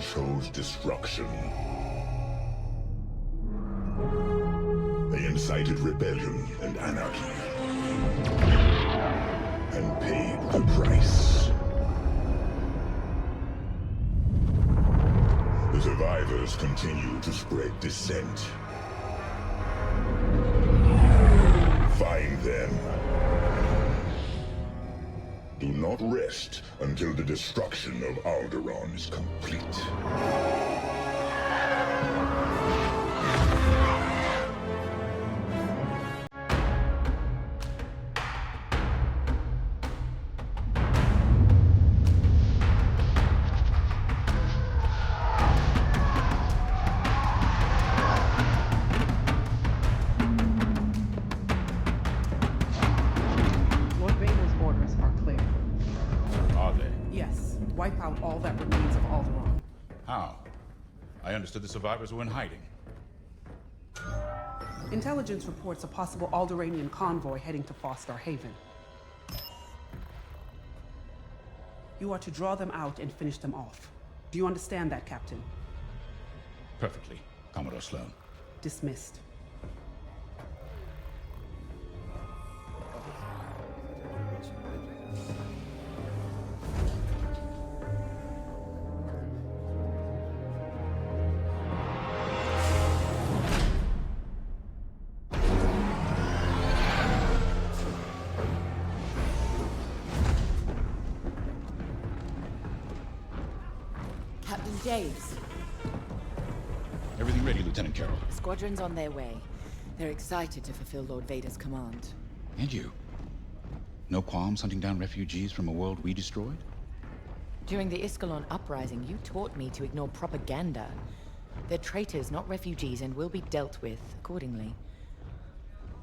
Squadron chose destruction. They incited rebellion and anarchy, and paid the price. The survivors continue to spread dissent. Find them. Do not rest until the destruction of Alderaan is complete. Wipe out all that remains of Alderaan. How? I understood the survivors were in hiding. Intelligence reports a possible Alderaanian convoy heading to Foster Haven. You are to draw them out and finish them off. Do you understand that, Captain? Perfectly, Commodore Sloan. Dismissed. Captain James. Everything ready, Lieutenant Carroll. Squadron's on their way. They're excited to fulfill Lord Vader's command. And you? No qualms hunting down refugees from a world we destroyed? During the Iskalon uprising, you taught me to ignore propaganda. They're traitors, not refugees, and will be dealt with accordingly.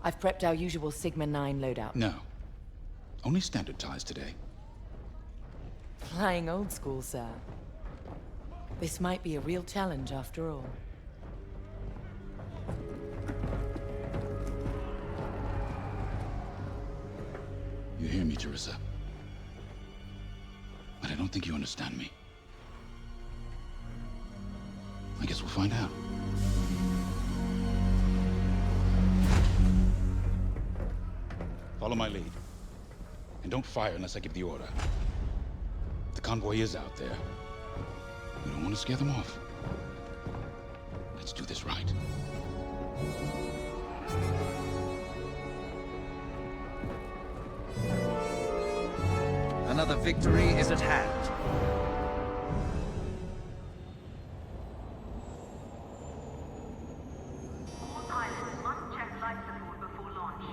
I've prepped our usual Sigma-9 loadout. No. Only standard ties today. Flying old school, sir. This might be a real challenge after all. You hear me, Teresa? But I don't think you understand me. I guess we'll find out. Follow my lead. And don't fire unless I give the order. The convoy is out there. We don't want to scare them off. Let's do this right. Another victory is at hand. All pilots must check life support before launch.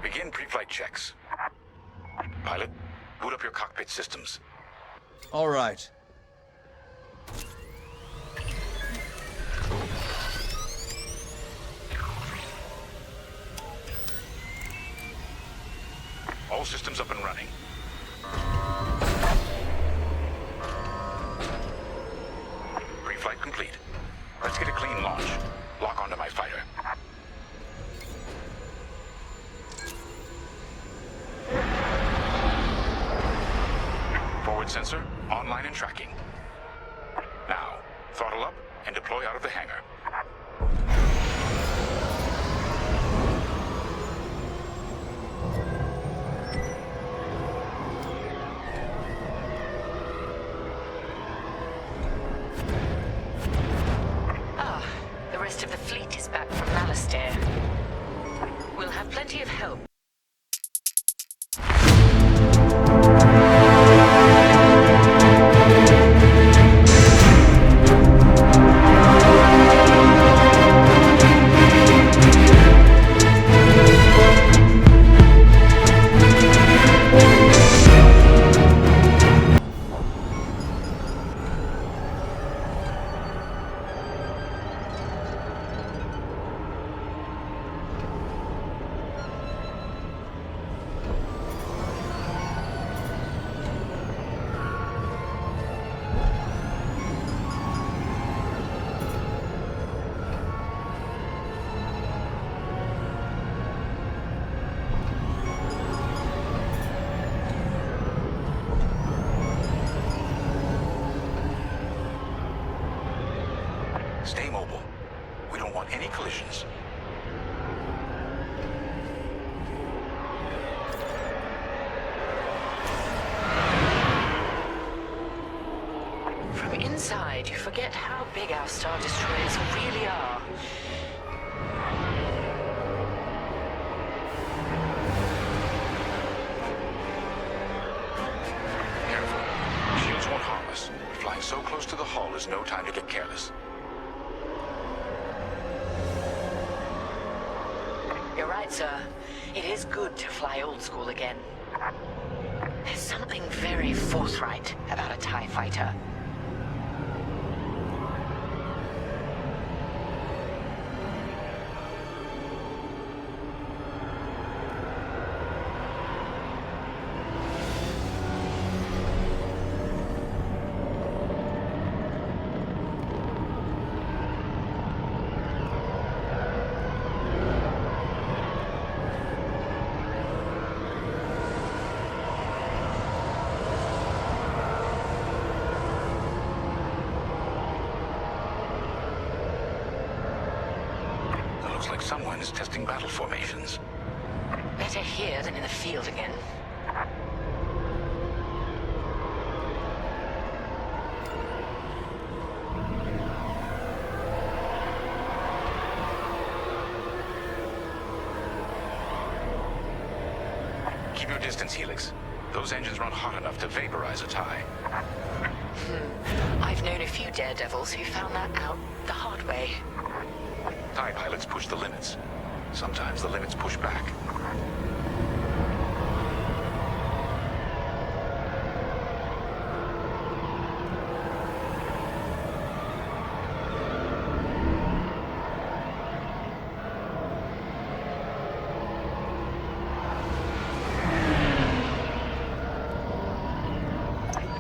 Begin pre-flight checks. Pilot, boot up your cockpit systems. All right. All systems up and running. Pre-flight complete. Let's get a clean launch. Lock onto my fighter. Forward sensor, online and tracking. Now, throttle up and deploy out of the hangar. The rest of the fleet is back from Malastare. We'll have plenty of help. positions. From inside, you forget how big our Star Destroyers really are. Careful. Shields won't harm us, but flying so close to the hull is no time to get careless. You're right, sir. It is good to fly old school again. There's something very forthright about a TIE fighter. Looks like someone is testing battle formations. Better here than in the field again. Keep your distance, Helix. Those engines run hot enough to vaporize a TIE. I've known a few daredevils who found that out the hard way. TIE pilots push the limits. Sometimes the limits push back.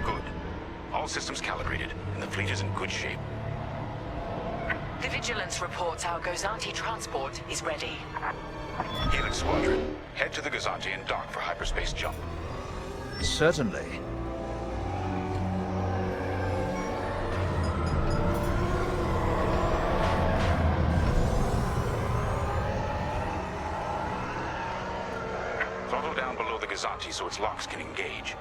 Good. All systems calibrated, and the fleet is in good shape. The Vigilance reports our Gozanti transport is ready. Helix Squadron, head to the Gozanti and dock for hyperspace jump. Certainly. Throttle down below the Gozanti so its locks can engage.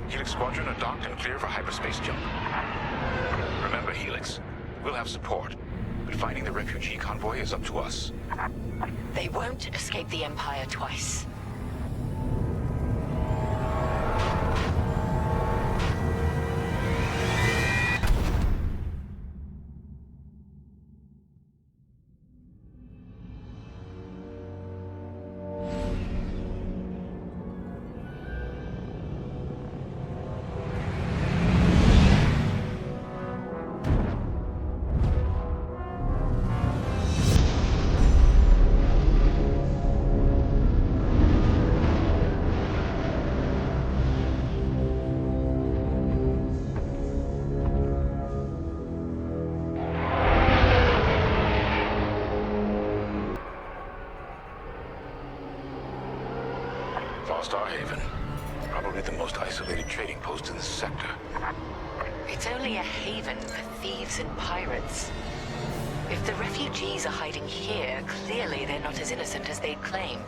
Helix Squadron are docked and clear for hyperspace jump. Remember, Helix, we'll have support, but finding the refugee convoy is up to us. They won't escape the Empire twice. Star Haven. Probably the most isolated trading post in the sector. It's only a haven for thieves and pirates. If the refugees are hiding here, clearly they're not as innocent as they'd claim.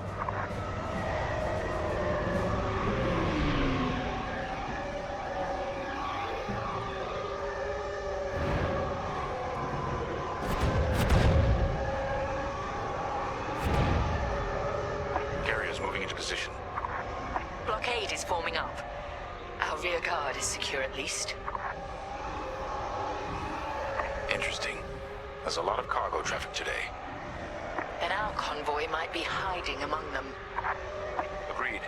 Carrier's moving into position. Blockade is forming up. Our rear guard is secure at least. Interesting. There's a lot of cargo traffic today. Then our convoy might be hiding among them. Agreed.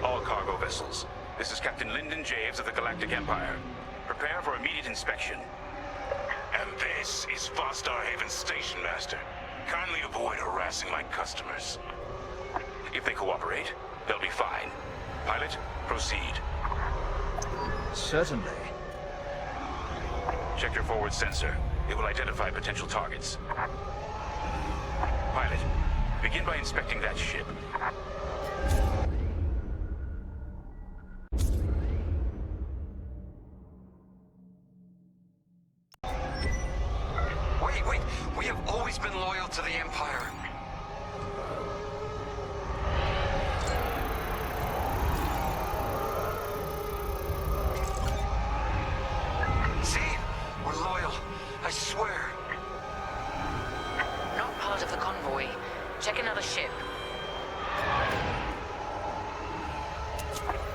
All cargo vessels. This is Captain Lyndon Javes of the Galactic Empire. Prepare for immediate inspection. And this is Star Haven Station Master. Kindly avoid harassing my customers. If they cooperate, they'll be fine. Pilot, proceed. Certainly. Check your forward sensor. It will identify potential targets. Pilot, begin by inspecting that ship. Wait! We have always been loyal to the Empire. See? We're loyal. I swear. Not part of the convoy. Check another ship.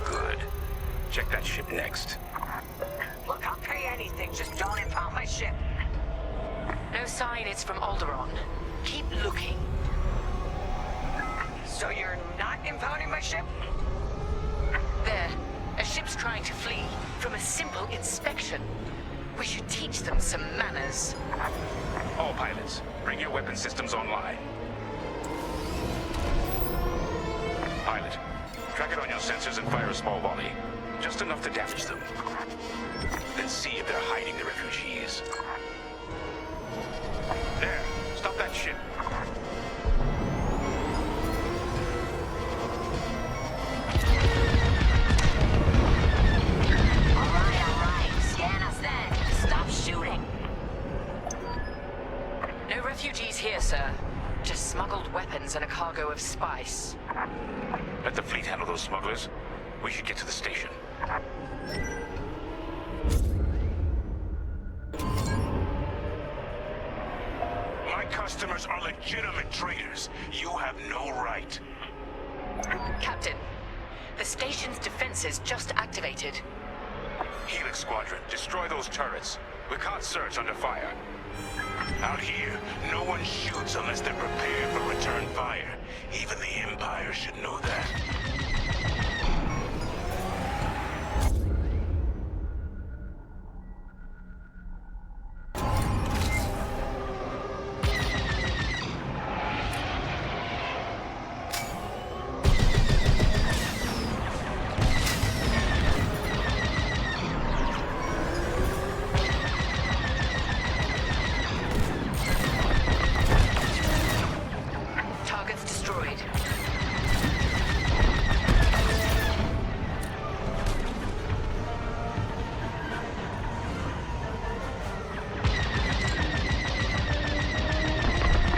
Good. Check that ship next. Look, I'll pay anything. Just don't impound my ship. No sign it's from Alderaan. Keep looking. So you're not impounding my ship? There. A ship's trying to flee from a simple inspection. We should teach them some manners. All pilots, bring your weapon systems online. Pilot, track it on your sensors and fire a small volley. Just enough to damage them. Then see if they're hiding the refugees. There, stop that ship. All right. Scan us then. Stop shooting. No refugees here, sir. Just smuggled weapons and a cargo of spice. Let the fleet handle those smugglers. We should get to the station. My customers are legitimate traders. You have no right. Captain, the station's defenses just activated. Helix Squadron, destroy those turrets. We can't search under fire. Out here, no one shoots unless they're prepared for return fire. Even the Empire should know that. Targets destroyed.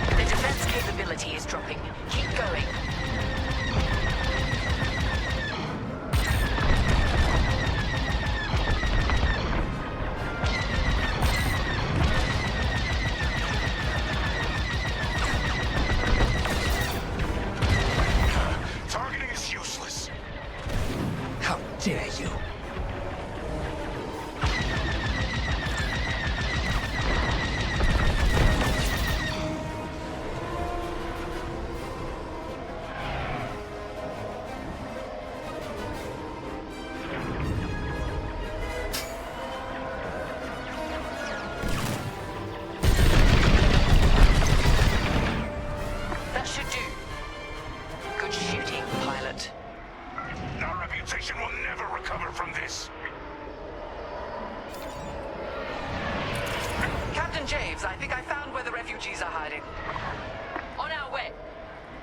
The defense capability is dropping. Keep going. Targeting is useless. How dare you? That should do. Good shooting, pilot. Our reputation will never recover from this. Captain James, I think I found where the refugees are hiding. On our way.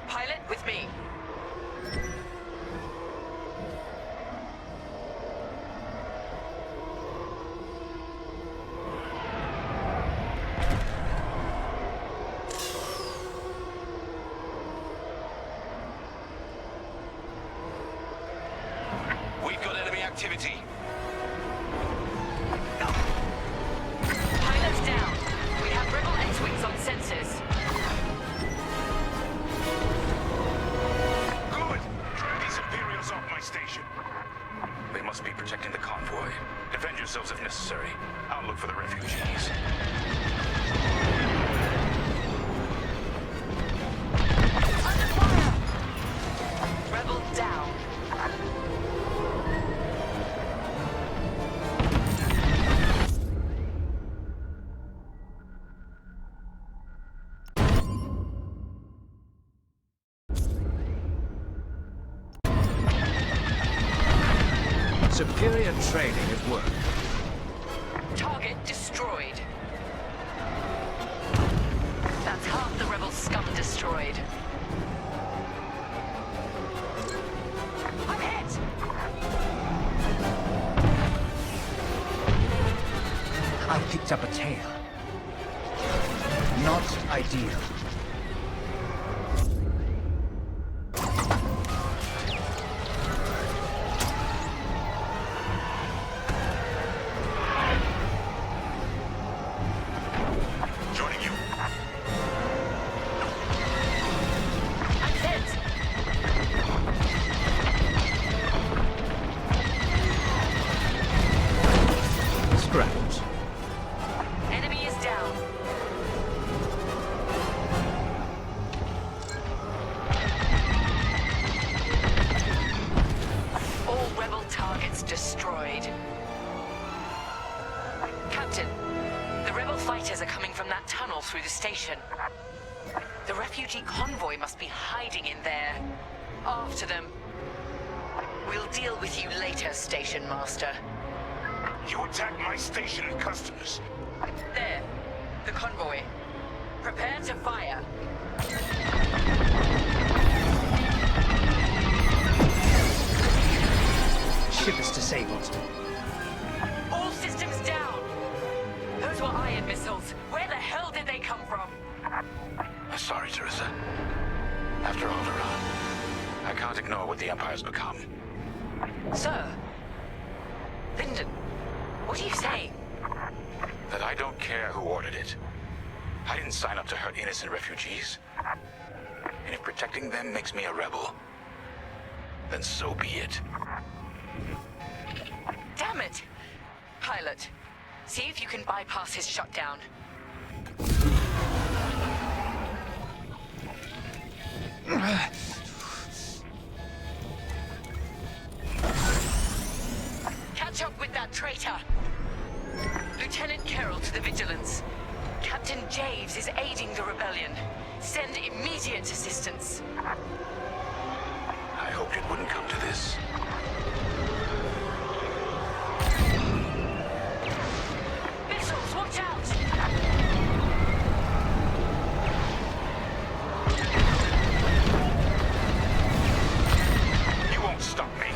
Pilot, with me. We've got enemy activity. Pilot's down. We have rebel X-Wings on sensors. Good! Drag these Imperials off my station. They must be protecting the convoy. Defend yourselves if necessary. I'll look for the refugees. Under fire! Rebel down. Superior training at work. Target destroyed. That's half the rebel scum destroyed. I'm hit! I picked up a tail. Not ideal. Joining you. I'm hit! Scrapped. Enemy is down. All rebel targets destroyed. Captain, the rebel fighters are coming from that tunnel through the station. The refugee convoy must be hiding in there. After them. We'll deal with you later, Station Master. You attacked my station and customers. There. The convoy. Prepare to fire. Ship is disabled. All systems down! Those were iron missiles. Where the hell did they come from? Sorry, Teresa. After Alderaan, I can't ignore what the Empire's become. Sir. Lyndon, what are you saying? That I don't care who ordered it. I didn't sign up to hurt innocent refugees. And if protecting them makes me a rebel, then so be it. Damn it! Pilot, see if you can bypass his shutdown. Catch up with that traitor! Lieutenant Carroll to the Vigilance. Captain Javes is aiding the rebellion. Send immediate assistance. I hoped it wouldn't come to this. Missiles, watch out! You won't stop me.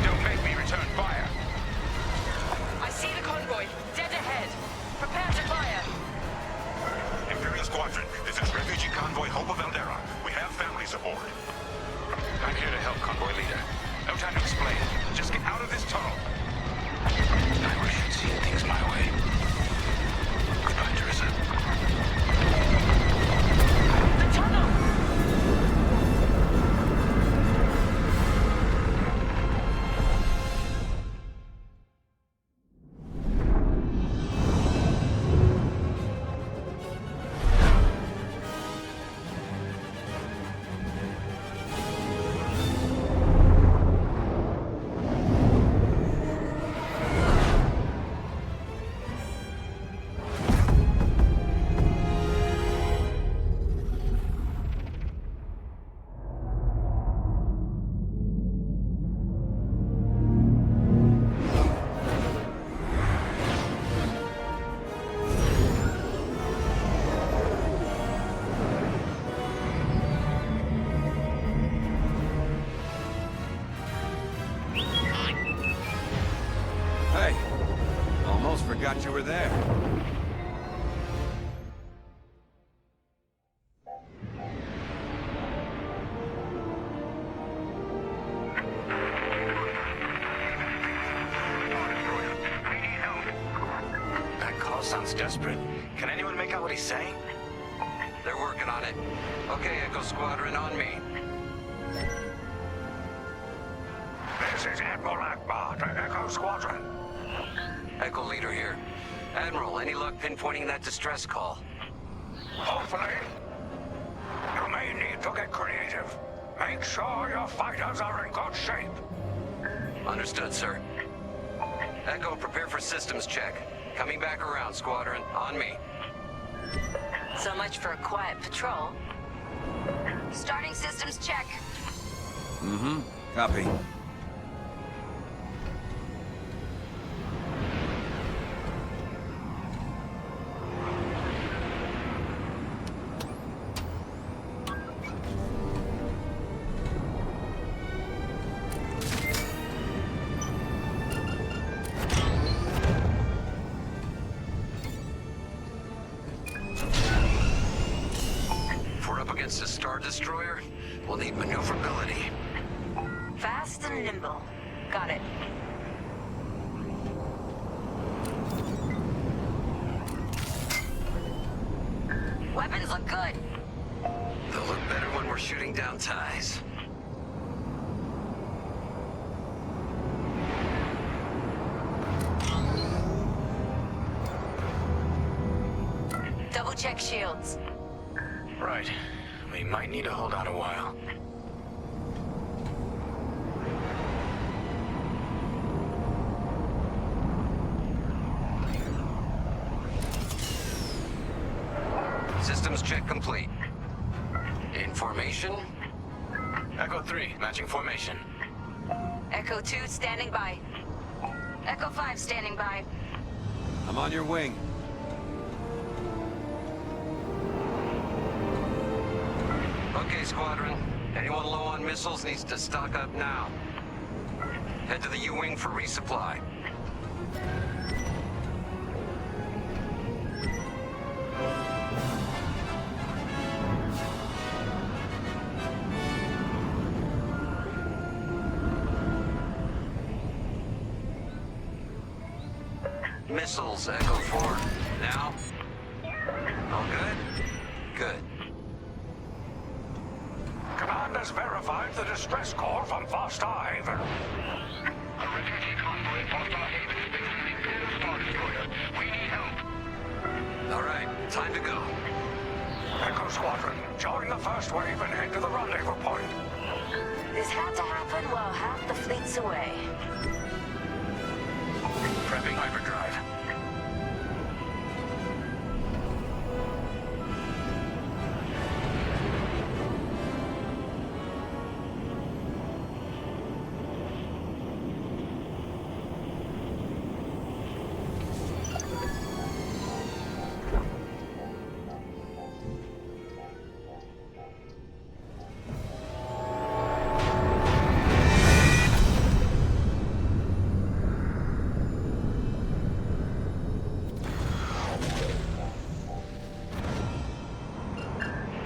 Don't make me return fire. I see the convoy. Dead ahead. Prepare to fire. Imperial Squadron, this is Refugee Convoy Hope of Eldera. We have families aboard. I'm here to help, Convoy Leader. No time to explain. Just get out of this tunnel. I wish you'd seen things my way. Goodbye, Teresa. The tunnel! Hey, almost forgot you were there. That call sounds desperate. Can anyone make out what he's saying? They're working on it. Okay, Echo Squadron, on me. This is Admiral Akbar to Echo Squadron. Echo Leader here. Admiral, any luck pinpointing that distress call? Hopefully. You may need to get creative. Make sure your fighters are in good shape. Understood, sir. Echo, prepare for systems check. Coming back around, Squadron. On me. So much for a quiet patrol. Starting systems check. Mm-hmm. Copy. If we're up against a Star Destroyer, we'll need maneuverability. Fast and nimble. Got it. Weapons look good. They'll look better when we're shooting down ties. Double check shields. Right. We might need to hold out a while. Systems check complete. In formation? Echo 3, matching formation. Echo 2 standing by. Echo 5 standing by. I'm on your wing. Okay, Squadron. Anyone low on missiles needs to stock up now. Head to the U-Wing for resupply. Missiles, Echo 4. Now? All good? Good. Command has verified the distress call from Foster Haven. A refugee convoy in Foster Haven has been sighted a Star Destroyer. We need help. All right, time to go. Echo Squadron, join the first wave and head to the rendezvous point. This had to happen while half the fleet's away. Prepping hyperdrive.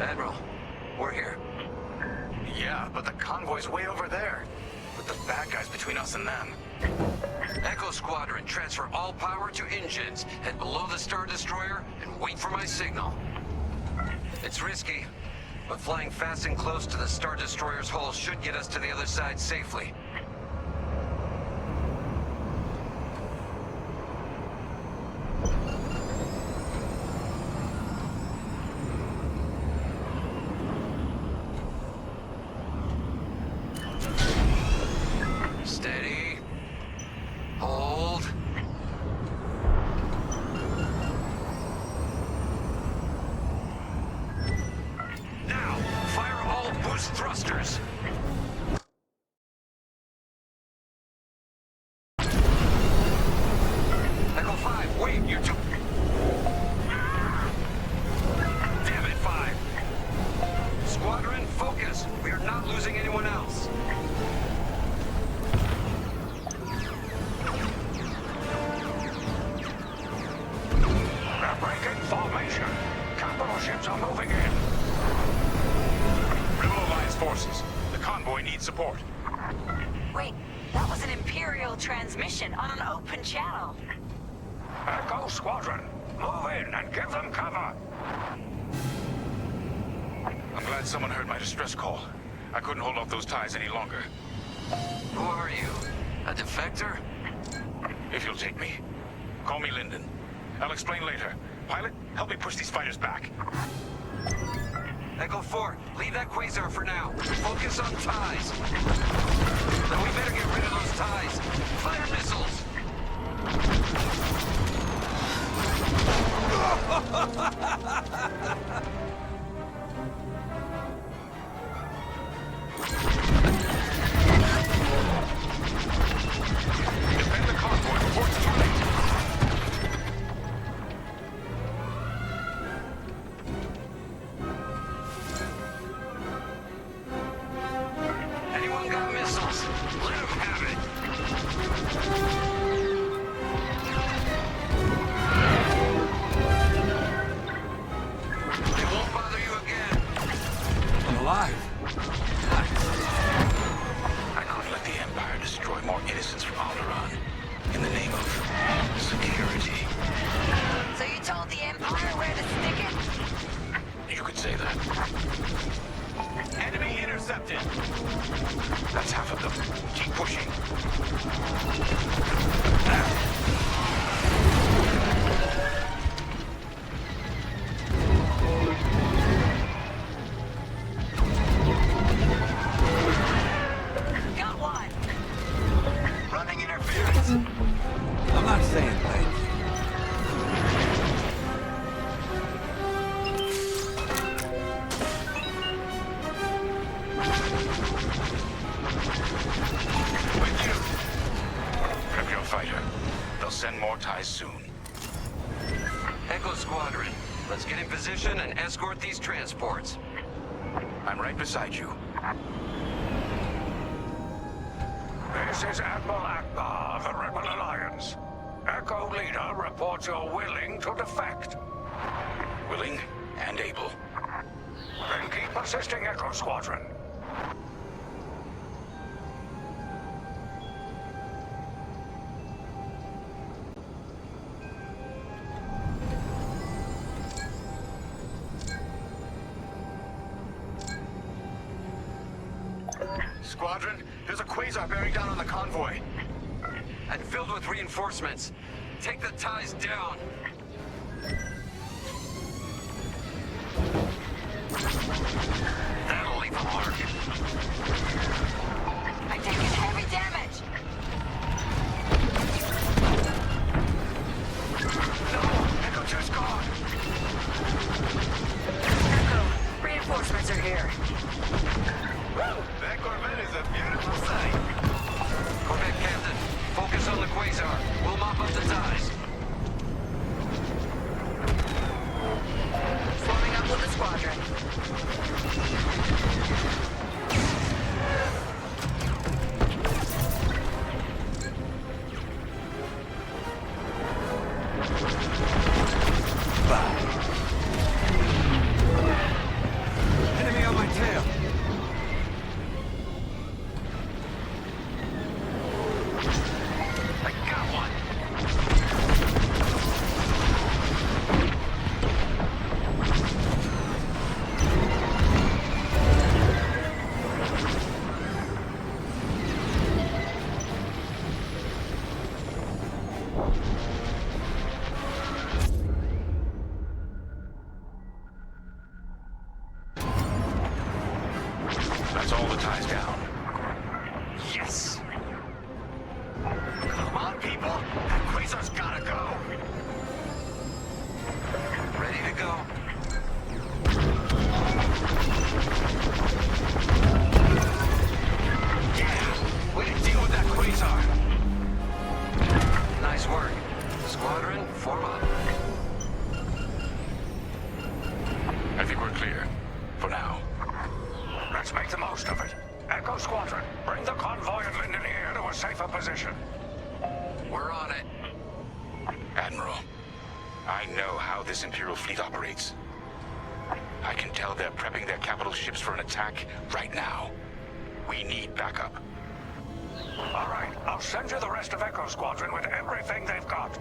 Admiral, we're here. Yeah, but the convoy's way over there. With the bad guys between us and them. Echo Squadron, transfer all power to engines. Head below the Star Destroyer and wait for my signal. It's risky, but flying fast and close to the Star Destroyer's hull should get us to the other side safely. Steady. Hold. Now, fire all boost thrusters. Echo 5, wait, you're too... Damn it, 5. Squadron, focus. We are not losing anyone else. They're breaking formation. Capital ships are moving in. Rebel Alliance forces. The convoy needs support. Wait, that was an Imperial transmission on an open channel. Echo Squadron, move in and give them cover. I'm glad someone heard my distress call. I couldn't hold off those ties any longer. Who are you? A defector? If you'll take me. Call me Lyndon. I'll explain later. Pilot, help me push these fighters back. Echo 4, leave that quasar for now. Focus on ties. Then we better get rid of those ties. Fire missiles! I'm not saying late. With you. Prep your fighter. They'll send more ties soon. Echo Squadron, let's get in position and escort these transports. I'm right beside you. This is Admiral Akbar of the Rebel Alliance. Echo Leader reports you're willing to defect. Willing and able. Then keep assisting Echo Squadron. Squadron, there's a quasar bearing down on the convoy. And filled with reinforcements. Take the ties down. That'll leave a mark. I'm taking heavy damage. No! Echo 2's gone! Echo, reinforcements are here. That Corvette is a beautiful sight. Corvette Captain, focus on the quasar. We'll mop up the ties. Forming up with the squadron. Enemy on my tail. I got one! That's all the ties down. Yes! Come on, people! That quasar's gotta go! Ready to go. Yeah! Way to deal with that quasar! Nice work. Squadron, form up. I think we're clear. For now. Let's make the most of it. Echo Squadron, bring the convoy of Linden here to a safer position. We're on it. Admiral, I know how this Imperial fleet operates. I can tell they're prepping their capital ships for an attack right now. We need backup. All right, I'll send you the rest of Echo Squadron with everything they've got.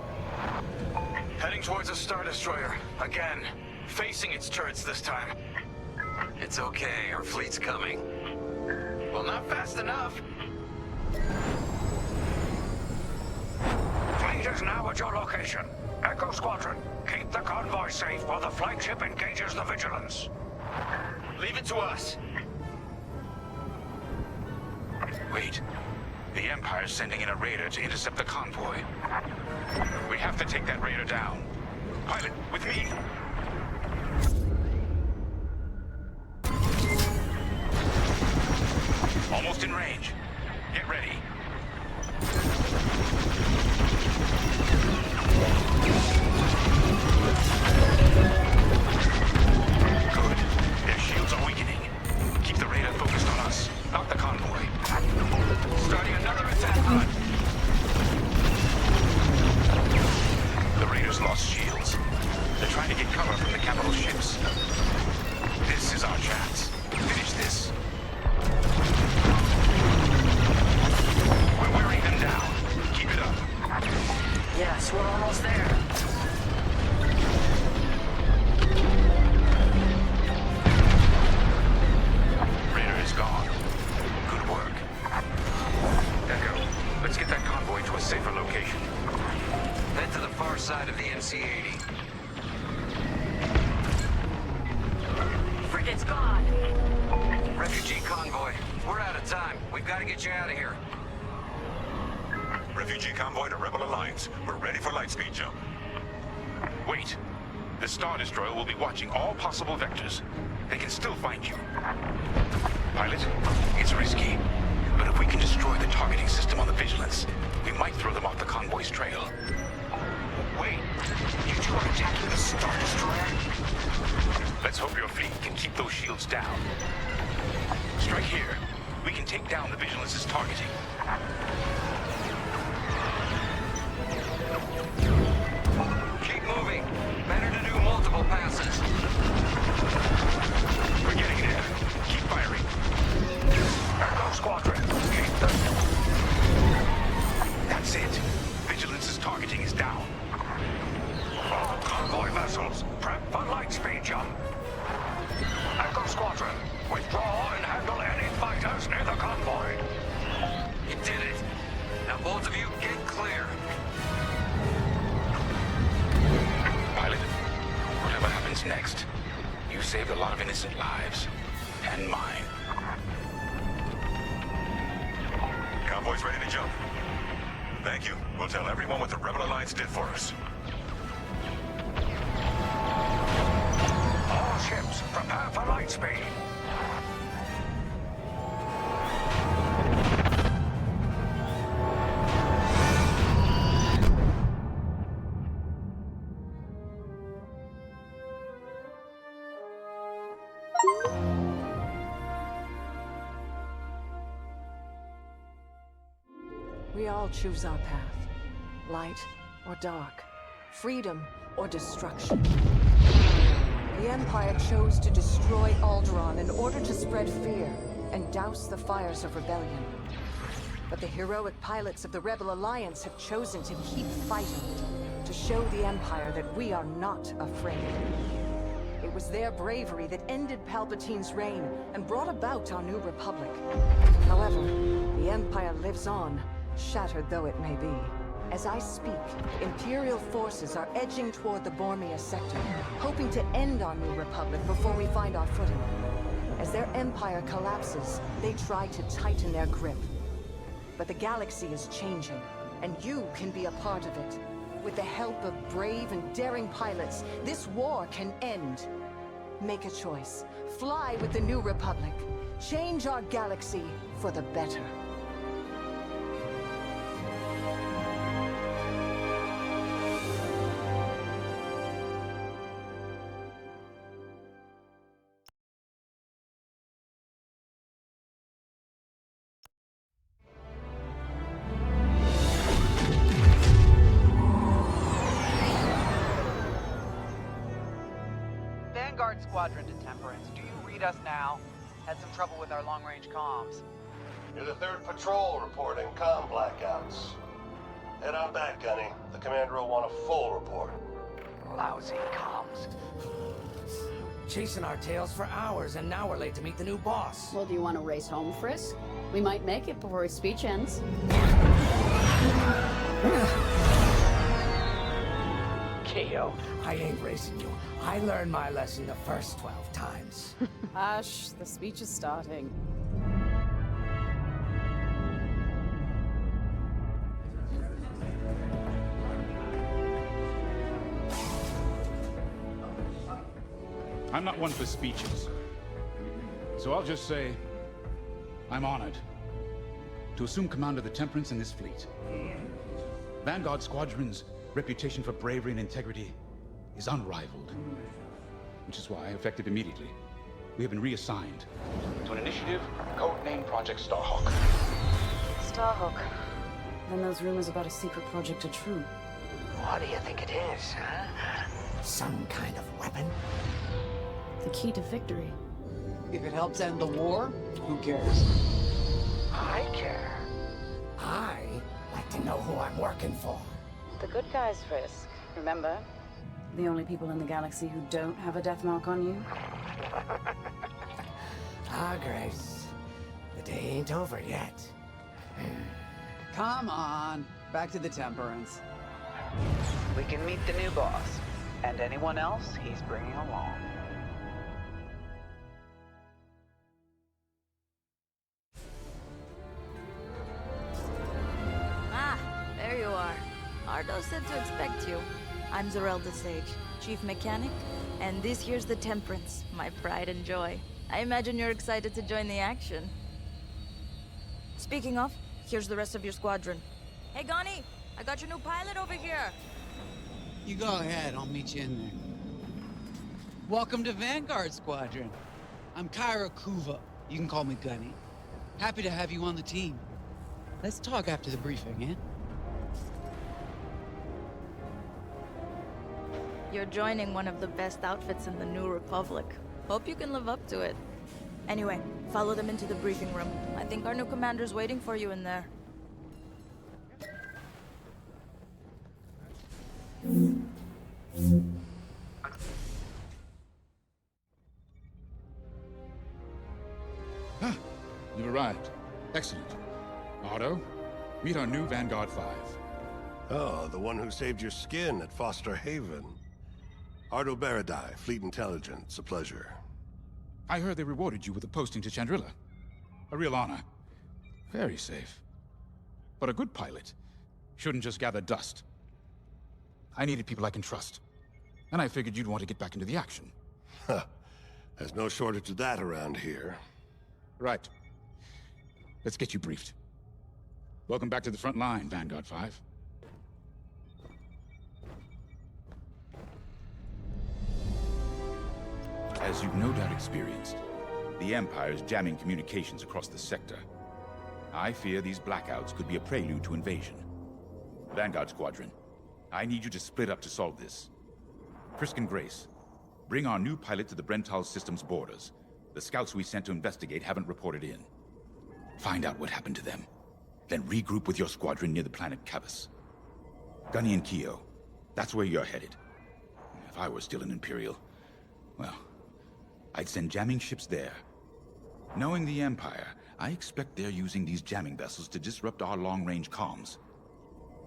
Heading towards a Star Destroyer. Again. Facing its turrets this time. It's okay, our fleet's coming. Well, not fast enough. Fleet is now at your location. Echo Squadron, keep the convoy safe while the flagship engages the Vigilance. Leave it to us. Wait. The Empire's sending in a raider to intercept the convoy. We have to take that raider down. Pilot, with me. Almost in range. Get ready. Good. Their shields are weakening. Keep the radar focused on us, not the convoy. Starting another attack run. The raiders lost shields. They're trying to get cover from the capital ships. This is our chance. Finish this. We're wearing them down. Keep it up. Yes, we're almost there. Raider is gone. Good work. Echo, let's get that convoy to a safer location. Head to the far side of the NC-80. Frigate's gone. Refugee convoy. We're out of time. We've got to get you out of here. refugee convoy to Rebel Alliance. We're ready for lightspeed jump. Wait. The Star Destroyer will be watching all possible vectors. They can still find you. Pilot, it's risky. But if we can destroy the targeting system on the Vigilance, we might throw them off the convoy's trail. Wait, you two are attacking the Star Destroyer? Let's hope your fleet can keep those shields down. Strike here. We can take down the Vigilance's targeting. Keep moving. Better to do multiple passes. We're getting there. Keep firing. Echo Squadron, keep them. That's it. Vigilance's targeting is down. All convoy vessels, prep for lightspeed jump. Echo Squadron, withdraw and handle any fighters near the convoy. You did it. Now both of you get clear. Pilot, whatever happens next, you saved a lot of innocent lives. And mine. Convoy's ready to jump. Thank you. We'll tell everyone what the Rebel Alliance did for us. All ships, prepare for lightspeed. We all choose our path. Light or dark. Freedom or destruction. The Empire chose to destroy Alderaan in order to spread fear and douse the fires of rebellion. But the heroic pilots of the Rebel Alliance have chosen to keep fighting, to show the Empire that we are not afraid. It was their bravery that ended Palpatine's reign and brought about our new republic. However, the Empire lives on, shattered though it may be. As I speak, Imperial forces are edging toward the Bormia sector, hoping to end our new republic before we find our footing. As their empire collapses, they try to tighten their grip. But the galaxy is changing, and you can be a part of it. With the help of brave and daring pilots, this war can end. Make a choice. Fly with the new republic. Change our galaxy for the better. Squadron to Temperance. Do you read us now? Had some trouble with our long-range comms. You're the 3rd Patrol reporting comm blackouts. Head on back, Gunny. The commander will want a full report. Lousy comms. Chasing our tails for hours, and now we're late to meet the new boss. Well, do you want to race home, Frisk? We might make it before his speech ends. Keo, I ain't racing you. I learned my lesson the first 12 times. Hush, the speech is starting. I'm not one for speeches. So I'll just say, I'm honored to assume command of the Temperance in this fleet. Vanguard Squadron's reputation for bravery and integrity is unrivaled, which is why, effective immediately, we have been reassigned to an initiative codenamed Project Starhawk. Starhawk. Then those rumors about a secret project are true. What do you think it is, huh? Some kind of weapon? The key to victory. If it helps end the war, who cares? I care. I like to know who I'm working for. The good guys, Frisk. Remember? The only people in the galaxy who don't have a death mark on you? Ah, Grace. The day ain't over yet. Come on. Back to the Temperance. We can meet the new boss. And anyone else he's bringing along. Ardo said to expect you. I'm Zorelda Sage, Chief Mechanic, and this here's the Temperance, my pride and joy. I imagine you're excited to join the action. Speaking of, here's the rest of your squadron. Hey, Gonnie, I got your new pilot over here. You go ahead, I'll meet you in there. Welcome to Vanguard Squadron. I'm Kyra Kuva. You can call me Gunny. Happy to have you on the team. Let's talk after the briefing, eh? You're joining one of the best outfits in the New Republic. Hope you can live up to it. Anyway, follow them into the briefing room. I think our new commander's waiting for you in there. Ah, you've arrived. Excellent. Otto, meet our new Vanguard 5. Oh, the one who saved your skin at Foster Haven. Ardo Baradai, Fleet Intelligence. A pleasure. I heard they rewarded you with a posting to Chandrila. A real honor. Very safe. But a good pilot shouldn't just gather dust. I needed people I can trust. And I figured you'd want to get back into the action. Huh. There's no shortage of that around here. Right. Let's get you briefed. Welcome back to the front line, Vanguard 5. As you've no doubt experienced, the Empire is jamming communications across the sector. I fear these blackouts could be a prelude to invasion. Vanguard Squadron, I need you to split up to solve this. Frisk and Grace, bring our new pilot to the Brental System's borders. The scouts we sent to investigate haven't reported in. Find out what happened to them. Then regroup with your squadron near the planet Cavus. Gunny and Keo, that's where you're headed. If I were still an Imperial, well, I'd send jamming ships there. Knowing the Empire, I expect they're using these jamming vessels to disrupt our long-range comms.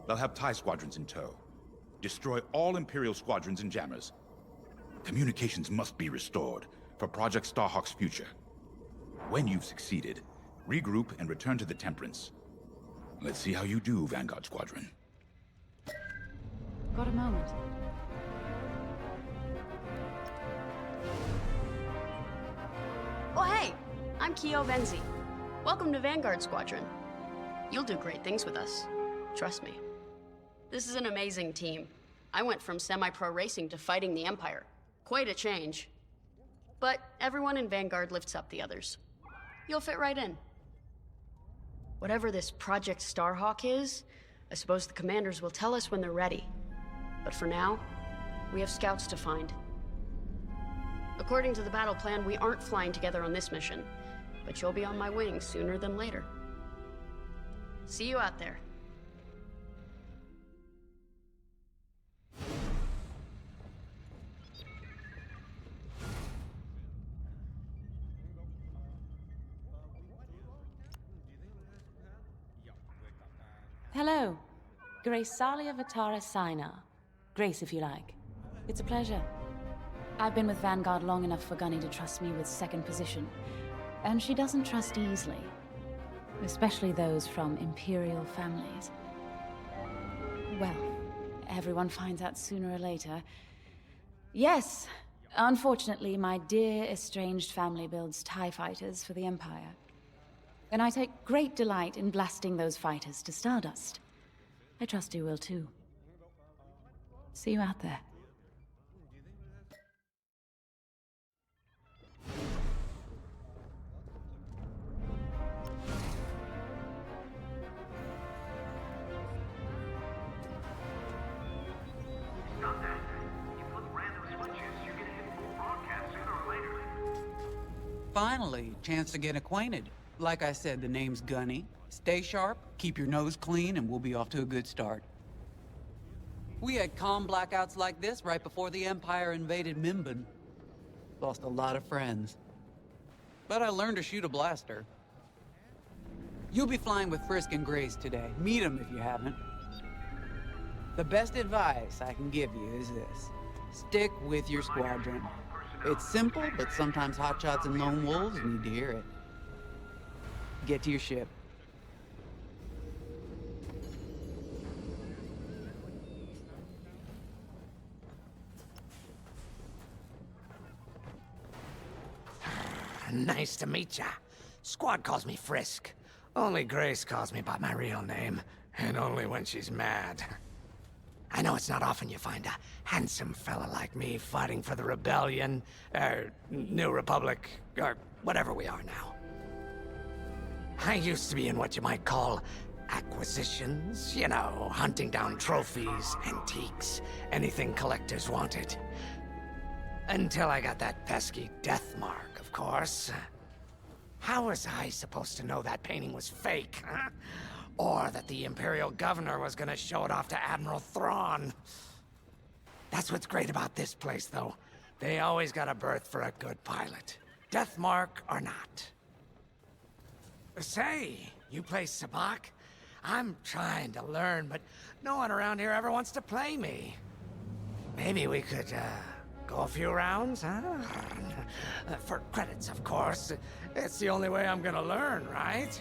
They'll have TIE squadrons in tow. Destroy all Imperial squadrons and jammers. Communications must be restored for Project Starhawk's future. When you've succeeded, regroup and return to the Temperance. Let's see how you do, Vanguard Squadron. Got a moment? Oh, hey! I'm Keo Venzi. Welcome to Vanguard Squadron. You'll do great things with us. Trust me. This is an amazing team. I went from semi-pro racing to fighting the Empire. Quite a change. But everyone in Vanguard lifts up the others. You'll fit right in. Whatever this Project Starhawk is, I suppose the commanders will tell us when they're ready. But for now, we have scouts to find. According to the battle plan, we aren't flying together on this mission, but you'll be on my wings sooner than later. See you out there. Hello. Grace Salia Vatara Sina. Grace, if you like. It's a pleasure. I've been with Vanguard long enough for Gunny to trust me with second position. And she doesn't trust easily. Especially those from Imperial families. Well, everyone finds out sooner or later. Yes, unfortunately, my dear estranged family builds TIE fighters for the Empire. And I take great delight in blasting those fighters to stardust. I trust you will too. See you out there. Finally, chance to get acquainted. Like I said, the name's Gunny. Stay sharp, keep your nose clean, and we'll be off to a good start. We had comm blackouts like this right before the Empire invaded Mimban. Lost a lot of friends. But I learned to shoot a blaster. You'll be flying with Frisk and Grace today. Meet them if you haven't. The best advice I can give you is this. Stick with your squadron. It's simple, but sometimes hotshots and lone wolves need to hear it. Get to your ship. Nice to meet ya. Squad calls me Frisk. Only Grace calls me by my real name, and only when she's mad. I know it's not often you find a handsome fella like me fighting for the Rebellion, New Republic, or whatever we are now. I used to be in what you might call acquisitions, you know, hunting down trophies, antiques, anything collectors wanted. Until I got that pesky death mark, of course. How was I supposed to know that painting was fake, huh? Or that the Imperial Governor was gonna show it off to Admiral Thrawn? That's what's great about this place, though. They always got a berth for a good pilot. Death mark or not. Say, you play Sabak? I'm trying to learn, but no one around here ever wants to play me. Maybe we could, go a few rounds, huh? For credits, of course. It's the only way I'm gonna learn, right?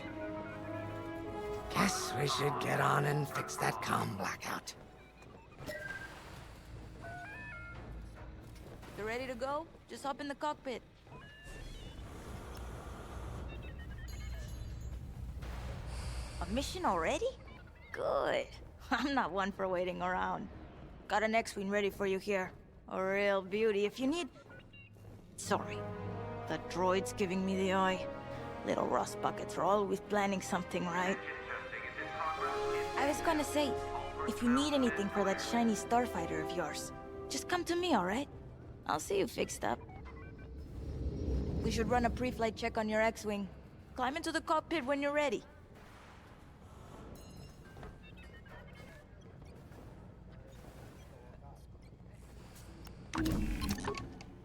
Guess we should get on and fix that comm blackout. You ready to go? Just hop in the cockpit. A mission already? Good. I'm not one for waiting around. Got an X-Wing ready for you here. A real beauty if you need... Sorry. The droid's giving me the eye. Little rust buckets are always planning something, right? I was gonna say, if you need anything for that shiny starfighter of yours, just come to me, alright? I'll see you fixed up. We should run a pre-flight check on your X-Wing. Climb into the cockpit when you're ready.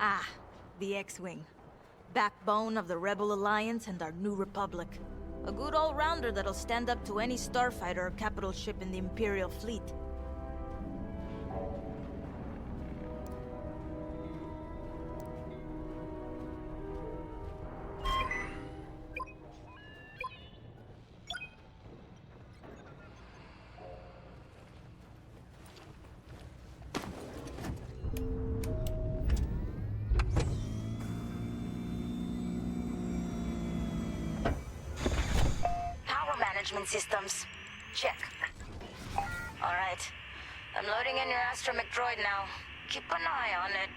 Ah, the X-Wing. Backbone of the Rebel Alliance and our New Republic. A good all-rounder that'll stand up to any starfighter or capital ship in the Imperial fleet. Systems. Check. Alright. I'm loading in your astromech droid now. Keep an eye on it.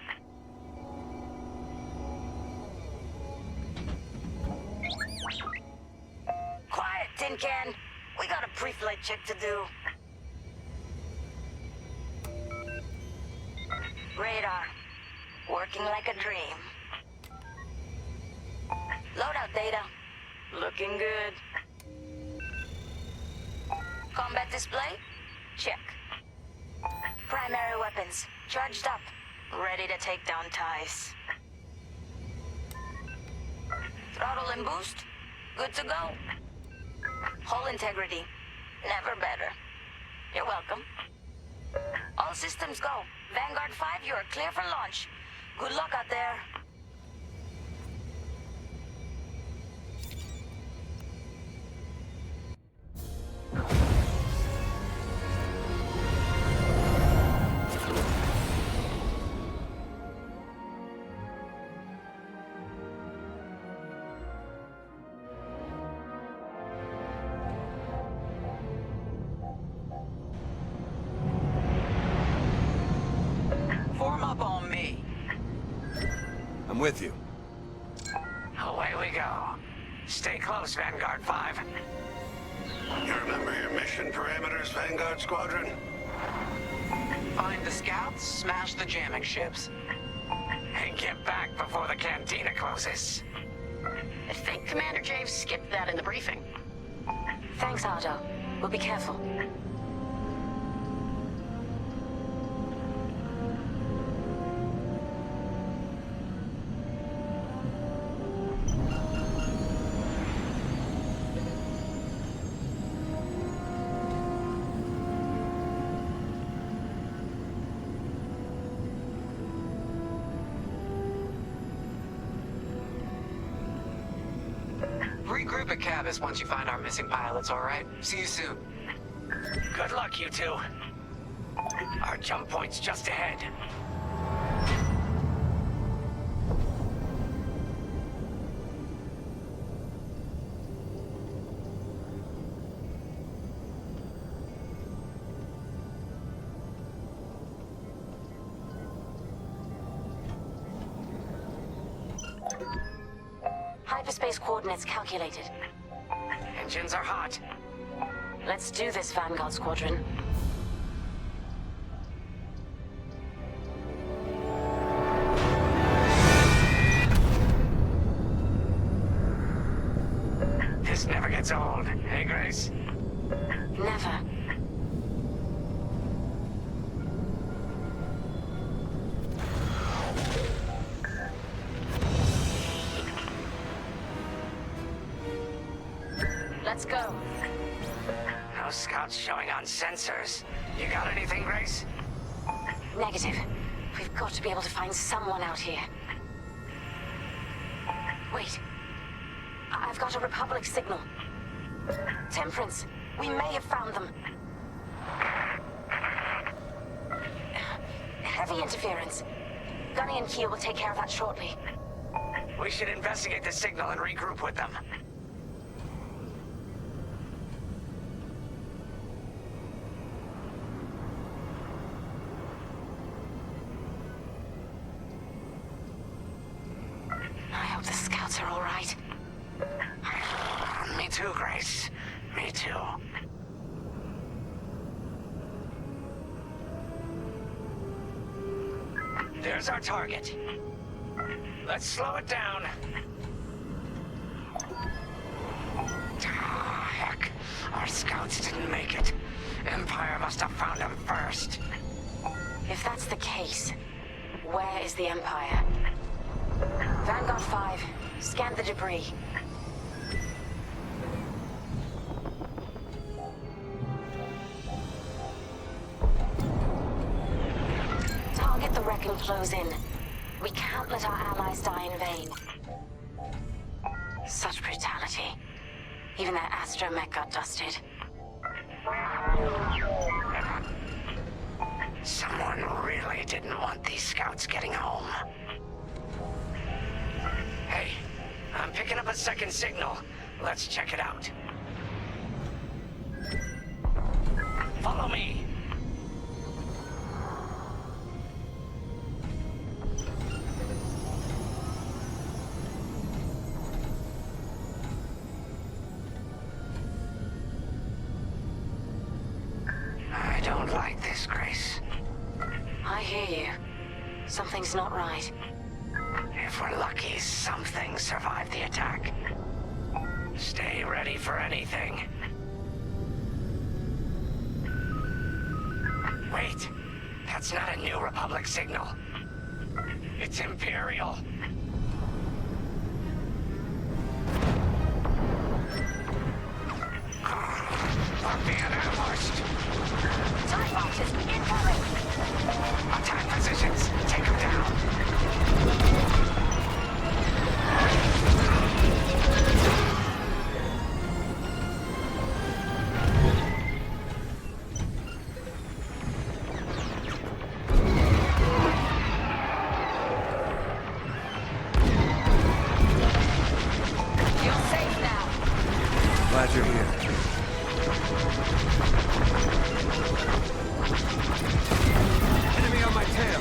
Quiet, Tin Can. We got a pre-flight check to do. Radar. Working like a dream. Loadout data. Looking good. Combat display? Check. Primary weapons, charged up, ready to take down ties. Throttle and boost, good to go. Hull integrity, never better. You're welcome. All systems go. Vanguard 5, you are clear for launch. Good luck out there. Form up on me. I'm with you. Away we go. Stay close, Vanguard 5. You remember your mission parameters, Vanguard Squadron? Find the scouts, smash the jamming ships. And get back before the cantina closes. I think Commander Javes skipped that in the briefing. Thanks, Otto. We'll be careful. Regroup at Cavus once you find our missing pilots, all right? See you soon. Good luck, you two. Our jump point's just ahead. airspace coordinates calculated. Engines are hot. Let's do this, Vanguard Squadron. This never gets old, hey, Grace? Never. Let's go. No scouts showing on sensors. You got anything, Grace? Negative. We've got to be able to find someone out here. Wait. I've got a Republic signal. Temperance. We may have found them. Heavy interference. Gunny and Keel will take care of that shortly. We should investigate the signal and regroup with them. I hope the scouts are all right. Me too, Grace. Me too. There's our target. Let's slow it down. Ah, heck. Our scouts didn't make it. Empire must have found them first. If that's the case, where is the Empire? Vanguard 5, scan the debris. Target the wreck and close in. We can't let our allies die in vain. Such brutality. Even that astromech got dusted. Someone really didn't want these scouts getting home. Hey, I'm picking up a second signal. Let's check it out. Follow me. I don't like this, Grace. I hear you. Something's not right. If we're lucky, something survived the attack. Stay ready for anything. Wait, that's not a New Republic signal. It's Imperial. We're being ambushed. TIE boxes incoming! Attack positions. Take them down. You're safe now. Glad you're here. Enemy on my tail.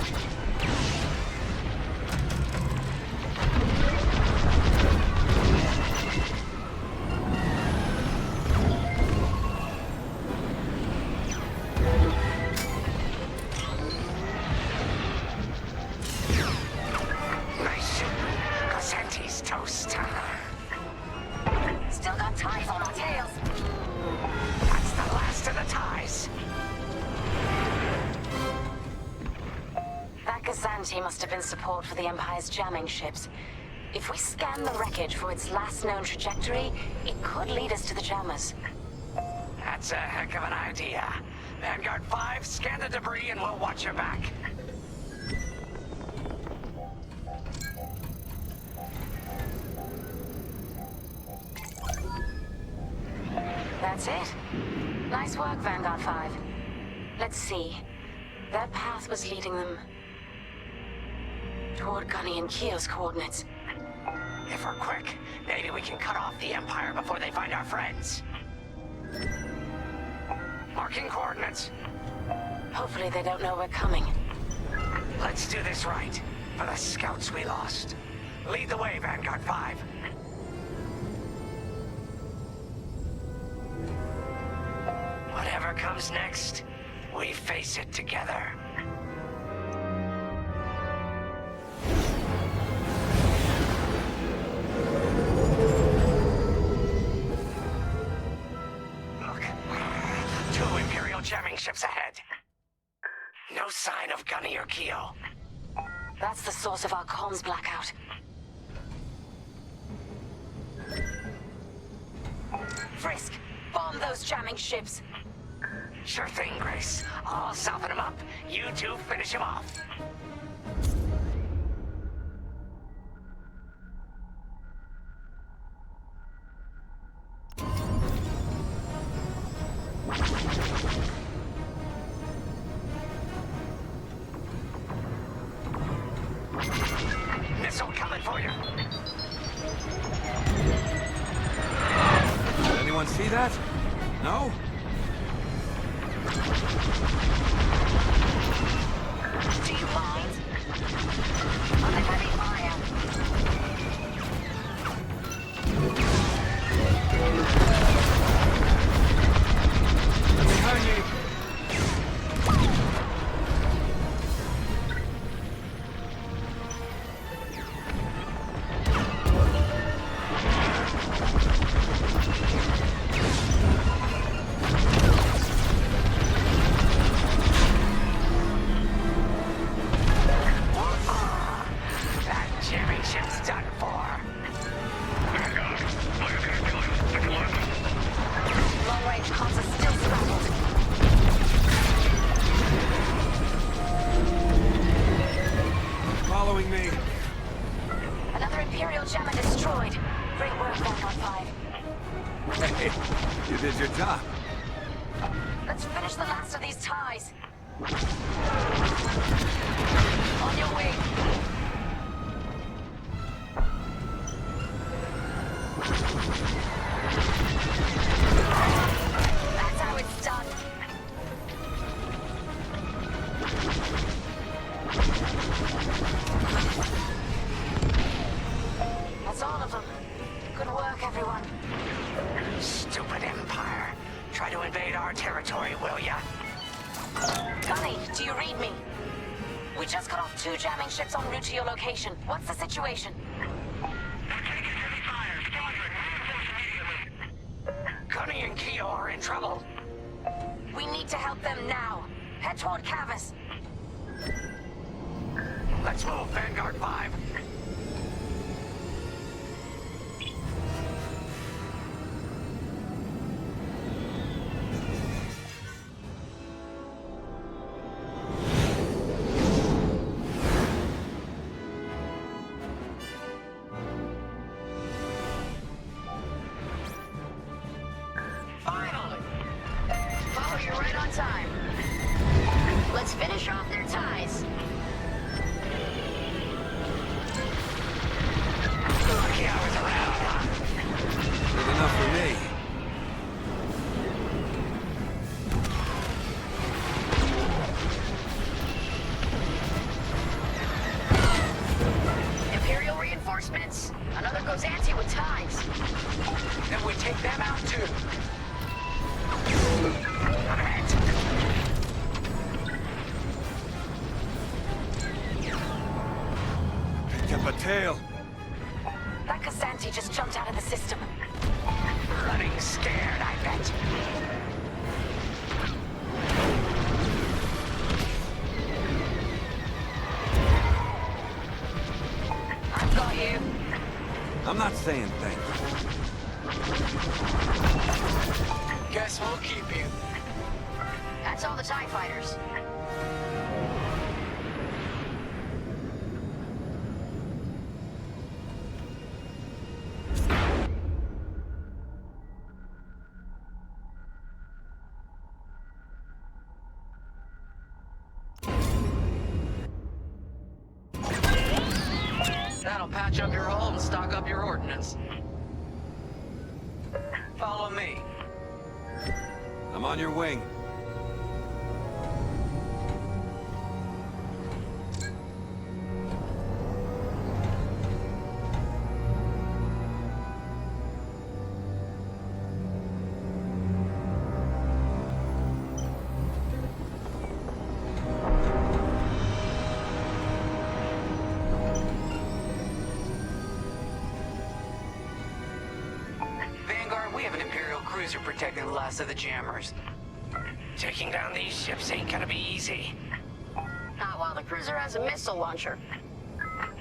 Nice. Cosenti's toast. Still got ties on our tails. That's the last of the ties. That Gazanti must have been support for the Empire's jamming ships. If we scan the wreckage for its last known trajectory, it could lead us to the jammers. That's a heck of an idea. Vanguard 5, scan the debris and we'll watch your back. That's it. Nice work, Vanguard 5. Let's see. That path was leading them toward Gunny and Keel's coordinates. If we're quick, maybe we can cut off the Empire before they find our friends. Marking coordinates. Hopefully they don't know we're coming. Let's do this right. For the scouts we lost. Lead the way, Vanguard 5. Whatever comes next, we face it together. Look, 2 Imperial jamming ships ahead. No sign of Gunny or Keo. That's the source of our comms blackout. Frisk, bomb those jamming ships. Sure thing, Grace. I'll soften him up. You two finish him off. Missile coming for you. Did anyone see that? No? Do you mind? Under heavy fire. Behind me! Another Imperial jammer destroyed. Great work, Vanguard 5. Hey, you did your job. Let's finish the last of these ties. On your way. That's how it's done. That's all of them. Good work, everyone. Stupid Empire. Try to invade our territory, will ya? Gunny, do you read me? We just cut off 2 jamming ships en route to your location. What's the situation? Gunny and Keo are in trouble. We need to help them now. Head toward Cavus. Let's move, Vanguard 5. Finally! Oh, you're right on time. Let's finish off their ties. Lucky I was around. Good enough for me. Imperial reinforcements. Another Gozanti with ties. Then we take them out too. Picked up a tail. That Gozanti just jumped out of the system. Running scared, I bet. I've got you. I'm not saying thanks. Guess we'll keep you. That's all the TIE fighters. That'll patch up your hull and stock up your ordnance. Follow me. I'm on your wing. guys are protecting the last of the jammers. Taking down these ships ain't gonna be easy. Not while the cruiser has a missile launcher.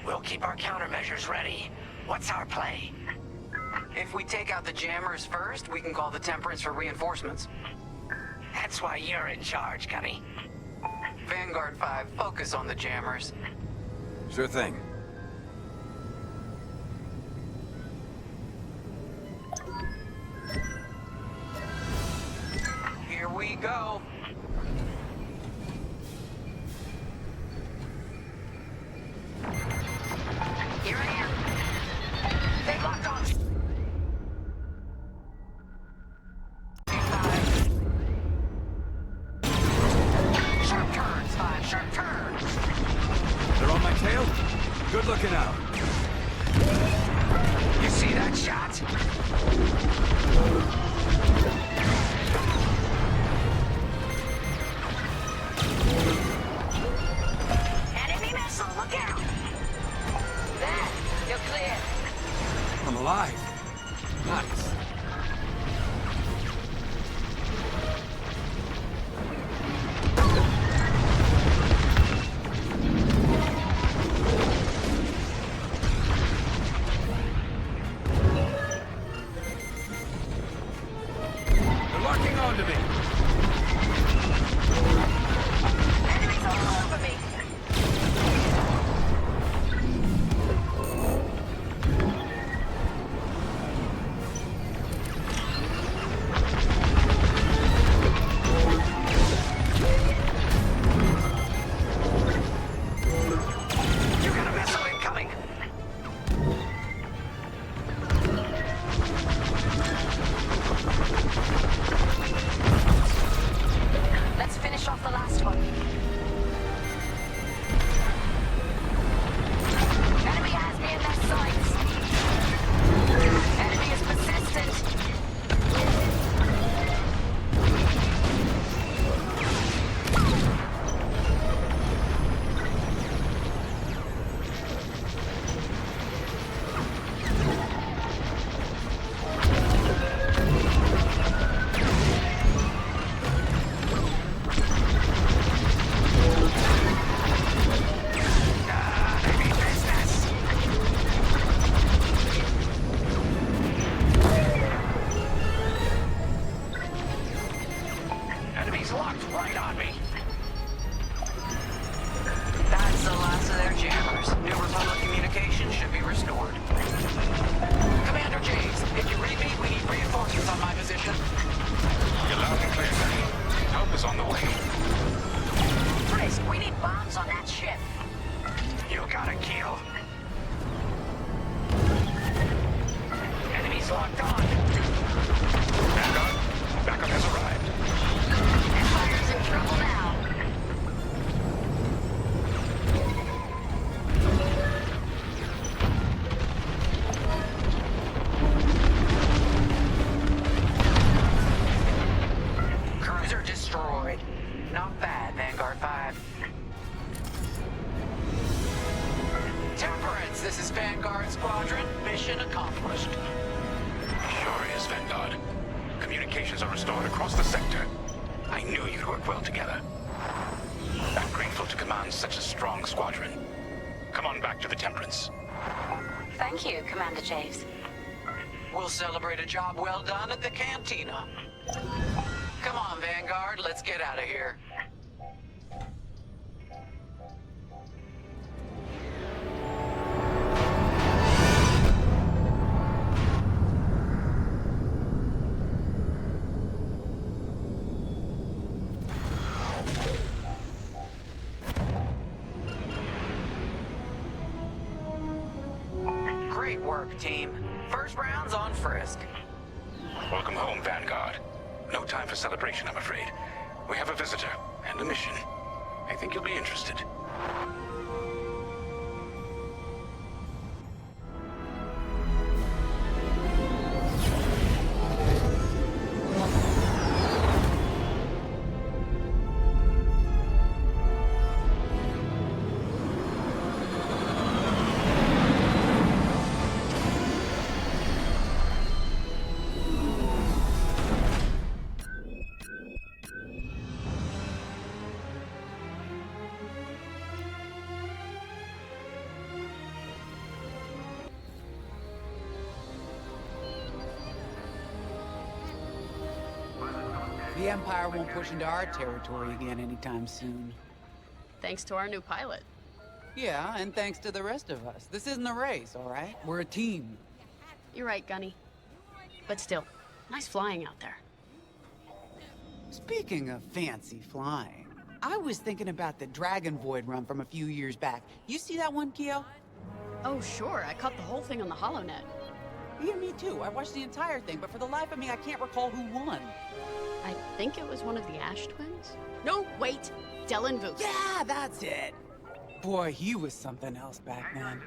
We'll keep our countermeasures ready. What's our play? If we take out the jammers first, we can call the Temperance for reinforcements. That's why you're in charge, Gunny. Vanguard 5, focus on the jammers. Sure thing. Here we go. Here I am. They locked on. Sharp turns, 5, sharp turns. They're on my tail? Good looking out. You see that shot? Enemy missile, look out! There, you're clear. I'm alive. Nice. They're locking onto me. Enemies all over me. You got a missile incoming. Let's finish off the last one. Enemy has me in their sights. Enemy is persistent. Enemies locked right on me. That's the last of their jammers. New Republic communication should be restored. Commander James, if you read me, we need reinforcements on my position. You're loud and clear, Gunny. Help is on the way. Frisk, we need bombs on that ship. You got a kill. Enemies locked on. Vanguard, backup has arrived. Empire's in trouble now. Cruiser destroyed. Not bad, Vanguard 5. Temperance, this is Vanguard Squadron. Mission accomplished. Sure is, Vanguard. Communications are restored across the sector. I knew you'd work well together. I'm grateful to command such a strong squadron. Come on back to the Temperance. Thank you, Commander Javes. We'll celebrate a job well done at the cantina. Come on, Vanguard, let's get out of here. Great work, team. First round's on Frisk. Welcome home, Vanguard. No time for celebration, I'm afraid. We have a visitor and a mission. I think you'll be interested. The Empire won't push into our territory again anytime soon. Thanks to our new pilot. Yeah, and thanks to the rest of us. This isn't a race, all right? We're a team. You're right, Gunny. But still, nice flying out there. Speaking of fancy flying, I was thinking about the Dragon Void run from a few years back. You see that one, Keo? Oh, sure. I caught the whole thing on the HoloNet. Yeah, me too. I watched the entire thing, but for the life of me, I can't recall who won. I think it was one of the Ash twins? No, wait! Dylan Booth. Yeah, that's it! Boy, he was something else back then.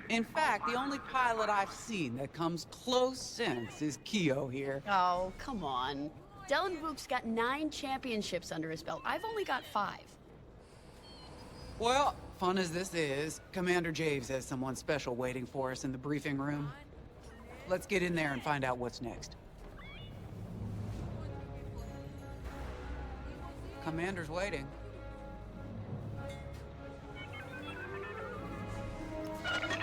In fact, the only pilot I've seen that comes close since is Keo here. Oh, come on. Dylan Boop's got 9 championships under his belt. I've only got 5. Well, fun as this is, Commander Javes has someone special waiting for us in the briefing room. Let's get in there and find out what's next. Commander's waiting. Command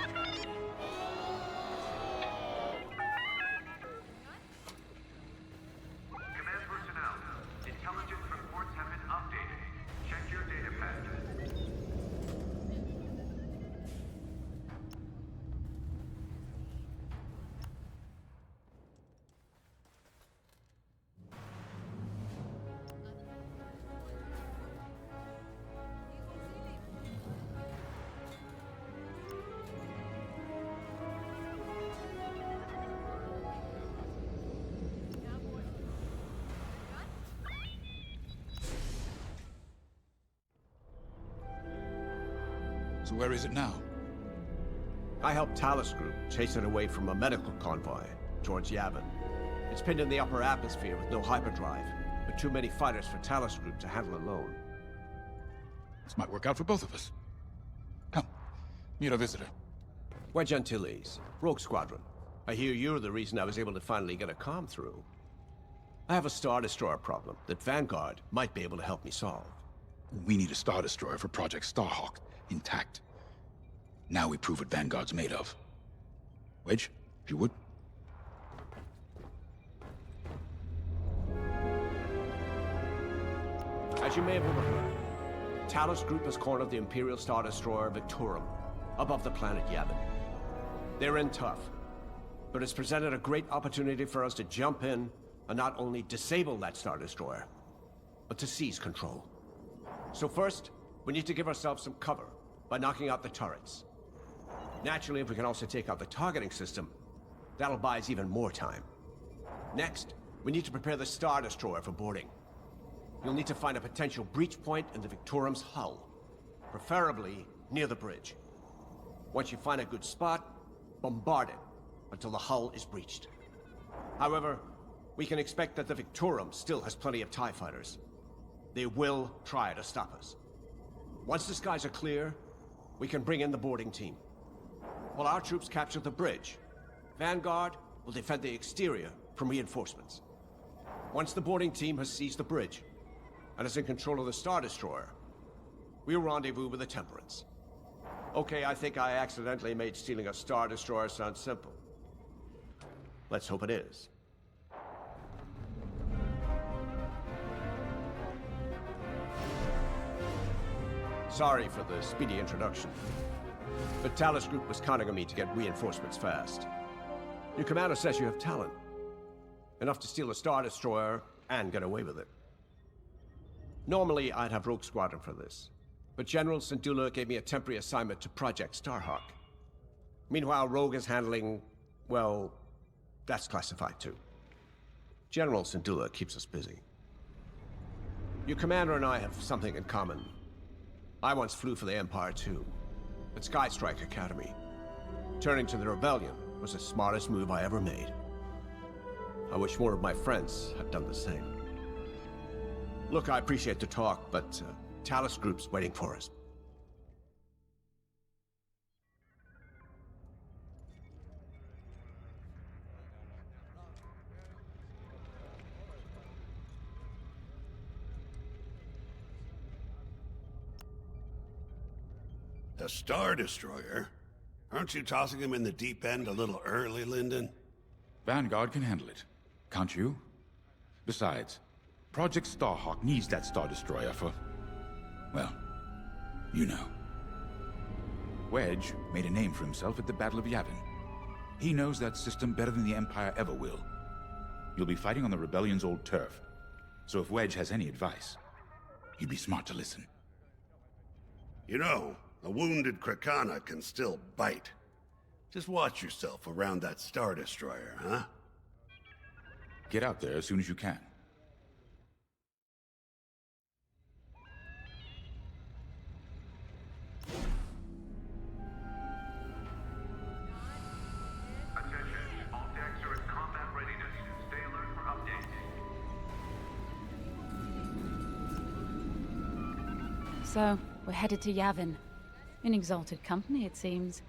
personnel, intelligence reports have been updated. Check your data packages. So where is it now? I helped Talus Group chase it away from a medical convoy towards Yavin. It's pinned in the upper atmosphere with no hyperdrive, but too many fighters for Talus Group to handle alone. This might work out for both of us. Come, meet our visitor. We're Gentiles, Rogue Squadron. I hear you're the reason I was able to finally get a comm through. I have a Star Destroyer problem that Vanguard might be able to help me solve. We need a Star Destroyer for Project Starhawk, intact. Now we prove what Vanguard's made of. Wedge, if you would. As you may have overheard, Talus Group has cornered the Imperial Star Destroyer Victorum, above the planet Yavin. They're in tough, but it's presented a great opportunity for us to jump in and not only disable that Star Destroyer, but to seize control. So first, we need to give ourselves some cover by knocking out the turrets. Naturally, if we can also take out the targeting system, that'll buy us even more time. Next, we need to prepare the Star Destroyer for boarding. You'll need to find a potential breach point in the Victorum's hull, preferably near the bridge. Once you find a good spot, bombard it until the hull is breached. However, we can expect that the Victorum still has plenty of TIE fighters. They will try to stop us. Once the skies are clear, we can bring in the boarding team. While our troops capture the bridge, Vanguard will defend the exterior from reinforcements. Once the boarding team has seized the bridge and is in control of the Star Destroyer, we'll rendezvous with the Temperance. Okay, I think I accidentally made stealing a Star Destroyer sound simple. Let's hope it is. Sorry for the speedy introduction, but Talus Group was counting on me to get reinforcements fast. Your commander says you have talent. Enough to steal a Star Destroyer and get away with it. Normally, I'd have Rogue Squadron for this, but General Syndulla gave me a temporary assignment to Project Starhawk. Meanwhile, Rogue is handling, well, that's classified too. General Syndulla keeps us busy. Your commander and I have something in common. I once flew for the Empire too, at Skystrike Academy. Turning to the Rebellion was the smartest move I ever made. I wish more of my friends had done the same. Look, I appreciate the talk, but Talus Group's waiting for us. A Star Destroyer? Aren't you tossing him in the deep end a little early, Lyndon? Vanguard can handle it. Can't you? Besides, Project Starhawk needs that Star Destroyer for... well, you know. Wedge made a name for himself at the Battle of Yavin. He knows that system better than the Empire ever will. You'll be fighting on the Rebellion's old turf. So if Wedge has any advice, you'd be smart to listen. You know, a wounded Krakana can still bite. Just watch yourself around that Star Destroyer, huh? Get out there as soon as you can. Attention, all decks are in combat readiness. Stay alert for updates. So, we're headed to Yavin. In exalted company, it seems.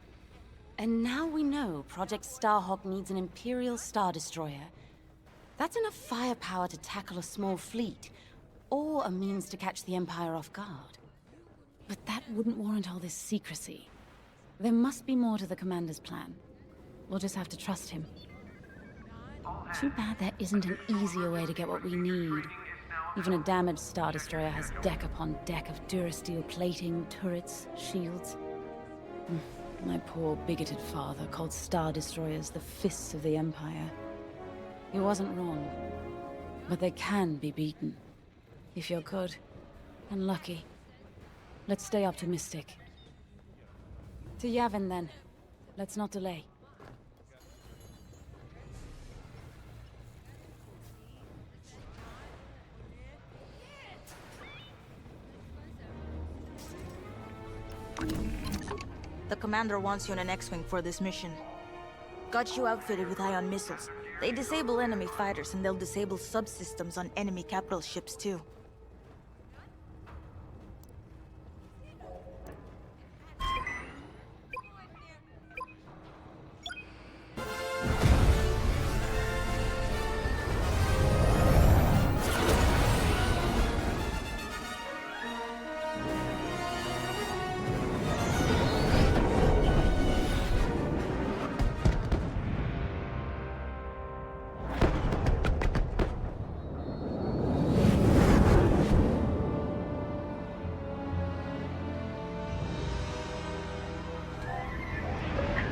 And now we know Project Starhawk needs an Imperial Star Destroyer. That's enough firepower to tackle a small fleet, or a means to catch the Empire off guard. But that wouldn't warrant all this secrecy. There must be more to the Commander's plan. We'll just have to trust him. Too bad there isn't an easier way to get what we need. Even a damaged Star Destroyer has deck upon deck of Durasteel plating, turrets, shields. My poor, bigoted father called Star Destroyers the fists of the Empire. He wasn't wrong. But they can be beaten. If you're good and lucky. Let's stay optimistic. To Yavin, then. Let's not delay. The commander wants you on an X-Wing for this mission. Got you outfitted with ion missiles. They disable enemy fighters, and they'll disable subsystems on enemy capital ships, too.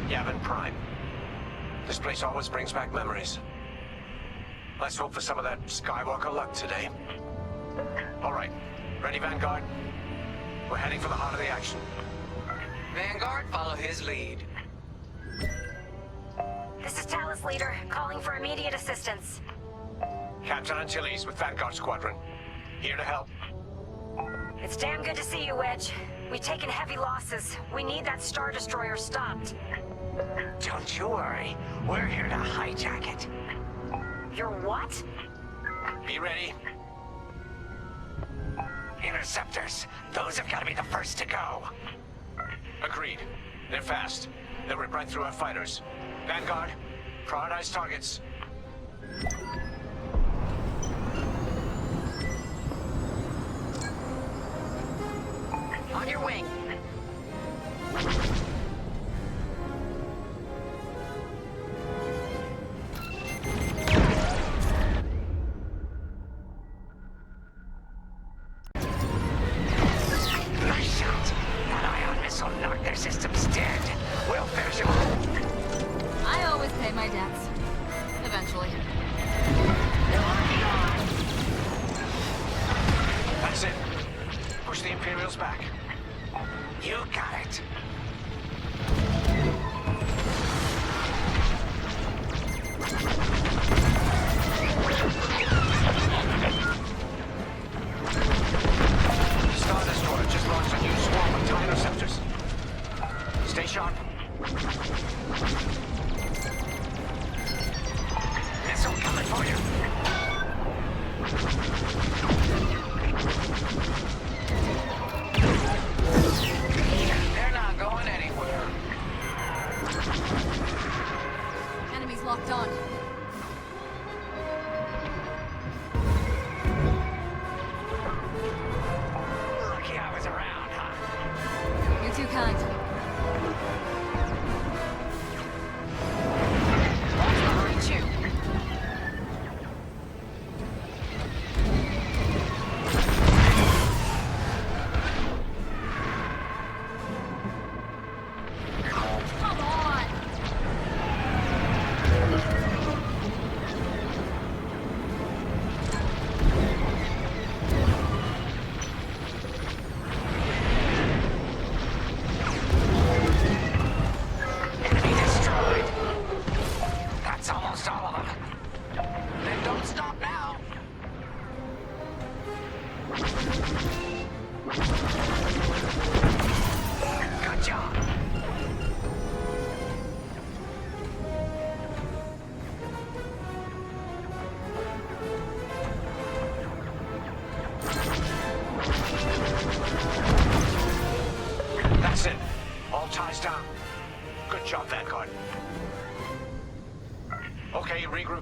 Yavin Prime. This place always brings back memories. Let's hope for some of that Skywalker luck today. All right, ready, Vanguard? We're heading for the heart of the action. Vanguard, follow his lead. This is Talus Leader, calling for immediate assistance. Captain Antilles with Vanguard Squadron. Here to help. It's damn good to see you, Wedge. We've taken heavy losses. We need that Star Destroyer stopped. Don't you worry. We're here to hijack it. You're what? Be ready. Interceptors. Those have got to be the first to go. Agreed. They're fast. They'll rip right through our fighters. Vanguard, prioritize targets. On your wing. Nice shot. That ion missile knocked their systems dead. We'll finish them off. I always pay my debts. Eventually. That's it. Push the Imperials back. You got it. Star Destroyer just launched a new swarm of TIE interceptors. Stay sharp. Missile coming for you. They're not going anywhere. Enemies locked on. Lucky I was around, huh? You're too kind.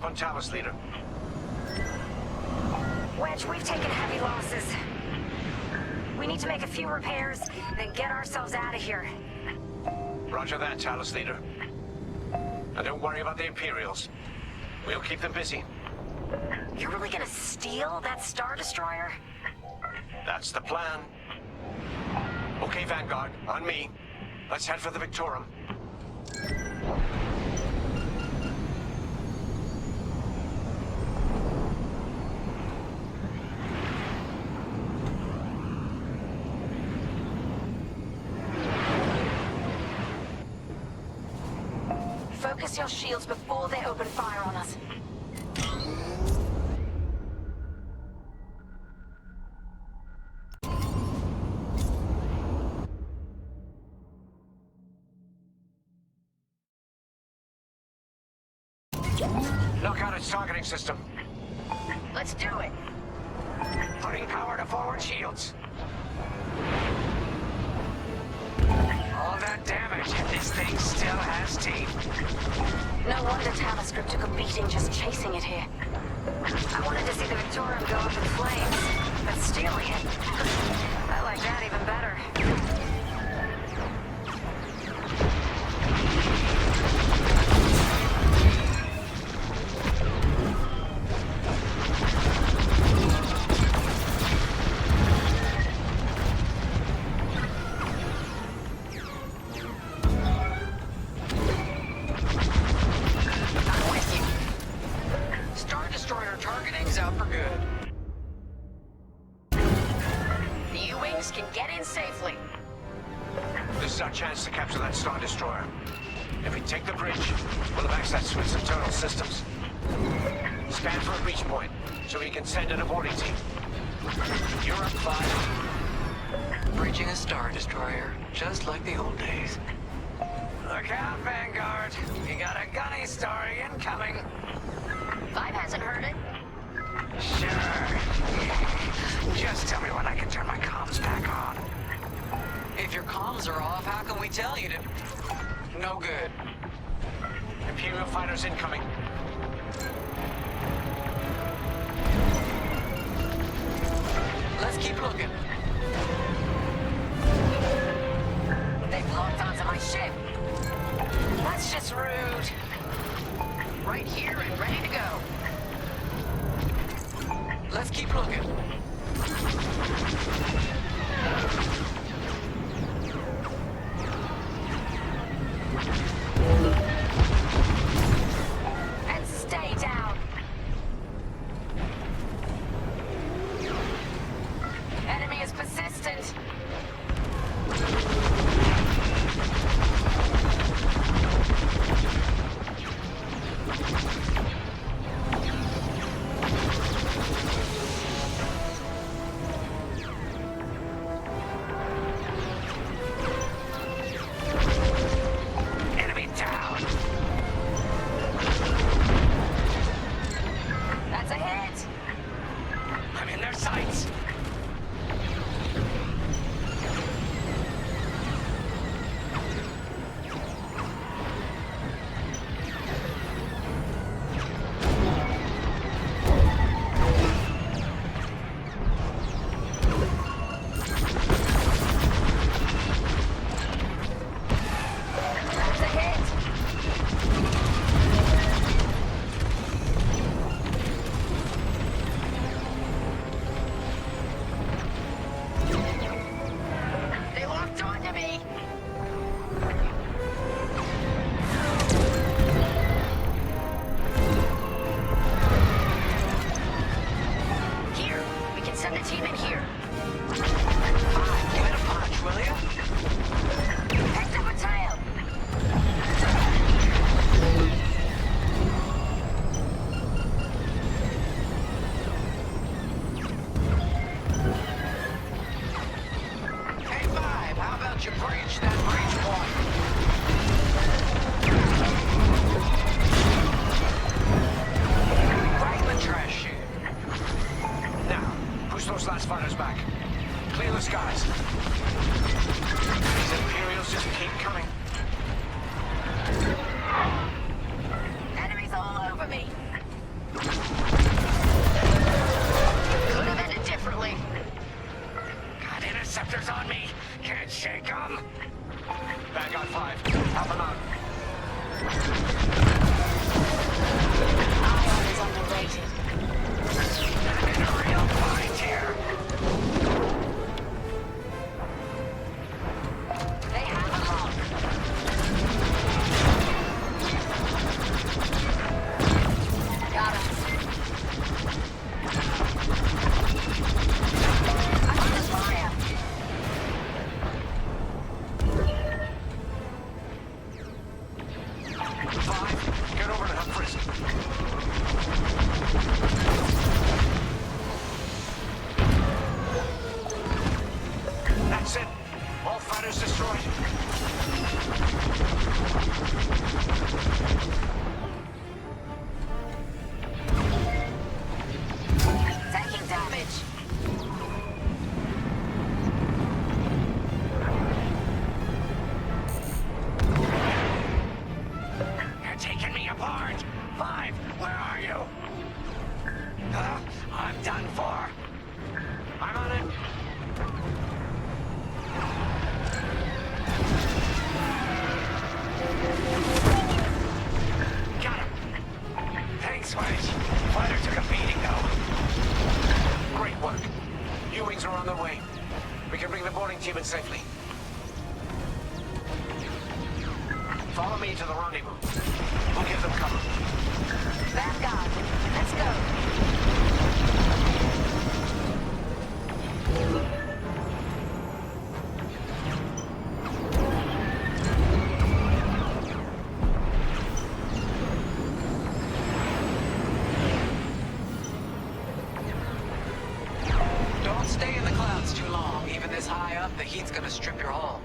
on Talos, leader. Wedge, we've taken heavy losses. We need to make a few repairs, then get ourselves out of here. Roger that, Talos, leader. And don't worry about the Imperials. We'll keep them busy. You're really gonna steal that Star Destroyer? That's the plan. Okay, Vanguard, on me. Let's head for the Victorum. Focus your shields before they open fire on us. Look out its targeting system. Let's do it. Putting power to forward shields. All that damage, and this thing still has teeth. No wonder Talos Group took a beating just chasing it here. I wanted to see the Victorum go up in flames, but stealing it, I like that even better. Chance to capture that Star Destroyer. If we take the bridge, we'll have access to its internal systems. Scan for a breach point, so we can send in a boarding team. You're up, 5. Bridging a Star Destroyer, just like the old days. Look out, Vanguard. You got a gunny story incoming. 5 hasn't heard it. Sure. Just tell me when I can turn my comms back on. If your comms are off, how can we tell you to... No good. Imperial fighters incoming. Let's keep looking. They've locked onto my ship. That's just rude. Right here and ready to go. Let's keep looking. And stay down. Enemy is persistent. Could have ended differently. Got interceptors on me. Can't shake them. Vanguard 5, help him out. Ion is underrated. I'm in a real bind here. They have a lock. Got him. I'm on his fire. Get over to help Frisk. That's it. All fighters destroyed. Taking damage. You're taking me apart. 5, where are you? I'm done for. I'm on it. Got him. Thanks, Wedge. Fighter took a beating, though. Great work. U-Wings are on their way. We can bring the boarding team in safely. Follow me to the rendezvous. We'll give them cover. Vanguard, let's go. Don't stay in the clouds too long. Even this high up, the heat's gonna strip your hull.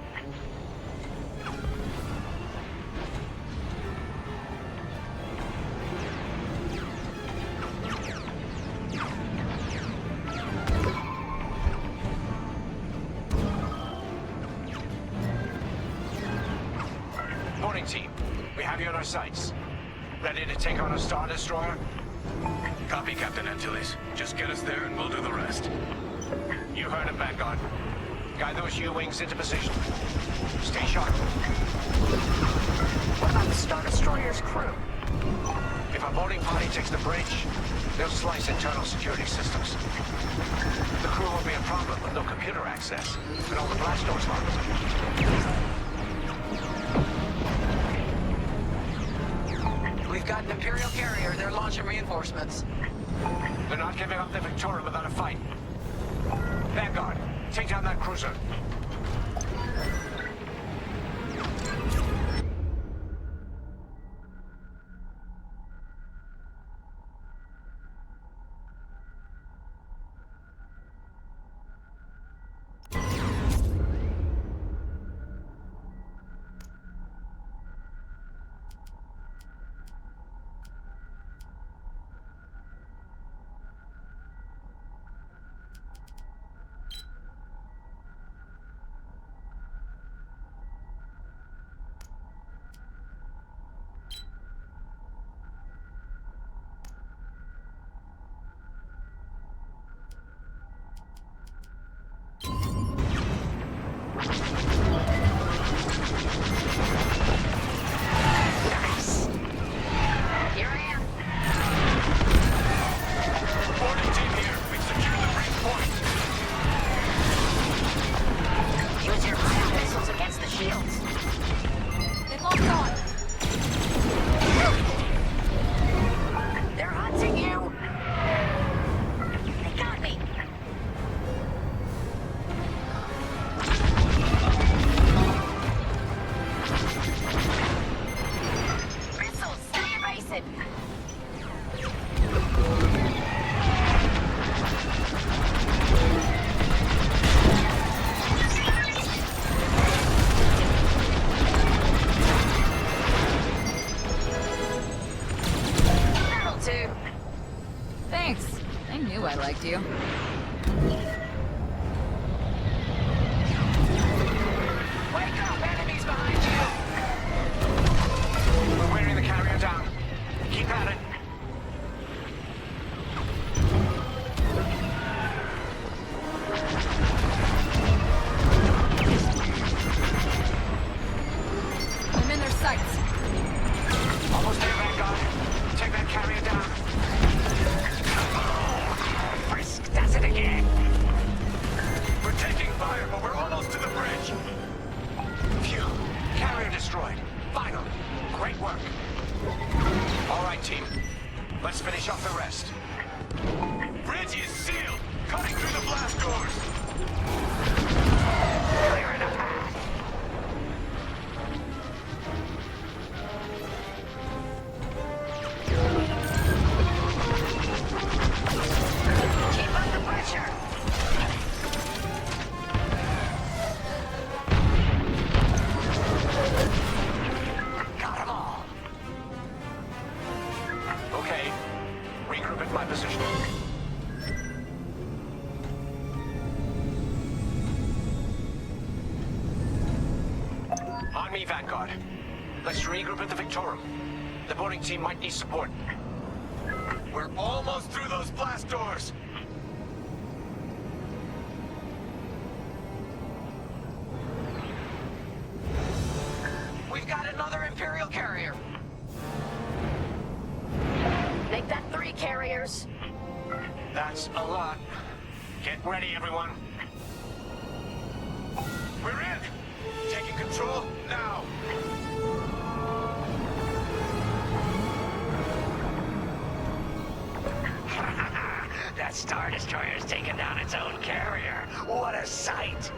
Boarding team, we have you on our sights. Ready to take on a Star Destroyer? Copy, Captain Antilles. Just get us there and we'll do the rest. You heard him, Vanguard. Guide those U-Wings into position. Stay sharp. What about the Star Destroyer's crew? If our boarding party takes the bridge, they'll slice internal security systems. The crew won't be a problem with no computer access, and all the blast doors locked. We've got an Imperial carrier. They're launching reinforcements. They're not giving up the Victoria without a fight. Vanguard, take down that cruiser. fire, but we're almost to the bridge. Phew. Carrier destroyed. Finally. Great work. All right, team. Let's finish off the rest. Bridge is sealed. Cutting through the blast doors. Clearing the path. Keep up the pressure. Got them all. Okay. Regroup at my position. On me, Vanguard. Let's regroup at the Victorum. The boarding team might need support. We're almost through those blast doors! We've got another Imperial carrier. Make that 3 carriers. That's a lot. Get ready, everyone. We're in! Taking control now! That Star Destroyer's taken down its own carrier. What a sight!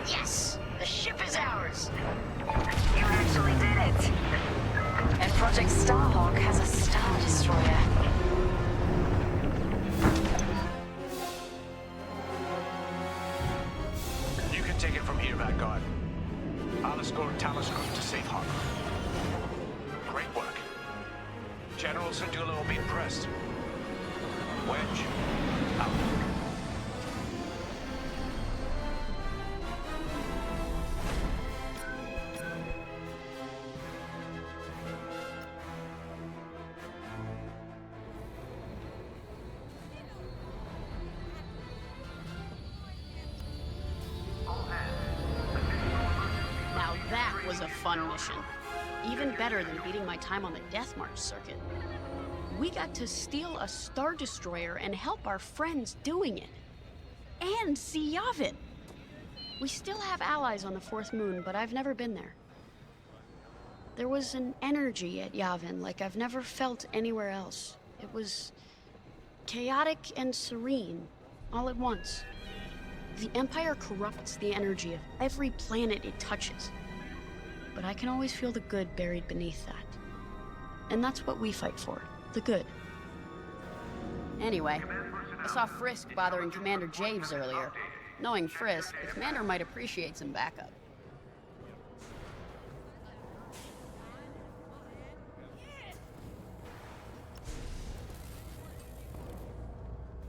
Yes! The ship is ours! You actually did it. And Project Starhawk has a Star Destroyer. You can take it from here, Vanguard. I'll escort Talos Group to safe harbor. Great work. General Syndulla will be impressed. Wedge, out. Now that was a fun mission. Even better than beating my time on the Death March circuit. We got to steal a Star Destroyer and help our friends doing it. And see Yavin. We still have allies on the 4th moon, but I've never been there. There was an energy at Yavin like I've never felt anywhere else. It was chaotic and serene, all at once. The Empire corrupts the energy of every planet it touches. But I can always feel the good buried beneath that. And that's what we fight for. The good. Anyway, I saw Frisk bothering Commander Javes earlier. Knowing Frisk, the commander might appreciate some backup.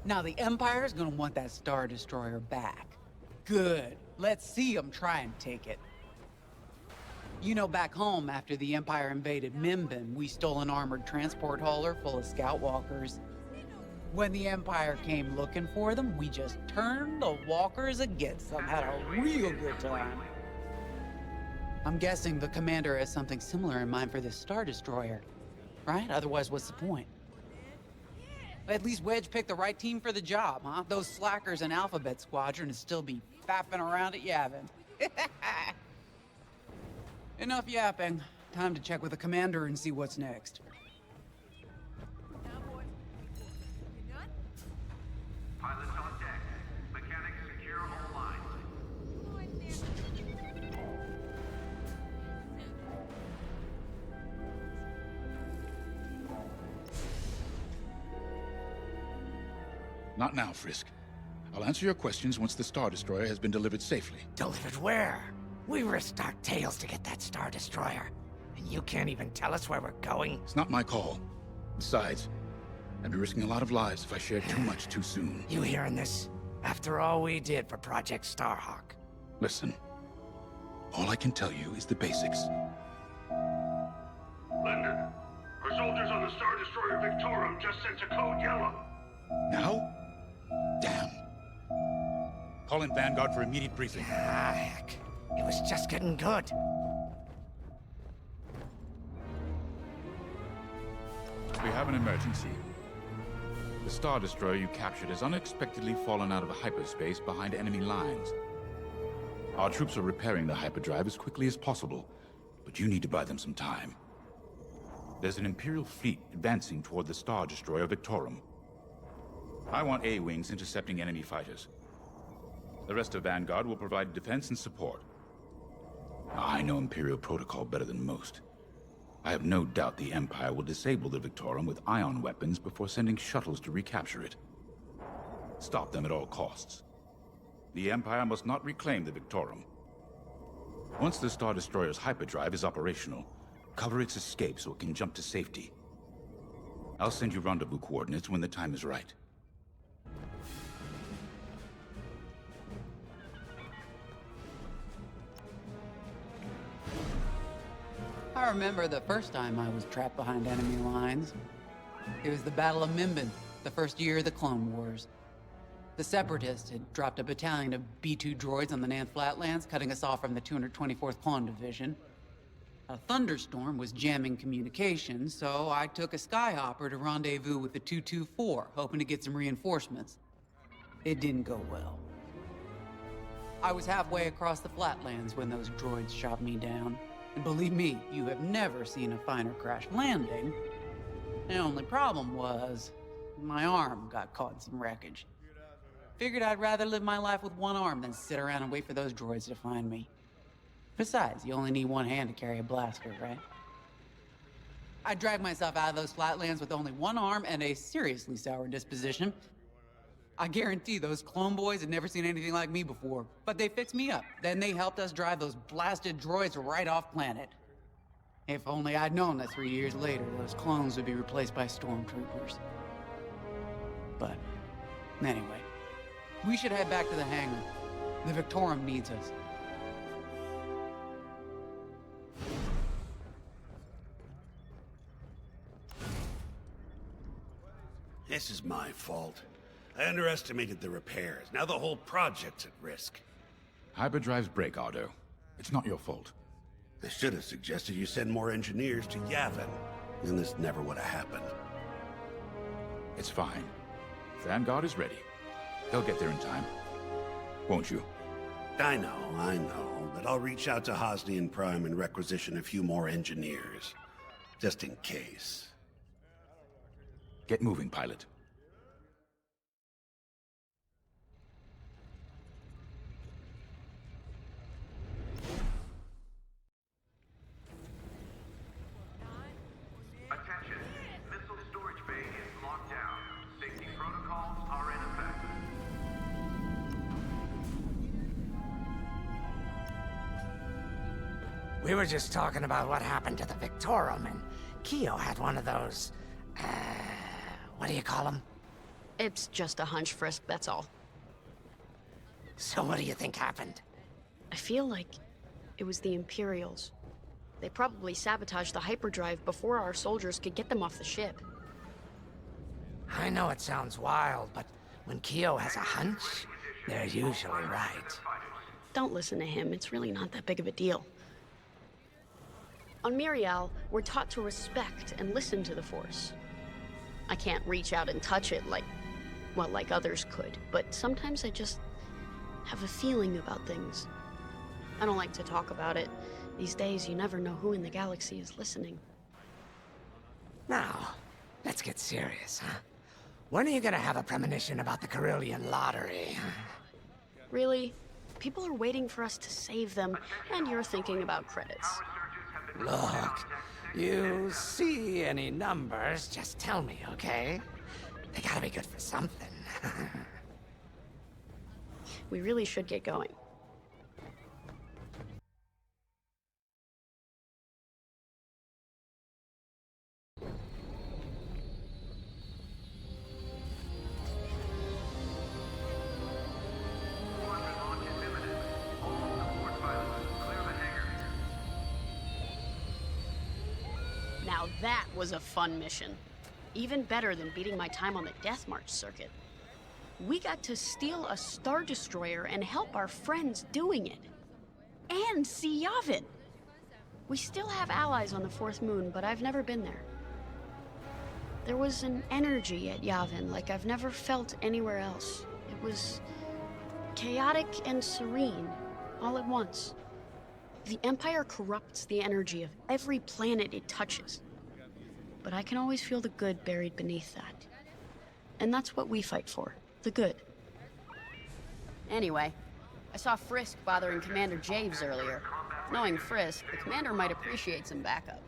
Now the Empire's gonna want that Star Destroyer back. Good. Let's see them try and take it. You know, back home, after the Empire invaded Mimbin, we stole an armored transport hauler full of scout walkers. When the Empire came looking for them, we just turned the walkers against them. Had a real good time. I'm guessing the commander has something similar in mind for this Star Destroyer, right? Otherwise, what's the point? At least Wedge picked the right team for the job, huh? Those slackers in Alphabet Squadron would still be faffing around at Yavin. Enough yapping. Time to check with the commander and see what's next. Pilots on deck. Mechanics secure all lines. Not now, Frisk. I'll answer your questions once the Star Destroyer has been delivered safely. Delivered where? We risked our tails to get that Star Destroyer. And you can't even tell us where we're going? It's not my call. Besides, I'd be risking a lot of lives if I shared too much too soon. You hearing this? After all we did for Project Starhawk. Listen, all I can tell you is the basics. Linden, our soldiers on the Star Destroyer Victorum just sent a code yellow. Now? Damn. Call in Vanguard for immediate briefing. Ah, heck. It was just getting good. We have an emergency. The Star Destroyer you captured has unexpectedly fallen out of hyperspace behind enemy lines. Our troops are repairing the hyperdrive as quickly as possible, but you need to buy them some time. There's an Imperial fleet advancing toward the Star Destroyer Victorum. I want A-wings intercepting enemy fighters. The rest of Vanguard will provide defense and support. I know Imperial protocol better than most. I have no doubt the Empire will disable the Victorum with ion weapons before sending shuttles to recapture it. Stop them at all costs. The Empire must not reclaim the Victorum. Once the Star Destroyer's hyperdrive is operational, cover its escape so it can jump to safety. I'll send you rendezvous coordinates when the time is right. I remember the first time I was trapped behind enemy lines. It was the Battle of Minbin, the first year of the Clone Wars. The Separatists had dropped a battalion of B-2 droids on the Nant Flatlands, cutting us off from the 224th Clone Division. A thunderstorm was jamming communications, so I took a skyhopper to rendezvous with the 224, hoping to get some reinforcements. It didn't go well. I was halfway across the Flatlands when those droids shot me down. And believe me, you have never seen a finer crash landing. The only problem was, my arm got caught in some wreckage. Figured I'd rather live my life with one arm than sit around and wait for those droids to find me. Besides, you only need one hand to carry a blaster, right? I dragged myself out of those flatlands with only one arm and a seriously sour disposition. I guarantee those clone boys had never seen anything like me before, but they fixed me up. Then they helped us drive those blasted droids right off planet. If only I'd known that 3 years later, those clones would be replaced by stormtroopers. But, anyway, we should head back to the hangar. The Victorum needs us. This is my fault. I underestimated the repairs. Now the whole project's at risk. Hyperdrives break, Otto. It's not your fault. I should have suggested you send more engineers to Yavin. Then this never would have happened. It's fine. Vanguard is ready. They'll get there in time. Won't you? I know, but I'll reach out to Hosnian Prime and requisition a few more engineers. Just in case. Get moving, pilot. Attention. Missile storage bay is locked down. Safety protocols are in effect. We were just talking about what happened to the Victorum, and Keo had one of those, what do you call them? It's just a hunch, Frisk, that's all. So what do you think happened? I feel like it was the Imperials. They probably sabotaged the hyperdrive before our soldiers could get them off the ship. I know it sounds wild, but when Keo has a hunch, they're usually right. Don't listen to him, it's really not that big of a deal. On Mirial, we're taught to respect and listen to the Force. I can't reach out and touch it like others could, but sometimes I just have a feeling about things. I don't like to talk about it. These days, you never know who in the galaxy is listening. Now, let's get serious, huh? When are you gonna have a premonition about the Carillion lottery? Really? People are waiting for us to save them, and you're thinking about credits. Look, you see any numbers, just tell me, okay? They gotta be good for something. We really should get going. Now that was a fun mission. Even better than beating my time on the Death March circuit. We got to steal a Star Destroyer and help our friends doing it. And see Yavin. We still have allies on the Fourth Moon, but I've never been there. There was an energy at Yavin like I've never felt anywhere else. It was chaotic and serene, all at once. The Empire corrupts the energy of every planet it touches. But I can always feel the good buried beneath that. And that's what we fight for, the good. Anyway, I saw Frisk bothering Commander Javes earlier. Knowing Frisk, the commander might appreciate some backup.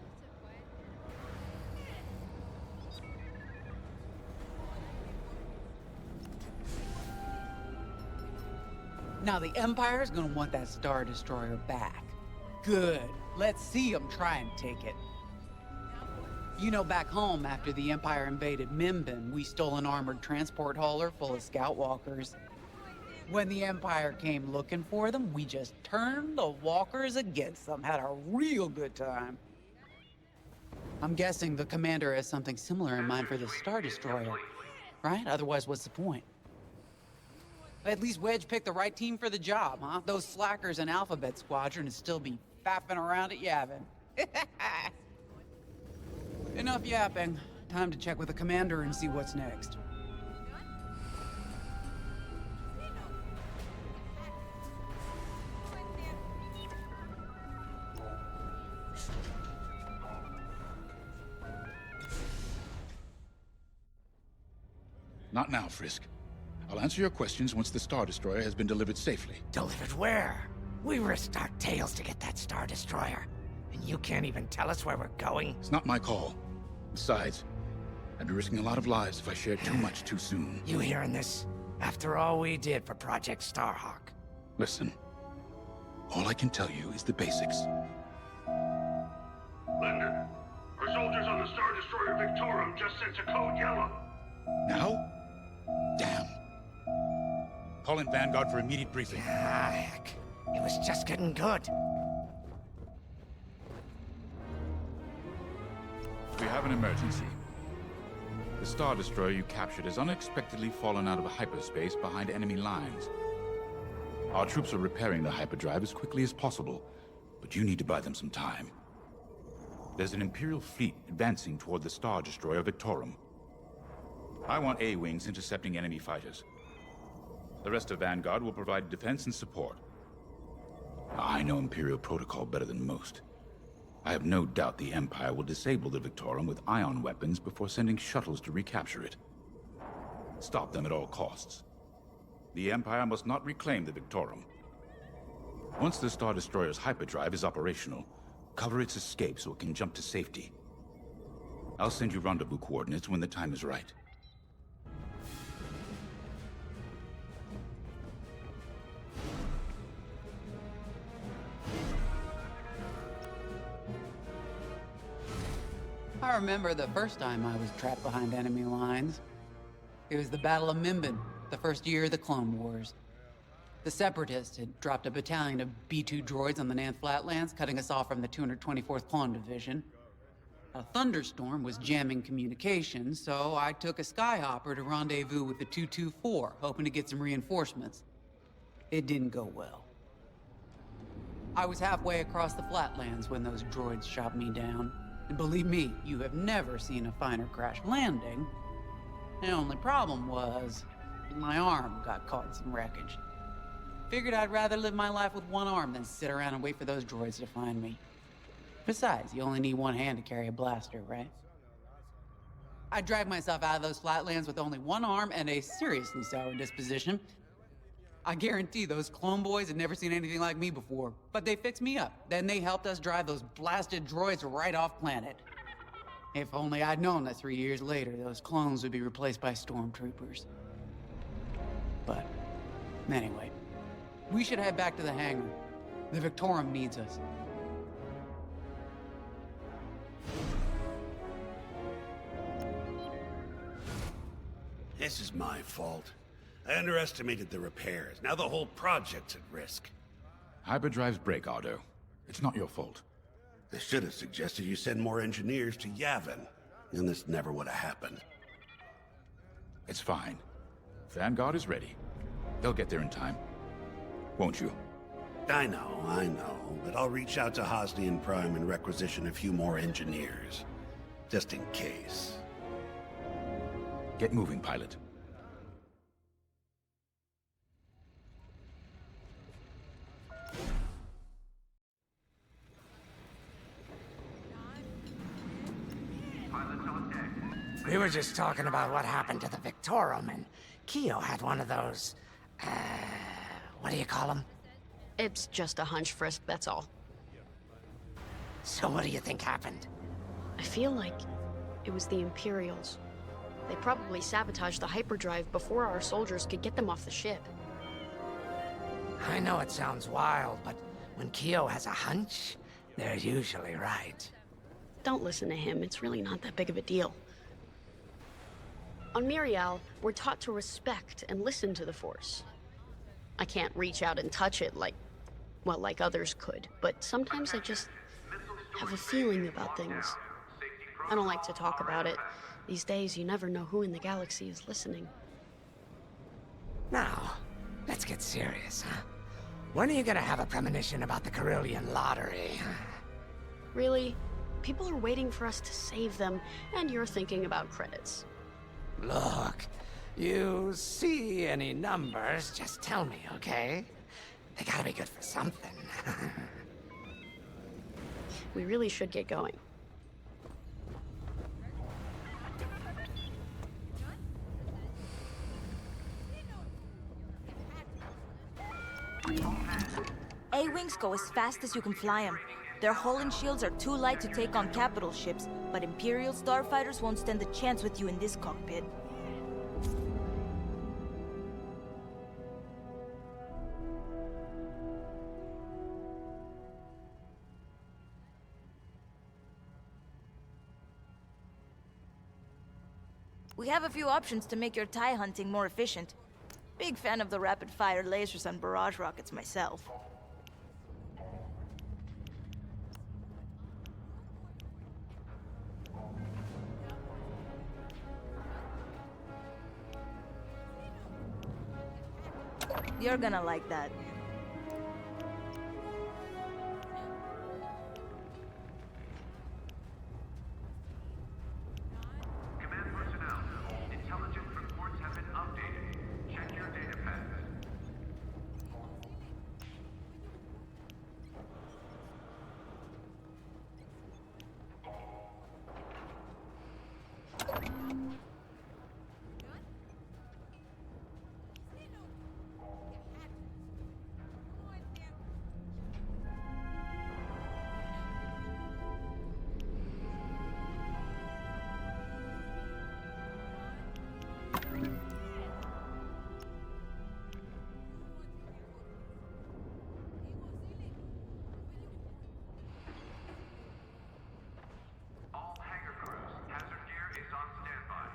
Now the Empire's gonna want that Star Destroyer back. Good. Let's see them try and take it. You know, back home, after the Empire invaded Mimbin, we stole an armored transport hauler full of scout walkers. When the Empire came looking for them, we just turned the walkers against them. Had a real good time. I'm guessing the commander has something similar in mind for the Star Destroyer, right? Otherwise, what's the point? At least Wedge picked the right team for the job, huh? Those slackers in Alphabet Squadron would still be fapping around at Yavin. Enough yapping. Time to check with the commander and see what's next. Not now, Frisk. I'll answer your questions once the Star Destroyer has been delivered safely. Delivered where? We risked our tails to get that Star Destroyer. And you can't even tell us where we're going? It's not my call. Besides, I'd be risking a lot of lives if I shared too much too soon. You hearing this? After all we did for Project Starhawk. Listen, all I can tell you is the basics. Linden, our soldiers on the Star Destroyer Victorum just sent a code yellow. Now? Damn. Call in Vanguard for immediate briefing. Ah, heck. It was just getting good. We have an emergency. The Star Destroyer you captured has unexpectedly fallen out of hyperspace behind enemy lines. Our troops are repairing the hyperdrive as quickly as possible, but you need to buy them some time. There's an Imperial fleet advancing toward the Star Destroyer Victorum. I want A-wings intercepting enemy fighters. The rest of Vanguard will provide defense and support. I know Imperial protocol better than most. I have no doubt the Empire will disable the Victorum with ion weapons before sending shuttles to recapture it. Stop them at all costs. The Empire must not reclaim the Victorum. Once the Star Destroyer's hyperdrive is operational, cover its escape so it can jump to safety. I'll send you rendezvous coordinates when the time is right. I remember the first time I was trapped behind enemy lines. It was the Battle of Mimbin, the first year of the Clone Wars. The Separatists had dropped a battalion of B-2 droids on the Nan Flatlands, cutting us off from the 224th Clone Division. A thunderstorm was jamming communications, so I took a skyhopper to rendezvous with the 224, hoping to get some reinforcements. It didn't go well. I was halfway across the Flatlands when those droids shot me down. And believe me, you have never seen a finer crash landing. The only problem was, my arm got caught in some wreckage. Figured I'd rather live my life with one arm than sit around and wait for those droids to find me. Besides, you only need one hand to carry a blaster, right? I dragged myself out of those flatlands with only one arm and a seriously sour disposition. I guarantee those clone boys had never seen anything like me before, but they fixed me up. Then they helped us drive those blasted droids right off planet. If only I'd known that 3 years later, those clones would be replaced by stormtroopers. But, anyway, we should head back to the hangar. The Victorum needs us. This is my fault. I underestimated the repairs. Now the whole project's at risk. Hyperdrives break, Otto. It's not your fault. I should have suggested you send more engineers to Yavin, and this never would have happened. It's fine. Vanguard is ready. They'll get there in time. Won't you? I know, but I'll reach out to Hosnian Prime and requisition a few more engineers. Just in case. Get moving, pilot. We were just talking about what happened to the Victorum, and Keo had one of those... what do you call them? It's just a hunch, Frisk, that's all. So what do you think happened? I feel like it was the Imperials. They probably sabotaged the hyperdrive before our soldiers could get them off the ship. I know it sounds wild, but when Keo has a hunch, they're usually right. Don't listen to him, it's really not that big of a deal. On Miriel, we're taught to respect and listen to the Force. I can't reach out and touch it like others could, but sometimes I just have a feeling about things. I don't like to talk about it. These days, you never know who in the galaxy is listening. Now, let's get serious, huh? When are you gonna have a premonition about the Carillion lottery? Really? People are waiting for us to save them, and you're thinking about credits. Look, you see any numbers, just tell me, okay? They gotta be good for something. We really should get going. A-Wings go as fast as you can fly them. Their hull and shields are too light to take on capital ships, but Imperial starfighters won't stand a chance with you in this cockpit. We have a few options to make your TIE hunting more efficient. Big fan of the rapid-fire lasers and barrage rockets myself. You're gonna like that. Command personnel, intelligence reports have been updated. Check your data pads. All hangar crews, hazard gear is on standby.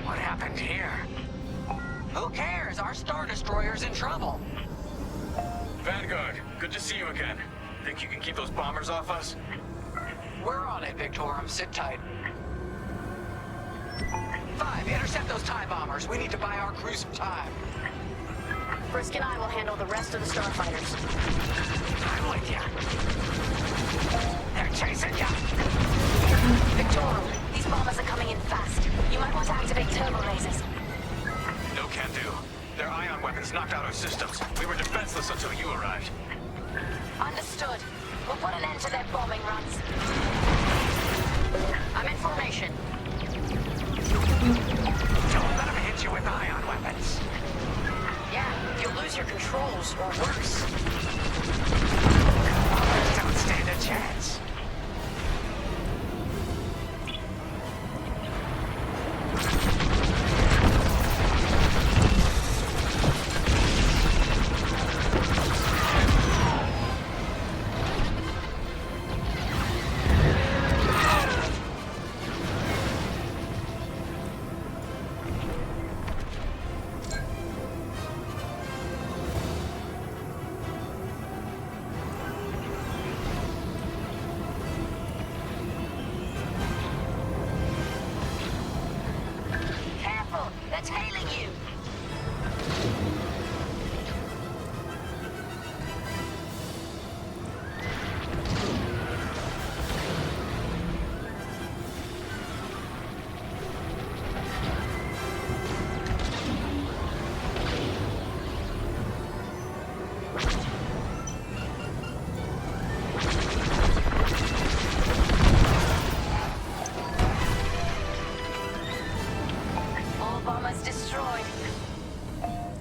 What happened here? Who cares? Our Star Destroyer's in trouble. Vanguard, good to see you again. Think you can keep those bombers off us? We're on it, Victorum. Sit tight. 5, intercept those TIE bombers. We need to buy our crew some time. Frisk and I will handle the rest of the starfighters. I'm with ya. They're chasing ya. Victorum, these bombers are coming in fast. You might want to activate turbo lasers. No can do. Their ion weapons knocked out our systems. We were defenseless until you arrived. Understood. We'll put an end to their bombing runs. I'm in formation. Don't let them hit you with ion weapons. Yeah, you'll lose your controls, or worse. Others don't stand a chance. that's hailing you! All bombers destroyed.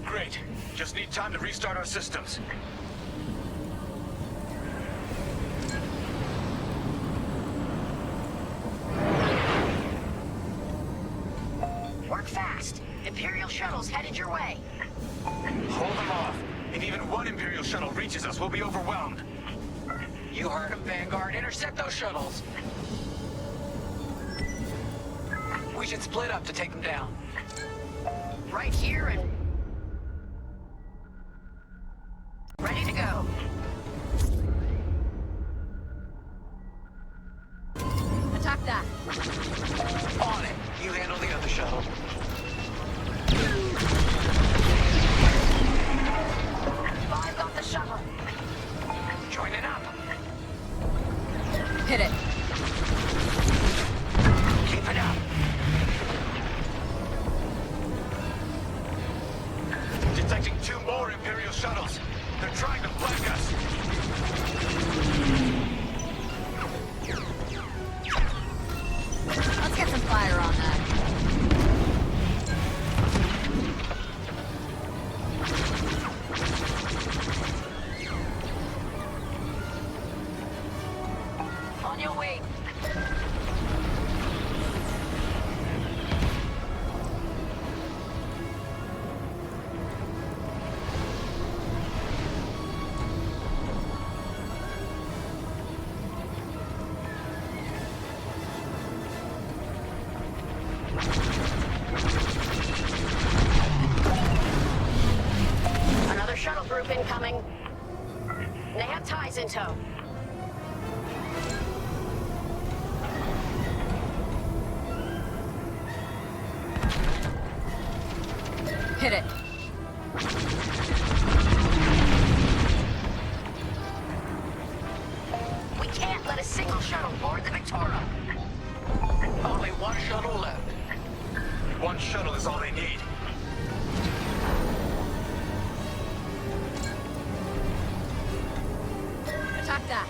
Great. Just need time to restart our systems. Work fast. Imperial shuttle's headed your way. Hold them off. If even one Imperial shuttle reaches us, we'll be overwhelmed. You heard him, Vanguard. Intercept those shuttles. We should split up to take them down. Right here and... ready to go. Attack that. On it. You handle the other shuttle. Five got the shuttle. Joining up. Hit it. Keep it up. Detecting 2 more Imperial shuttles. They're trying to flank us. Let's get some fire on that. On your way. Another shuttle group incoming. They have ties in tow. Hit it. We can't let a single shuttle board the Victoria. Only one shuttle left. One shuttle is all they need. Attack that.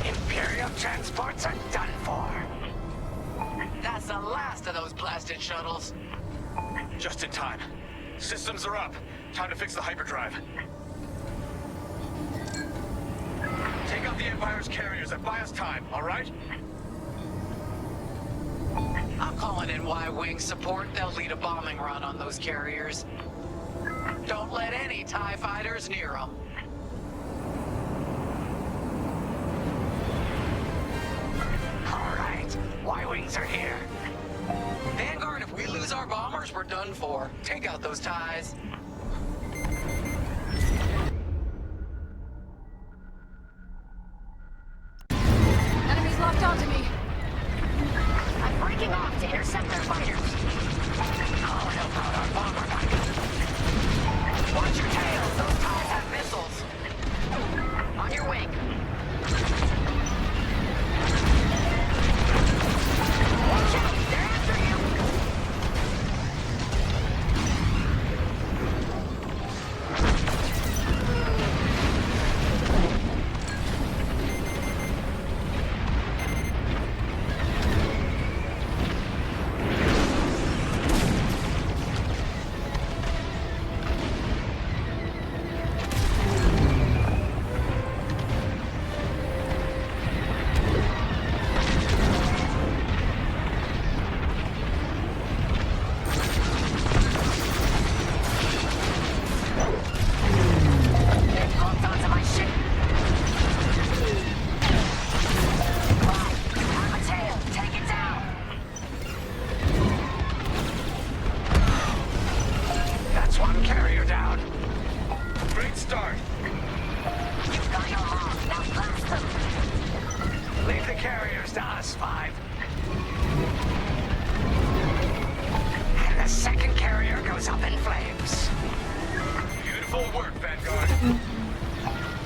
Imperial transports are done for. That's the last of those blasted shuttles. Just in time. Systems are up. Time to fix the hyperdrive. Take out the Empire's carriers and buy us time, all right? I'm calling in Y-Wing support. They'll lead a bombing run on those carriers. Don't let any TIE fighters near them. All right, Y-Wings are here. Vanguard, if we lose our bombers, we're done for. Take out those TIEs. Enemies locked onto me. I'm breaking off to intercept their fighters. I'll help out our bomber backup. Watch your tails. Those TIEs have missiles. On your wing. Watch out. They're after you. goes up in flames. Beautiful work, Vanguard.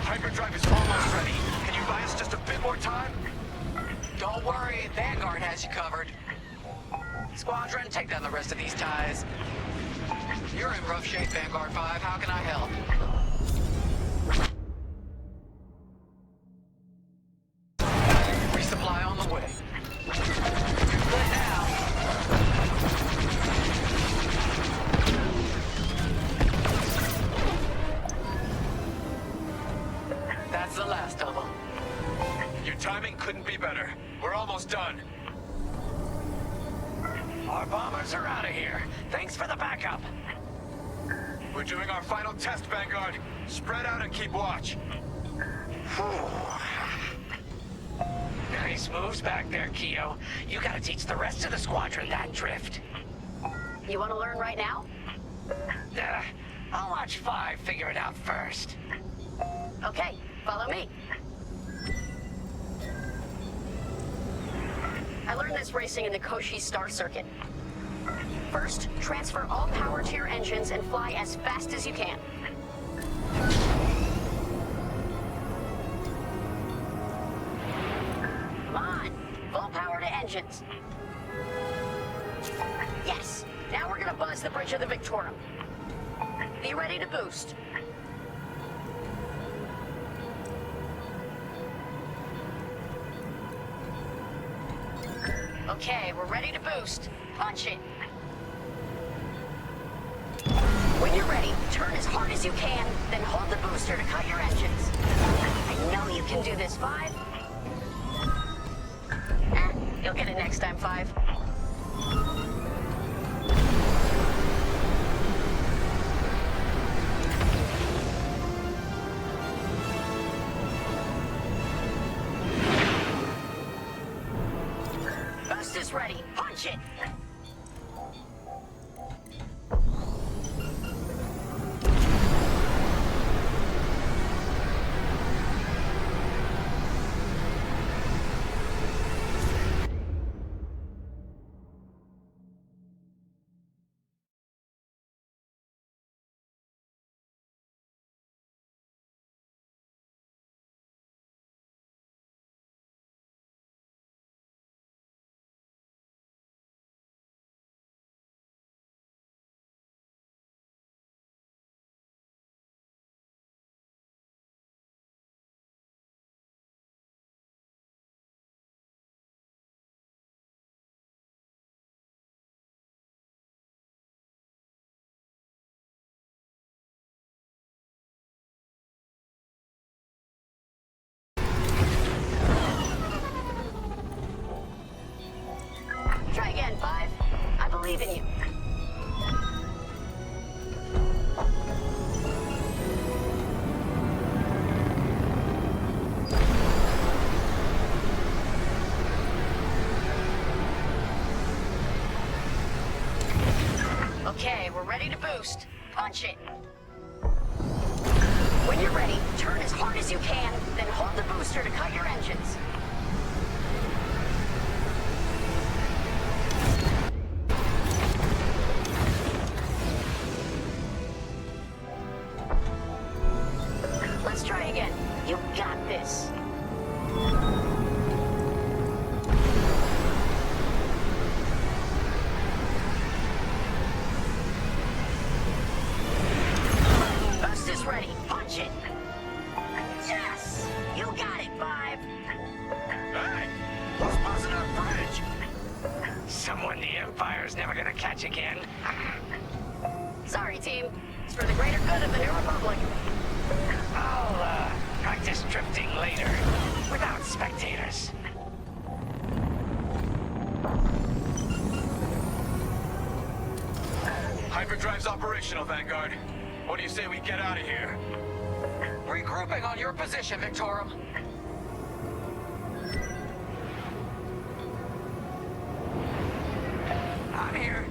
Hyperdrive is almost ready. Can you buy us just a bit more time? Don't worry, Vanguard has you covered. Squadron, take down the rest of these ties. You're in rough shape, Vanguard 5. How can I help? Resupply on the way. You're good now. That's the last of them. Your timing couldn't be better. We're almost done. Our bombers are out of here. Thanks for the backup. We're doing our final test, Vanguard. Spread out and keep watch. Nice moves back there, Keo. You gotta teach the rest of the squadron that drift. You want to learn right now? I'll watch 5 figure it out first. Okay, follow me. I learned this racing in the Koshi Star Circuit. First, transfer all power to your engines and fly as fast as you can. Come on, full power to engines. Yes, now we're gonna buzz the bridge of the Victorum. Be ready to boost. Okay, we're ready to boost. Punch it. When you're ready, turn as hard as you can, then hold the booster to cut your engines. I know you can do this, 5. You'll get it next time, 5. Boost is ready. Punch it! Try again, 5. I believe in you. Okay, we're ready to boost. Punch it. When you're ready, turn as hard as you can, then hold the booster to cut your engines. Let's try again. You got this. Boost is ready. Punch it. Yes! You got it, 5. Hey! Who's buzzing our bridge? Someone the Empire's never gonna catch again. Sorry, team. It's for the greater good of the New Republic. I'll, practice drifting later, without spectators. Hyperdrive's operational, Vanguard. What do you say we get out of here? Regrouping on your position, Victorum. I'm here.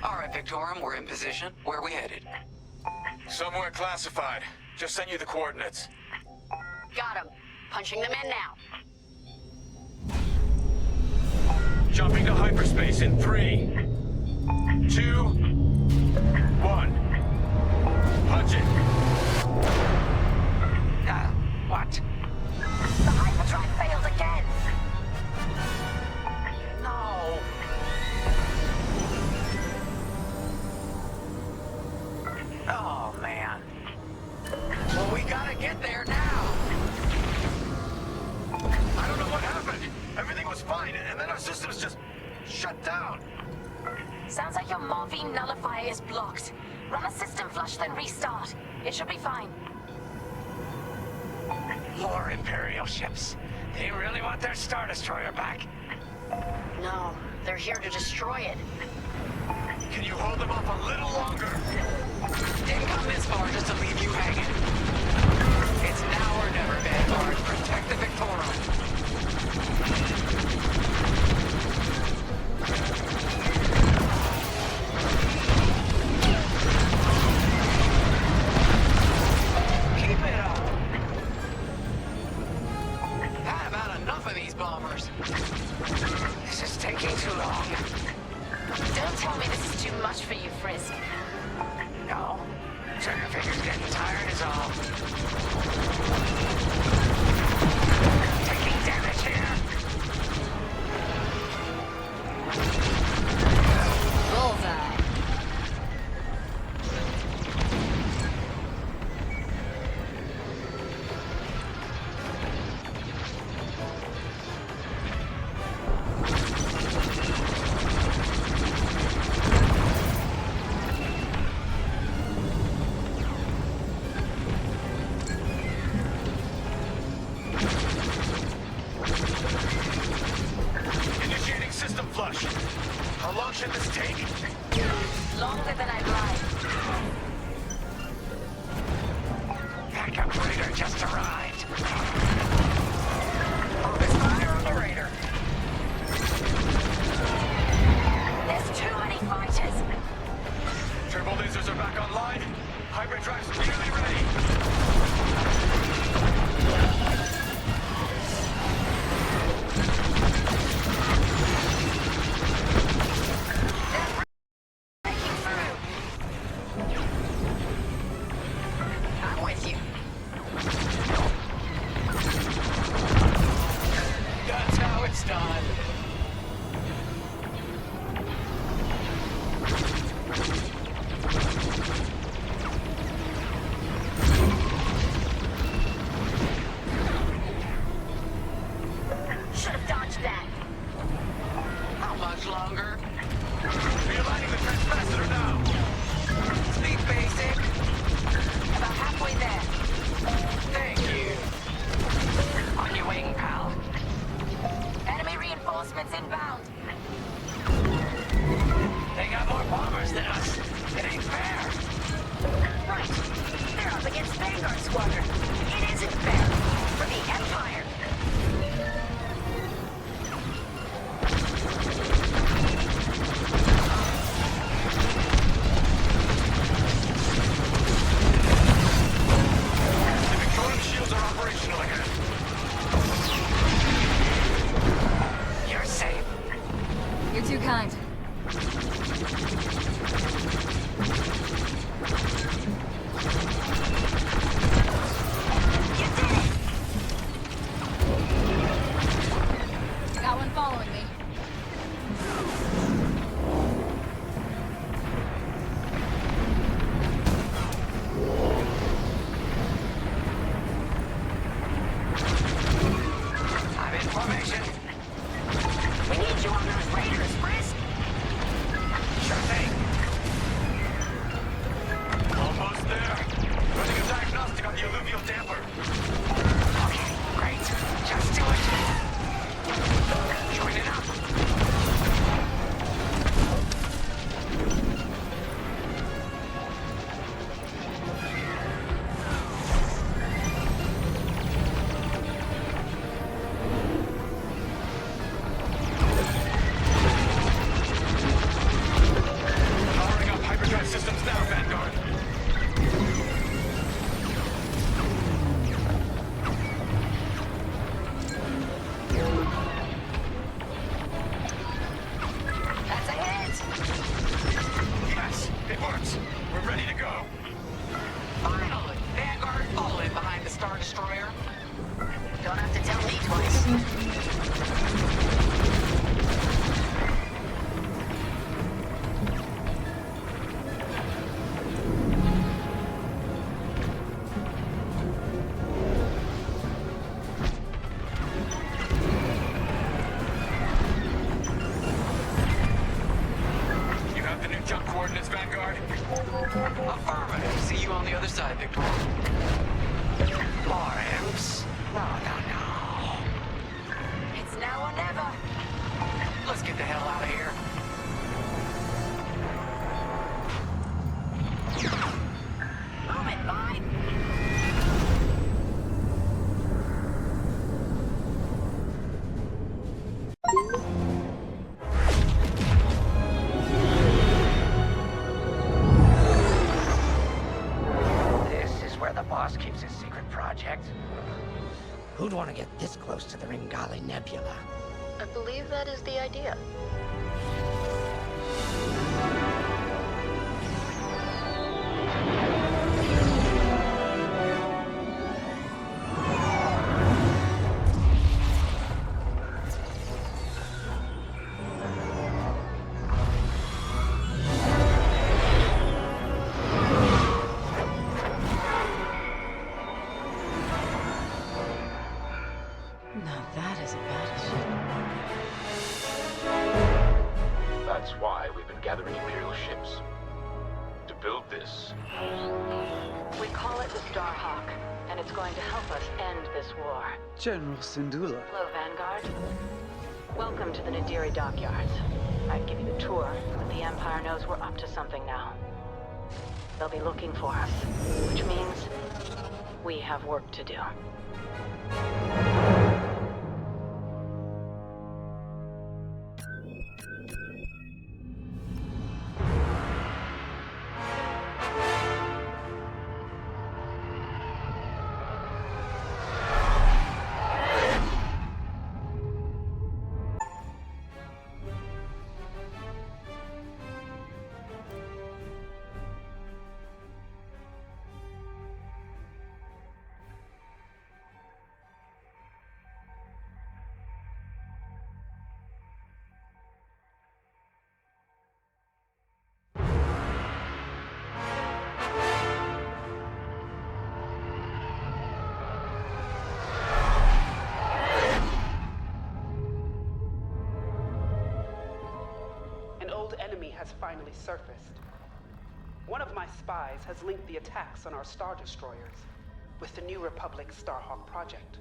All right, Victorum, we're in position. Where are we headed? Somewhere classified. Just sent you the coordinates. Got him. Punching them in now. Jumping to hyperspace in 3, 2, 1. Punch it. What? The hyperdrive failed again. No. Oh, man. Well, we gotta get there now. I don't know what happened. Everything was fine, and then our systems just shut down. Sounds like your morphine nullifier is blocked. Run a system flush, then restart. It should be fine. More Imperial ships. They really want their Star Destroyer back. No, they're here to destroy it. Can you hold them off a little longer? Didn't come this far just to leave you hanging. It's now or never, Vanguard. Protect the Victorum. Keep it up. Had about enough of these bombers. This is taking too long. Don't tell me this is too much for you, Frisk. No. Trigger finger's getting tired is all. Taking damage here. Bullseye. Initiating system flush. How long should this take? Longer than I'd like. Backup raider just arrived. Focus fire on the raider. There's too many fighters. Turbo lasers are back online. Hybrid drive's nearly ready. I'm with you. That's how it's done. Should have dodged that. How much longer? Realigning the transcapacitor now. Speak basic. About halfway there. Thank you. On your wing, pal. Enemy reinforcements inbound. They got more bombers than us. It ain't fair. Right. They're up against Vanguard Squadron. It isn't fair. For the Empire. The Victorian shields are operational again. You're safe. You're too kind. Got one following me. I'm in formation. We need you on those raiders, Frisk. Sure thing. Almost there. Running a diagnostic on the alluvial damper. Okay, great. Just do it. Join it up. on the other side, Victor. More imps? No. It's now or never. Let's get the hell out of here. Move it, boy! This is where the boss keeps his secret project. Who'd want to get this close to the Ringali Nebula? I believe that is the idea. Now that is a battleship. That's why we've been gathering Imperial ships. To build this. We call it the Starhawk, and it's going to help us end this war. General Syndulla. Hello, Vanguard. Welcome to the Nadiri dockyards. I'd give you the tour, but the Empire knows we're up to something now. They'll be looking for us, which means we have work to do. Enemy has finally surfaced. One of my spies has linked the attacks on our Star Destroyers with the New Republic Starhawk project.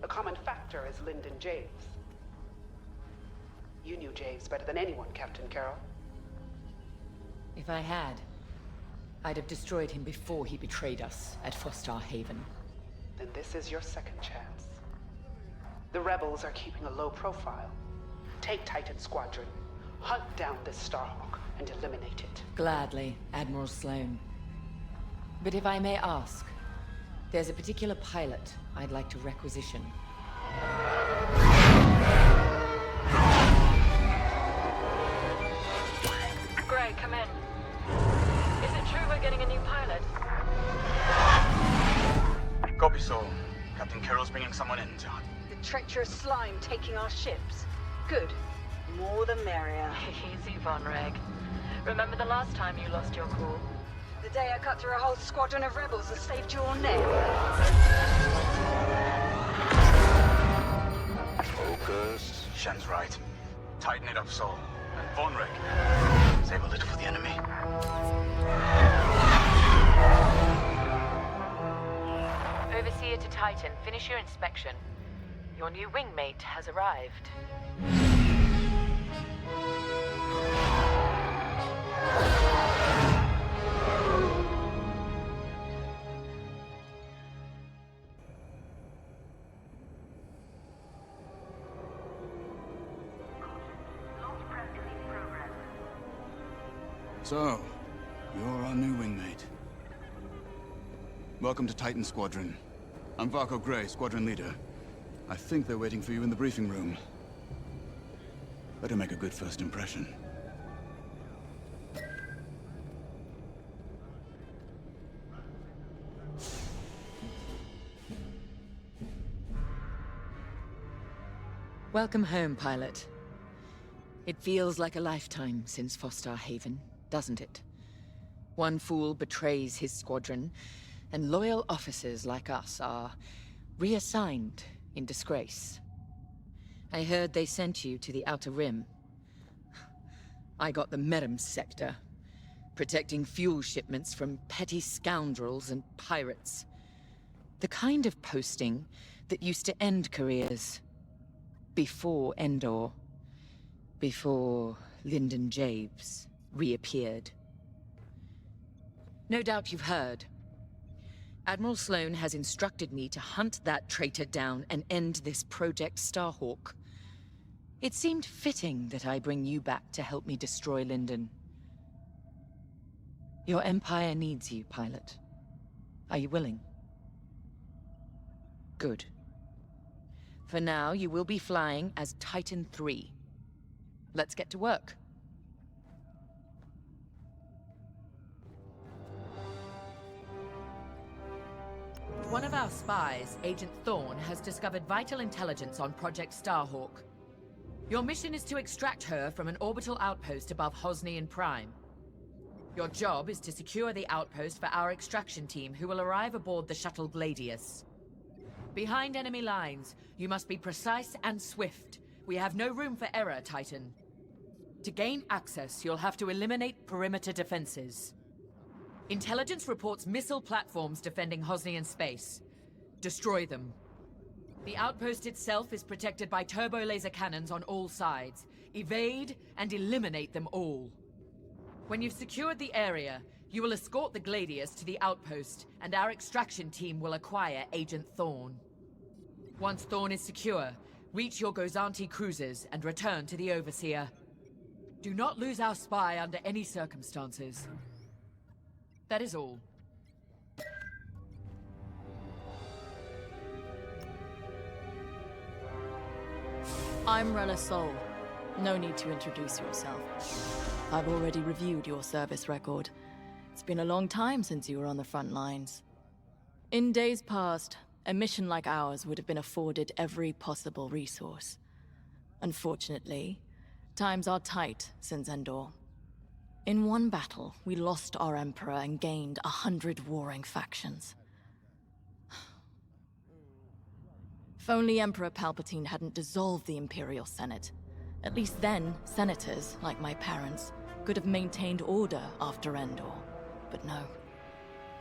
The common factor is Lyndon Javes. You knew Javes better than anyone, Captain Carroll. If I had, I'd have destroyed him before he betrayed us at Fostar Haven. Then this is your second chance. The rebels are keeping a low profile. Take Titan Squadron. Hunt down this Starhawk and eliminate it. Gladly, Admiral Sloane. But if I may ask, there's a particular pilot I'd like to requisition. Gray, come in. Is it true we're getting a new pilot? Copy, Saul. Captain Carroll's bringing someone in to hunt. The treacherous slime taking our ships. Good. More the merrier. Easy, Von Reg. Remember the last time you lost your cool? The day I cut through a whole squadron of rebels and saved your neck. Focus. Shen's right. Tighten it up, Saul. And Von Reg. Save a little for the enemy. Overseer to Titan, finish your inspection. Your new wingmate has arrived. So, you're our new wingmate. Welcome to Titan Squadron. I'm Varco Gray, Squadron Leader. I think they're waiting for you in the briefing room. Better make a good first impression. Welcome home, pilot. It feels like a lifetime since Fostar Haven, doesn't it? One fool betrays his squadron, and loyal officers like us are reassigned in disgrace. I heard they sent you to the Outer Rim. I got the Merum sector. protecting fuel shipments from petty scoundrels and pirates. The kind of posting that used to end careers. Before Endor. Before Lyndon Javes reappeared. No doubt you've heard. Admiral Sloane has instructed me to hunt that traitor down and end this Project Starhawk. It seemed fitting that I bring you back to help me destroy Lyndon. Your Empire needs you, pilot. Are you willing? Good. For now, you will be flying as Titan 3. Let's get to work. One of our spies, Agent Thorne, has discovered vital intelligence on Project Starhawk. Your mission is to extract her from an orbital outpost above Hosnian Prime. Your job is to secure the outpost for our extraction team, who will arrive aboard the shuttle Gladius. Behind enemy lines, you must be precise and swift. We have no room for error, Titan. To gain access, you'll have to eliminate perimeter defenses. Intelligence reports missile platforms defending Hosnian space. Destroy them. The outpost itself is protected by turbo laser cannons on all sides. Evade and eliminate them all. When you've secured the area, you will escort the Gladius to the outpost, and our extraction team will acquire Agent Thorne. Once Thorne is secure, reach your Gozanti cruisers and return to the Overseer. Do not lose our spy under any circumstances. That is all. I'm Rella Sol. No need to introduce yourself. I've already reviewed your service record. It's been a long time since you were on the front lines. In days past, a mission like ours would have been afforded every possible resource. Unfortunately, times are tight since Endor. In one battle, we lost our Emperor and gained 100 warring factions. If only Emperor Palpatine hadn't dissolved the Imperial Senate. At least then, senators, like my parents, could have maintained order after Endor. But no.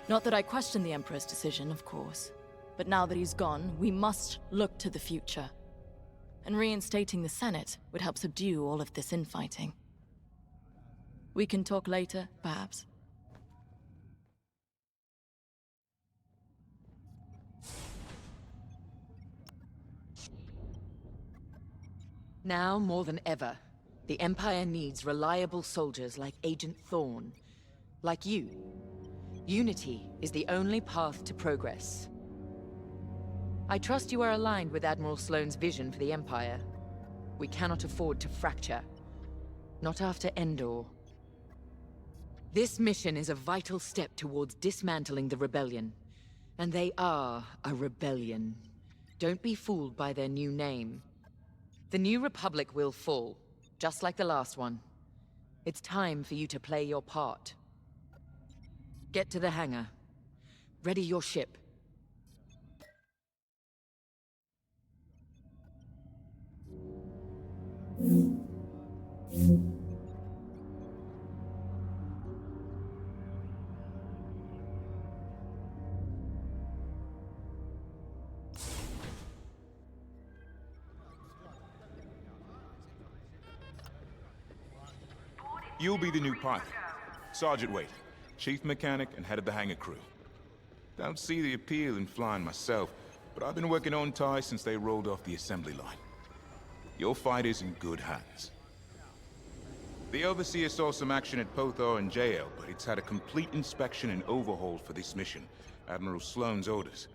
Not that I question the Emperor's decision, of course. But now that he's gone, we must look to the future. And reinstating the Senate would help subdue all of this infighting. We can talk later, perhaps. Now more than ever, the Empire needs reliable soldiers like Agent Thorne. Like you. Unity is the only path to progress. I trust you are aligned with Admiral Sloane's vision for the Empire. We cannot afford to fracture. Not after Endor. This mission is a vital step towards dismantling the rebellion. And they are a rebellion. Don't be fooled by their new name. The New Republic will fall, just like the last one. It's time for you to play your part. Get to the hangar. Ready your ship. You'll be the new pilot. Sergeant Wade, chief mechanic and head of the hangar crew. Don't see the appeal in flying myself, but I've been working on TIE since they rolled off the assembly line. Your fight is in good hands. The Overseer saw some action at Pothar and JL, but it's had a complete inspection and overhaul for this mission, Admiral Sloane's orders.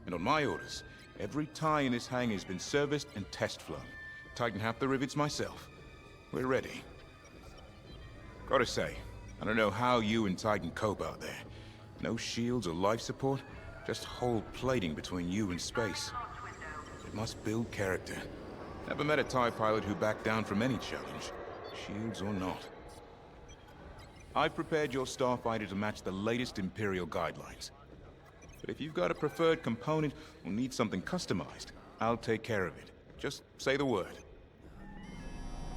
And on my orders, every TIE in this hangar has been serviced and test flown. Tighten half the rivets myself. We're ready. Gotta say, I don't know how you and Titan cope out there. No shields or life support, just whole plating between you and space. It must build character. Never met a TIE pilot who backed down from any challenge, shields or not. I've prepared your starfighter to match the latest Imperial guidelines. But if you've got a preferred component or need something customized, I'll take care of it. Just say the word.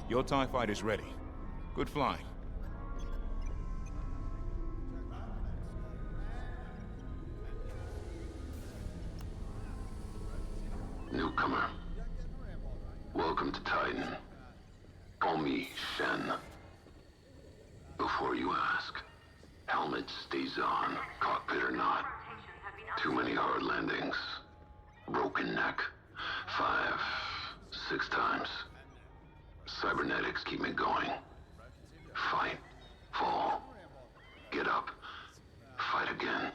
Your TIE fighter's ready. Good flying. Call me Shen. Before you ask, helmet stays on, cockpit or not. Too many hard landings. Broken neck. 5, 6 times. Cybernetics keep me going. Fight. Fall. Get up. Fight again.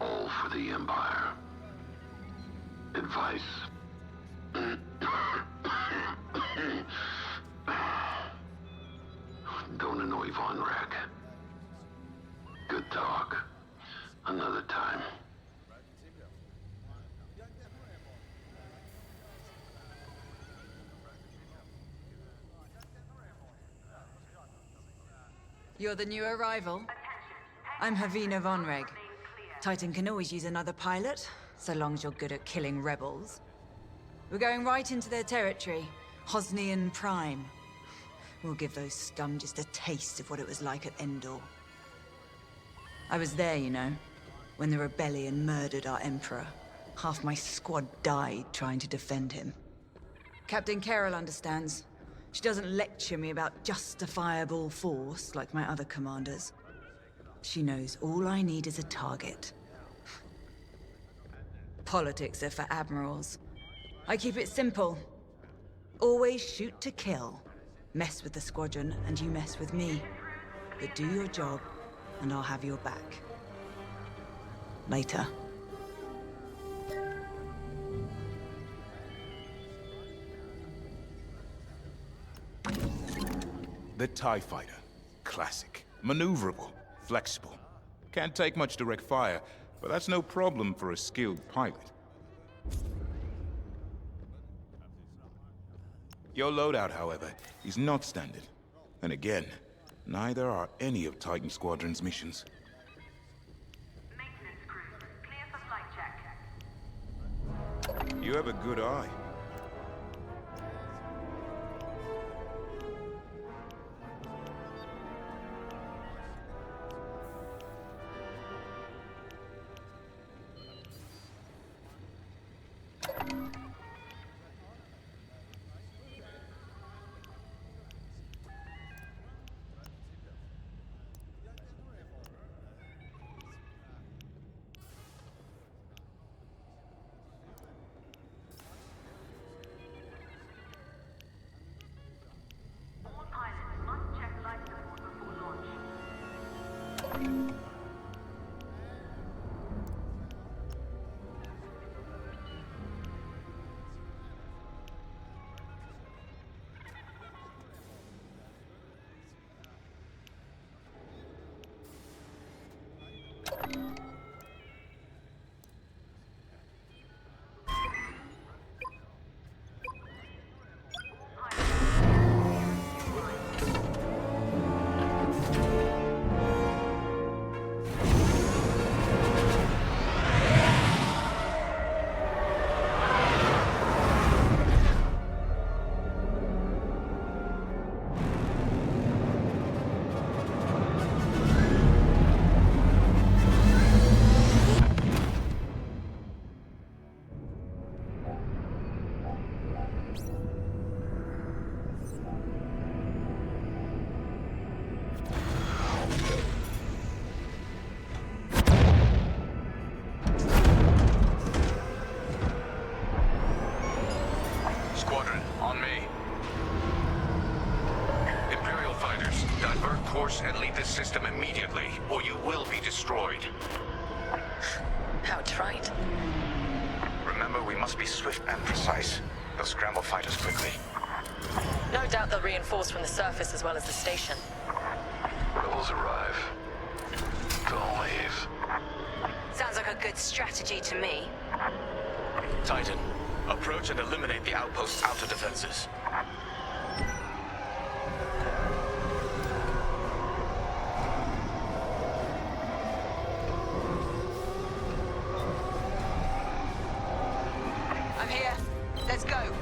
All for the Empire. Advice. Don't annoy Von Reg. Good talk. Another time. You're the new arrival? I'm Havina Von Reg. Titan can always use another pilot, so long as you're good at killing rebels. We're going right into their territory, Hosnian Prime. We'll give those scum just a taste of what it was like at Endor. I was there, you know, when the rebellion murdered our Emperor. Half my squad died trying to defend him. Captain Carroll understands. She doesn't lecture me about justifiable force like my other commanders. She knows all I need is a target. Politics are for admirals. I keep it simple. Always shoot to kill. Mess with the Squadron, and you mess with me. But do your job, and I'll have your back. Later. The TIE Fighter. Classic. Maneuverable. Flexible. Can't take much direct fire, but that's no problem for a skilled pilot. Your loadout, however, is not standard. And again, neither are any of Titan Squadron's missions. Maintenance crew, clear for flight check. You have a good eye. All pilots must check life support before launch. Squadron, on me. Imperial fighters, divert course and leave this system immediately, or you will be destroyed. How trite. Remember, we must be swift and precise. They'll scramble fighters quickly. No doubt they'll reinforce from the surface as well as the station. Rebels arrive. Don't leave. Sounds like a good strategy to me. Titan, approach and eliminate the outpost's outer defenses. I'm here. Let's go.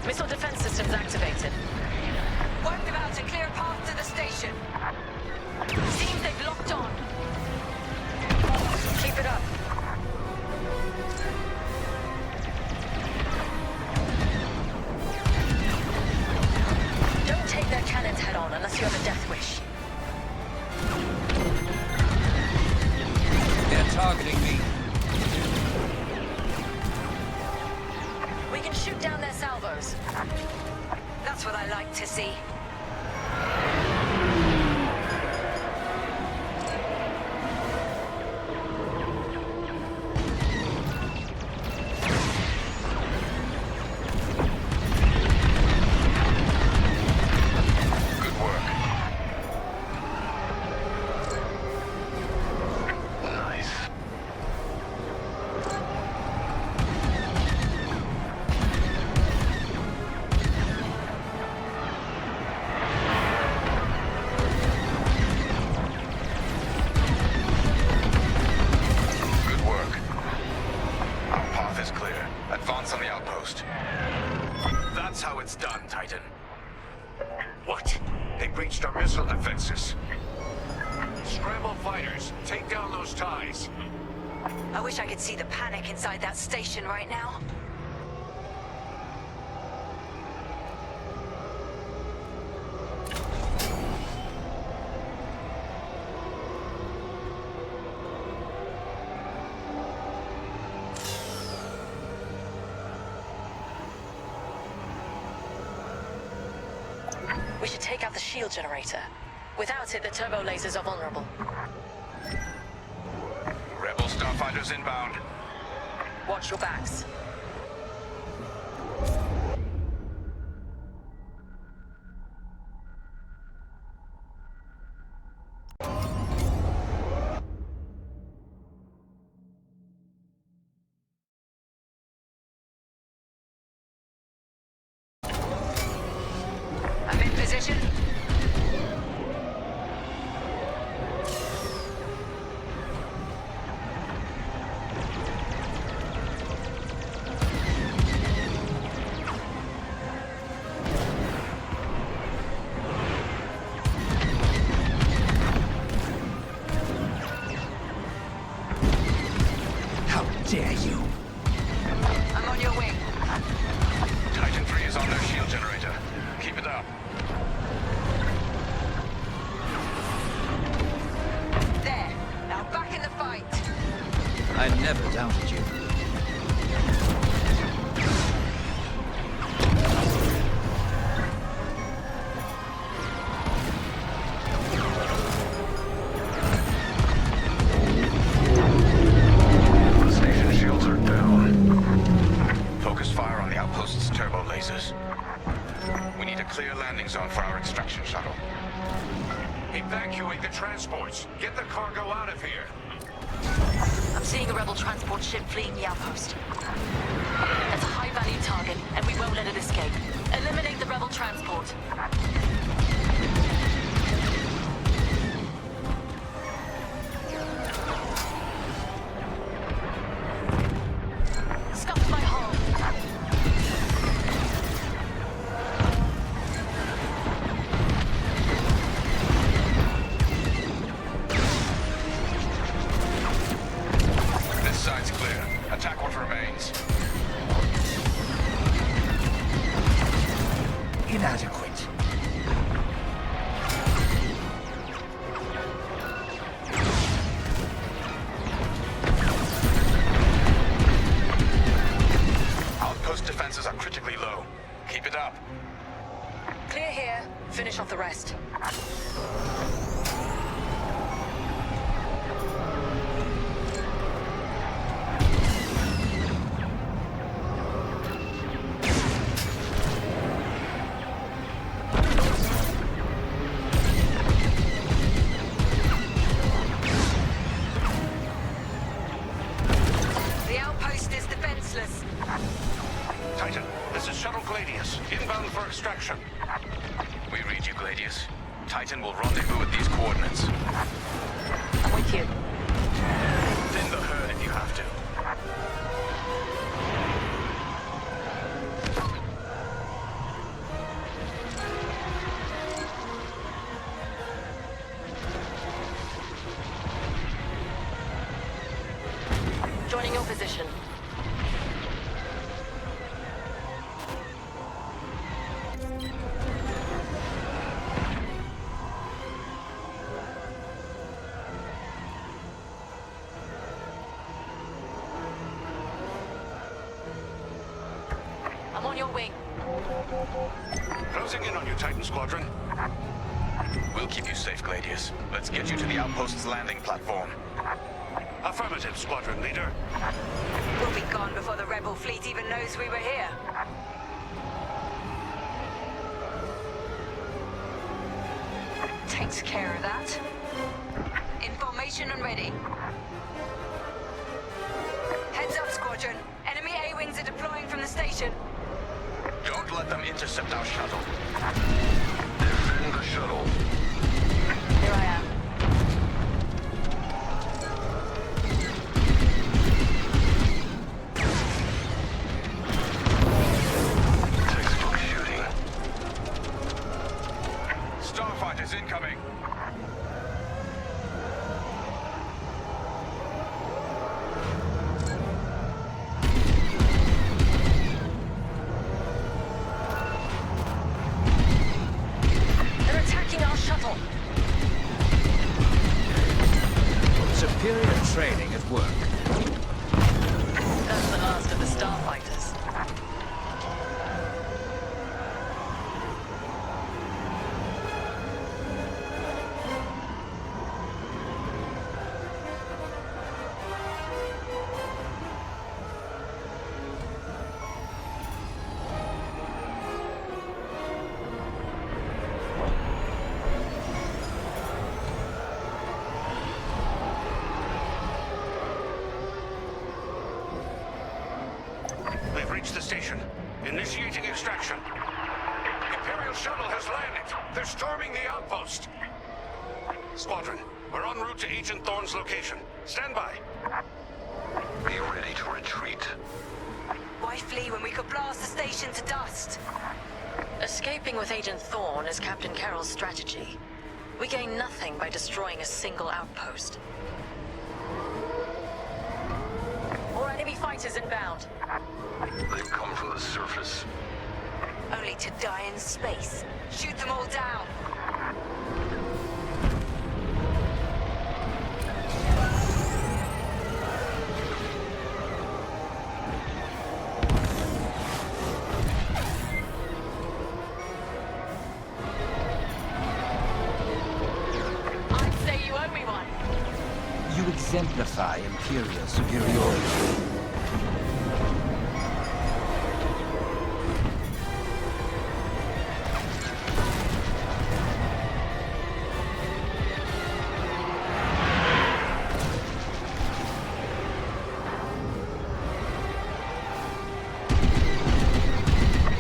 Missile defense systems activated. Work them out to clear a path to the station. Seems they've locked on. targeting me. We can shoot down their salvos. That's what I like to see. I wish I could see the panic inside that station right now. We should take out the shield generator. Without it, the turbo lasers are vulnerable. Rebel starfighters inbound. Watch your backs. I'm in position. Dare you? I'm on your way. Titan 3 is on their shield generator. Keep it up. There. Now back in the fight. I never doubted you. We need a clear landing zone for our extraction shuttle. Evacuate the transports. Get the cargo out of here. I'm seeing a rebel transport ship fleeing the outpost. That's a high-value target, and we won't let it escape. Eliminate the rebel transport. Scuff my hull. Side's clear. Attack what remains. Inadequate. Outpost defenses are critically low. Keep it up. Clear here. Finish off the rest. Titan, this is Shuttle Gladius, inbound for extraction. We read you, Gladius. Titan will rendezvous at these coordinates. I'm with you. Thin the herd if you have to. Joining your position. on your wing. Closing in on you, Titan Squadron. We'll keep you safe, Gladius. Let's get you to the outpost's landing platform. Affirmative, Squadron Leader. We'll be gone before the rebel fleet even knows we were here. Takes care of that. Information and ready. Heads up, Squadron. Enemy A-wings are deploying from the station. Don't let them intercept our shuttle. Defend the shuttle. Here I am. Textbook shooting. Starfighters incoming. They're attacking our shuttle. Superior training at work. That's the last of the starfighters. They've reached the station. Initiating extraction. Imperial shuttle has landed. They're storming the outpost. Squadron, we're en route to Agent Thorne's location. Stand by. Be ready to retreat. Why flee when we could blast the station to dust? Escaping with Agent Thorne is Captain Carroll's strategy. We gain nothing by destroying a single outpost. More enemy fighters inbound. They've come from the surface. Only to die in space. Shoot them all down. I'd say you owe me one. You exemplify Imperial superiority.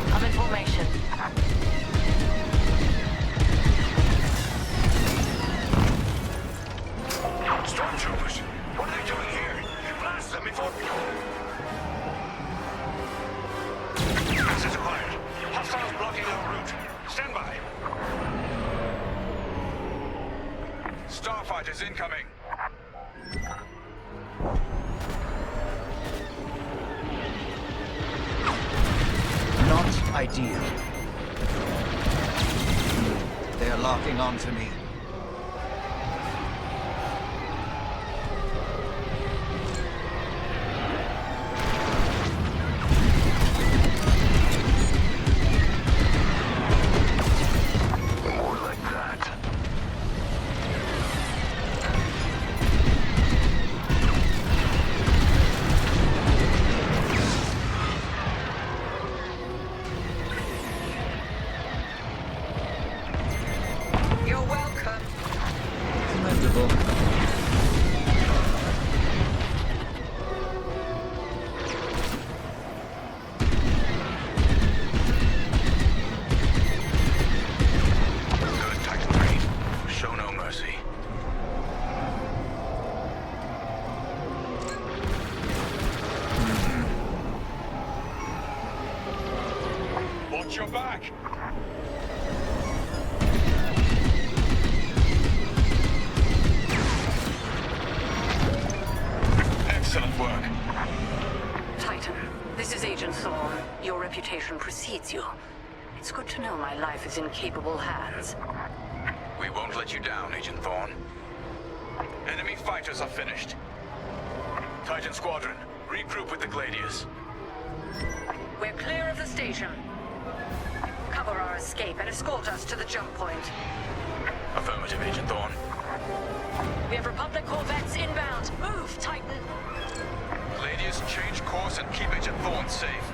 I'm in formation. Stormtroopers! What are they doing here? Blast them before... Access acquired. Hostiles blocking our route. Stand by. Starfighters incoming. Not ideal. They're locking onto me. More like that. You're welcome. Commendable. Good Titan Green. Show no mercy. Watch your back! Excellent work. Titan, this is Agent Thorne. Your reputation precedes you. It's good to know my life is in capable hands. We won't let you down, Agent Thorne. Enemy fighters are finished. Titan Squadron, regroup with the Gladius. We're clear of the station. Cover our escape and escort us to the jump point. Affirmative, Agent Thorne. We have Republic corvettes inbound. Move, Titan! Gladius, change course and keep Agent Thorne safe.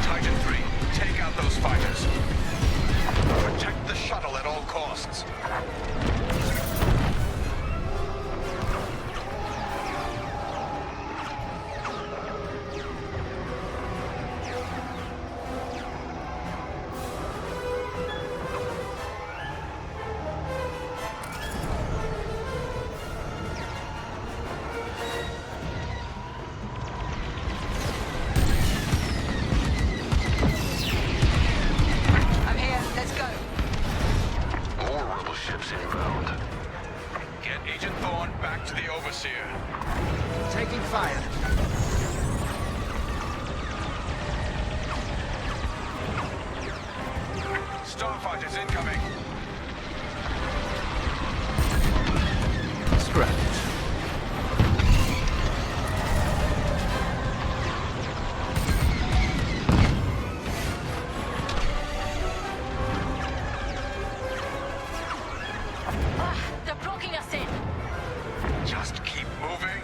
Titan 3, take out those fighters. Protect the shuttle at all costs. I'm here. Let's go. More rebel ships inbound. Get Agent Thorne back to the Overseer. Taking fire. Starfighters incoming. Scrap it. They're blocking us in. Just keep moving.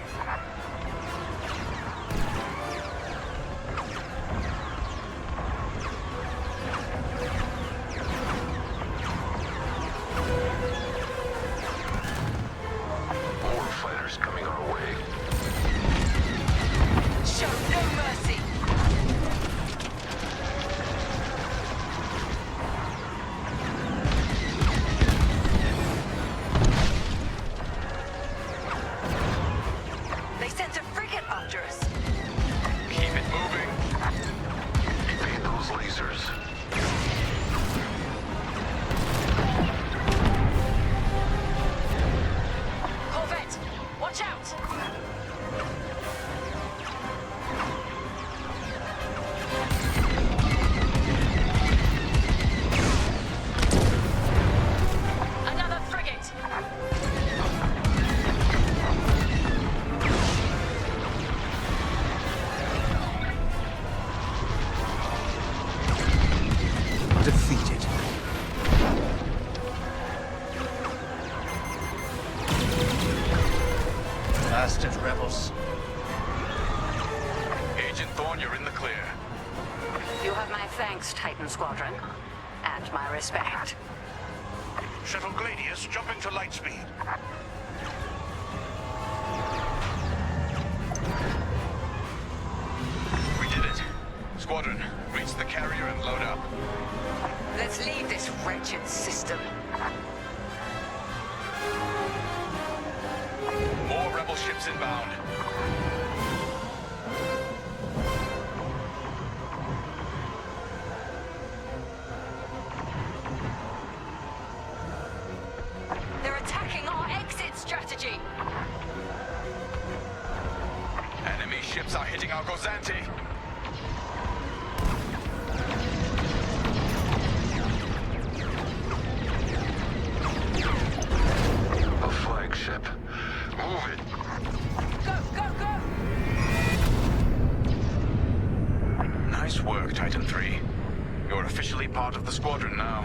More fighters coming our way. Show no mercy. They sent a frigate after us. Keep it moving. Evade those lasers. Corvette, watch out! Another frigate! Defeated. Bastard rebels. Agent Thorne, you're in the clear. You have my thanks, Titan Squadron. And my respect. Shuttle Gladius, jumping to light speed. We did it. Squadron, reach the carrier and load up. Let's leave this wretched system. More rebel ships inbound. They're attacking our exit strategy. Enemy ships are hitting our Gozanti. A flagship. Move it. Go, go, go! Nice work, Titan 3. You're officially part of the Squadron now.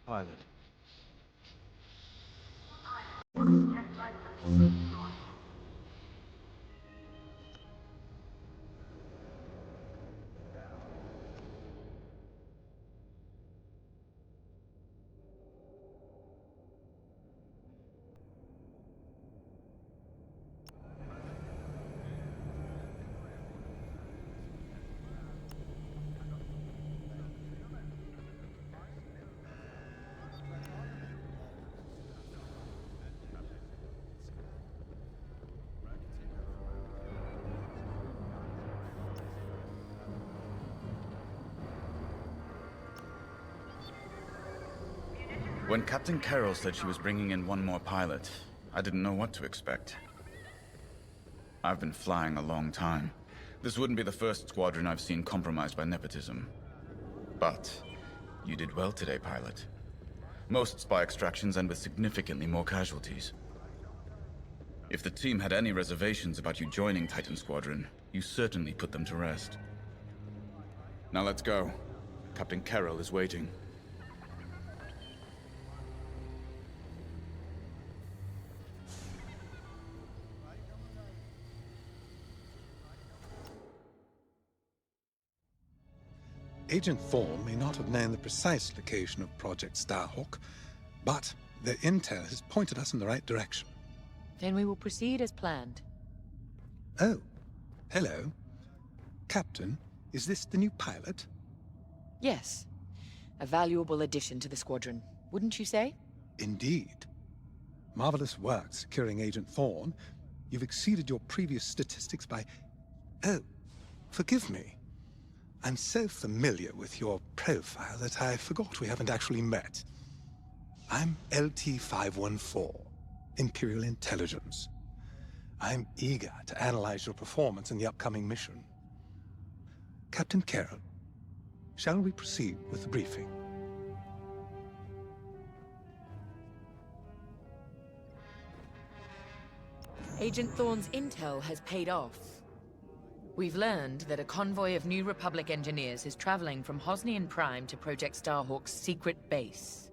Pilot. When Captain Carroll said she was bringing in one more pilot, I didn't know what to expect. I've been flying a long time. This wouldn't be the first squadron I've seen compromised by nepotism. But you did well today, pilot. Most spy extractions end with significantly more casualties. If the team had any reservations about you joining Titan Squadron, you certainly put them to rest. Now let's go. Captain Carroll is waiting. Agent Thorne may not have known the precise location of Project Starhawk, but their intel has pointed us in the right direction. Then we will proceed as planned. Oh, hello. Captain, is this the new pilot? Yes. A valuable addition to the squadron, wouldn't you say? Indeed. Marvelous work securing Agent Thorne. You've exceeded your previous statistics by... Oh, forgive me. I'm so familiar with your profile that I forgot we haven't actually met. I'm LT-514, Imperial Intelligence. I'm eager to analyze your performance in the upcoming mission. Captain Carroll, shall we proceed with the briefing? Agent Thorne's intel has paid off. We've learned that a convoy of New Republic engineers is traveling from Hosnian Prime to Project Starhawk's secret base.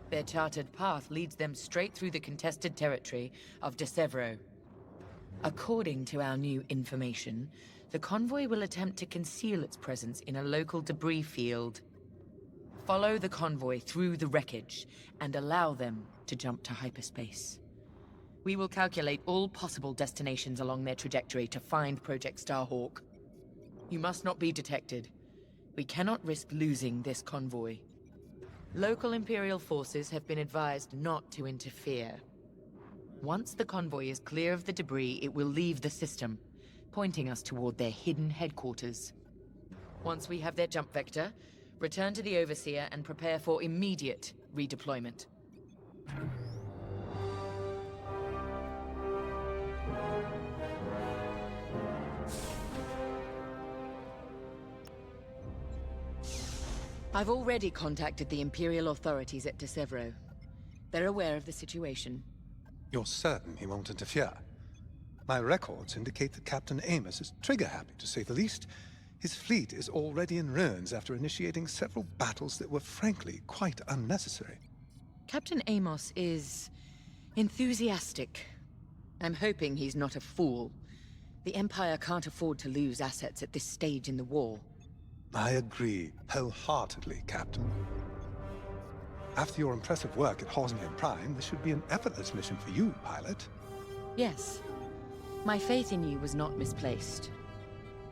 Their charted path leads them straight through the contested territory of De Severo. According to our new information, the convoy will attempt to conceal its presence in a local debris field. Follow the convoy through the wreckage and allow them to jump to hyperspace. We will calculate all possible destinations along their trajectory to find Project Starhawk. You must not be detected. We cannot risk losing this convoy. Local Imperial forces have been advised not to interfere. Once the convoy is clear of the debris, it will leave the system, pointing us toward their hidden headquarters. Once we have their jump vector, return to the Overseer and prepare for immediate redeployment. I've already contacted the Imperial authorities at De Severo. They're aware of the situation. You're certain he won't interfere? My records indicate that Captain Amos is trigger-happy, to say the least. His fleet is already in ruins after initiating several battles that were frankly quite unnecessary. Captain Amos is enthusiastic. I'm hoping he's not a fool. The Empire can't afford to lose assets at this stage in the war. I agree wholeheartedly, Captain. After your impressive work at Hosnian Prime, this should be an effortless mission for you, pilot. Yes. My faith in you was not misplaced.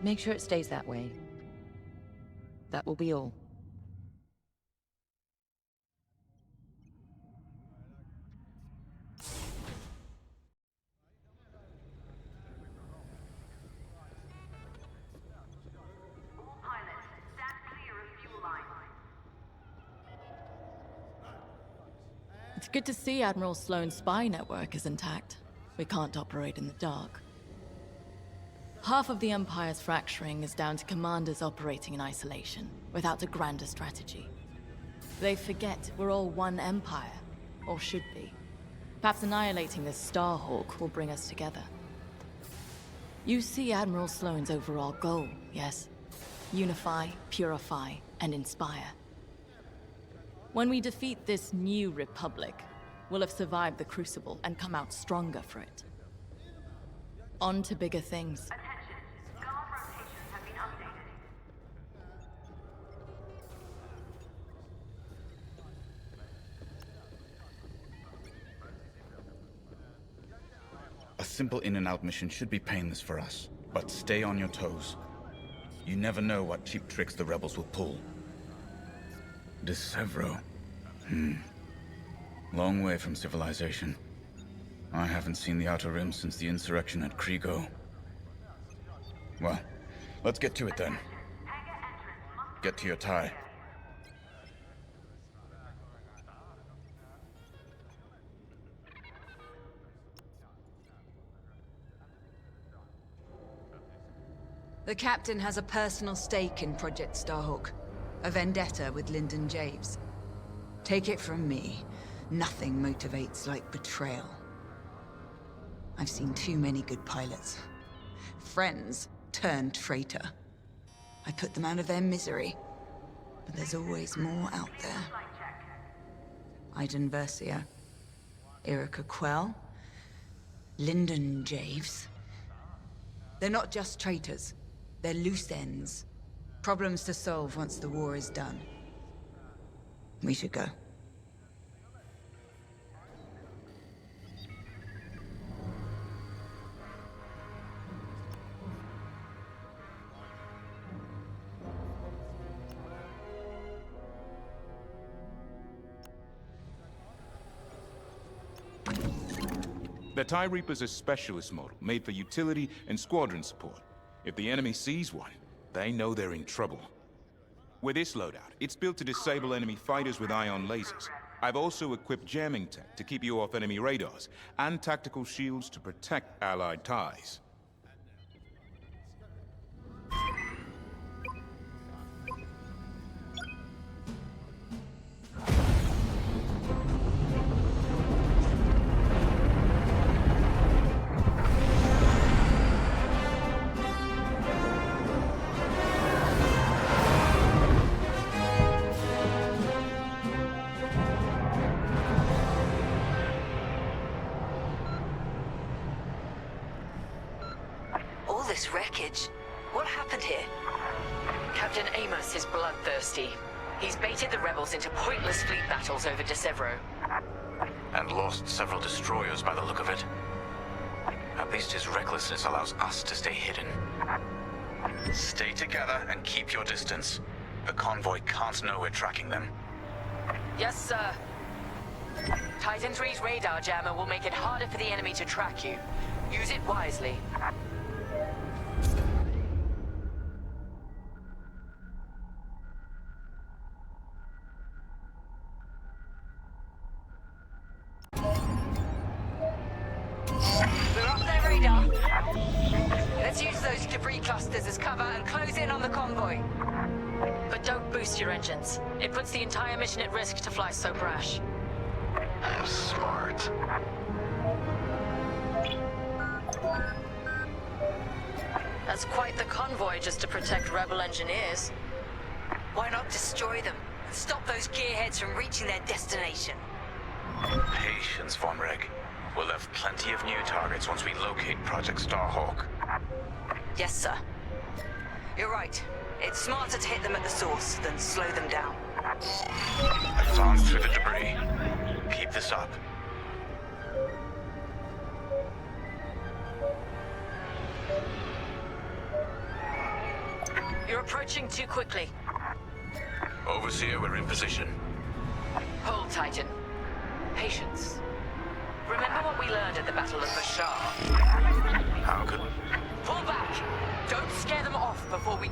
Make sure it stays that way. That will be all. It's good to see Admiral Sloane's spy network is intact. We can't operate in the dark. Half of the Empire's fracturing is down to commanders operating in isolation, without a grander strategy. They forget we're all one Empire, or should be. Perhaps annihilating this Starhawk will bring us together. You see Admiral Sloane's overall goal, yes? Unify, purify, and inspire. When we defeat this new Republic, we'll have survived the Crucible and come out stronger for it. On to bigger things. A simple in and out mission should be painless for us, but stay on your toes. You never know what cheap tricks the rebels will pull. De Severo. Long way from civilization. I haven't seen the Outer Rim since the insurrection at Kriego. Well, let's get to it then. Get to your tie. The captain has a personal stake in Project Starhawk. A vendetta with Lyndon Javes. Take it from me, nothing motivates like betrayal. I've seen too many good pilots. Friends turned traitor. I put them out of their misery. But there's always more out there. Iden Versio, Erica Quell, Lyndon Javes. They're not just traitors. They're loose ends. Problems to solve once the war is done. We should go. The TIE Reaper's a specialist model, made for utility and squadron support. If the enemy sees one, they know they're in trouble. With this loadout, it's built to disable enemy fighters with ion lasers. I've also equipped jamming tech to keep you off enemy radars, and tactical shields to protect Allied TIEs. This wreckage. What happened here? Captain Amos is bloodthirsty. He's baited the rebels into pointless fleet battles over De Severo. And lost several destroyers by the look of it. At least his recklessness allows us to stay hidden. Stay together and keep your distance. The convoy can't know we're tracking them. Yes, sir. Titan 3's radar jammer will make it harder for the enemy to track you. Use it wisely. We're off their radar. Let's use those debris clusters as cover and close in on the convoy. But don't boost your engines. It puts the entire mission at risk to fly so brash. I'm smart. That's quite the convoy just to protect rebel engineers. Why not destroy them and stop those gearheads from reaching their destination? Patience, Von Reg. We'll have plenty of new targets once we locate Project Starhawk. Yes, sir. You're right. It's smarter to hit them at the source than slow them down. Advance through the debris. Keep this up. You're approaching too quickly. Overseer, we're in position. Hold, Titan. Patience. Remember what we learned at the Battle of Bashar? How could... Pull back! Don't scare them off before we...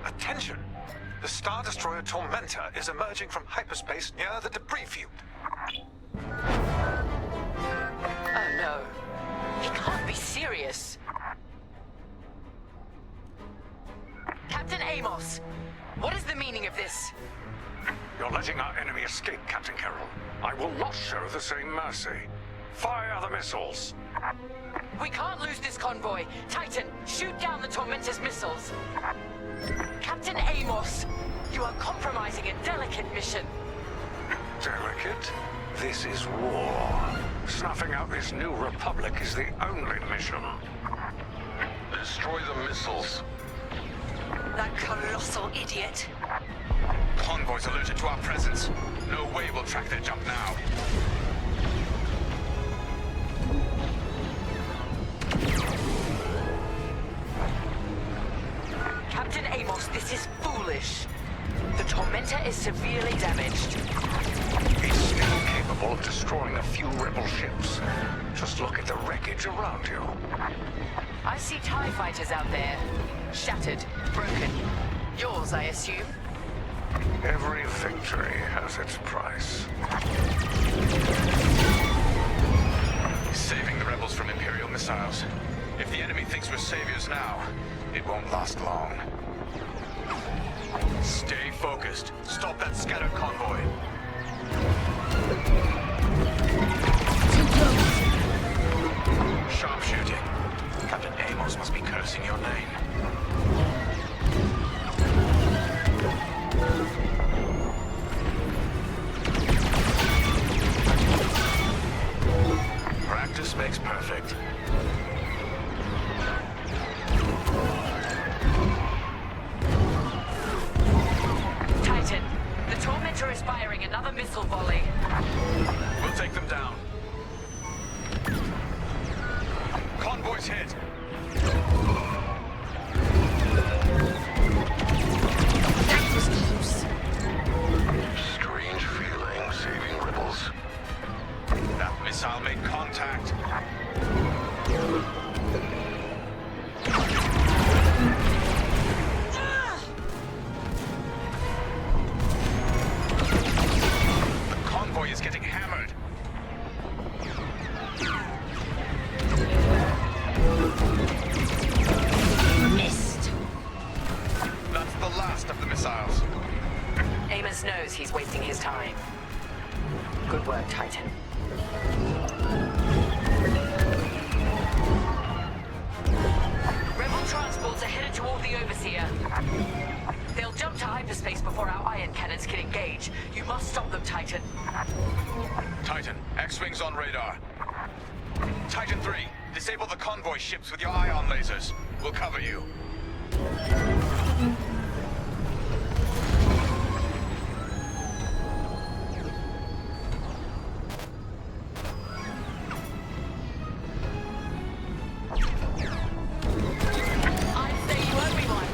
Attention! The Star Destroyer Tormentor is emerging from hyperspace near the debris field. Oh no. He can't be serious. Captain Amos, what is the meaning of this? You're letting our enemy escape, Captain Carroll. I will not show the same mercy. Fire the missiles! We can't lose this convoy. Titan, shoot down the Tormentor's missiles. Captain Amos, you are compromising a delicate mission. Delicate? This is war. Snuffing out this new republic is the only mission. Destroy the missiles. That colossal idiot. Convoys alerted to our presence. No way we'll track their jump now. Captain Amos, this is foolish. The Tormentor is severely damaged. It's still capable of destroying a few rebel ships. Just look at the wreckage around you. I see TIE fighters out there. Shattered, broken. Yours, I assume? Every victory has its price. Saving the rebels from Imperial missiles. now. It won't last long. Stay focused. Stop that scattered convoy. Sharpshooting. Captain Amos must be cursing your name. Practice makes perfect. Titan, the Tormentor is firing another missile volley. We'll take them down. Convoy's hit. That was close. Strange feeling saving rebels. That missile made contact. The convoy is getting hammered. Missed. That's the last of the missiles. Amos knows he's wasting his time. Good work, Titan. Rebel transports are headed toward the Overseer. They'll jump to hyperspace before our ion cannons can engage. You must stop them, Titan. Titan, X-Wings on radar. Titan 3, disable the convoy ships with your ion lasers. We'll cover you. I'd say you owe me one.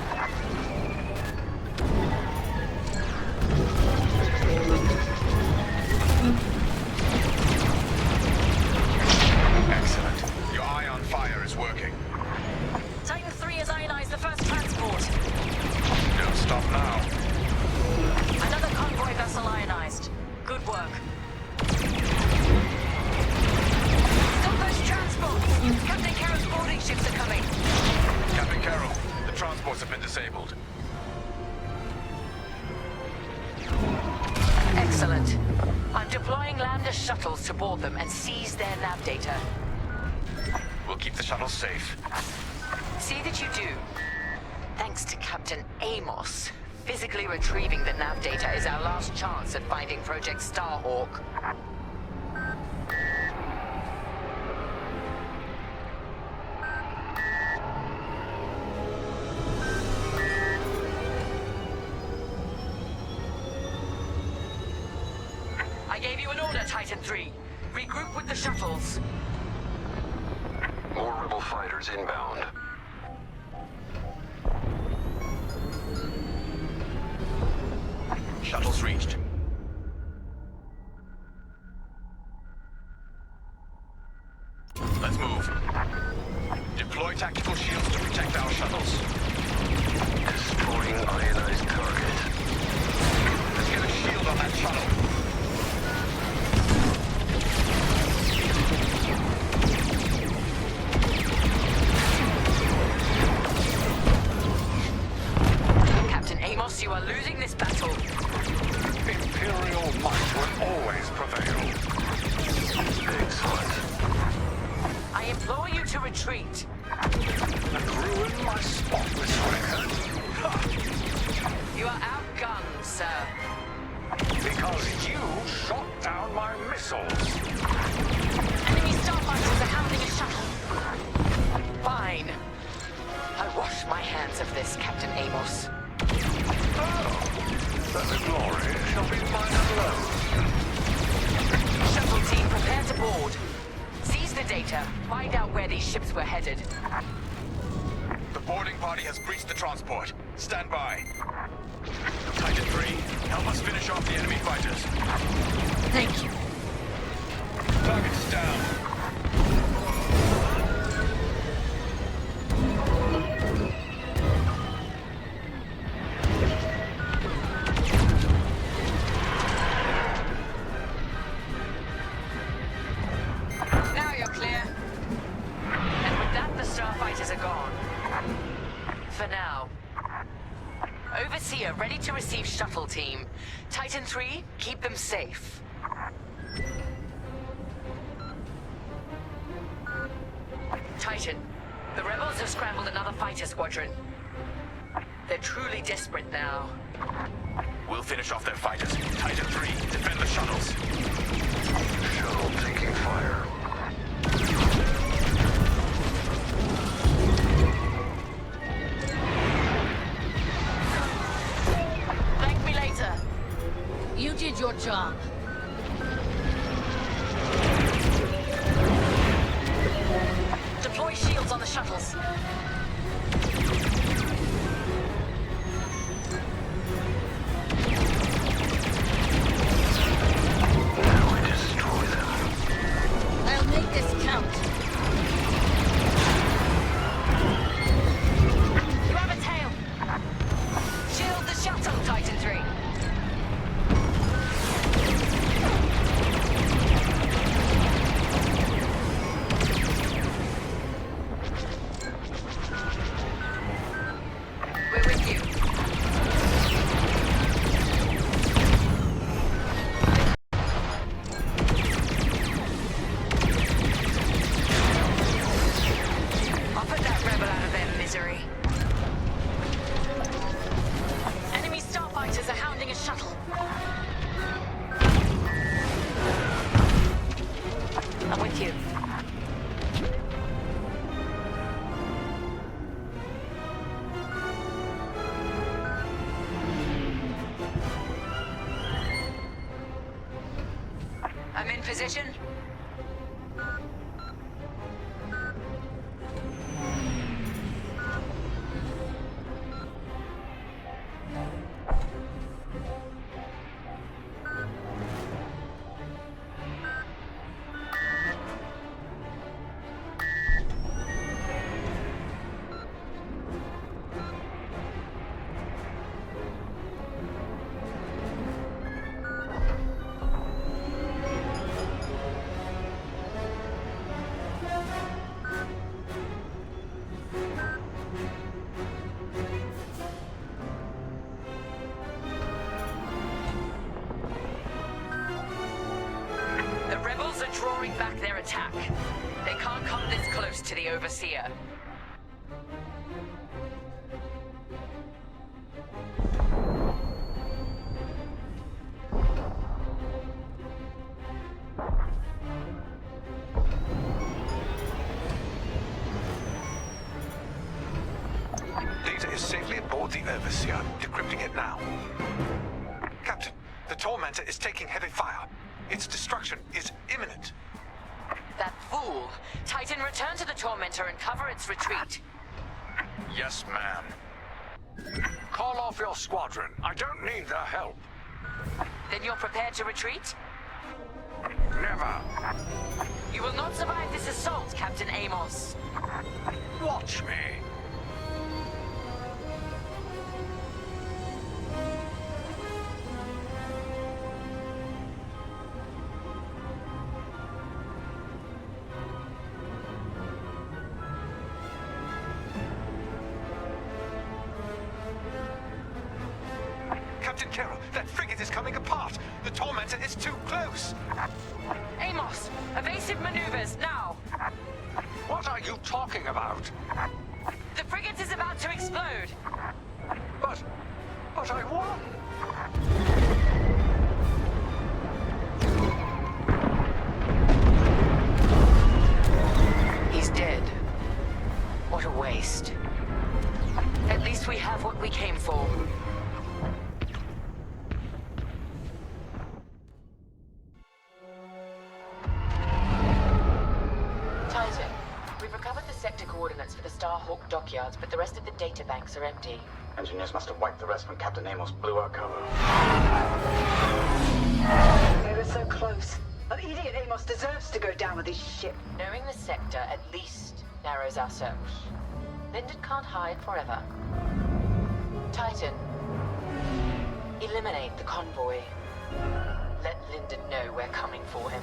Excellent. Your ion fire is working. Titan 3 has ionized the first transport. Don't stop now. Another convoy vessel ionized. Good work. Stop those transports! Captain Carroll's boarding ships are coming. Captain Carroll, the transports have been disabled. Excellent. I'm deploying Lambda shuttles to board them and seize their nav data. We'll keep the shuttles safe. See that you do. Thanks to Captain Amos, physically retrieving the nav data is our last chance at finding Project Starhawk. I gave you an order, Titan 3. Regroup with the shuttles. More rebel fighters inbound. Shuttles reached. Let's move. Deploy tactical shields to protect our shuttles. Destroying ionized target. Let's get a shield on that shuttle. Captain Amos, you are losing this battle. Imperial might will always prevail. Excellent. I implore you to retreat. And ruin my spotless record. You are outgunned, sir. Because you shot down my missiles. Enemy starfighters are hounding a shuttle. Fine. I wash my hands of this, Captain Amos. Then the glory shall be mine alone. Shuttle team, prepare to board. Seize the data. Find out where these ships were headed. The boarding party has breached the transport. Stand by. Titan 3, help us finish off the enemy fighters. Thank you. Targets down. Now you're clear. And with that, the starfighters are gone. for now. Overseer, ready to receive shuttle team. Titan 3, keep them safe. Titan, the rebels have scrambled another fighter squadron. They're truly desperate now. We'll finish off their fighters. Titan 3, defend the shuttles. Shuttle taking fire. Thank me later. You did your job. Deploy shields on the shuttles. I'll make this count. You have a tail. Shield the shuttle, Titan 3. We're with you. I'll put that rebel out of their misery. Enemy starfighters are hounding a shuttle. I'm with you. I'm in position. The rebels are drawing back their attack. They can't come this close to the Overseer. Data is safely aboard the Overseer. Decrypting it now. Captain, the Tormentor is taking heavy fire. Its destruction is imminent. That fool! Titan, return to the Tormentor and cover its retreat. Yes, ma'am. Call off your squadron. I don't need their help. Then you're prepared to retreat? Never. You will not survive this assault, Captain Amos. Watch me. Captain Carroll, that frigate is coming apart. The Tormentor is too close. Amos, evasive maneuvers, now! What are you talking about? The frigate is about to explode! But I won! He's dead. What a waste. At least we have what we came for. Titan, we've recovered the sector coordinates for the Starhawk dockyards, but the rest of the data banks are empty. Engineers must have wiped the rest when Captain Amos blew our cover. We were so close. That idiot Amos deserves to go down with his ship. Knowing the sector at least narrows our search. Linden can't hide forever. Titan, eliminate the convoy. Let Linden know we're coming for him.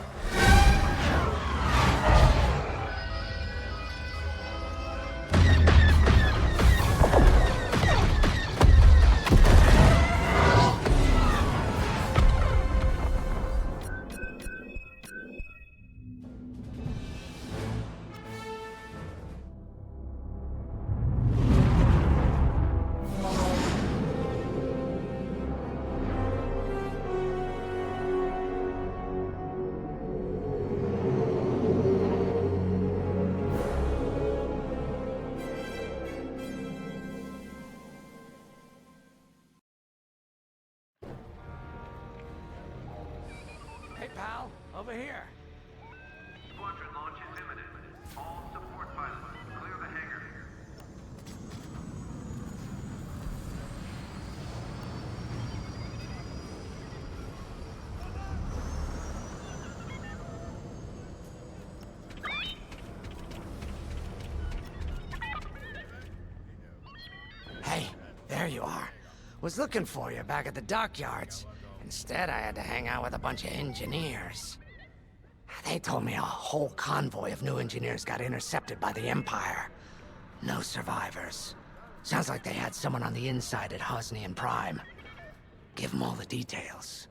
here. Squadron launch is imminent. All support pilots, clear the hangar. Hey, there you are. Was looking for you back at the dockyards. Instead, I had to hang out with a bunch of engineers. They told me a whole convoy of new engineers got intercepted by the Empire. No survivors. Sounds like they had someone on the inside at Hosni and Prime. Give them all the details.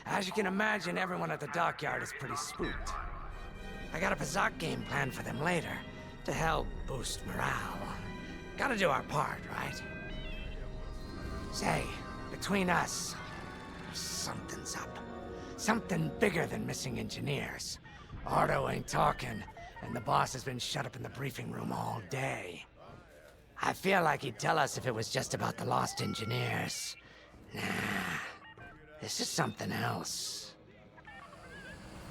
As you can imagine, everyone at the dockyard is pretty spooked. I got a Pazak game planned for them later, to help boost morale. Gotta do our part, right? Say, between us, something's up. Something bigger than missing engineers. Ardo ain't talking, and the boss has been shut up in the briefing room all day. I feel like he'd tell us if it was just about the lost engineers. Nah, this is something else.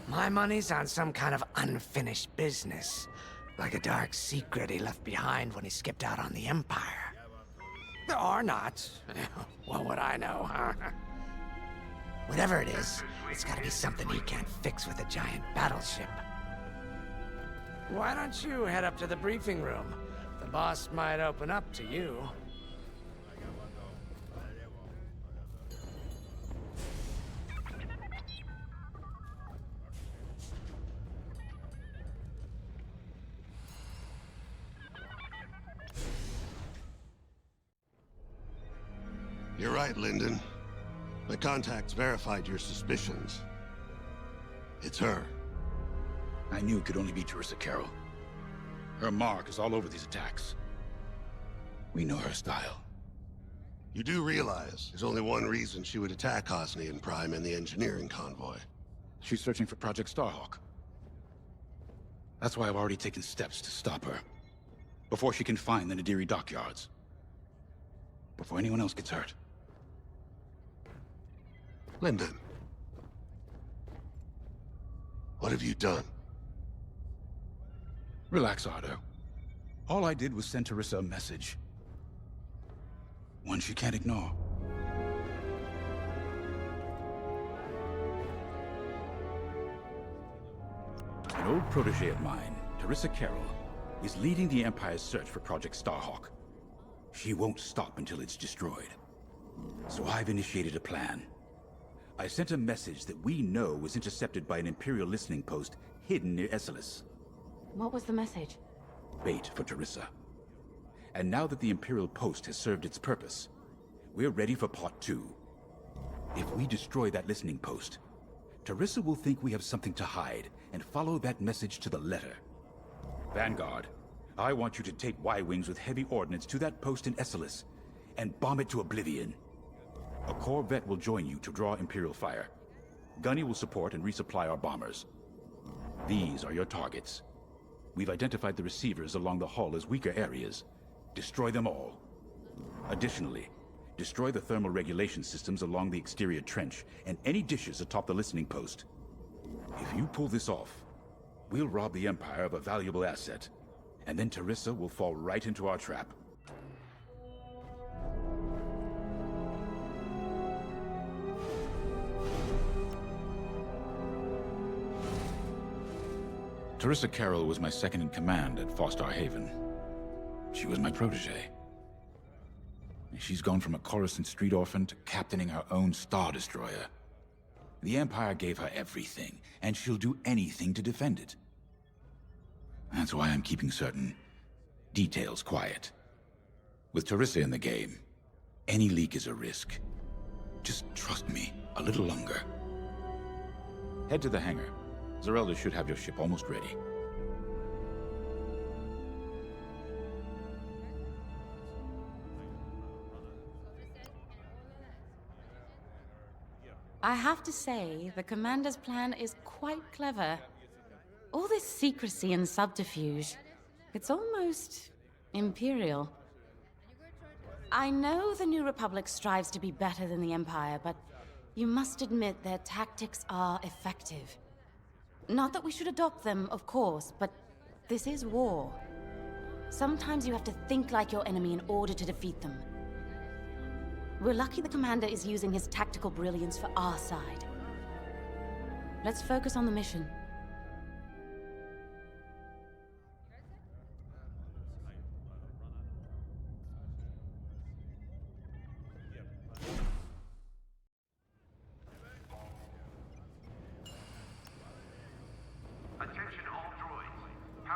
My money's on some kind of unfinished business. Like a dark secret he left behind when he skipped out on the Empire. Or not. What would I know, huh? Whatever it is, it's gotta be something he can't fix with a giant battleship. Why don't you head up to the briefing room? The boss might open up to you. You're right, Lyndon. My contacts verified your suspicions. It's her. I knew it could only be Teresa Carroll. Her mark is all over these attacks. We know her style. You do realize there's only one reason she would attack Hosni and Prime and the engineering convoy. She's searching for Project Starhawk. That's why I've already taken steps to stop her. Before she can find the Nadiri dockyards. Before anyone else gets hurt. Lyndon. What have you done? Relax, Ardo. All I did was send Teresa a message. One she can't ignore. An old protege of mine, Teresa Carroll, is leading the Empire's search for Project Starhawk. She won't stop until it's destroyed. So I've initiated a plan. I sent a message that we know was intercepted by an Imperial listening post hidden near Esselis. What was the message? Bait for Teresa. And now that the Imperial post has served its purpose, we're ready for part 2. If we destroy that listening post, Teresa will think we have something to hide and follow that message to the letter. Vanguard, I want you to take Y-Wings with heavy ordnance to that post in Esselis and bomb it to oblivion. A Corvette will join you to draw Imperial fire. Gunny will support and resupply our bombers. These are your targets. We've identified the receivers along the hull as weaker areas. Destroy them all. Additionally, destroy the thermal regulation systems along the exterior trench and any dishes atop the listening post. If you pull this off, we'll rob the Empire of a valuable asset, and then Teresa will fall right into our trap. Teresa Carroll was my second-in-command at Fostar Haven. She was my protege. She's gone from a Coruscant street orphan to captaining her own Star Destroyer. The Empire gave her everything, and she'll do anything to defend it. That's why I'm keeping certain details quiet. With Teresa in the game, any leak is a risk. Just trust me a little longer. Head to the hangar. Zerelda should have your ship almost ready. I have to say, the Commander's plan is quite clever. All this secrecy and subterfuge, it's almost Imperial. I know the New Republic strives to be better than the Empire, but you must admit their tactics are effective. Not that we should adopt them, of course, but this is war. Sometimes you have to think like your enemy in order to defeat them. We're lucky the Commander is using his tactical brilliance for our side. Let's focus on the mission.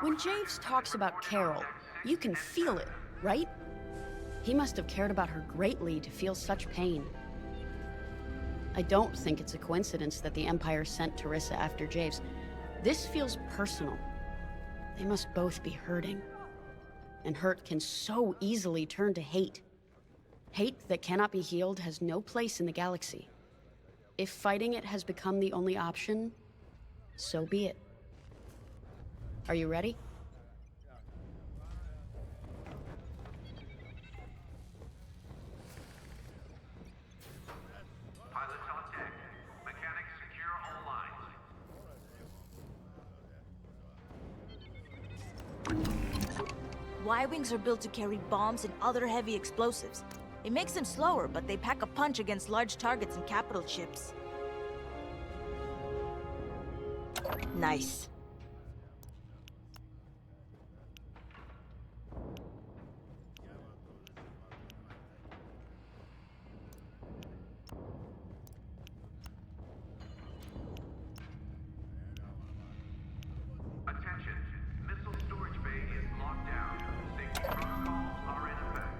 When Javes talks about Carol, you can feel it, right? He must have cared about her greatly to feel such pain. I don't think it's a coincidence that the Empire sent Teresa after Javes. This feels personal. They must both be hurting. And hurt can so easily turn to hate. Hate that cannot be healed has no place in the galaxy. If fighting it has become the only option, so be it. Are you ready? Pilots on deck. Mechanics secure all lines. Y-Wings are built to carry bombs and other heavy explosives. It makes them slower, but they pack a punch against large targets and capital ships. Nice. Attention. Missile storage bay is locked down. Safety protocols are in effect.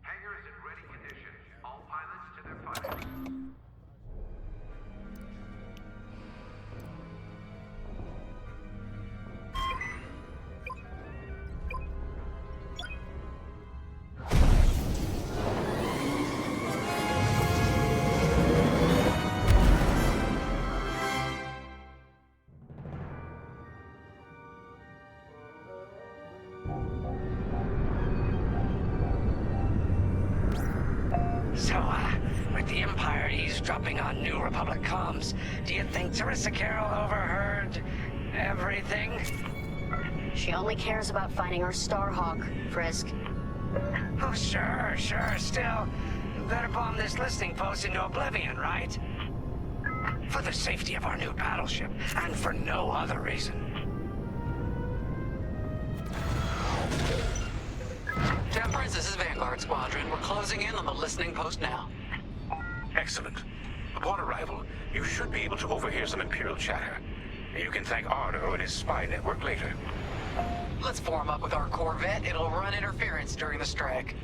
Hangar is in ready condition. All pilots to their fighters. So, with the Empire eavesdropping on New Republic comms, do you think Teresa Carroll overheard everything? She only cares about finding her Starhawk, Frisk. Oh, sure. Still, better bomb this listening post into oblivion, right? For the safety of our new battleship, and for no other reason. Temperance, this is Vanguard Squadron. We're closing in on the listening post now. Excellent. Upon arrival, you should be able to overhear some Imperial chatter. You can thank Ardo and his spy network later. Let's form up with our Corvette. It'll run interference during the strike.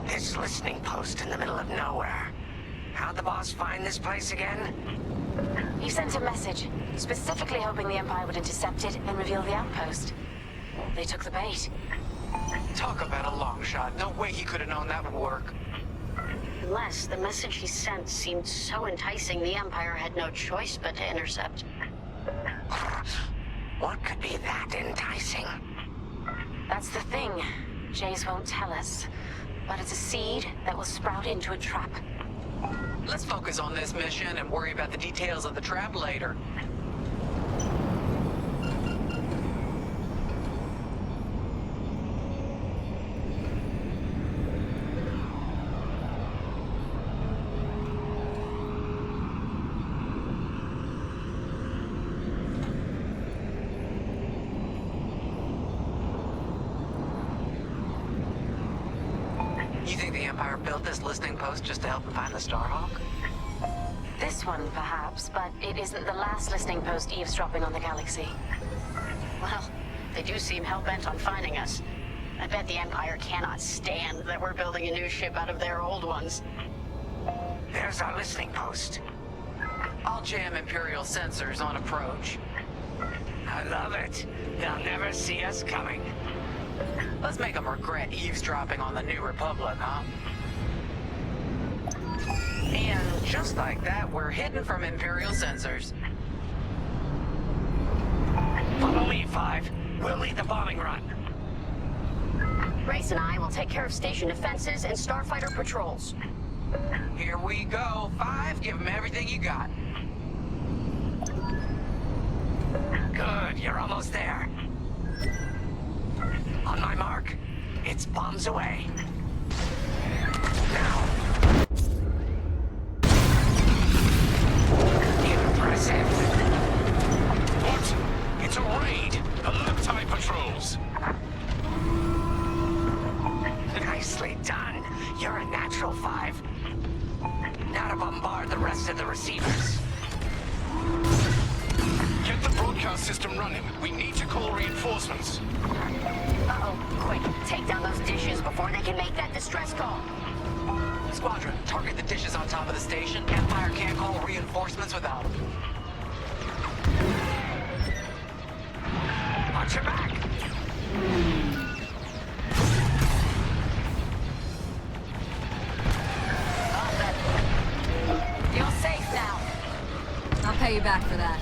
This listening post in the middle of nowhere. How'd the boss find this place again? He sent a message, specifically hoping the Empire would intercept it and reveal the outpost. They took the bait. Talk about a long shot. No way he could have known that would work. Unless the message he sent seemed so enticing, the Empire had no choice but to intercept. What could be that enticing? That's the thing. Jace won't tell us. But it's a seed that will sprout into a trap. Let's focus on this mission and worry about the details of the trap later. You think the Empire built this listening post just to help them find the Starhawk? This one, perhaps, but it isn't the last listening post eavesdropping on the galaxy. Well, they do seem hell-bent on finding us. I bet the Empire cannot stand that we're building a new ship out of their old ones. There's our listening post. I'll jam Imperial sensors on approach. I love it. They'll never see us coming. Let's make them regret eavesdropping on the New Republic, huh? And just like that, we're hidden from Imperial sensors. Follow me, Five. We'll lead the bombing run. Grace and I will take care of station defenses and starfighter patrols. Here we go. Five, give them everything you got. Good, you're almost there. On my mark, it's bombs away. Now. Impressive. What? It's a raid! Alert type patrols! Nicely done. You're a natural, Five. Now to bombard the rest of the receivers. Get the broadcast system running. We need to call reinforcements. Uh-oh, quick, take down those dishes before they can make that distress call. Squadron, target the dishes on top of the station. Empire can't call reinforcements without them. Watch your back! You're safe now. I'll pay you back for that.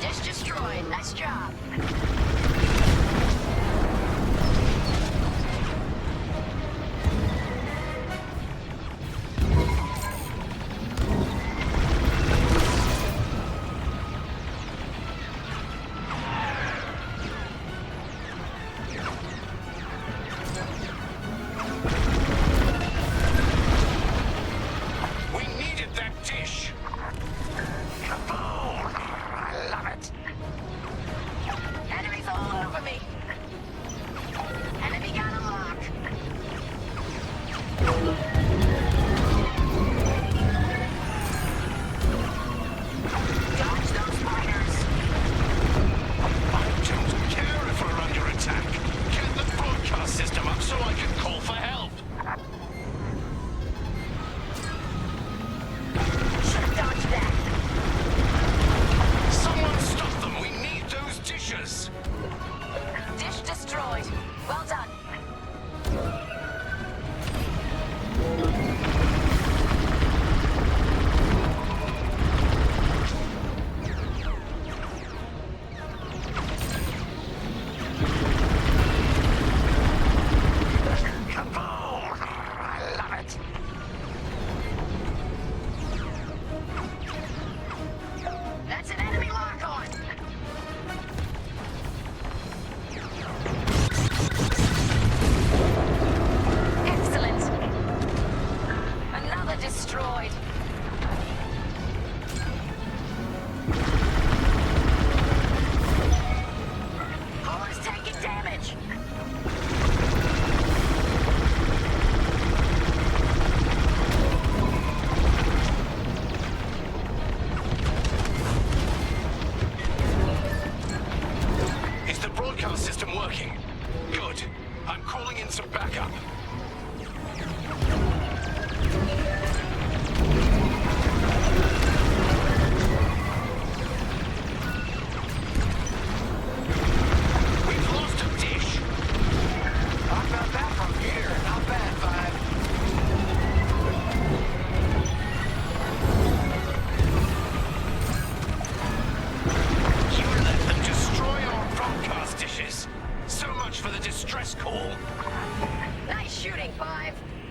Dish destroyed, nice job.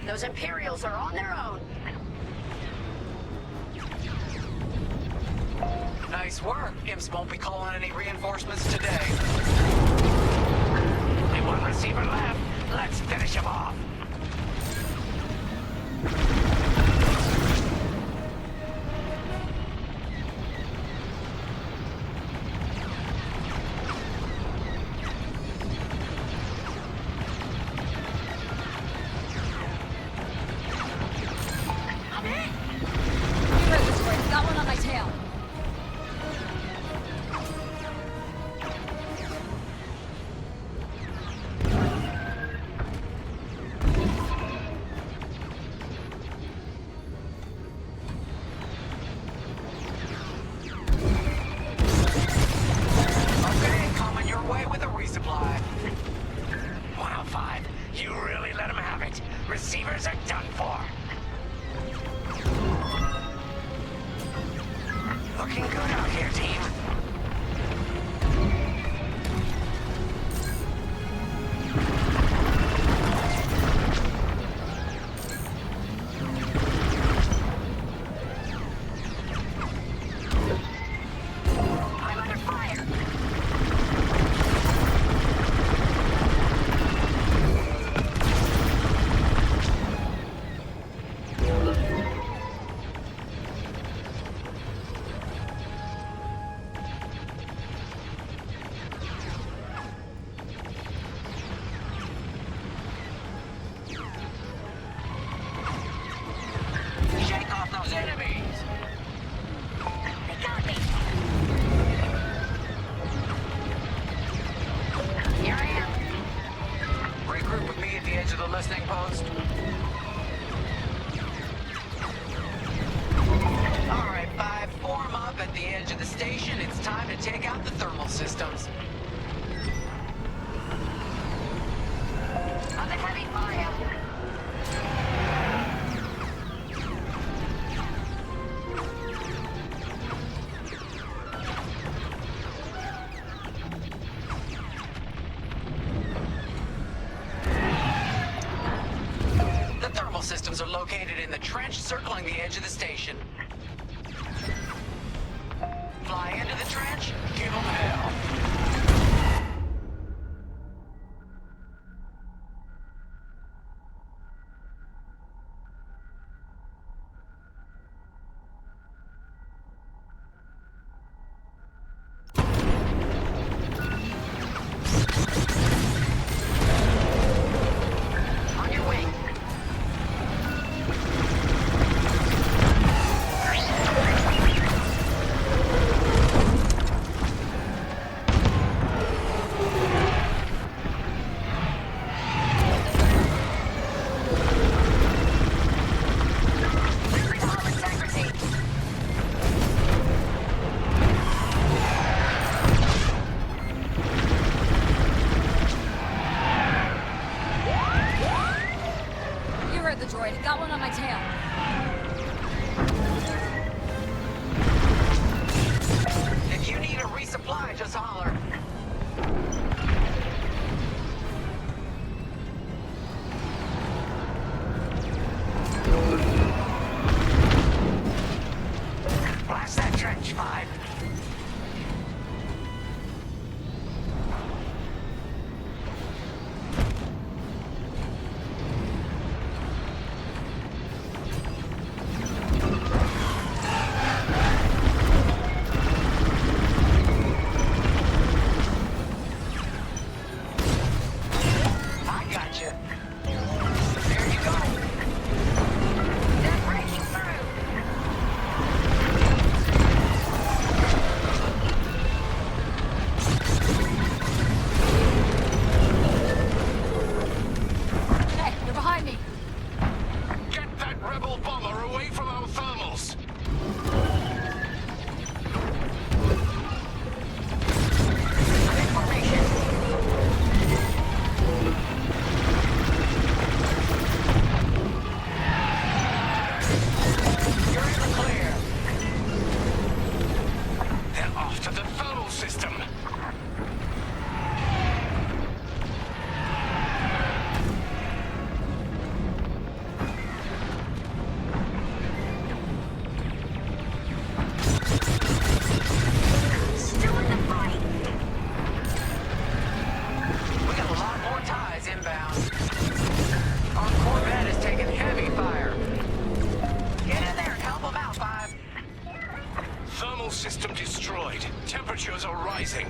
Those Imperials are on their own. Nice work. Imps won't be calling any reinforcements today. Only one receiver left. Let's finish him off. Receivers are done for. Looking good out here, team. I'm under fire. Shake off those enemies! They got me. Here I am. Regroup with me at the edge of the listening post. All right, 5, form up at the edge of the station. It's time to take out the thermal systems. Under heavy fire. The thermal systems are located in the trench circling the edge of the station. Fly into the trench, give them hell. On your way. Losing all integrity. You heard the droid. Got one on my tail. If you need a resupply, just holler. Blast that trench, 5. I got you. There you go. They're breaking through. Hey, they're behind me. Get that rebel bomber away from our thermals! I'm in formation. You're in the clear. They're off to the thermal system! Still in the fight. We got a lot more ties inbound. Our Corvette is taking heavy fire. Get in there and help them out, 5. Thermal system destroyed. Temperatures are rising.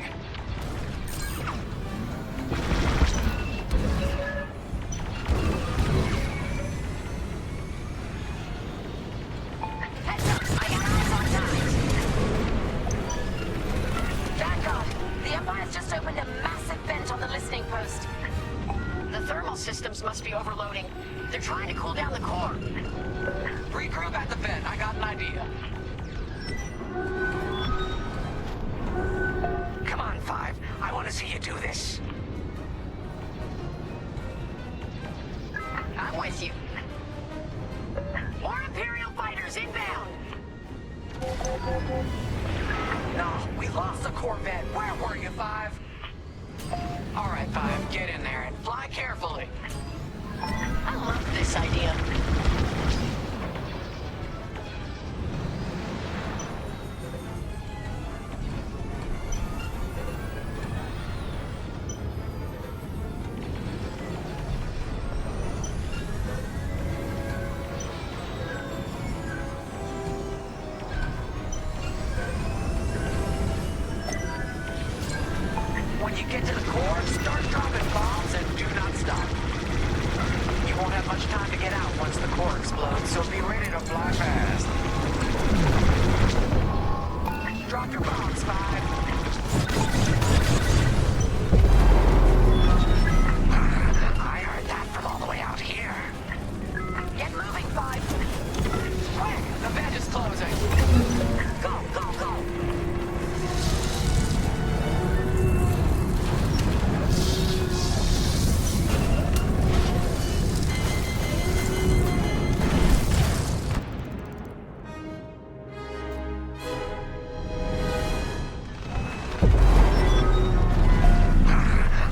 Heads up. I got eyes on ties. Vanguard, the Empire's just opened a massive vent on the listening post. The thermal systems must be overloading. They're trying to cool down the core. Regroup at the vent. I got an idea. Come on, 5. I want to see you do this. I'm back with you. More Imperial fighters inbound! No, we lost the Corvette. Where were you, Five? All right, Five, get in there and fly carefully. I love this idea. When you get to the core, start dropping bombs and do not stop. You won't have much time to get out once the core explodes, so be ready to fly fast. Drop your bombs, Five. I heard that from all the way out here. Get moving, Five! Quick! The vent is closing. Go, go, go!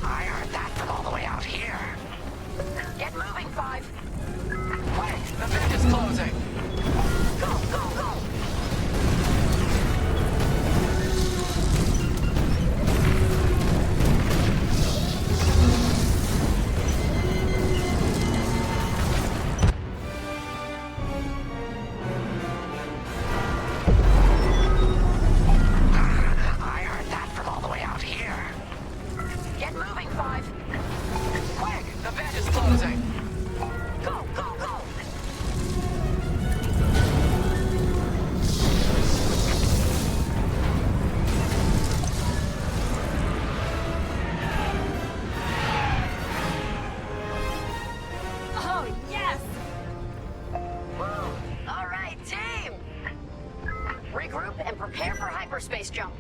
I heard that from all the way out here. Get moving, Five! Quick! The vent is closing. Go, go, go! I heard that from all the way out here. Get moving, Five! Quick! The vent is closing. Go, go, go! Oh, yes! Woo! All right, team! Regroup and prepare for hyperspace jump.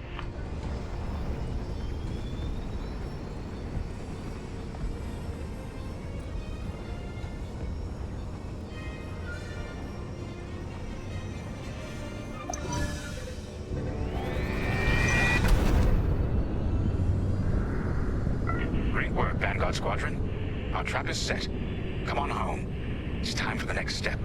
Great work, Vanguard Squadron. Our trap is set. Come on home. It's time for the next step.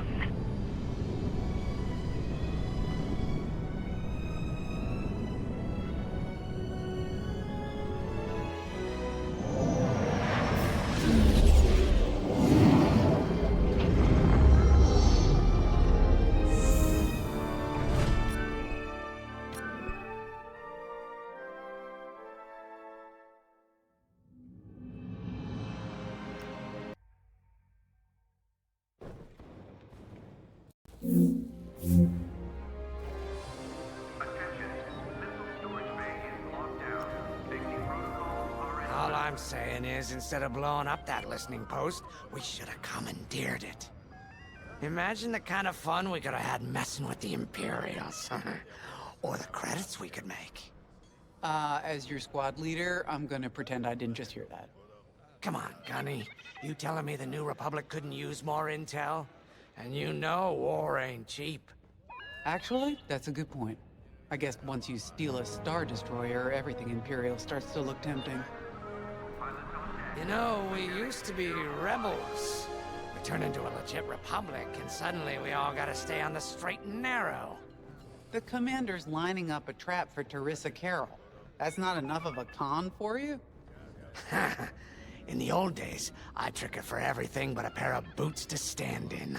All I'm saying is, instead of blowing up that listening post, we should have commandeered it. Imagine the kind of fun we could have had messing with the Imperials. Or the credits we could make. As your squad leader, I'm gonna pretend I didn't just hear that. Come on, Gunny. You telling me the New Republic couldn't use more intel? And you know war ain't cheap. Actually, that's a good point. I guess once you steal a Star Destroyer, everything Imperial starts to look tempting. You know, we used to be rebels. We turned into a legit republic, and suddenly we all gotta stay on the straight and narrow. The commander's lining up a trap for Teresa Carroll. That's not enough of a con for you? In the old days, I'd trick her for everything but a pair of boots to stand in.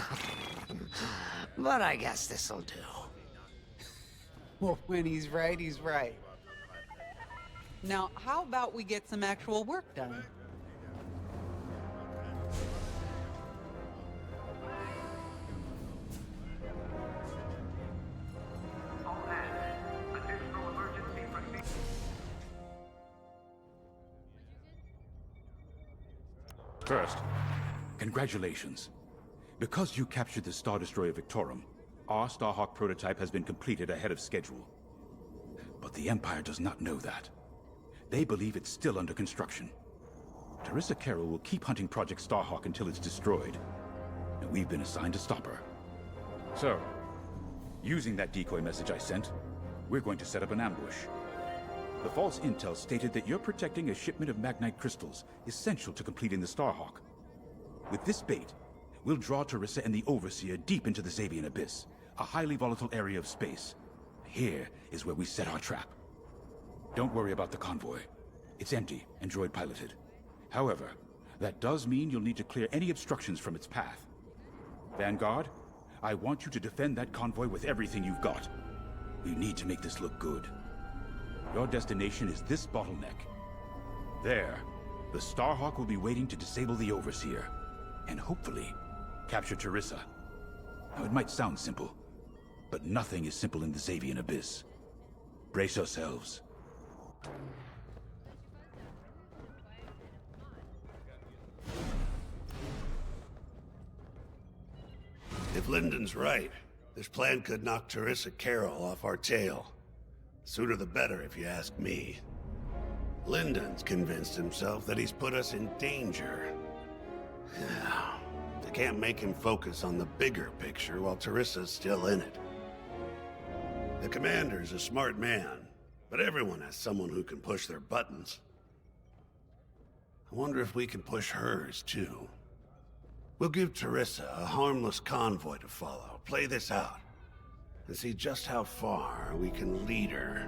But I guess this'll do. Well, when he's right, he's right. Now, how about we get some actual work done? First, congratulations. Because you captured the Star Destroyer Victorum, our Starhawk prototype has been completed ahead of schedule. But the Empire does not know that. They believe it's still under construction. Teresa Carroll will keep hunting Project Starhawk until it's destroyed. and we've been assigned to stop her. So, using that decoy message I sent, we're going to set up an ambush. The false intel stated that you're protecting a shipment of Magnite crystals, essential to completing the Starhawk. With this bait, we'll draw Teresa and the Overseer deep into the Xavian Abyss, a highly volatile area of space. Here is where we set our trap. Don't worry about the convoy. It's empty and droid-piloted. However, that does mean you'll need to clear any obstructions from its path. Vanguard, I want you to defend that convoy with everything you've got. We need to make this look good. Your destination is this bottleneck. There, the Starhawk will be waiting to disable the Overseer, and hopefully, capture Teresa. Now, it might sound simple, but nothing is simple in the Xavian Abyss. Brace yourselves. If Lyndon's right, this plan could knock Teresa Carroll off our tail. Sooner the better, if you ask me. Lyndon's convinced himself that he's put us in danger. They can't make him focus on the bigger picture while Teresa's still in it. The commander's a smart man, but everyone has someone who can push their buttons. I wonder if we can push hers, too. We'll give Teresa a harmless convoy to follow, play this out, and see just how far we can lead her.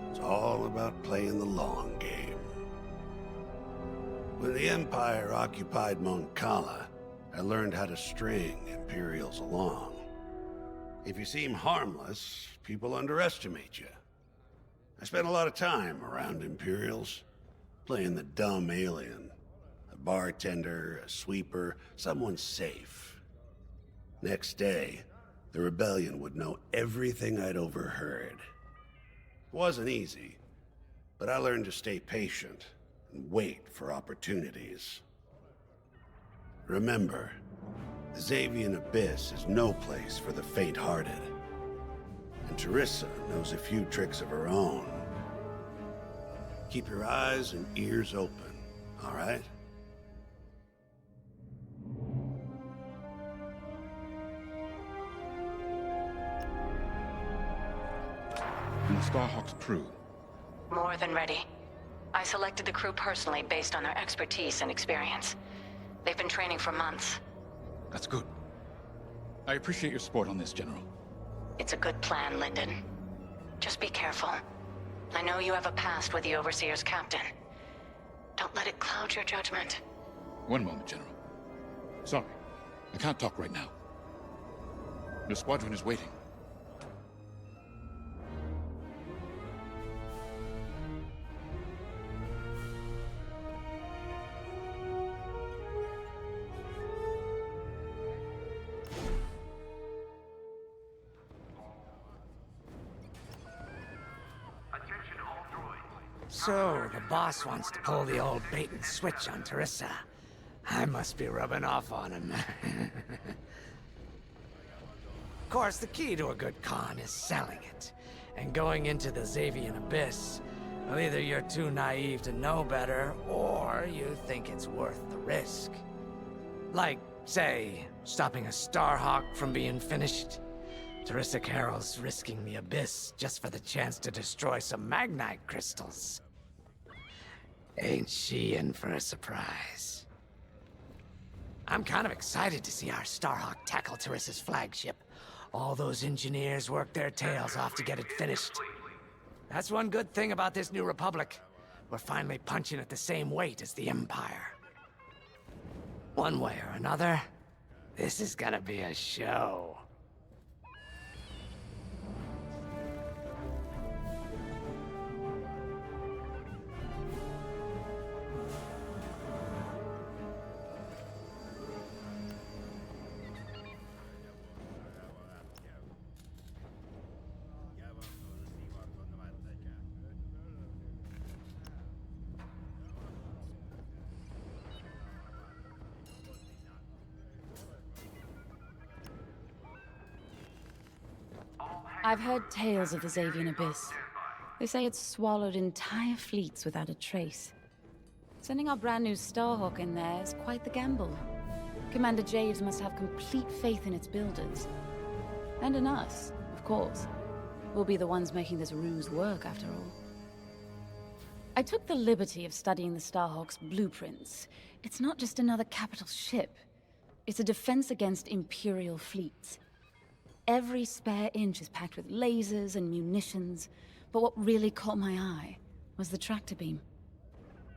It's all about playing the long game. When the Empire occupied Mon Cala, I learned how to string Imperials along. If you seem harmless, people underestimate you. I spent a lot of time around Imperials, playing the dumb alien. A bartender, a sweeper, someone safe. Next day, the rebellion would know everything I'd overheard. It wasn't easy, but I learned to stay patient and wait for opportunities. Remember, the Xavian Abyss is no place for the faint-hearted. And Teresa knows a few tricks of her own. Keep your eyes and ears open, all right? And the Starhawk's crew? More than ready. I selected the crew personally based on their expertise and experience. They've been training for months. That's good. I appreciate your support on this, General. It's a good plan, Lyndon. Just be careful. I know you have a past with the Overseer's captain. Don't let it cloud your judgment. One moment, General. Sorry, I can't talk right now. The Squadron is waiting. So, the boss wants to pull the old bait and switch on Teresa. I must be rubbing off on him. Of course, the key to a good con is selling it. And going into the Xavian Abyss, well, either you're too naive to know better, or you think it's worth the risk. Like, say, stopping a Starhawk from being finished. Teresa Carroll's risking the Abyss just for the chance to destroy some Magnite crystals. Ain't she in for a surprise? I'm kind of excited to see our Starhawk tackle Teresa's flagship. All those engineers worked their tails off to get it finished. That's one good thing about this new Republic. We're finally punching at the same weight as the Empire. One way or another, this is gonna be a show. I've heard tales of the Xavian Abyss. They say it's swallowed entire fleets without a trace. Sending our brand new Starhawk in there is quite the gamble. Commander Javes must have complete faith in its builders. And in us, of course. We'll be the ones making this ruse work, after all. I took the liberty of studying the Starhawk's blueprints. It's not just another capital ship. It's a defense against Imperial fleets. Every spare inch is packed with lasers and munitions, but what really caught my eye was the tractor beam.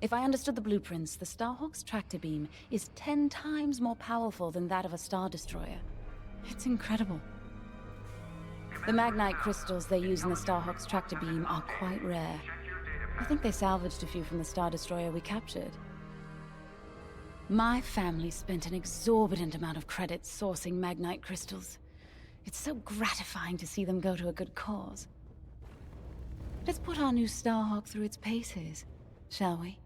If I understood the blueprints, the Starhawk's tractor beam is 10 times more powerful than that of a Star Destroyer. It's incredible. The Magnite crystals they use in the Starhawk's tractor beam are quite rare. I think they salvaged a few from the Star Destroyer we captured. My family spent an exorbitant amount of credits sourcing Magnite crystals. It's so gratifying to see them go to a good cause. Let's put our new Starhawk through its paces, shall we?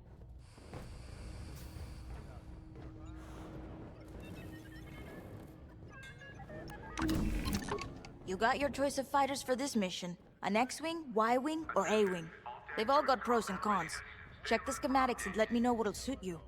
You got your choice of fighters for this mission. An X-Wing, Y-Wing, or A-Wing. They've all got pros and cons. Check the schematics and let me know what'll suit you.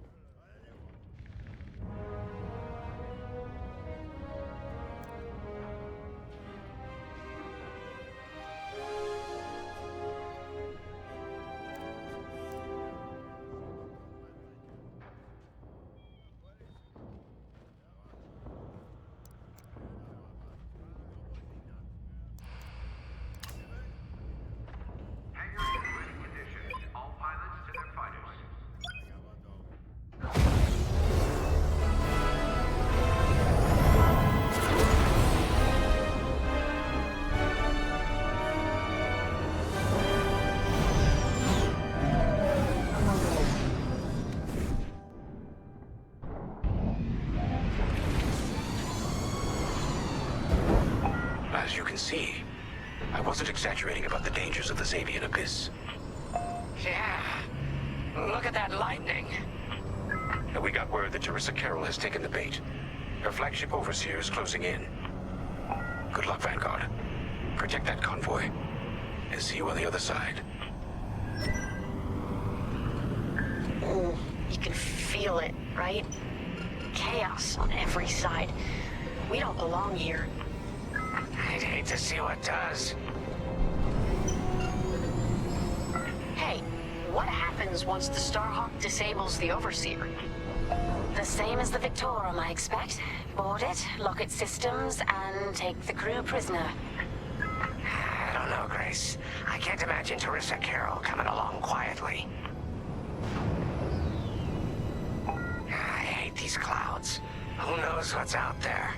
As you can see, I wasn't exaggerating about the dangers of the Xavian Abyss. Yeah. Look at that lightning. And we got word that Teresa Carroll has taken the bait. Her flagship overseer is closing in. Good luck, Vanguard. Protect that convoy. And see you on the other side. Ooh, you can feel it, right? Chaos on every side. We don't belong here. I'd hate to see what does. Hey, what happens once the Starhawk disables the Overseer? The same as the Victorum, I expect. Board it, lock its systems, and take the crew prisoner. I don't know, Grace. I can't imagine Teresa Carroll coming along quietly. I hate these clouds. Who knows what's out there?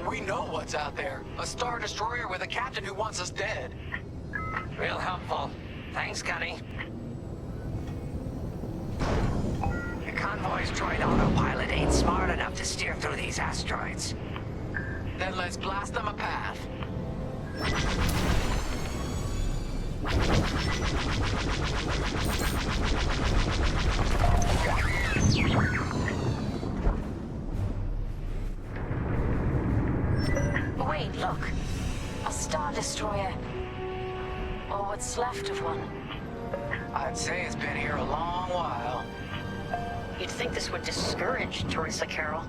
We know what's out there. A Star Destroyer with a captain who wants us dead. Real helpful. Thanks, Gunny. The convoy's droid autopilot ain't smart enough to steer through these asteroids. Then let's blast them a path. Wait, look. A Star Destroyer. Or what's left of one. I'd say it's been here a long while. You'd think this would discourage Teresa Carroll.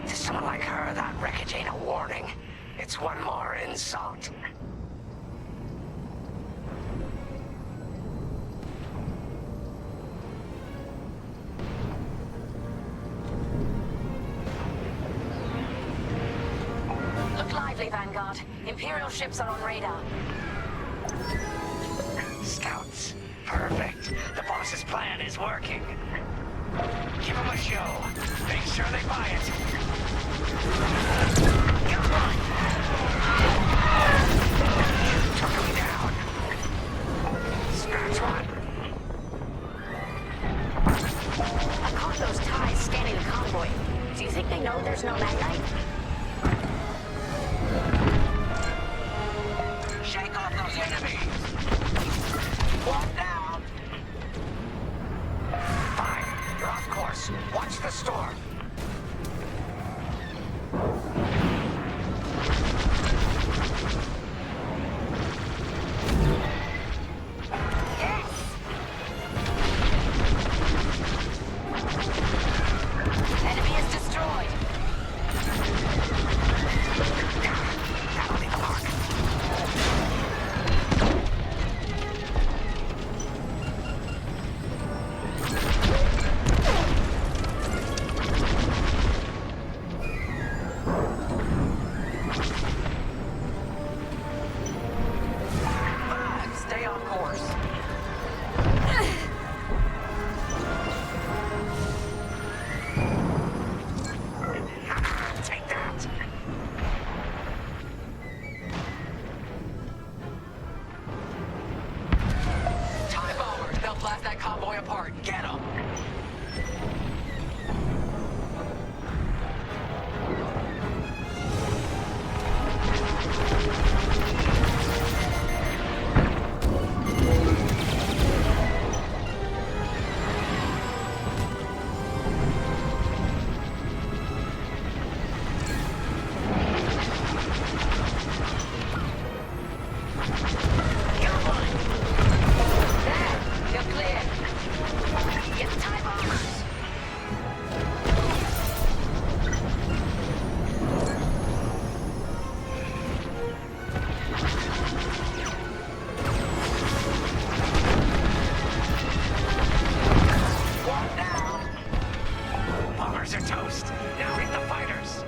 To someone like her, that wreckage ain't a warning. It's one more insult. Look lively, Vanguard. Imperial ships are on radar. Scouts. Perfect. The boss's plan is working. Give them a show. Make sure they buy it. Come on! Took him down. Scratch one. I caught those ties scanning the convoy. Do you think they know there's no Magnite? Shake off those enemies! One down! Fine. You're off course. Watch the storm. focused. Now hit the fighters.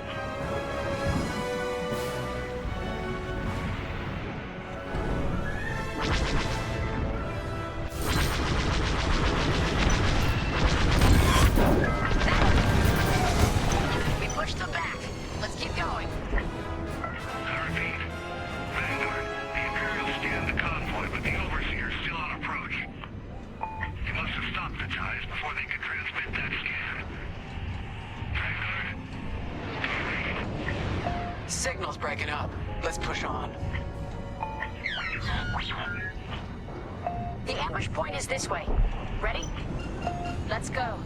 We pushed them back. Let's keep going. I repeat. Vanguard, the Imperials stand the convoy, but the Overseer's still on approach. They must have stopped the ties before they could transmit that scan. Vanguard? Signal's breaking up. Let's push on. The ambush point is this way. Ready? Let's go.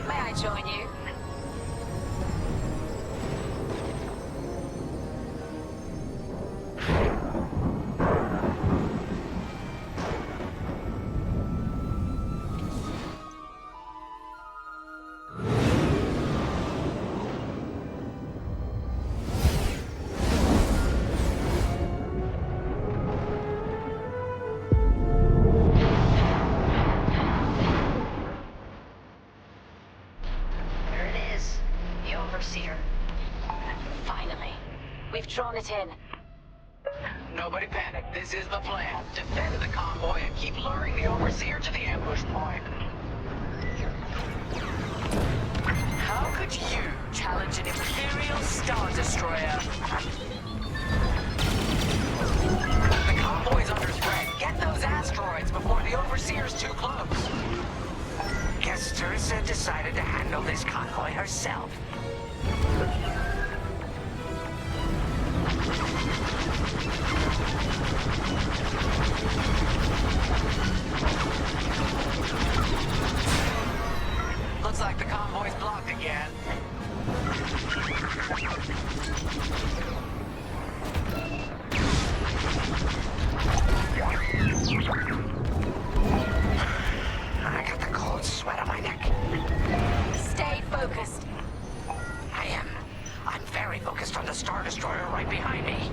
May I join you? There it is. The Overseer. Finally. We've drawn it in. Nobody panic. This is the plan. Defend the convoy and keep luring the Overseer to the ambush point. How could you challenge an Imperial Star Destroyer? The convoy's under threat. Get those asteroids before the Overseer's too close. Guess Teresa decided to handle this convoy herself. Looks like the convoy's blocked again. I got the cold sweat on my neck. Stay focused. I'm very focused on the Star Destroyer right behind me.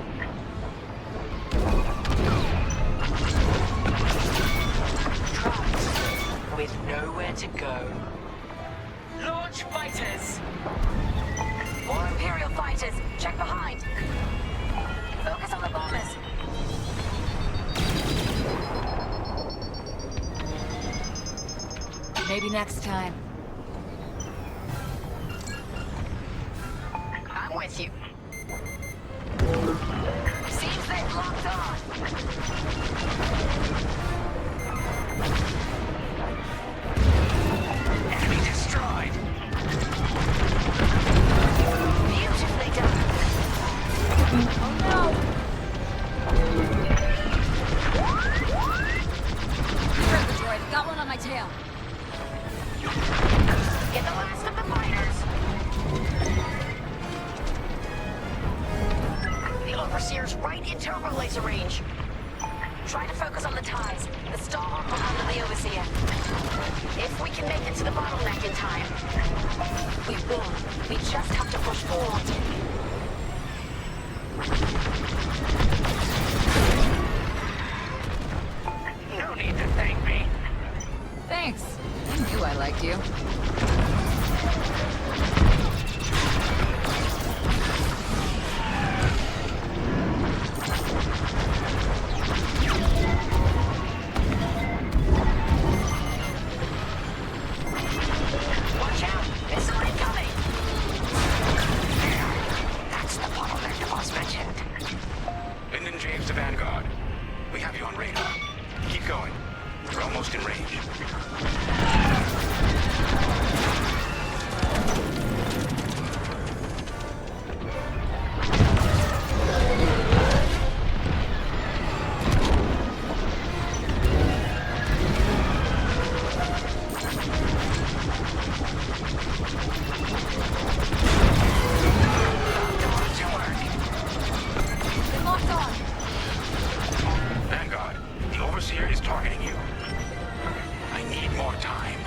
Trapped with nowhere to go. Launch fighters! More Imperial fighters. Check behind. Focus on the bombers. Maybe next time. I'm with you. Seems they've locked on. Enemy destroyed. Beautifully done. Oh no! Heard the droid. Got one on my tail. Get the last of the fighters. The Overseer's right in turbo laser range. Try to focus on the ties. The Starhawk will handle the Overseer. If we can make it to the bottleneck in time, we will. We just have to push forward. No need to thank me. Thanks. I knew I liked you. Watch out! Missile incoming! That's the bottleneck the boss mentioned. Lyndon James to Vanguard. We have you on radar. Keep going. We're almost in range. Vanguard, the Overseer is targeting you. I need more time.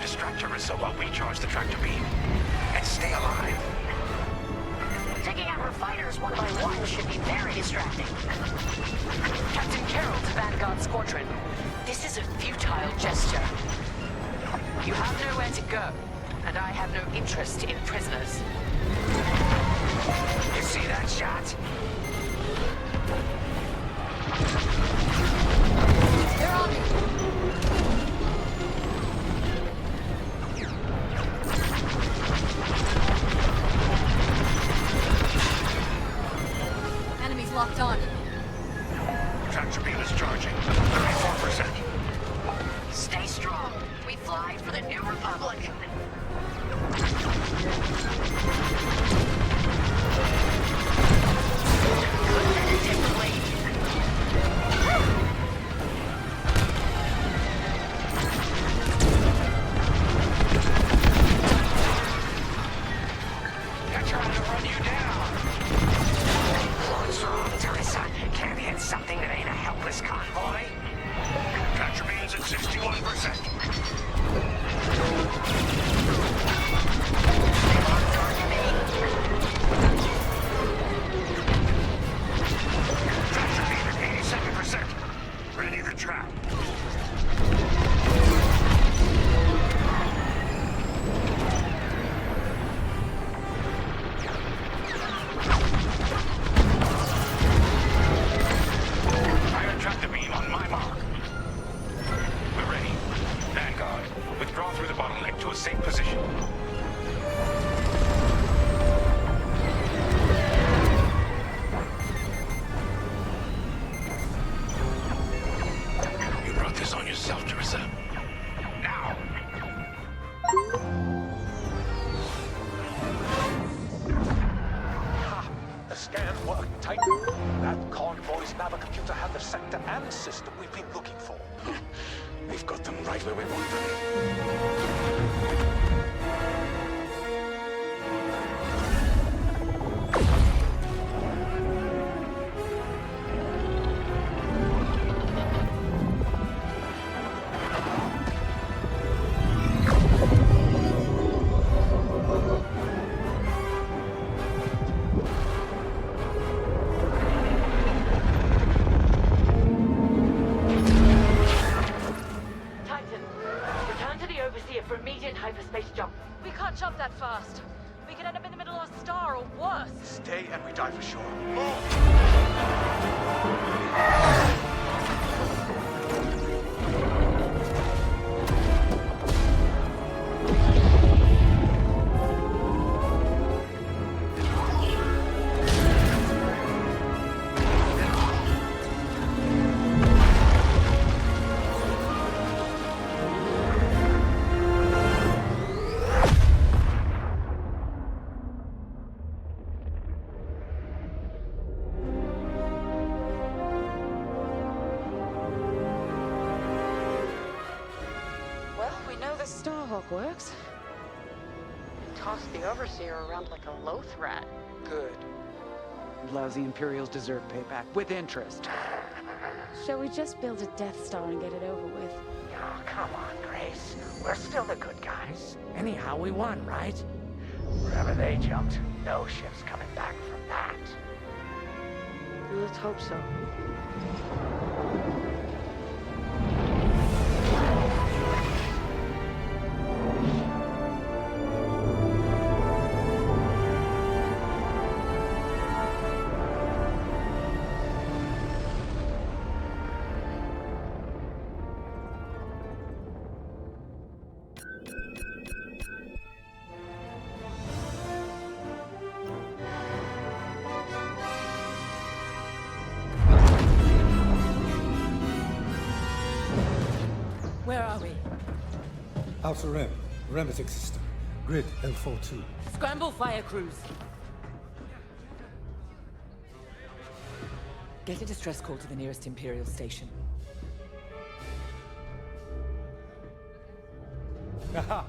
Distract Teresa while we charge the tractor beam. And stay alive. Taking out her fighters one by one should be very distracting. Vanguard Squadron. This is a futile gesture. You have nowhere to go, and I have no interest in prisoners. You see that shot? They're on me! Enemies locked on. Tractor beam is charging. 34%. Stay strong. We fly for the New Republic. They're trying to run you down. What's wrong, Teresa? Can't hit something that ain't a helpless convoy? Tractor beam's at 61%. Tractor beam at 87%. Ready to trap. Fire tractor beam on my mark. We're ready. Vanguard, withdraw through the bottleneck to a safe position. You brought this on yourself, Teresa. Now! The scan worked, Titan. That convoy's navicomputer had the sector and system we've been looking for. We've got them right where we want them. Titan, return to the Overseer for immediate hyperspace jump. We can't jump that fast. We could end up in the middle of a star or worse. Stay and we die for sure. Well, we know the Starhawk works. Toss the Overseer around like a loath rat. Good. Lousy Imperials deserve payback, with interest. Shall we just build a Death Star and get it over with? Oh, come on, Grace. We're still the good guys. Anyhow, we won, right? Wherever they jumped, no ship's coming back from that. Let's hope so. Where are we? Alpha Rem, Remetic system. Grid L42. Scramble fire crews. Get a distress call to the nearest Imperial station. Aha!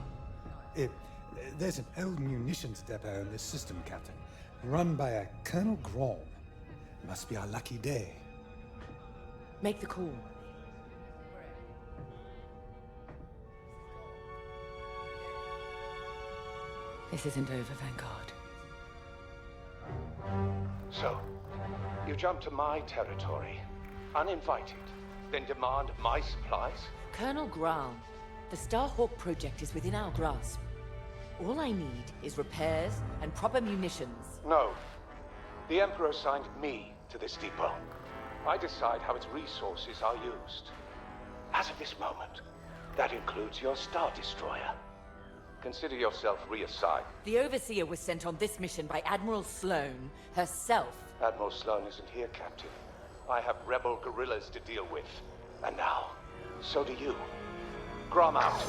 There's an old munitions depot in this system, Captain. Run by a Colonel Grom. Must be our lucky day. Make the call. This isn't over, Vanguard. So, you jumped to my territory, uninvited. then demand my supplies? Colonel Graum, the Starhawk project is within our grasp. All I need is repairs and proper munitions. No. The Emperor assigned me to this depot. I decide how its resources are used. As of this moment, that includes your Star Destroyer. Consider yourself reassigned. The Overseer was sent on this mission by Admiral Sloane herself. Admiral Sloane isn't here, Captain. I have rebel guerrillas to deal with. And now, so do you. Grom out.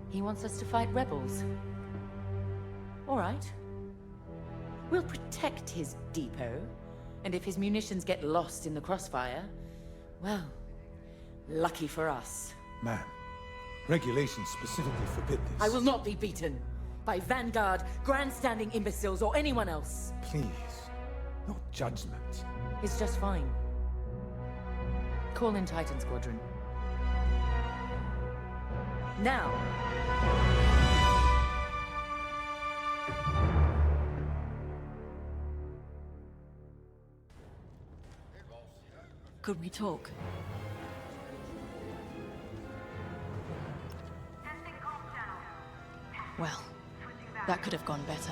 He wants us to fight rebels. All right. We'll protect his depot, and if his munitions get lost in the crossfire, well, lucky for us. Ma'am, regulations specifically forbid this. I will not be beaten by Vanguard, grandstanding imbeciles, or anyone else. Please, not judgment. It's just fine. Call in Titan Squadron. Now! Could we talk? Well, that could have gone better.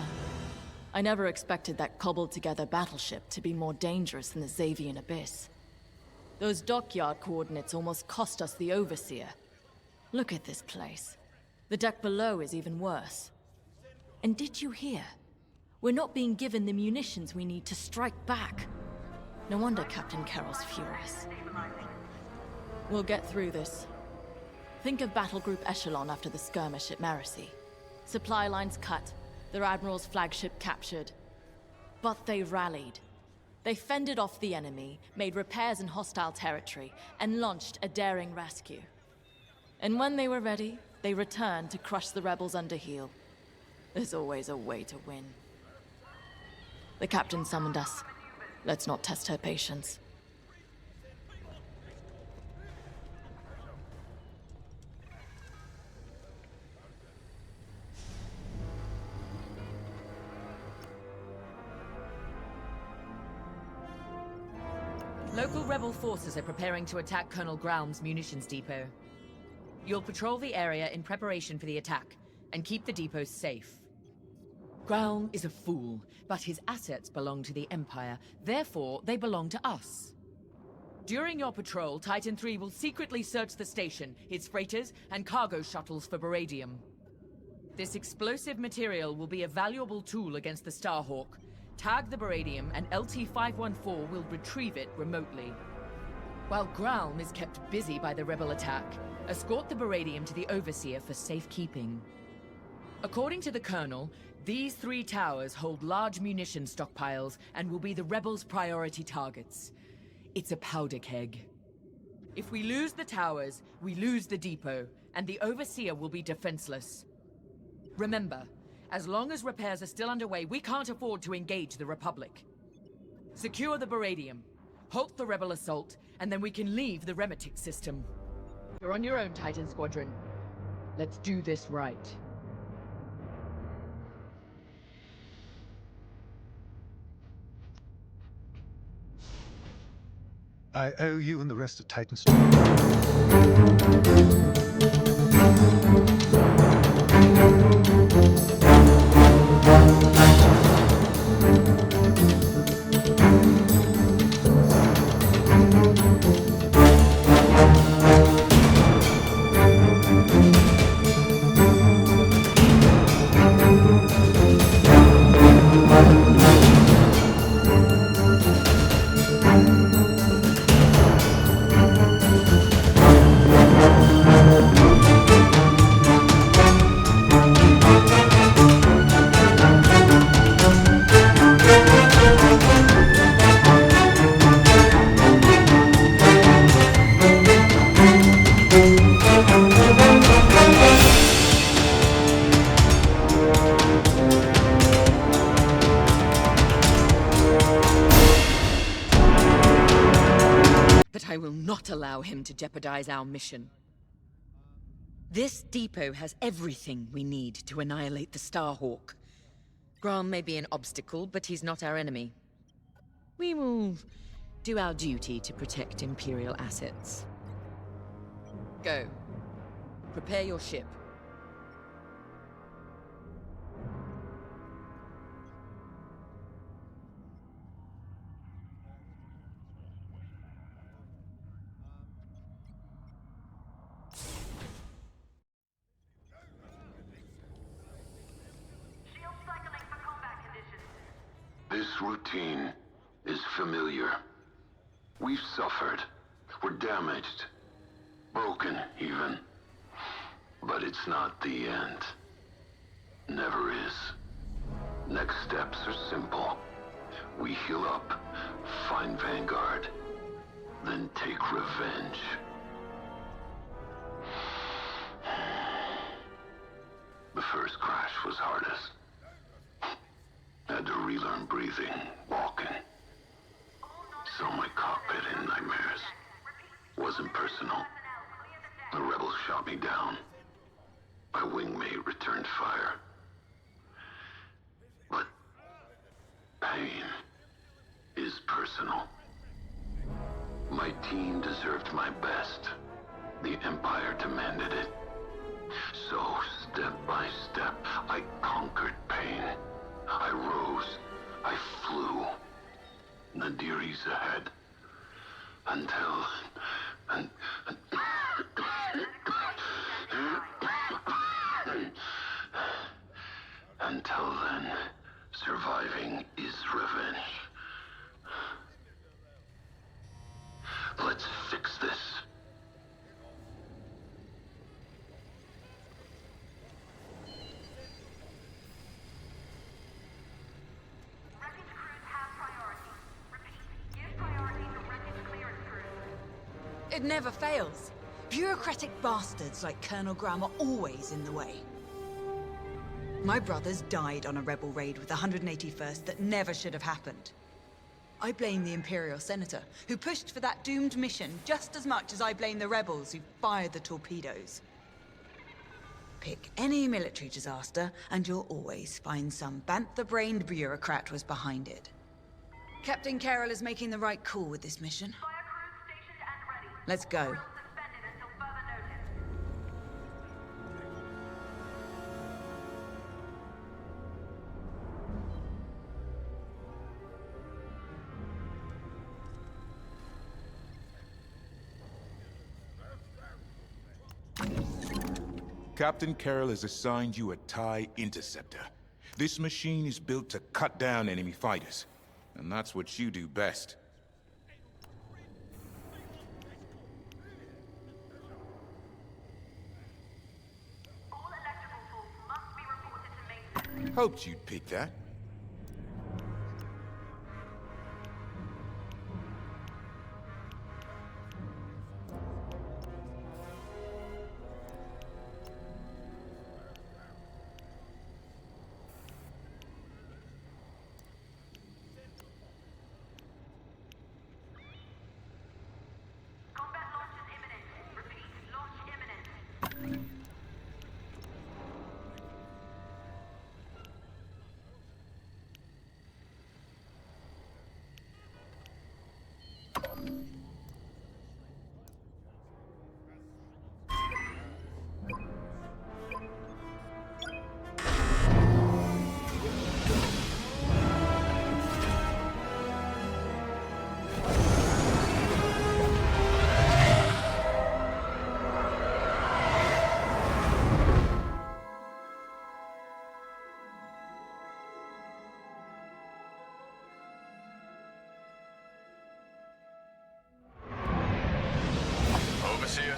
I never expected that cobbled-together battleship to be more dangerous than the Xavian Abyss. Those dockyard coordinates almost cost us the Overseer. Look at this place. The deck below is even worse. And did you hear? We're not being given the munitions we need to strike back. No wonder Captain Carroll's furious. We'll get through this. Think of Battle Group Echelon after the skirmish at Marasy. Supply lines cut, their Admiral's flagship captured. But they rallied. They fended off the enemy, made repairs in hostile territory, and launched a daring rescue. And when they were ready, they returned to crush the rebels under heel. There's always a way to win. The captain summoned us. Let's not test her patience. Local rebel forces are preparing to attack Colonel Graum's munitions depot. You'll patrol the area in preparation for the attack, and keep the depot safe. Graum is a fool, but his assets belong to the Empire, therefore they belong to us. During your patrol, Titan III will secretly search the station, its freighters, and cargo shuttles for beradium. This explosive material will be a valuable tool against the Starhawk. Tag the beradium, and LT-514 will retrieve it remotely. While Graum is kept busy by the rebel attack, escort the beradium to the Overseer for safekeeping. According to the Colonel, these 3 towers hold large munition stockpiles and will be the rebels' priority targets. It's a powder keg. If we lose the towers, we lose the depot, and the Overseer will be defenseless. Remember, as long as repairs are still underway, we can't afford to engage the Republic. Secure the beradium, halt the rebel assault, and then we can leave the Remetic system. You're on your own, Titan Squadron. Let's do this right. I owe you and the rest of Titan's. But I will not allow him to jeopardize our mission. This depot has everything we need to annihilate the Starhawk. Brahm may be an obstacle, but he's not our enemy. We will do our duty to protect Imperial assets. Go. Prepare your ship. This routine is familiar. We've suffered. We're damaged. Broken, even. But it's not the end. Never is. Next steps are simple. We heal up, find Vanguard, then take revenge. The first crash was hardest. Had to relearn breathing, walking. Saw my cockpit in nightmares. Wasn't personal. The rebels shot me down. My wingmate returned fire. But pain is personal. My team deserved my best. The Empire demanded it. So, step by step, I conquered pain. I rose. I flew. Nadiri's ahead. Until then, surviving is revenge. Let's fix this. It never fails. Bureaucratic bastards like Colonel Graham are always in the way. My brothers died on a rebel raid with the 181st that never should have happened. I blame the Imperial Senator, who pushed for that doomed mission just as much as I blame the rebels who fired the torpedoes. Pick any military disaster, and you'll always find some bantha-brained bureaucrat was behind it. Captain Carroll is making the right call with this mission. Let's go. Captain Carroll has assigned you a TIE Interceptor. This machine is built to cut down enemy fighters, and that's what you do best. Hoped you'd pick that.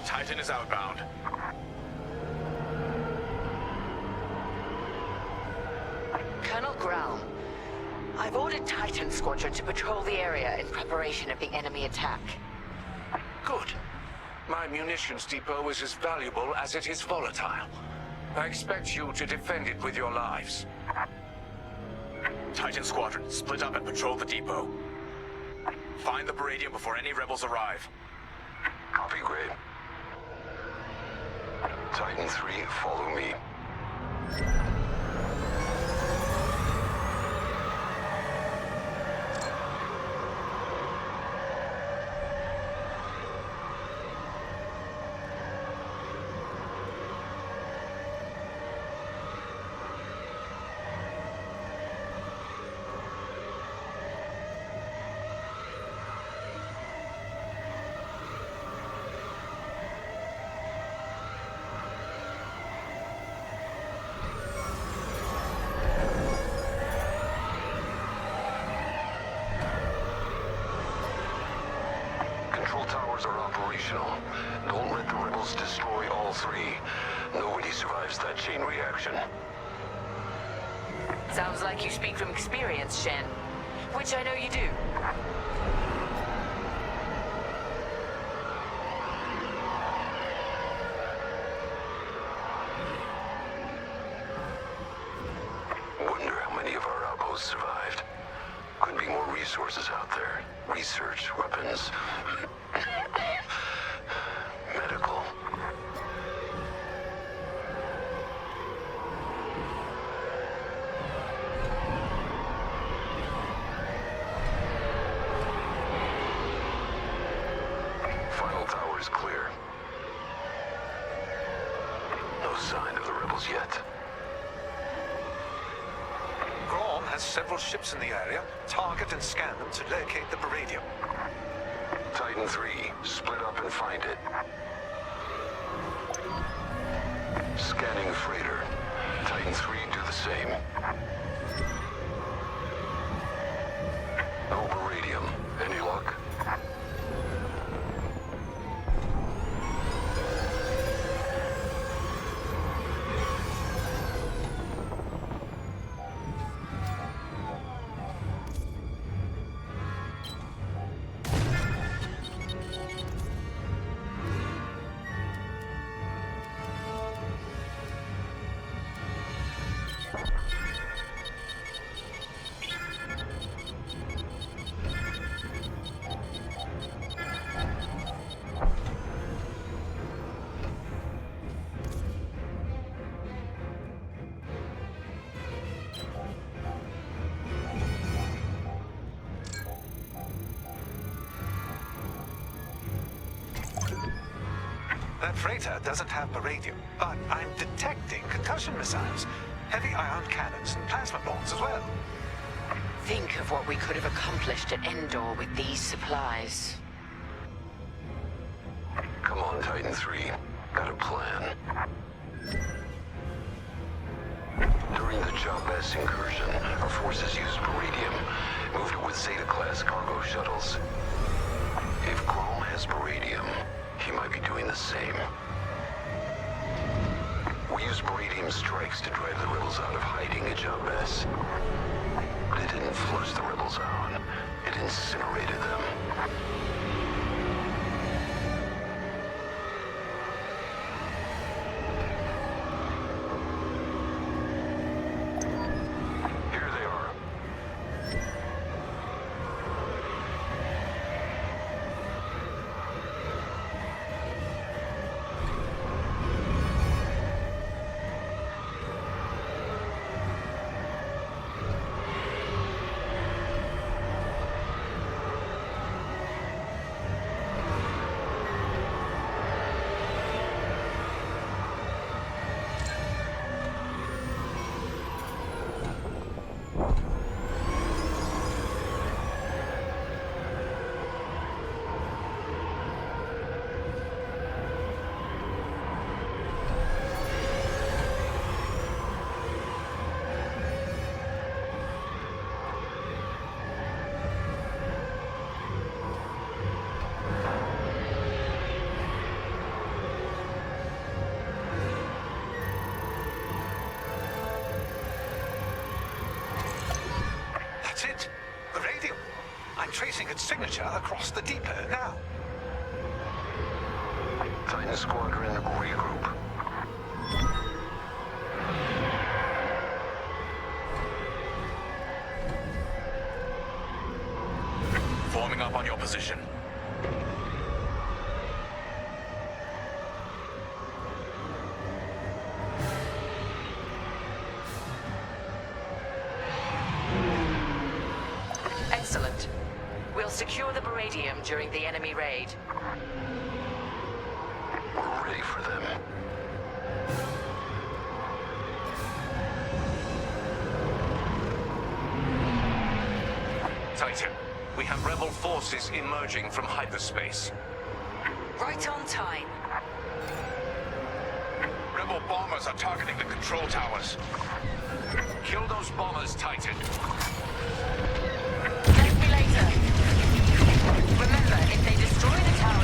Titan is outbound. Colonel Grau, I've ordered Titan Squadron to patrol the area in preparation of the enemy attack. Good. My munitions depot is as valuable as it is volatile. I expect you to defend it with your lives. Titan Squadron, split up and patrol the depot. Find the Baradium before any rebels arrive. Copy, Gray. Titan 3, follow me. control towers are operational. Don't let the rebels destroy all three. Nobody survives that chain reaction. Sounds like you speak from experience, Shen. Which I know you do. Wonder how many of our outposts survived. Could be more resources out there. Research, weapons, medical. Final tower is clear. No sign of the rebels yet. Grom has several ships in the area. Target and scan them to locate the Baradium. Titan 3, split up and find it. Scanning freighter. Titan 3, do the same. No Baradium. Any luck? That freighter doesn't have Baradium, but I'm detecting concussion missiles, heavy ion cannons, and plasma bombs as well. Think of what we could have accomplished at Endor with these supplies. Come on, Titan 3. Got a plan. During the Jabez incursion, our forces used Baradium. Moved it with Zeta-class cargo shuttles. If Grom has Baradium, he might be doing the same. We used Baradium strikes to drive the rebels out of hiding at Jabez. But it didn't flush the rebels out. It incinerated them. Here they are. That's it. Baradium. I'm tracing its signature across the depot now. Titan Squadron, regroup. Forming up on your position. Excellent. We'll secure the Baradium during the enemy raid. We're ready for them. Titan, we have rebel forces emerging from hyperspace. Right on time. Rebel bombers are targeting the control towers. Kill those bombers, Titan. Thank me later. Remember, if they destroy the tower,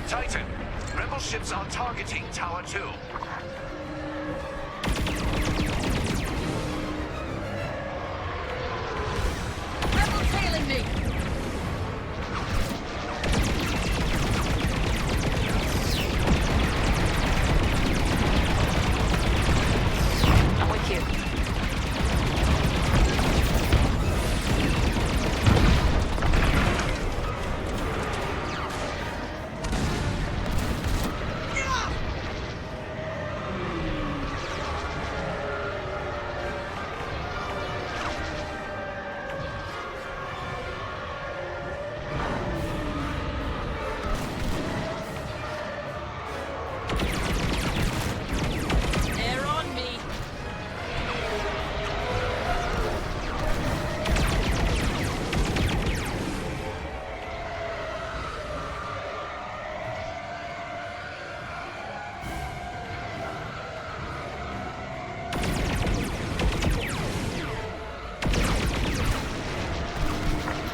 Titan, rebel ships are targeting Tower 2. Rebels tailing me! I'm with you. They're on me!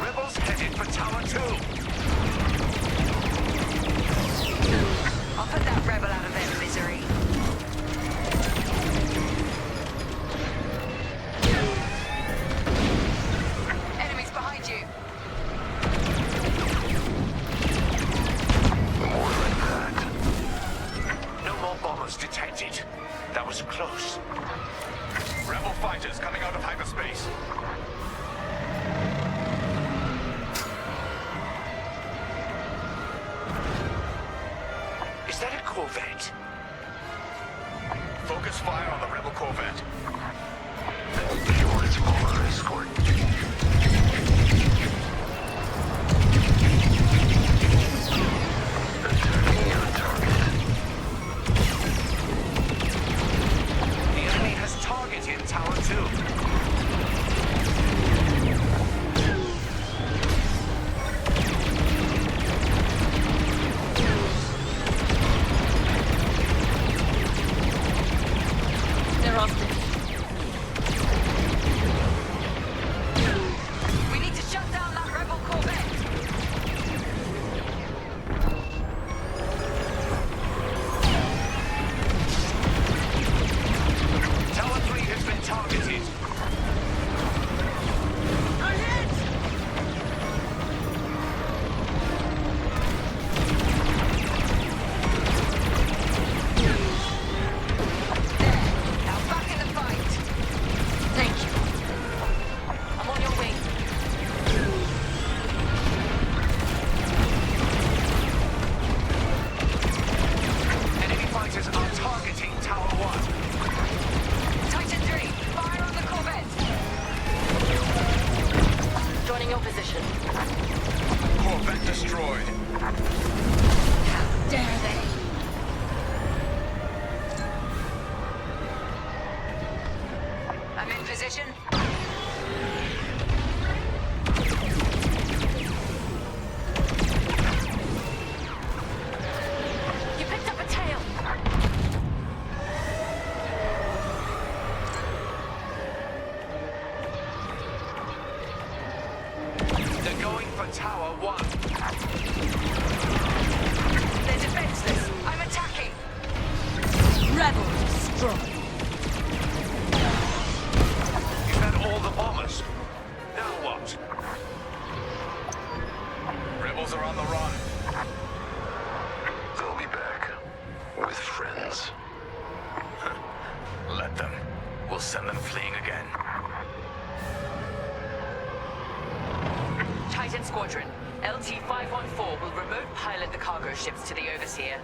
Rebels headed for Tower 2. I'll put that rebel out of their misery. Enemies behind you. More like that. No more bombers detected. That was close. Rebel fighters coming out of hyperspace. Is that a corvette? Focus fire on the rebel corvette. Sure, it's smaller escort. Attacking your target. The enemy has targeted Tower 2. They're after me. We need to shut down that rebel corvette. Tower 3 has been targeted. I'm hit! Now back in the fight. Thank you. I'm on your wing. Enemy fighters are targeting Tower 1. Titan 3, fire on the corvette. Joining your position. Corvette destroyed. How dare they? I'm in position. You picked up a tail. They're going for Tower 1. They're defenseless. I'm attacking. Rebel destroyed. Is that all the bombers? Now what? Rebels are on the run. They'll be back. With friends. Let them. We'll send them fleeing again. Titan Squadron, LT-514 will remote pilot the cargo ships to the Overseer.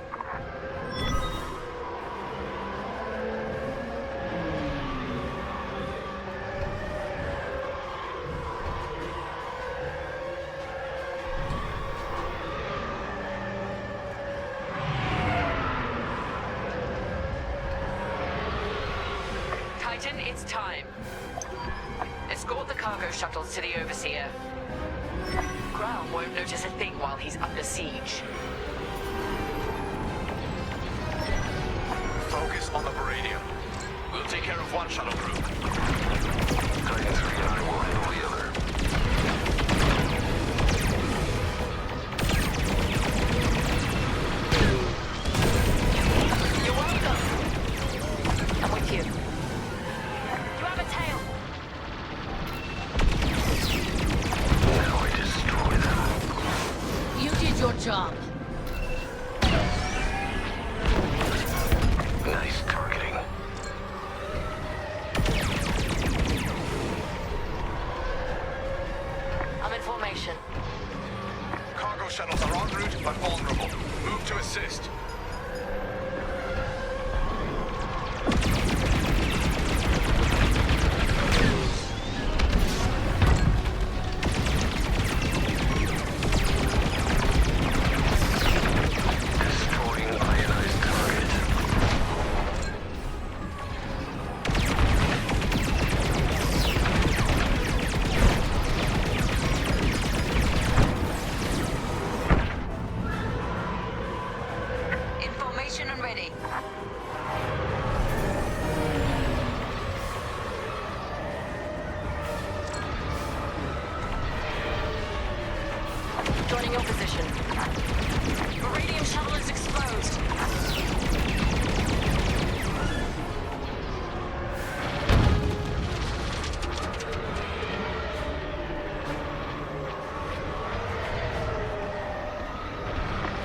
Titan, it's time. Escort the cargo shuttles to the Overseer. Ground won't notice a thing while he's under siege. Focus on the Baradium. We'll take care of one shuttle crew. Titan 3 and I will handle the other. to assist. Destroying ionized target. Information and ready. Joining your position. Meridian shuttle is exposed.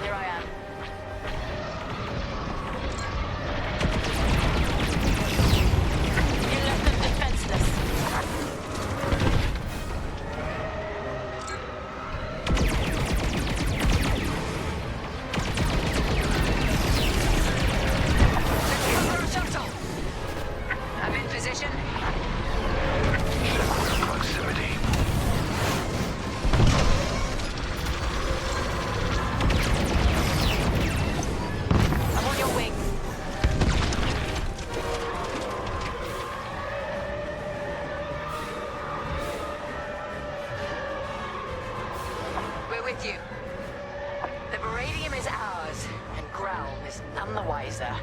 Here I am. You left them defenseless. Recover shuttle. I'm in position. Proximity. I'm on your wing. We're with you. The Baradium is ours, and Grelm is none the wiser.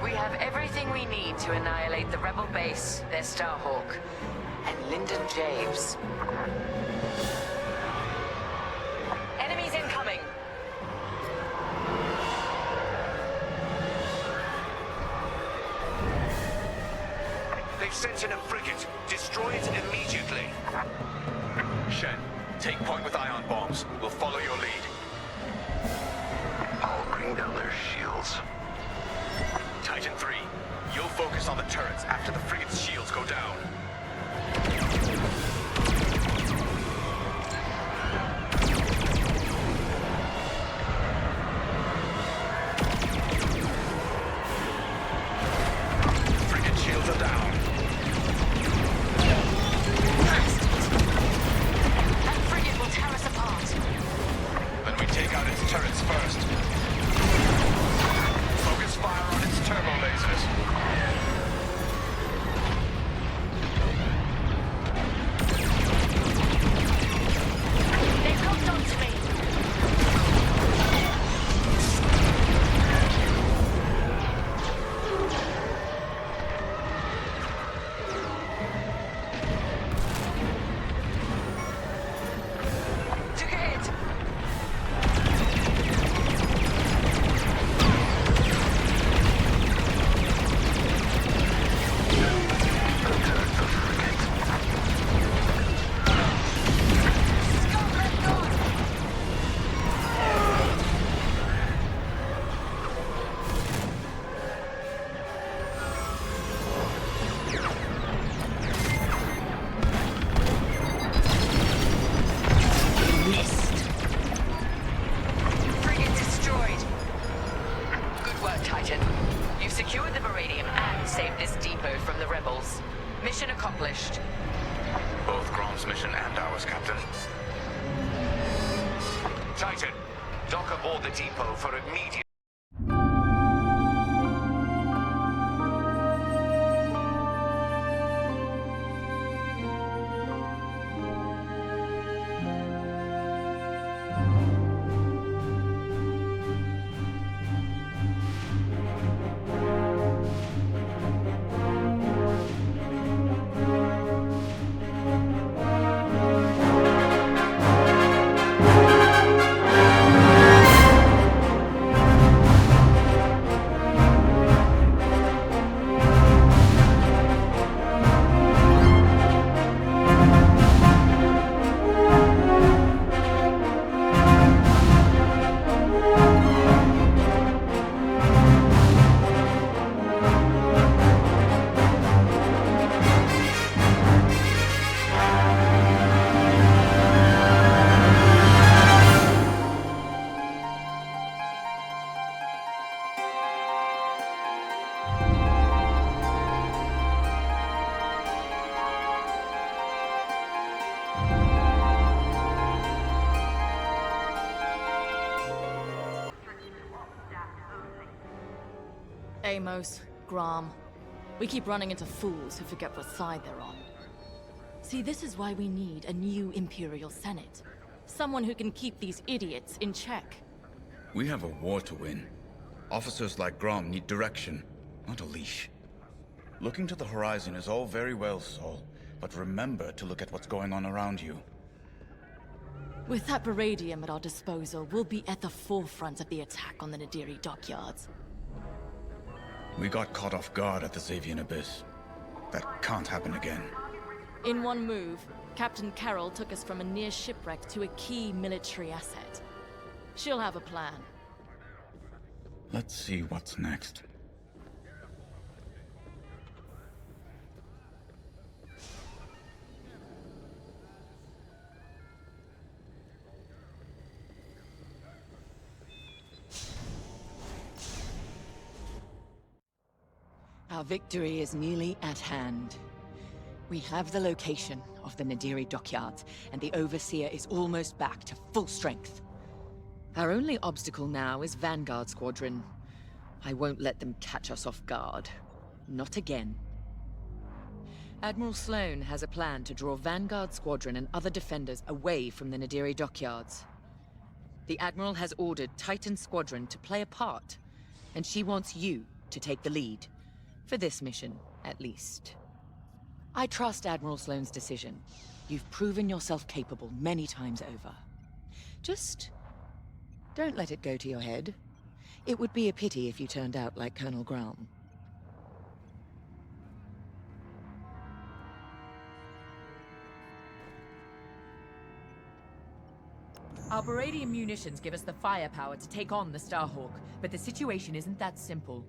We have everything we need to annihilate the Rebel base, their Starhawk, and Lyndon Javes. Enemies incoming! They've sent in a frigate. Destroy it immediately. Shen, take point with ion bombs. We'll follow your lead. I'll bring down their shields. Titan 3, you'll focus on the turrets after the frigate's shields go down. Frigate shields are down. That frigate will tear us apart. Then we take out its turrets first. Focus fire on its turbo lasers. They've locked onto me. Took a hit. Scotland gone. Missed. Frigate destroyed. Good work, Titan. You've secured the Baradium and saved this depot from the rebels. Mission accomplished. Both Grom's mission and ours, Captain. Titan, dock aboard the depot for immediate... Deimos, Grom. We keep running into fools who forget what side they're on. See, this is why we need a new Imperial Senate. Someone who can keep these idiots in check. We have a war to win. Officers like Grom need direction, not a leash. Looking to the horizon is all very well, Saul, but remember to look at what's going on around you. With that Baradium at our disposal, we'll be at the forefront of the attack on the Nadiri dockyards. We got caught off guard at the Xavian Abyss. That can't happen again. In one move, Captain Carroll took us from a near shipwreck to a key military asset. She'll have a plan. Let's see what's next. Our victory is nearly at hand. We have the location of the Nadiri dockyards, and the Overseer is almost back to full strength. Our only obstacle now is Vanguard Squadron. I won't let them catch us off guard. Not again. Admiral Sloane has a plan to draw Vanguard Squadron and other defenders away from the Nadiri dockyards. The Admiral has ordered Titan Squadron to play a part, and she wants you to take the lead. For this mission, at least. I trust Admiral Sloane's decision. You've proven yourself capable many times over. Just don't let it go to your head. It would be a pity if you turned out like Colonel Grom. Our Baradium munitions give us the firepower to take on the Starhawk, but the situation isn't that simple.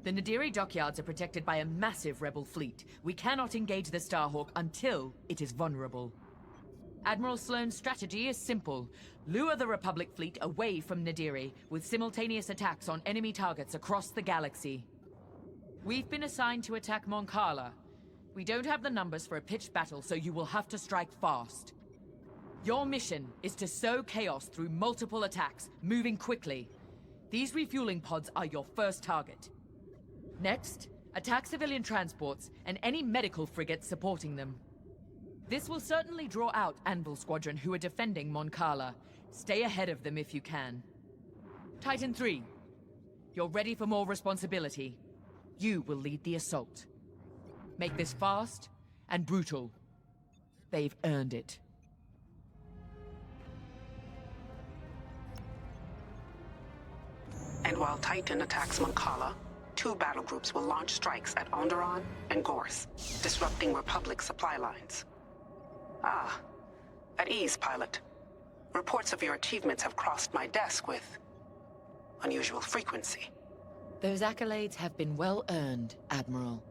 The Nadiri dockyards are protected by a massive rebel fleet. We cannot engage the Starhawk until it is vulnerable. Admiral Sloane's strategy is simple. Lure the Republic fleet away from Nadiri, with simultaneous attacks on enemy targets across the galaxy. We've been assigned to attack Mon Cala. We don't have the numbers for a pitched battle, so you will have to strike fast. Your mission is to sow chaos through multiple attacks, moving quickly. These refueling pods are your first target. Next, attack civilian transports and any medical frigates supporting them. This will certainly draw out Anvil Squadron who are defending Mon Cala. Stay ahead of them if you can. Titan 3, you're ready for more responsibility. You will lead the assault. Make this fast and brutal. They've earned it. And while Titan attacks Mon Cala, 2 battle groups will launch strikes at Onderon and Gorse, disrupting Republic supply lines. Ah, at ease, pilot. Reports of your achievements have crossed my desk with unusual frequency. Those accolades have been well earned, Admiral.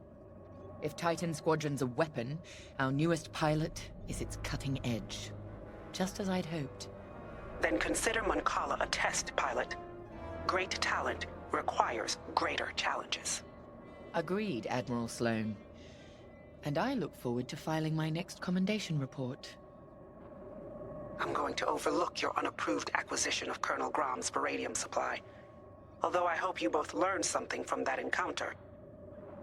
If Titan Squadron's a weapon, our newest pilot is its cutting edge. Just as I'd hoped. Then consider Mon Cala a test, pilot. Great talent requires greater challenges. Agreed, Admiral Sloane. And I look forward to filing my next commendation report. I'm going to overlook your unapproved acquisition of Colonel Grom's Baradium supply. Although I hope you both learned something from that encounter.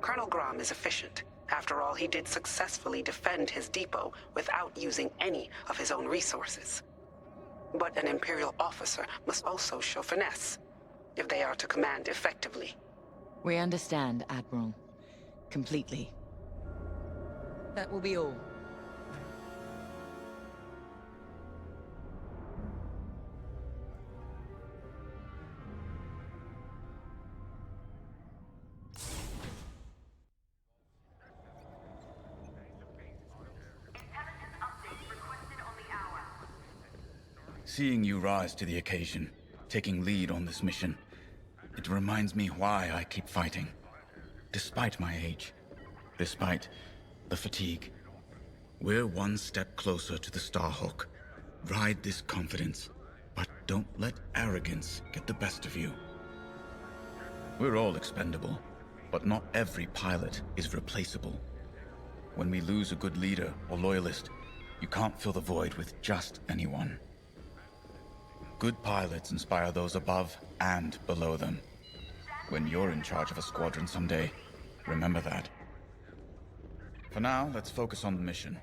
Colonel Grom is efficient. After all, he did successfully defend his depot without using any of his own resources. But an Imperial officer must also show finesse, if they are to command effectively. We understand, Admiral. Completely. That will be all. Seeing you rise to the occasion, taking lead on this mission, it reminds me why I keep fighting. Despite my age, despite the fatigue, we're one step closer to the Starhawk. Ride this confidence, but don't let arrogance get the best of you. We're all expendable, but not every pilot is replaceable. When we lose a good leader or loyalist, you can't fill the void with just anyone. Good pilots inspire those above and below them. When you're in charge of a squadron someday, remember that. For now, let's focus on the mission.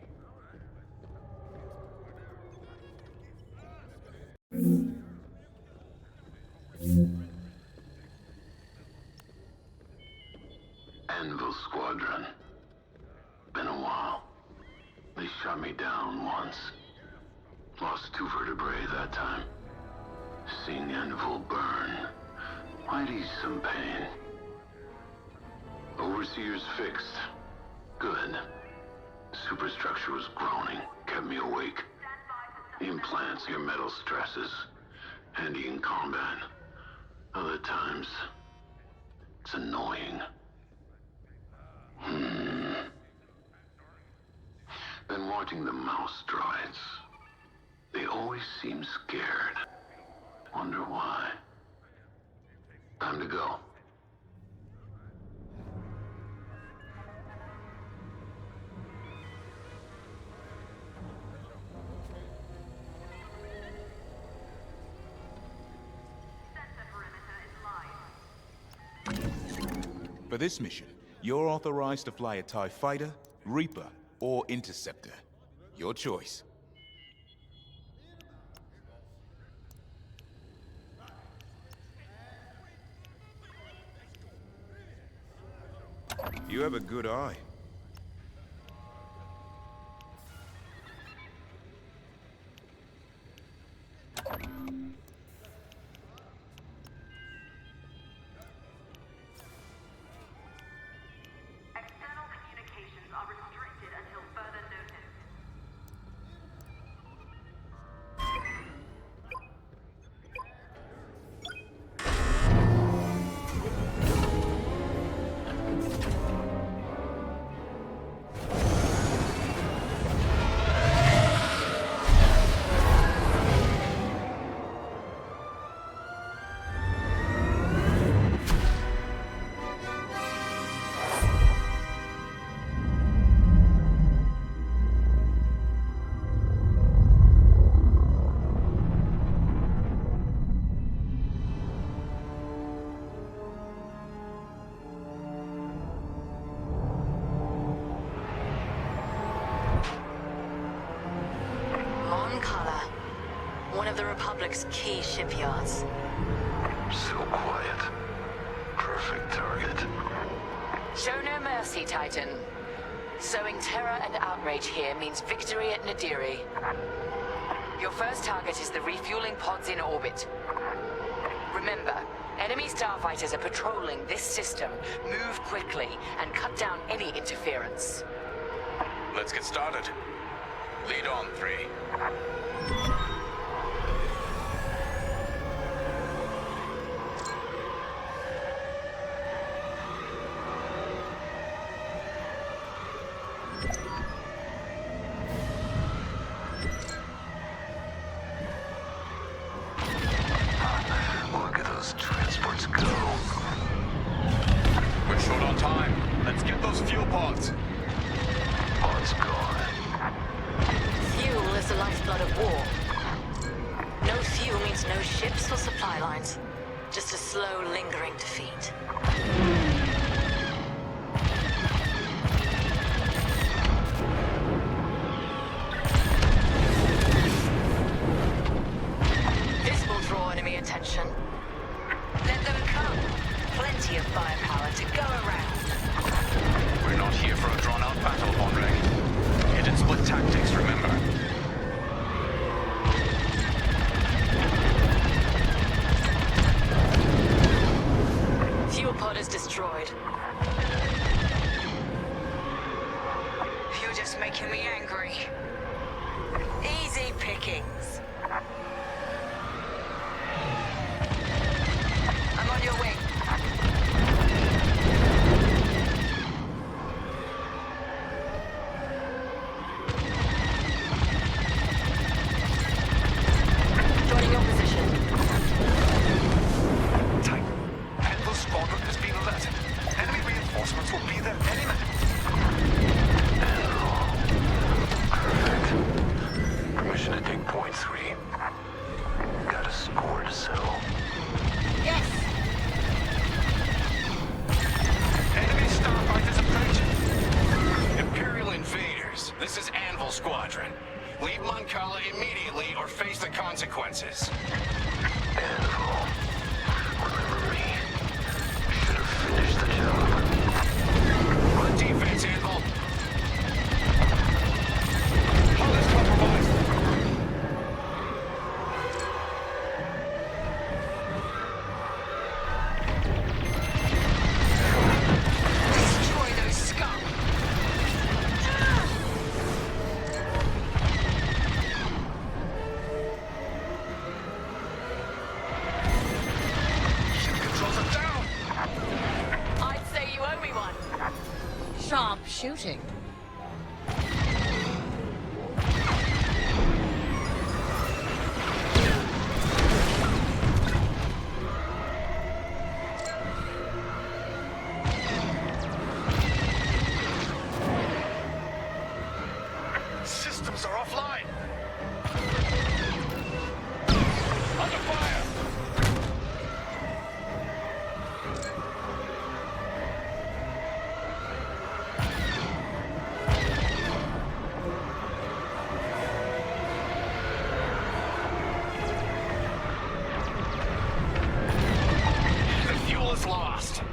Anvil Squadron. Been a while. They shot me down once. Lost 2 vertebrae that time. Seeing Anvil burn might ease some pain. Overseer's fixed. Good. Superstructure was groaning, kept me awake. The implants, your metal stresses. Handy in combat. Other times, it's annoying. Been watching the mouse droids. They always seem scared. Wonder why. Time to go. For this mission, you're authorized to fly a TIE fighter, Reaper, or Interceptor. Your choice. You have a good eye. One of the Republic's key shipyards. So quiet. Perfect target. Show no mercy, Titan. Sowing terror and outrage here means victory at Nadiri. Your first target is the refueling pods in orbit. Remember, enemy starfighters are patrolling this system. Move quickly and cut down any interference. Let's get started. Lead on, 3. Look at those transports go. We're short on time. Let's get those fuel pods. Pods gone. Fuel is the lifeblood of war. No fuel means no ships or supply lines. Just a slow, lingering defeat. This will draw enemy attention. Let them come. Plenty of firepower to go around. We're not here for a drawn-out battle, Bonreg. Hidden split tactics, remember? Fuel pod is destroyed. You're just making me angry. Easy pickings. I'm on your wing. Joining your position. Titan, Anvil Squadron has been alerted. Enemy reinforcements will be there any minute. Permission to take point 3. This is Anvil Squadron. Leave Moncala immediately or face the consequences. Anvil. Remember me. Should have finished the job. Run defense, Anvil. Hull is compromised. Destroy those scum! Ship controls are down. I'd say you owe me one. Sharp shooting. Systems are offline. Under fire. The fuel is lost.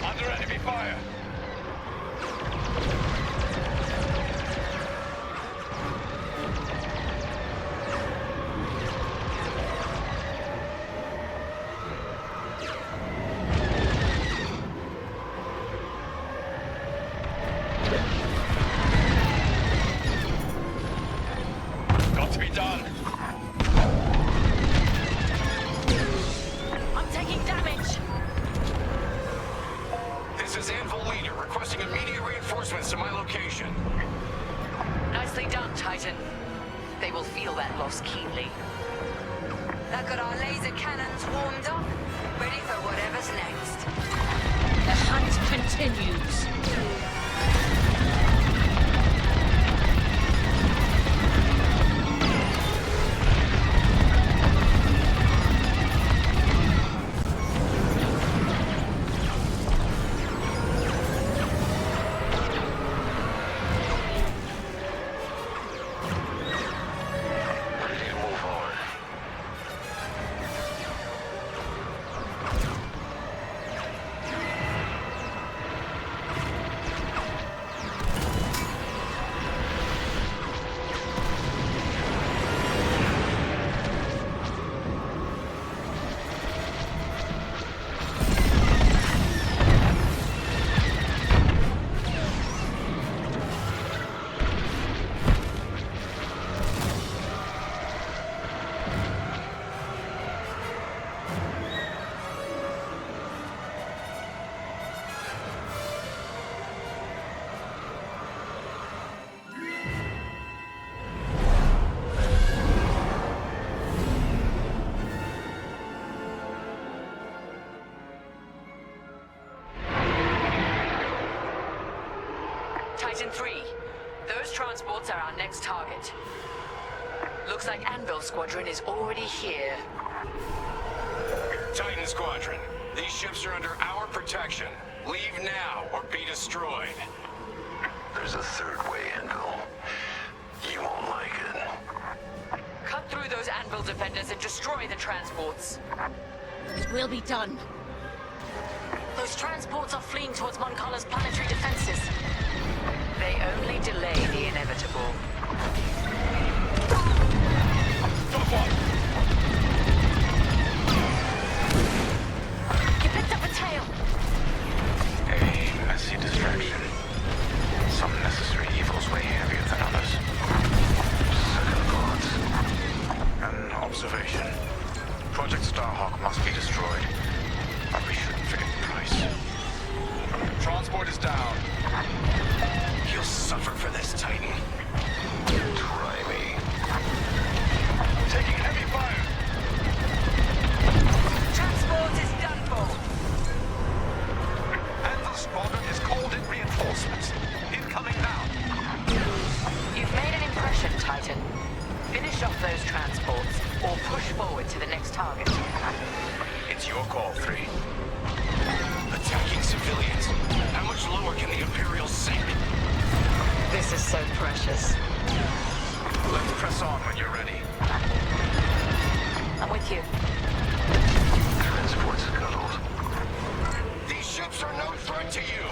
Under enemy fire. Got to be done. I'm taking damage. This is Anvil Leader requesting immediate reinforcements to my location. Nicely done, Titan. They will feel that loss keenly. That got our laser cannons warmed up, ready for whatever's next. The hunt continues. Ready to move on. Titan 3, those transports are our next target. Looks like Anvil Squadron is already here. Titan Squadron, these ships are under our protection. Leave now or be destroyed. There's a third way, Anvil. You won't like it. Cut through those Anvil defenders and destroy the transports. It will be done. Those transports are fleeing towards Moncala's planetary defenses. They only delay the inevitable. Stop one! You picked up a tail! A messy distraction. Some necessary evils way heavier than others. Second thoughts. An observation. Project Starhawk must be destroyed. But we shouldn't forget the price. Transport is down. You'll suffer for this, Titan. Try me. Taking heavy fire. Transport is done for. Anvil Squadron is called in reinforcements. Incoming now. You've made an impression, Titan. Finish off those transports, or push forward to the next target. It's your call, 3. attacking civilians. How much lower can the Imperials sink? This is so precious. Let's press on when you're ready. I'm with you. Transport scuttled. These ships are no threat to you.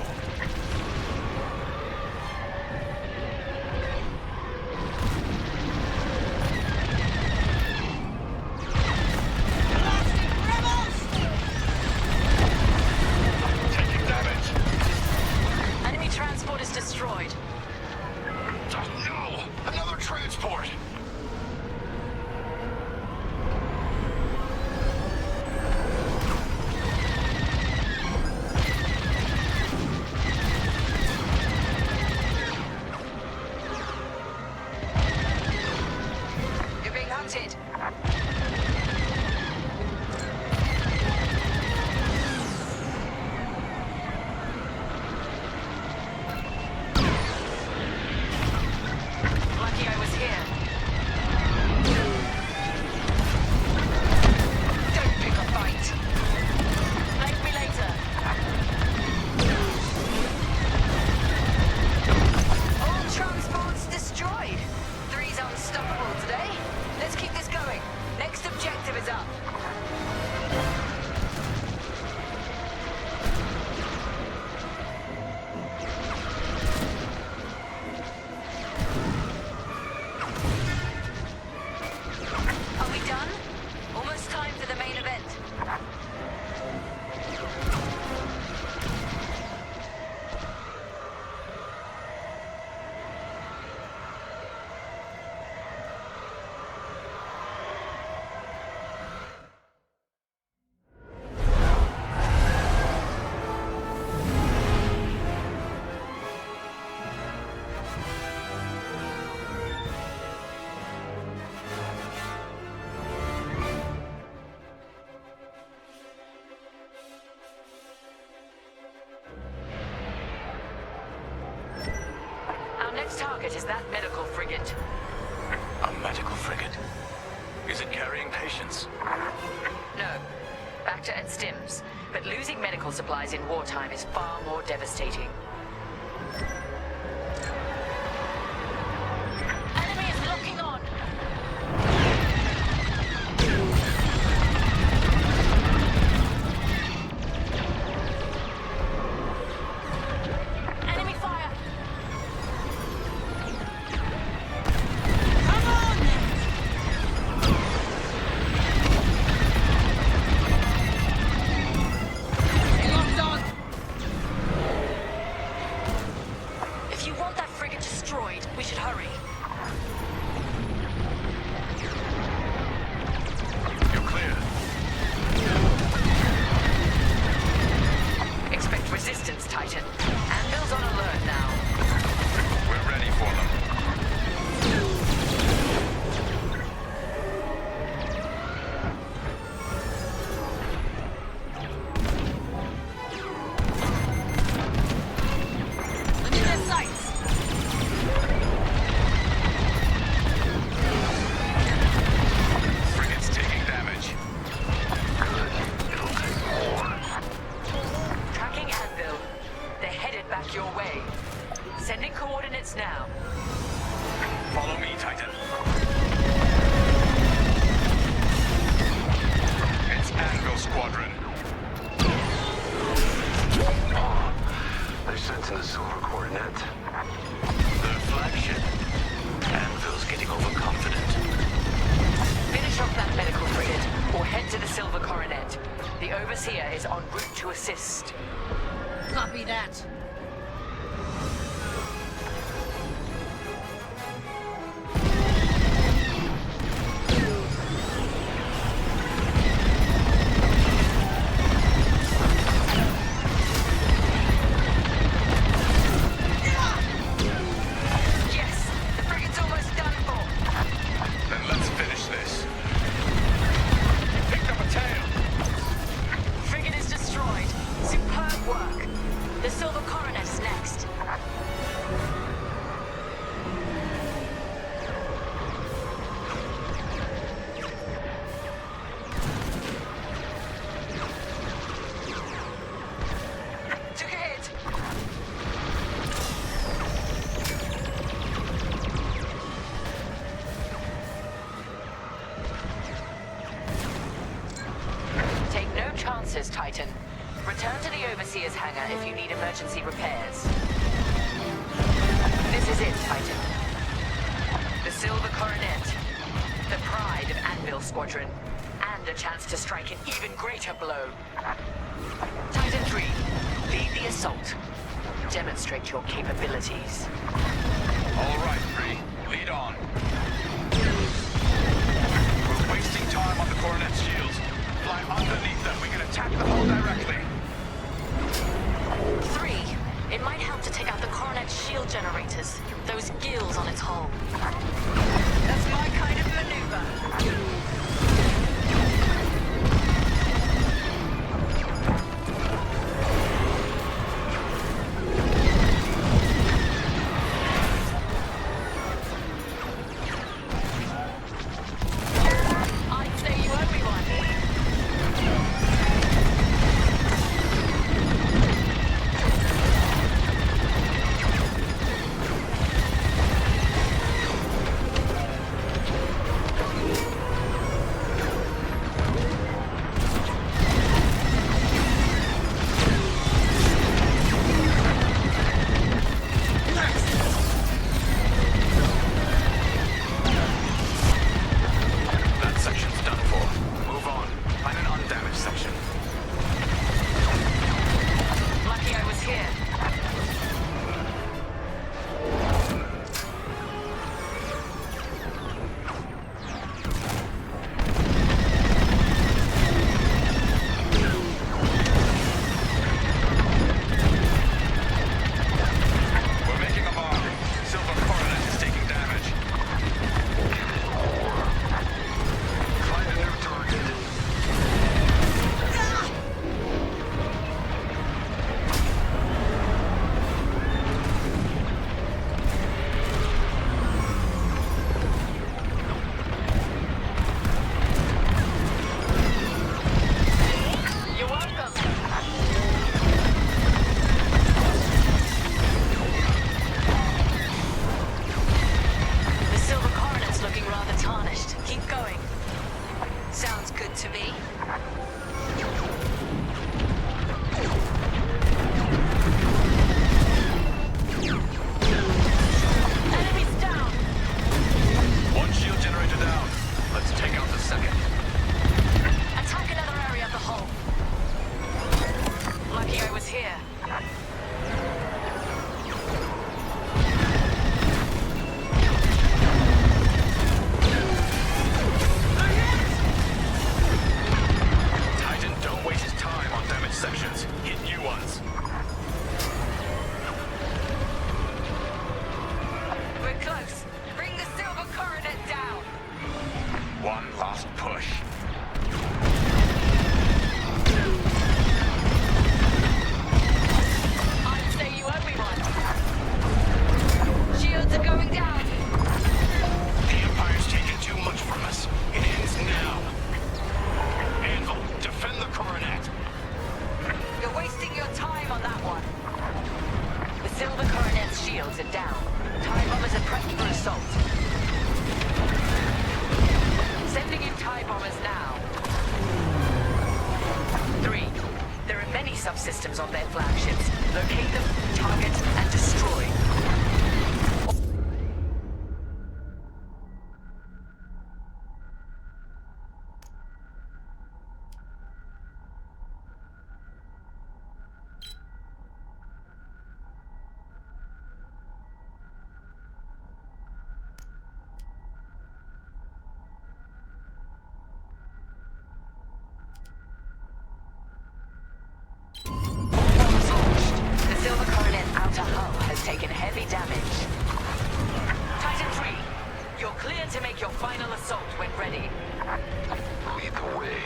Taking damage. Enemy transport is destroyed. Oh, no! Another transport! You're being hunted. Lucky I was here. Don't pick a fight. Thank me later. All transports destroyed. 3's unstoppable today. Let's keep this going. Next objective is up. Are we done? Almost time for the main event. Our next target is that medical frigate. A medical frigate? Is it carrying patients? No. Bacta and stims. But losing medical supplies in wartime is far more devastating. Enemy is locking on! Enemy fire! Come on! They locked on! If you want that frigate destroyed, we should hurry. You're clear. Expect resistance, Titan. Anvil's on alert now. We're ready for them. Look at their sights! Frigate's taking damage. Tracking Anvil. They're headed back your way. Sending coordinates now. Follow me, Titan. It's Anvil Squadron. They're sensing the silver coronet. The flagship. Anvil's getting overconfident. Finish off that medical frigate, or head to the Silver Coronet. The Overseer is en route to assist. Copy that. Yes! The frigate's almost done for! Then let's finish this. Picked up a tail. Frigate is destroyed. Superb work. The Silver Coronet quarters, Titan. Return to the Overseer's hangar if you need emergency repairs. This is it, Titan. The Silver Coronet. The pride of Anvil Squadron. And a chance to strike an even greater blow. Titan 3, lead the assault. Demonstrate your capabilities. All right, 3, lead on. We're wasting time on the Coronet's shields. Fly underneath them. We can attack the hull directly. 3, it might help to take out the Coronet's shield generators. Those gills on its hull. That's my kind of maneuver. Subsystems on their flagships. Locate them, target, and destroy. Taken heavy damage. Titan 3, you're clear to make your final assault when ready. Lead the way.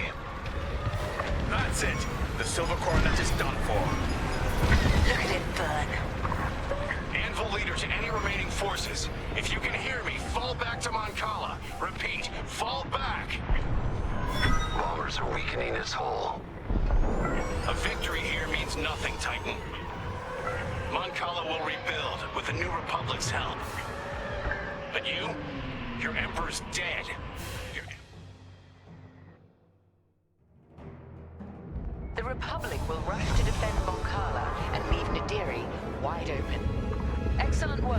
That's it. The Silver Coronet is done for. Look at it burn. Anvil leader to any remaining forces. If you can hear me, fall back to Moncala. Repeat, fall back. Bombers are weakening its hull. A victory here means nothing, Titan. Moncala will rebuild with the New Republic's help. But you? Your Emperor's dead. The Republic will rush to defend Moncala and leave Nadiri wide open. Excellent work.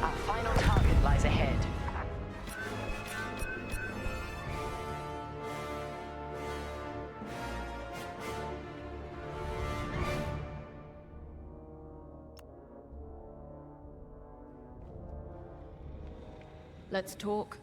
Our final target lies ahead. Let's talk.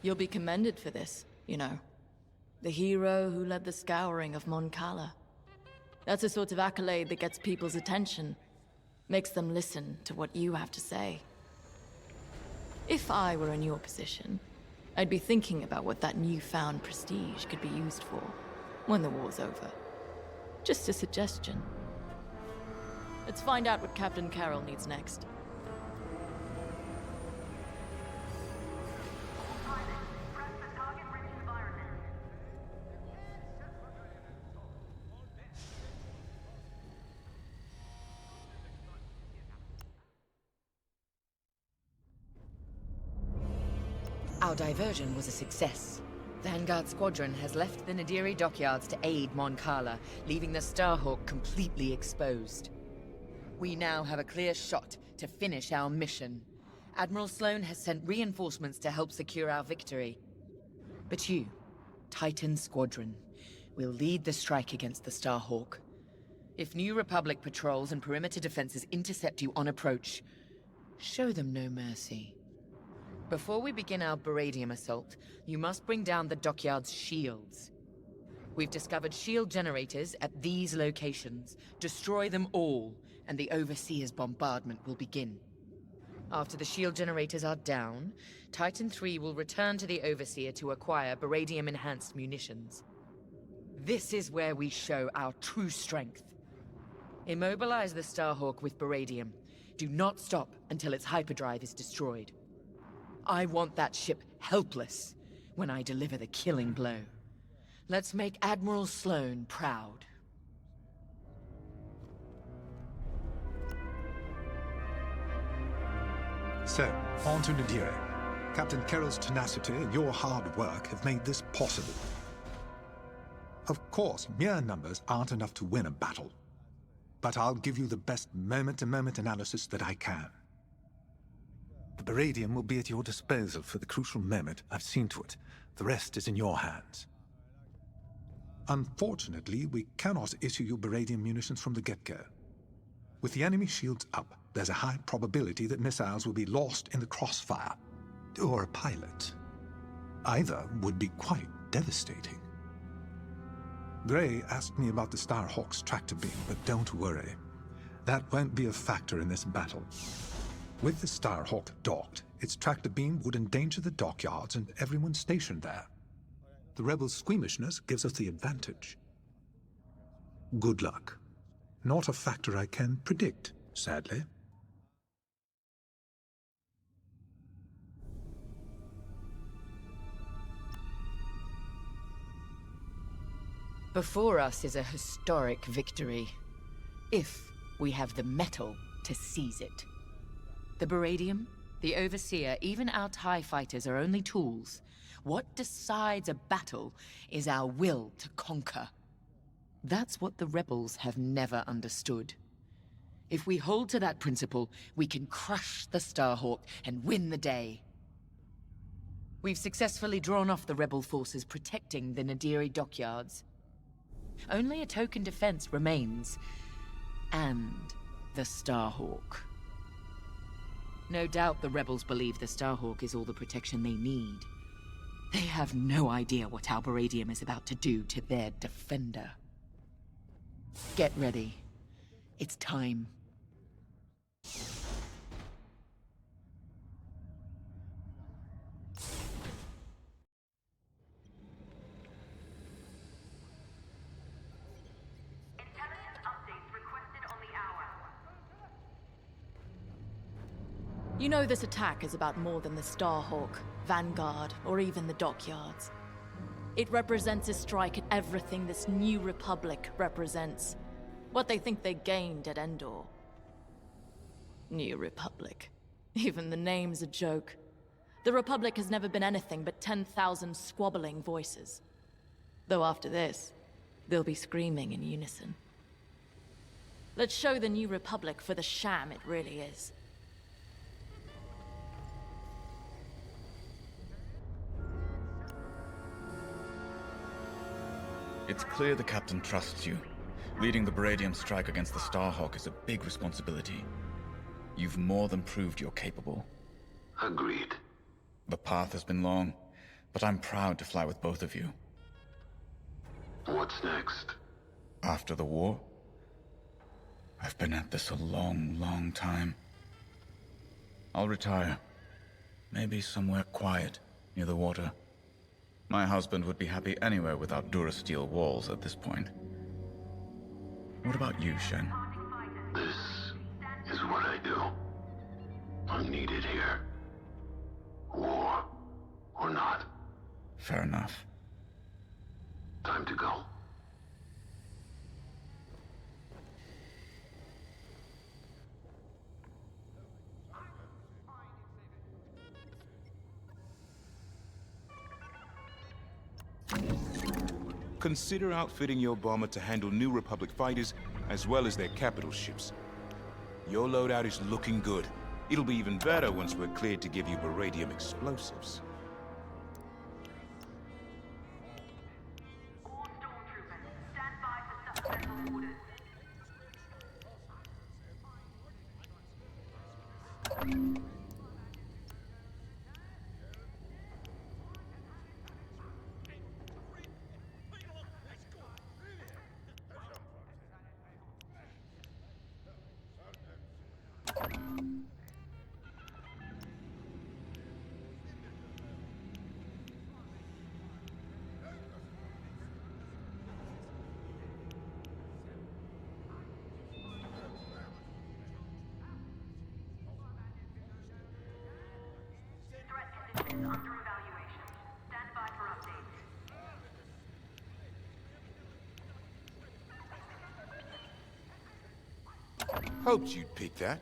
You'll be commended for this, you know. The hero who led the scouring of Moncala. That's the sort of accolade that gets people's attention, makes them listen to what you have to say. If I were in your position, I'd be thinking about what that newfound prestige could be used for when the war's over. Just a suggestion. Let's find out what Captain Carroll needs next. Our diversion was a success. Vanguard Squadron has left the Nadiri dockyards to aid Moncala, leaving the Starhawk completely exposed. We now have a clear shot to finish our mission. Admiral Sloane has sent reinforcements to help secure our victory. But you, Titan Squadron, will lead the strike against the Starhawk. If New Republic patrols and perimeter defenses intercept you on approach, show them no mercy. Before we begin our Baradium assault, you must bring down the dockyard's shields. We've discovered shield generators at these locations. Destroy them all, and the Overseer's bombardment will begin. After the shield generators are down, Titan III will return to the Overseer to acquire Baradium-enhanced munitions. This is where we show our true strength. Immobilize the Starhawk with Baradium. Do not stop until its hyperdrive is destroyed. I want that ship helpless when I deliver the killing blow. Let's make Admiral Sloane proud. So, on to Nadiri. Captain Carroll's tenacity and your hard work have made this possible. Of course, mere numbers aren't enough to win a battle. But I'll give you the best moment-to-moment analysis that I can. The Baradium will be at your disposal for the crucial moment. I've seen to it. The rest is in your hands. Unfortunately, we cannot issue you Baradium munitions from the get-go. With the enemy shields up, there's a high probability that missiles will be lost in the crossfire. Or a pilot. Either would be quite devastating. Gray asked me about the Starhawk's tractor beam, but don't worry. That won't be a factor in this battle. With the Starhawk docked, its tractor beam would endanger the dockyards and everyone stationed there. The rebels' squeamishness gives us the advantage. Good luck. Not a factor I can predict, sadly. Before us is a historic victory. If we have the metal to seize it. The Baradium, the Overseer, even our TIE fighters are only tools. What decides a battle is our will to conquer. That's what the rebels have never understood. If we hold to that principle, we can crush the Starhawk and win the day. We've successfully drawn off the rebel forces protecting the Nadiri dockyards. Only a token defense remains. And the Starhawk. No doubt the rebels believe the Starhawk is all the protection they need. They have no idea what our Baradium is about to do to their defender. Get ready. It's time. You know this attack is about more than the Starhawk, Vanguard, or even the dockyards. It represents a strike at everything this new Republic represents. What they think they gained at Endor. New Republic. Even the name's a joke. The Republic has never been anything but 10,000 squabbling voices. Though after this, they'll be screaming in unison. Let's show the New Republic for the sham it really is. It's clear the Captain trusts you. Leading the Baradium strike against the Starhawk is a big responsibility. You've more than proved you're capable. Agreed. The path has been long, but I'm proud to fly with both of you. What's next? After the war? I've been at this a long, long time. I'll retire. Maybe somewhere quiet, near the water. My husband would be happy anywhere without Durasteel walls at this point. What about you, Shen? This is what I do. I'm needed here. War or not. Fair enough. Time to go. Consider outfitting your bomber to handle New Republic fighters as well as their capital ships. Your loadout is looking good. It'll be even better once we're cleared to give you Baradium explosives. Hoped you'd pick that.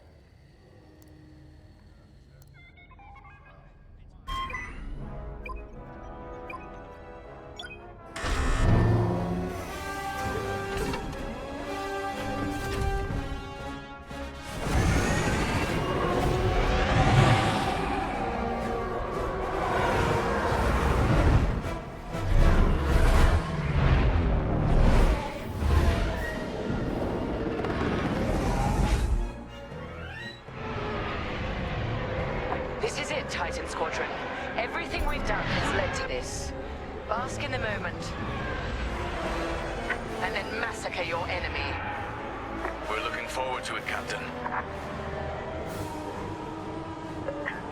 This is it, Titan Squadron. Everything we've done has led to this. Bask in the moment. And then massacre your enemy. We're looking forward to it, Captain.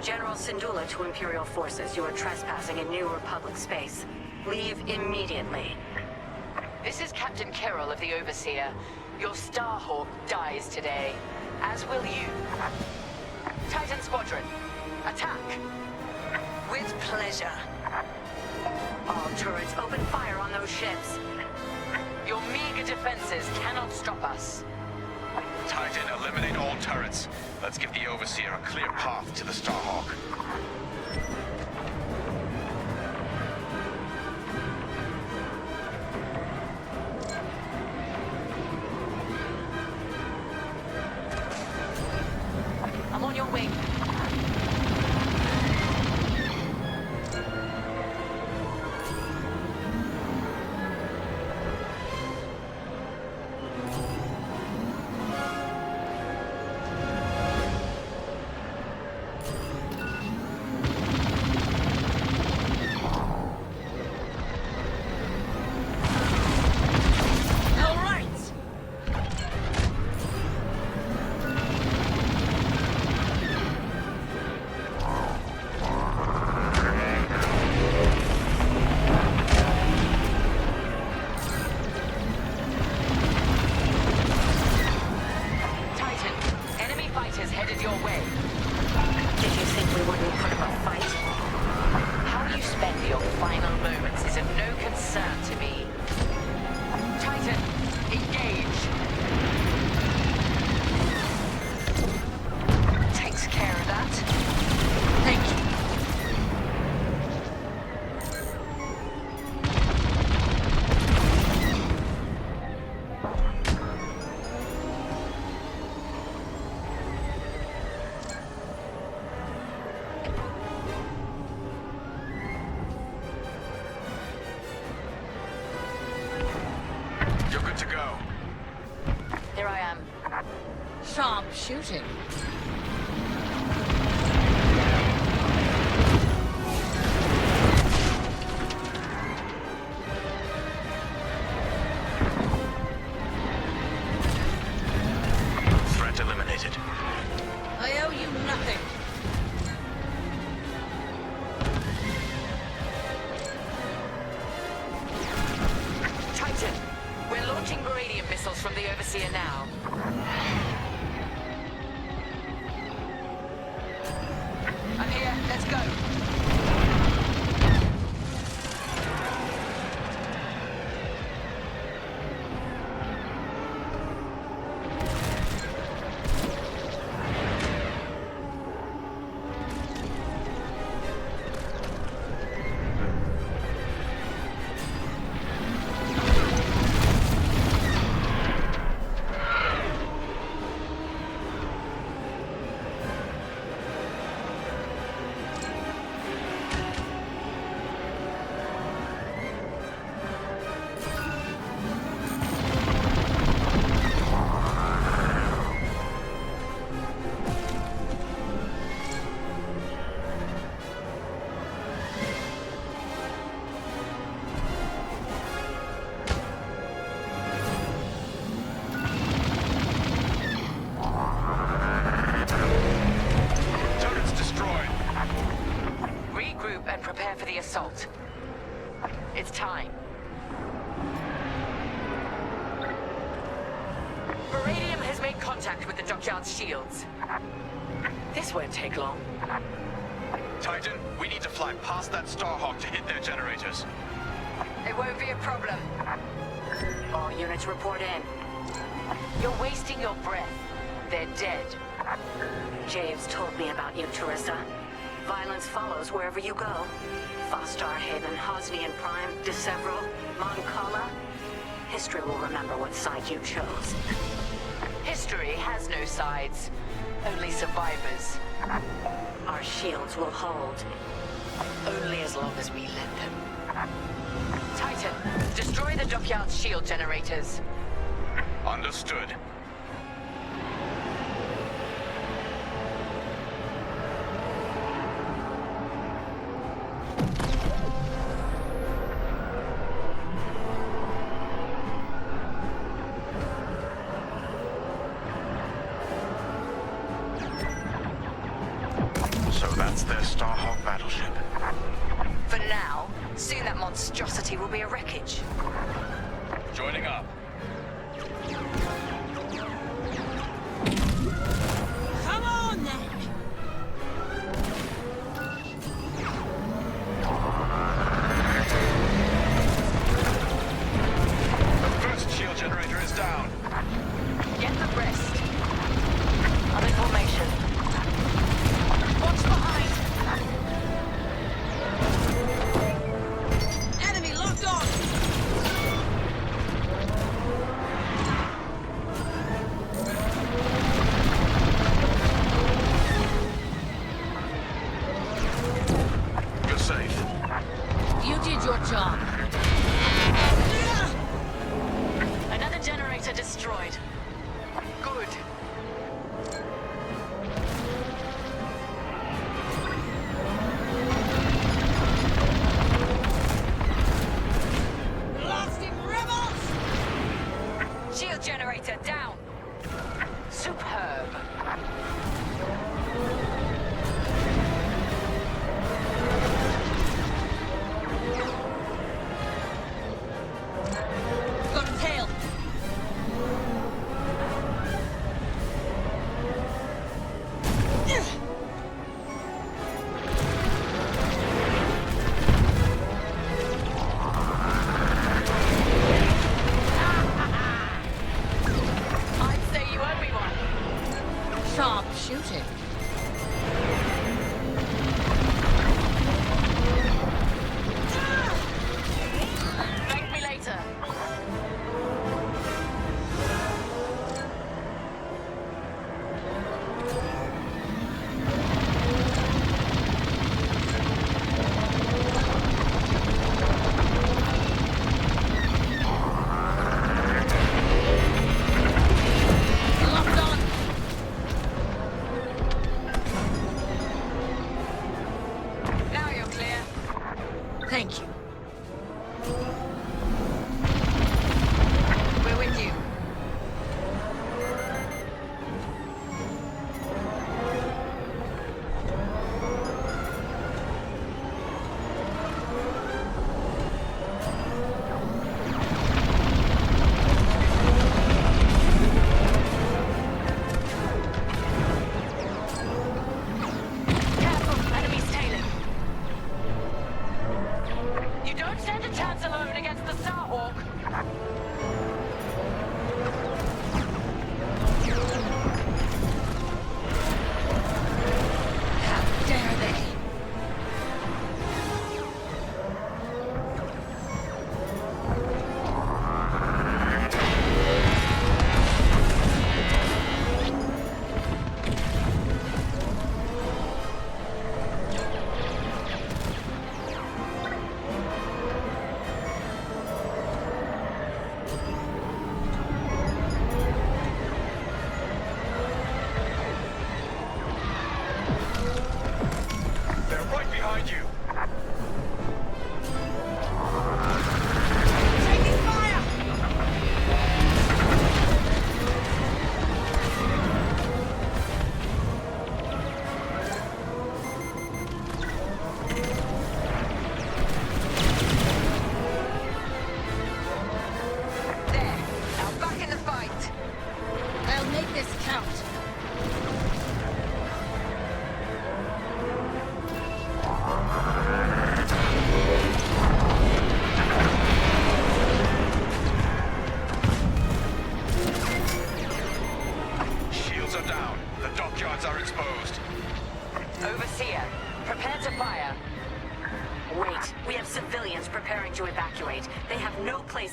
General Syndulla to Imperial forces. You are trespassing in New Republic space. Leave immediately. This is Captain Carroll of the Overseer. Your Starhawk dies today, as will you. Titan Squadron, attack! With pleasure. All turrets open fire on those ships. Your meager defenses cannot stop us. Titan, eliminate all turrets. Let's give the Overseer a clear path to the Starhawk. I'm on your wing. You're good to go. Here I am. Sharp shooting. Threat eliminated. I owe you nothing. Titan, we're launching beryllium missiles from the Overseer now. I'm here. Let's go. Prepare for the assault. It's time. Beryllium has made contact with the dockyard's shields. This won't take long. Titan, we need to fly past that Starhawk to hit their generators. It won't be a problem. All units report in. You're wasting your breath. They're dead. Javes told me about you, Teresa. Violence follows wherever you go. Fostar Haven, Hosnian Prime, Decevral, Mon Cala. History will remember what side you chose. History has no sides, only survivors. Our shields will hold. Only as long as we let them. Titan, destroy the dockyard's shield generators. Understood. So that's their Starhawk battleship. For now, soon that monstrosity will be a wreckage. Joining up. Come on, then! The first shield generator is down. Get the rest. I'm in formation. Watch behind! Enemy locked on! You're safe. You did your job. Another generator destroyed. Good. Blasting rebels! Shield generator down. Superb. Got a tail! I'd say you owe me one. Sharp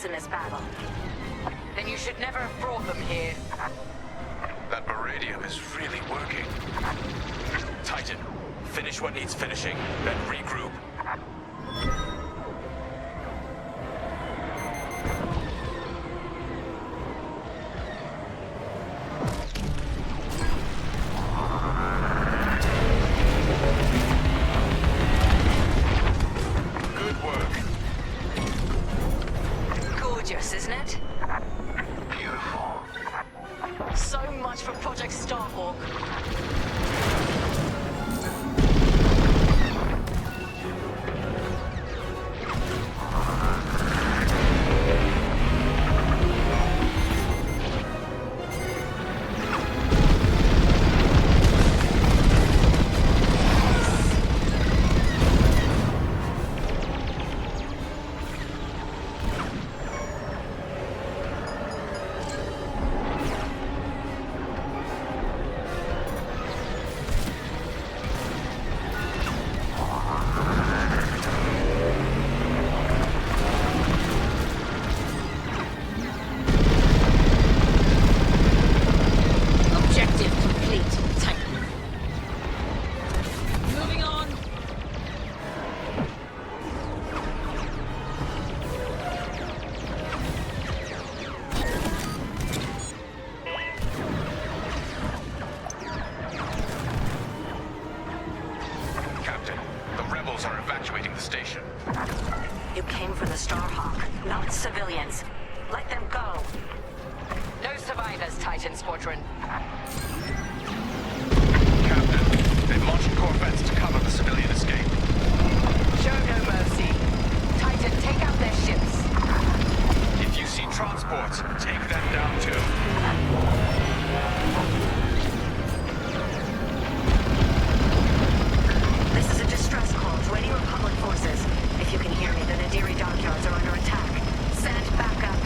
place in this battle. Then you should never have brought them here. That Baradium is really working. Titan, finish what needs finishing, then regroup. Good work. Gorgeous, isn't it? Beautiful. So much for Project Starhawk. Objective complete, Titan. Moving on. Captain, the rebels are evacuating the station. You came for the Starhawk, not civilians. Let them go. No survivors, Titan Squadron. Captain, they've launched corvettes to cover the civilian escape. Show no mercy. Titan, take out their ships. If you see transports, take them down too. This is a distress call to any Republic forces. If you can hear me, the Nadiri dockyards are under attack. Send backup.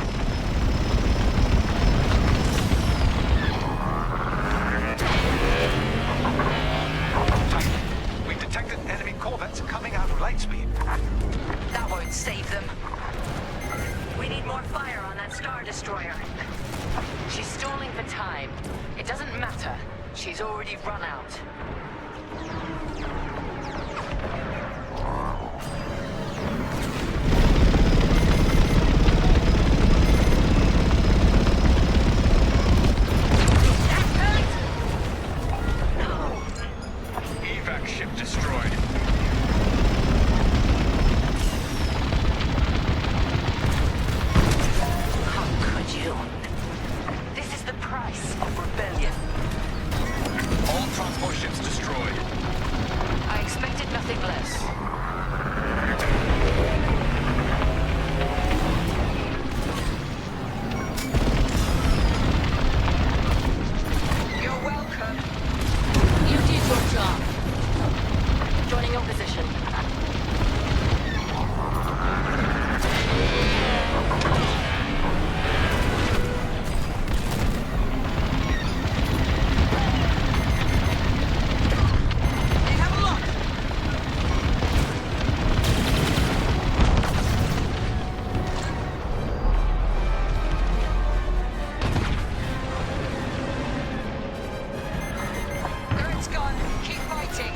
We detected enemy corvettes coming out of Lightspeed. That won't save them. We need more fire on that Star Destroyer. She's stalling for time. It doesn't matter. She's already run out. Evac ship destroyed. How could you? This is the price of rebellion. All transport ships destroyed. I expected nothing less. You're welcome. You did your job. Joining your position. They have a lock. Kurt's gone. Keep fighting.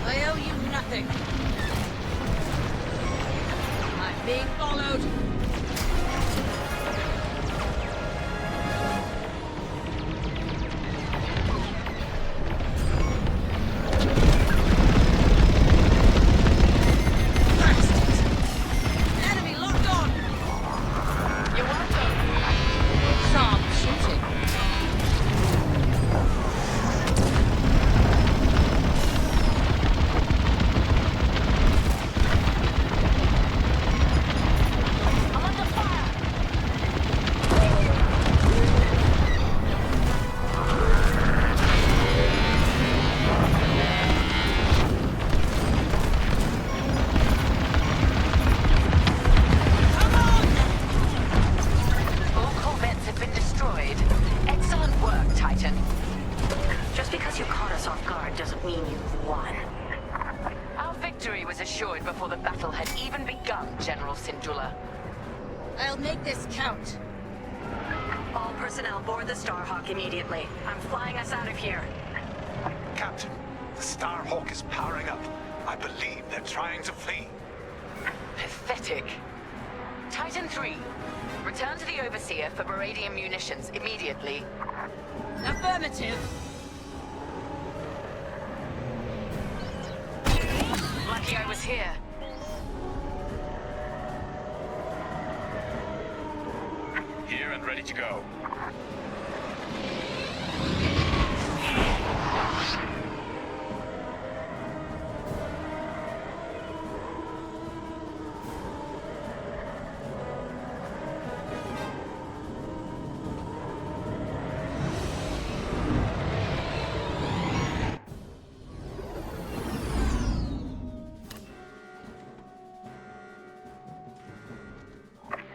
I owe you nothing. I'm being followed. Bastards! Enemy locked on! You're welcome. Sharp shooting. I'm under fire! All corvettes have been destroyed. Excellent work, Titan. Just because you caught us off guard doesn't mean you've won. Our victory was assured before the battle had even begun, General Syndulla. I'll make this count. All personnel board the Starhawk immediately. I'm flying us out of here. Captain, the Starhawk is powering up. I believe they're trying to flee. Pathetic. Titan 3, return to the Overseer for Baradian munitions immediately. Affirmative. Lucky I was here. Here and ready to go.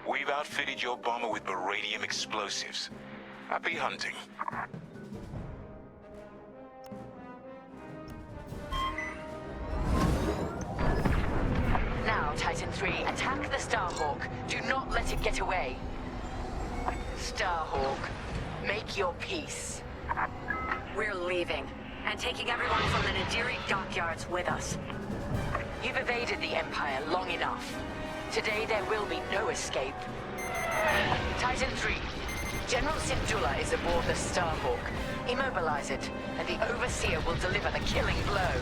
We've outfitted your bomber with baradium explosives. Happy hunting. Now, Titan 3, attack the Starhawk. Do not let it get away. Starhawk, make your peace. We're leaving, and taking everyone from the Nadiri dockyards with us. You've evaded the Empire long enough. Today there will be no escape. Titan 3, General Syndulla is aboard the Starhawk. Immobilize it, and the Overseer will deliver the killing blow.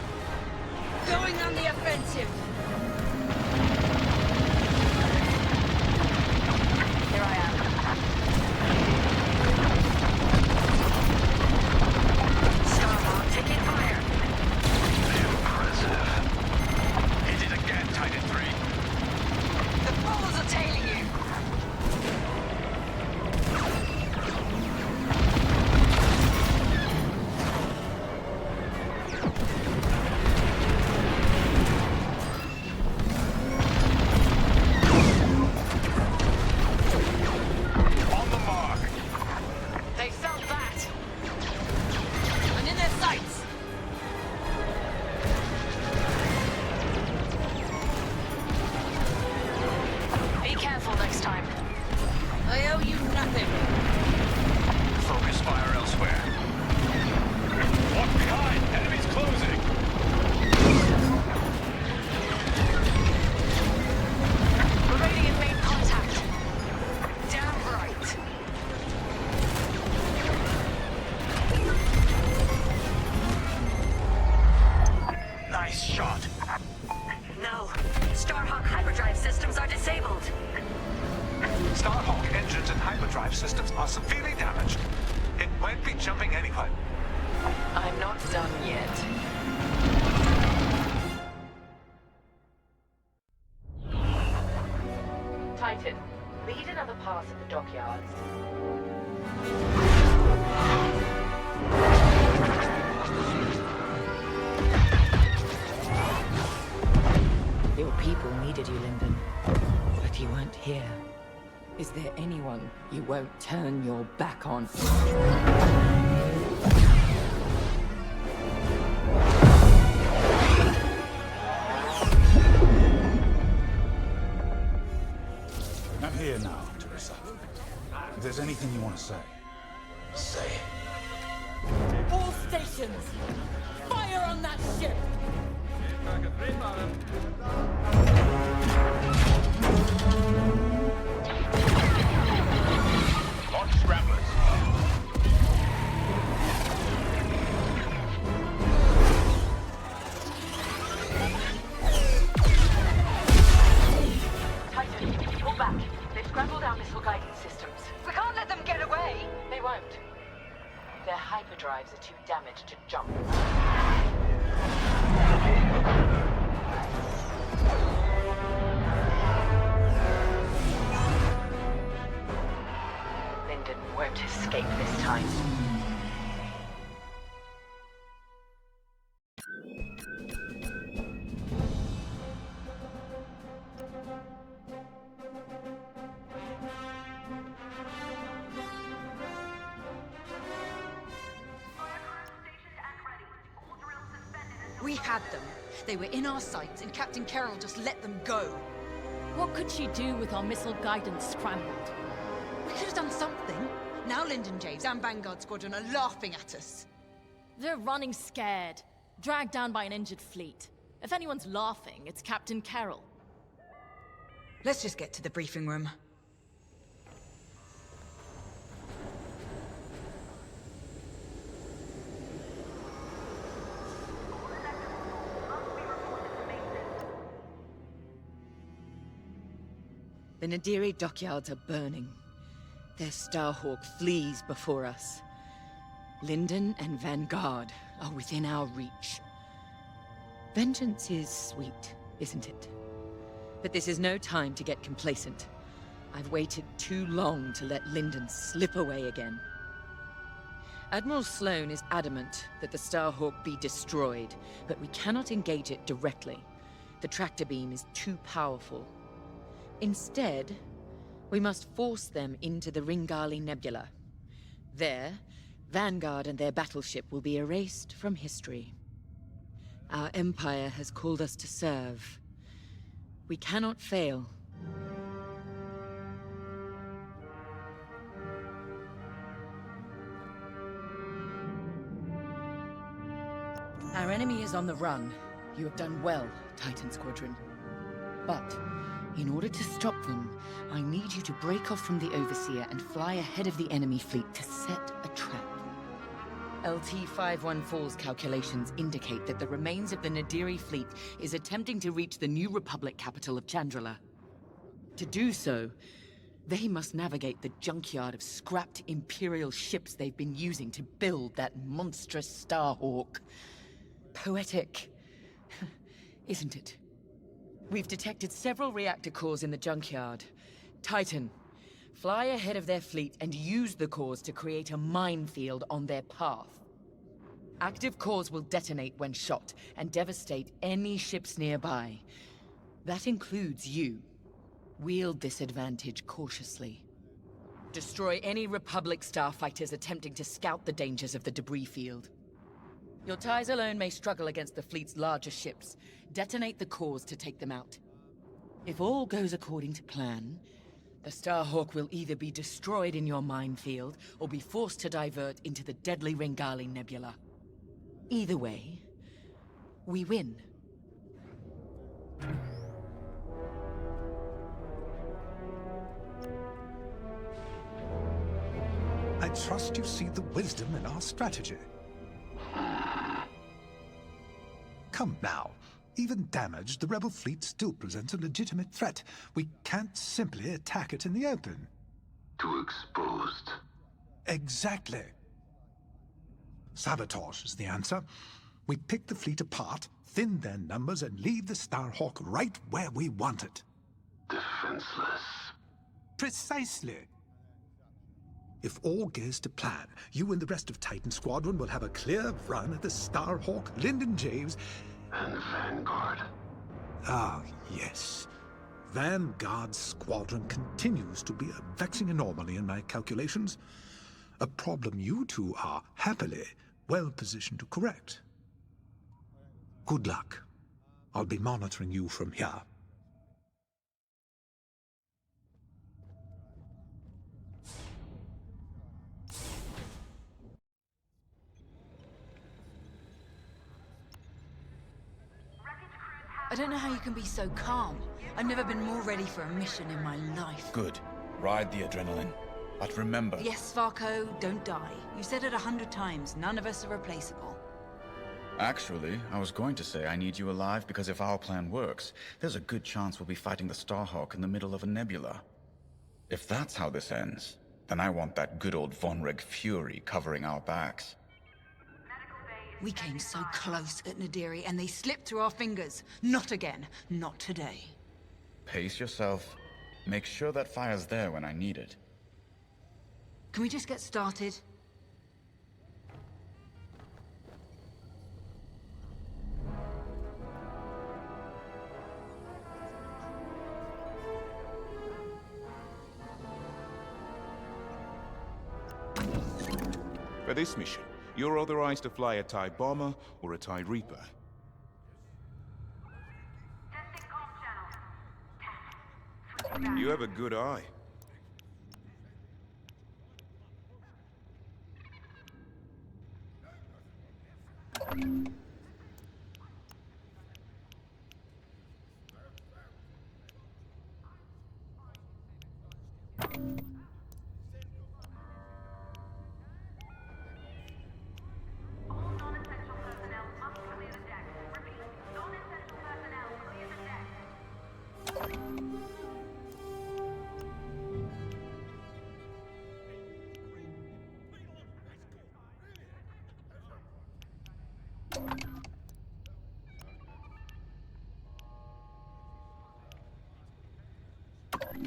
Going on the offensive. Here I am. Starhawk taking fire. Impressive. Hit it again, Titan 3. The fools are tailing you! On the mark. They felt that! I'm in their sights. Be careful next time. I owe you nothing. Focus fire elsewhere. Walk behind! Enemies closing! Baradian made contact. Damn right. Nice shot. No. Starhawk hyperdrive systems are disabled. Starhawk engines and hyperdrive systems are severely damaged. It won't be jumping anywhere. I'm not done yet. Titan, lead another pass at the dockyards. Your people needed you, Lyndon. But you weren't here. Is there anyone you won't turn your back on? I'm here now, Teresa. If there's anything you want to say, say it. All stations! Fire on that ship! Launch scramblers. Titan, pull back. They've scrambled our missile guidance systems. We can't let them get away! They won't. Their hyperdrives are too damaged to jump. Lyndon won't escape this time. We had them. They were in our sights, and Captain Carroll just let them go. What could she do with our missile guidance scrambled? We could have done something. Now Lyndon Javes and Vanguard Squadron are laughing at us. They're running scared, dragged down by an injured fleet. If anyone's laughing, it's Captain Carroll. Let's just get to the briefing room. The Nadiri dockyards are burning. Their Starhawk flees before us. Lyndon and Vanguard are within our reach. Vengeance is sweet, isn't it? But this is no time to get complacent. I've waited too long to let Lyndon slip away again. Admiral Sloane is adamant that the Starhawk be destroyed, but we cannot engage it directly. The tractor beam is too powerful. Instead, we must force them into the Ringali Nebula. There, Vanguard and their battleship will be erased from history. Our Empire has called us to serve. We cannot fail. Our enemy is on the run. You have done well, Titan Squadron. But in order to stop them, I need you to break off from the Overseer and fly ahead of the enemy fleet to set a trap. LT-514's calculations indicate that the remains of the Nadiri fleet is attempting to reach the New Republic capital of Chandrila. To do so, they must navigate the junkyard of scrapped Imperial ships they've been using to build that monstrous Starhawk. Poetic, isn't it? We've detected several reactor cores in the junkyard. Titan, fly ahead of their fleet and use the cores to create a minefield on their path. Active cores will detonate when shot and devastate any ships nearby. That includes you. Wield this advantage cautiously. Destroy any Republic starfighters attempting to scout the dangers of the debris field. Your ties alone may struggle against the fleet's larger ships. Detonate the cores to take them out. If all goes according to plan, the Starhawk will either be destroyed in your minefield or be forced to divert into the deadly Ringali Nebula. Either way, we win. I trust you see the wisdom in our strategy. Come now. Even damaged, the rebel fleet still presents a legitimate threat. We can't simply attack it in the open. Too exposed. Exactly. Sabotage is the answer. We pick the fleet apart, thin their numbers, and leave the Starhawk right where we want it. Defenseless. Precisely. If all goes to plan, you and the rest of Titan Squadron will have a clear run at the Starhawk, Lyndon Javes, and Vanguard. Ah, yes. Vanguard Squadron continues to be a vexing anomaly in my calculations. A problem you two are, happily, well positioned to correct. Good luck. I'll be monitoring you from here. I don't know how you can be so calm. I've never been more ready for a mission in my life. Good. Ride the adrenaline. But remember... Yes, Farco, don't die. You said it 100 times. None of us are replaceable. Actually, I was going to say I need you alive because if our plan works, there's a good chance we'll be fighting the Starhawk in the middle of a nebula. If that's how this ends, then I want that good old Von Reg fury covering our backs. We came so close at Nadiri, and they slipped through our fingers. Not again. Not today. Pace yourself. Make sure that fire's there when I need it. Can we just get started? For this mission, you're authorized to fly a TIE Bomber or a TIE Reaper. You have a good eye.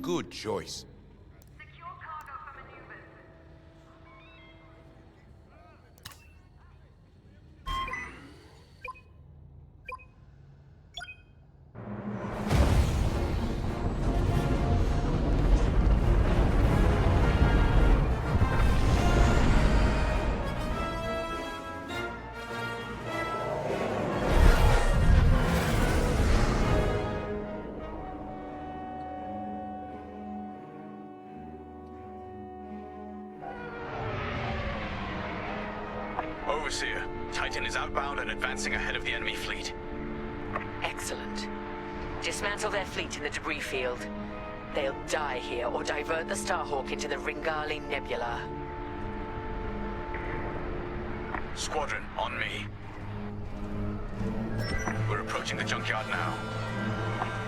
Good choice. Overseer, Titan is outbound and advancing ahead of the enemy fleet. Excellent. Dismantle their fleet in the debris field. They'll die here or divert the Starhawk into the Ringali Nebula. Squadron, on me. We're approaching the junkyard now.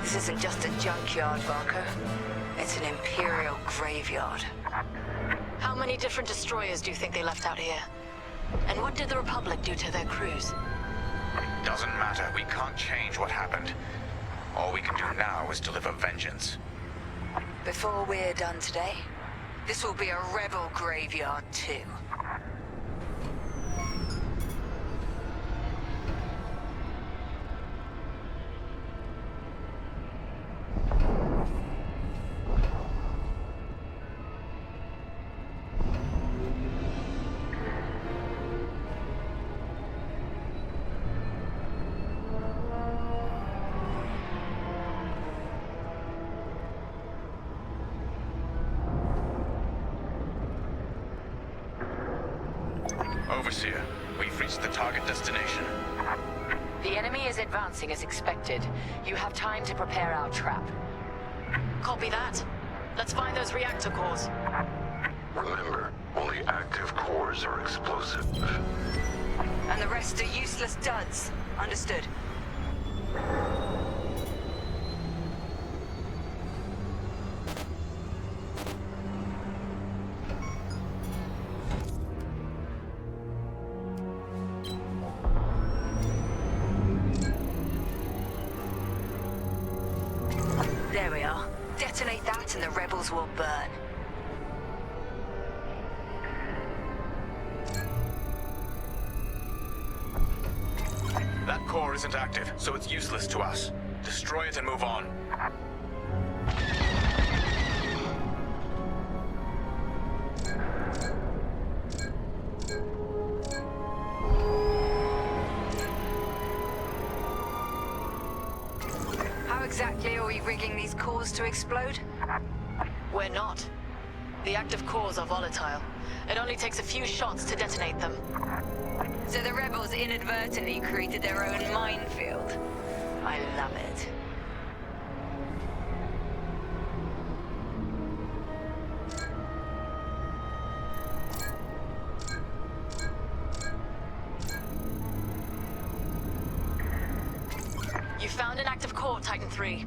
This isn't just a junkyard, Barker. It's an Imperial graveyard. How many different destroyers do you think they left out here? And what did the Republic do to their crews? Doesn't matter. We can't change what happened. All we can do now is deliver vengeance. Before we're done today, this will be a rebel graveyard too. Overseer, we've reached the target destination. The enemy is advancing as expected. You have time to prepare our trap. Copy that. Let's find those reactor cores. Remember, only active cores are explosive. And the rest are useless duds. Understood. There we are. Detonate that and the rebels will burn. That core isn't active, so it's useless to us. Destroy it and move on. How exactly are we rigging these cores to explode? We're not. The active cores are volatile. It only takes a few shots to detonate them. So the rebels inadvertently created their own minefield. I love it. You found an active core, Titan 3.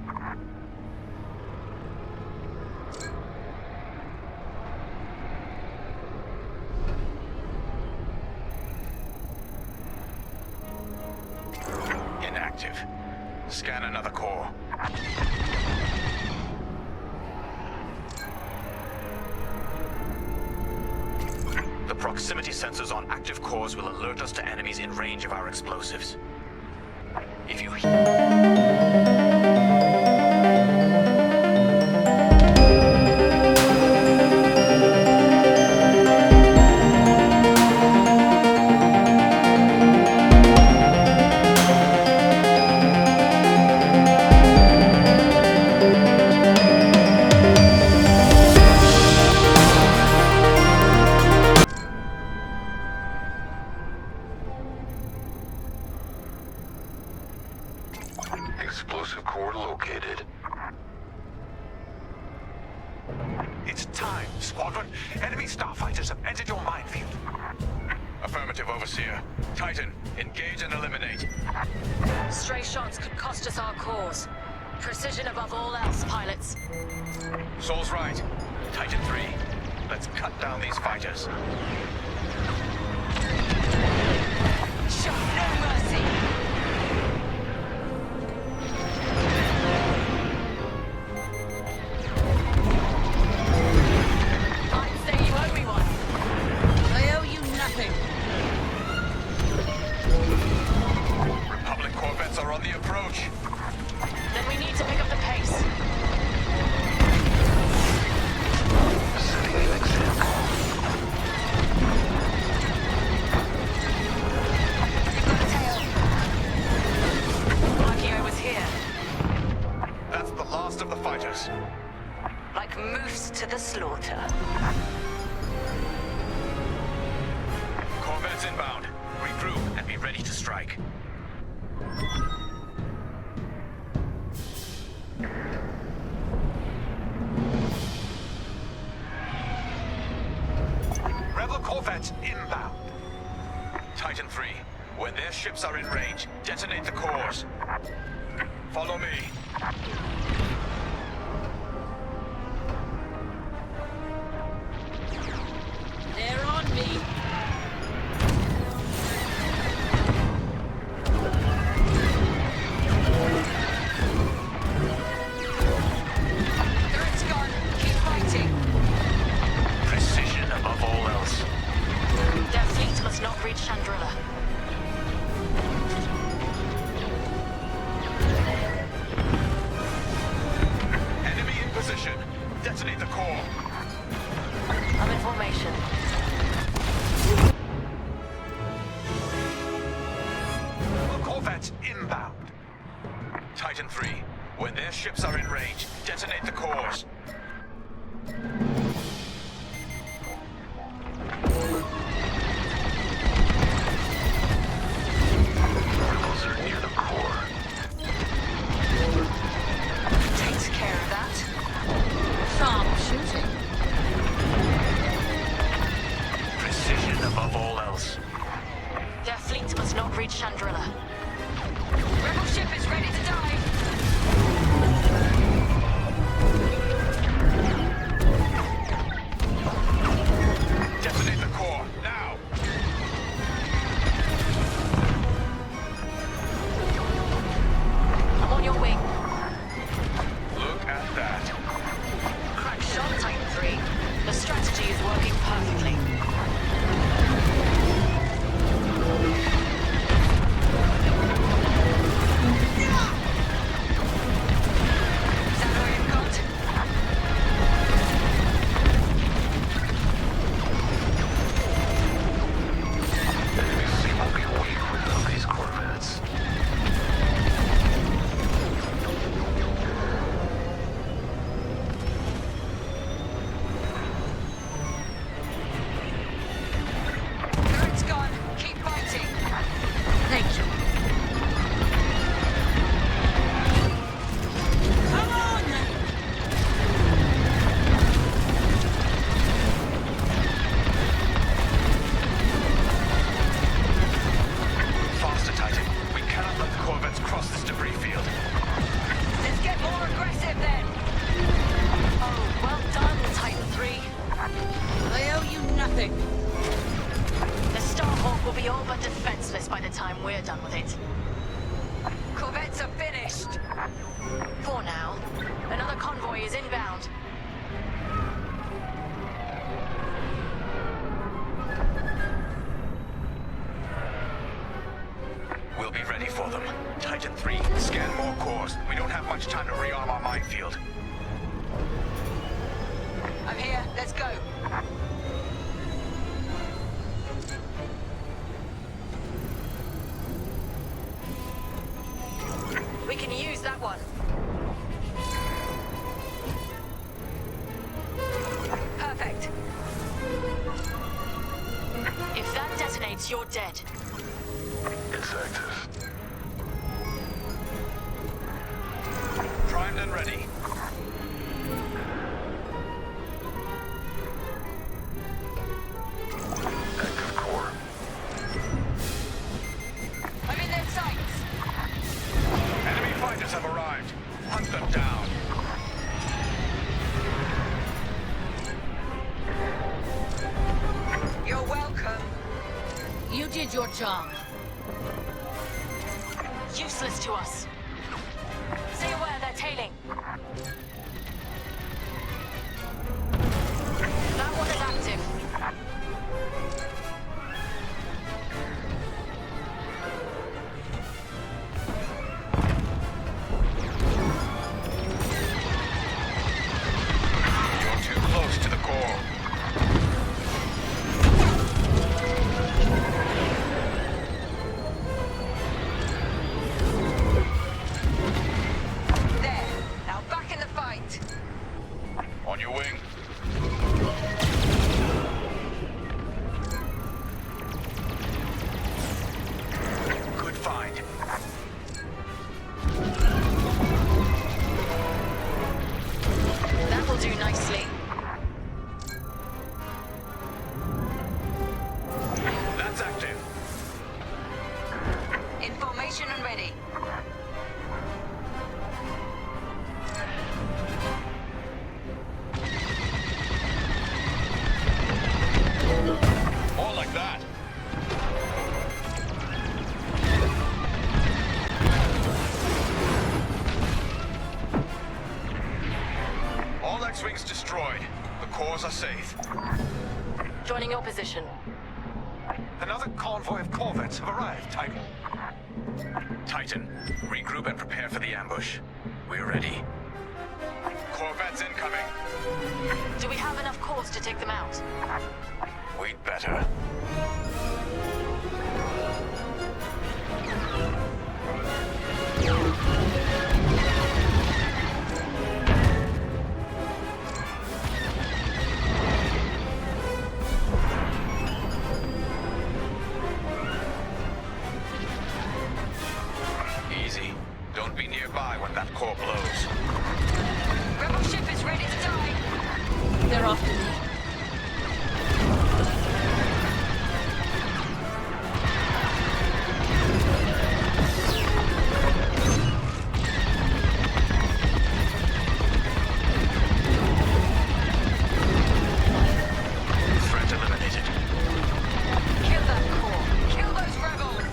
Inactive. Scan another core. The proximity sensors on active cores will alert us to enemies in range of our explosives. If you Enemy starfighters have entered your minefield. Affirmative, Overseer. Titan, engage and eliminate. Stray shots could cost us our cause. Precision above all else, pilots. Sol's right. Titan 3. Let's cut down these fighters. Show no mercy! I'd say you owe me one. I owe you nothing. Republic corvettes are on the approach. Then we need to pick up the pace. Setting an example. Lucky I was here. That's the last of the fighters. Like moose to the slaughter. Corvettes inbound. Regroup and be ready to strike. Rebel corvettes inbound. Titan 3, when their ships are in range, detonate the cores. Follow me. They're on me. Threat's gone. Keep fighting. Precision above all else. Their fleet must not reach Chandrilla. Enemy in position. Detonate the core. I'm in formation. Rebel corvettes inbound. Titan 3, when their ships are in range, detonate the cores. Rebels are near the core. Takes care of that. Sharp shooting. Precision above all else. Their fleet must not reach Chandrilla. Rebel ship is ready to dive. Detonate the core, now! I'm on your wing. Look at that. Crack shot, Titan 3. The strategy is working perfectly. Is that all you've got? Enemy fleet will be weak without these corvettes. Threat's gone. Keep fighting. Thank you. Come on! Faster, Titan. We cannot let the corvettes cross this debris field. Let's get more aggressive then. Oh, well done, Titan 3. I owe you nothing. The Starhawk will be all but defenseless by the time we're done with it. Corvettes are finished. For now. Another convoy is inbound. We'll be ready for them. Titan 3, scan more cores. We don't have much time to rearm our minefield. I'm here. Let's go. We can use that one. Perfect. If that detonates, you're dead. It's active. Primed and ready. You did your job. Useless to us. Stay aware, they're tailing. That one is active. You're too close to the core. There. Now back in the fight. On your wing. Good find. That will do nicely. That's active. In formation and ready. More like that. All X-Wings destroyed. The cores are safe. Joining your position. Another convoy of corvettes have arrived, Titan. Titan, regroup and prepare for the ambush. We're ready. Corvettes incoming. Do we have enough cores to take them out? We'd better. Easy. Don't be nearby when that core blows. Rebel ship is ready to die. They're after me. Threat eliminated. Kill that core. Kill those rebels.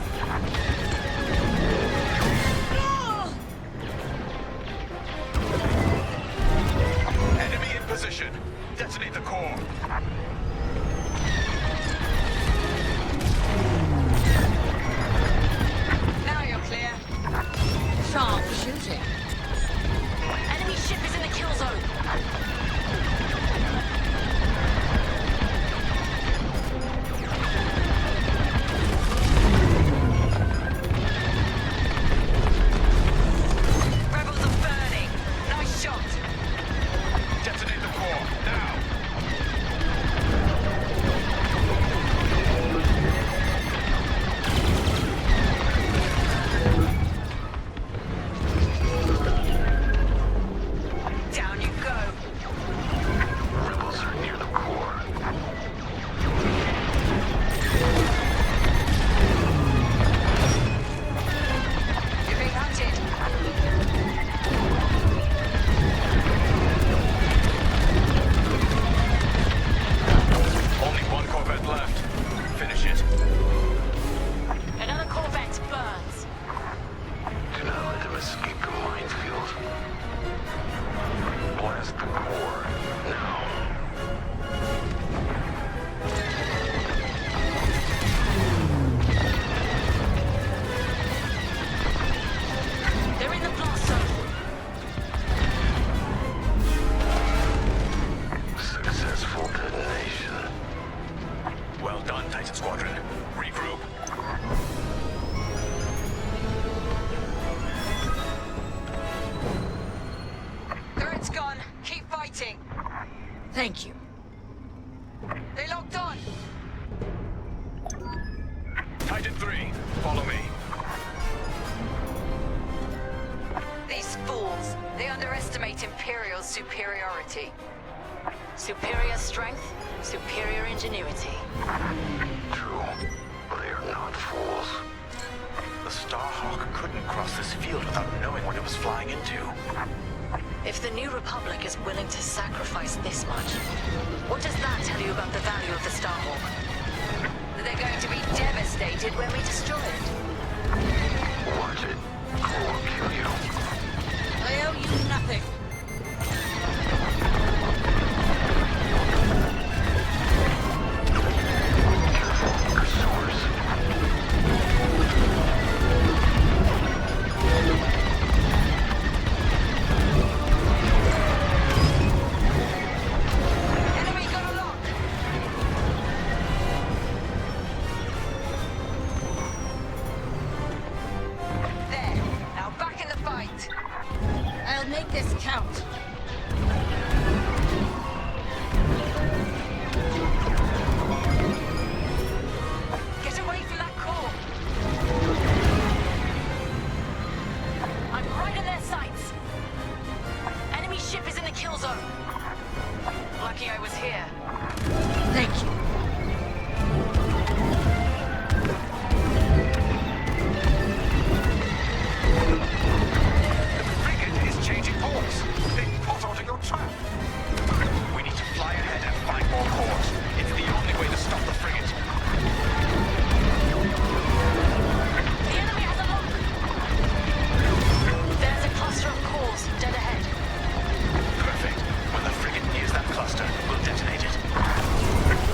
Enemy in position. Detonate the core. Now you're clear. Sharp shooting. Enemy ship is in the kill zone. Rebels are burning. Nice shot. Detonate the core. Now. Down you go. Rebels are near the core. You're being hunted. Only one corvette left. Finish it. Another corvette burns. Do not let them escape the minefield. Blast the core. Now. They're in the blast zone. Successful detonation. Well done, Titan Squadron. Regroup. Turret's gone. Keep fighting. Thank you. They locked on. Titan 3, follow me. These fools. They underestimate Imperial's superiority. Superior strength, superior ingenuity. True, but they are not fools. The Starhawk couldn't cross this field without knowing what it was flying into. If the New Republic is willing to sacrifice this much, what does that tell you about the value of the Starhawk? They're going to be devastated did when we destroyed. Watch it. Core will kill you. I owe you nothing. Make this count. Get away from that core. I'm right in their sights. Enemy ship is in the kill zone. Lucky I was here. Thank you. Changing course. They pot onto your trap. We need to fly ahead and find more cores. It's the only way to stop the frigate. The enemy has a lock. There's a cluster of cores dead ahead. Perfect. When the frigate nears that cluster, we'll detonate it.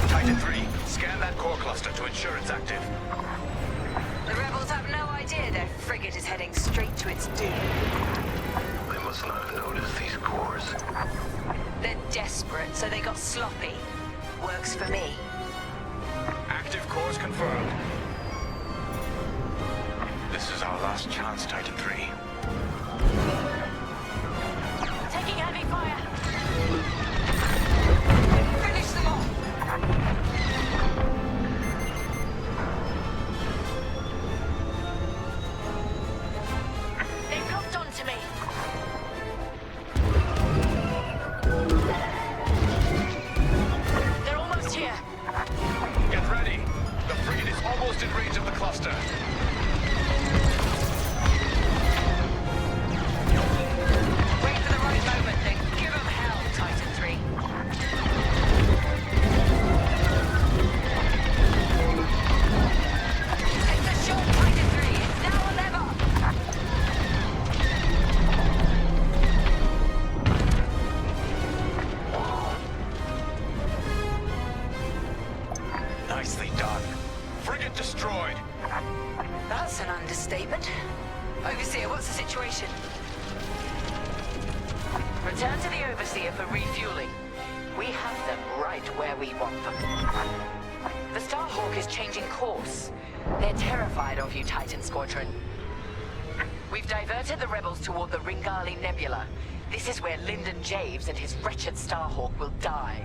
Titan 3, scan that core cluster to ensure it's active. The rebels have no idea their frigate is heading straight to its doom. Must not have noticed these cores. They're desperate, so they got sloppy. Works for me. Active cores confirmed. This is our last chance, Titan 3. Taking heavy fire. Finish them all. They've locked onto me. They're almost here. Get ready. The frigate is almost in range of the cluster. Wait for the right moment, then give them hell, Titan 3. Take the shot, Titan 3. It's now or never. Nicely done. Frigate destroyed. That's an understatement. Overseer, what's the situation? Return to the Overseer for refueling. We have them right where we want them. The Starhawk is changing course. They're terrified of you, Titan Squadron. We've diverted the rebels toward the Ringali Nebula. This is where Lyndon Javes and his wretched Starhawk will die.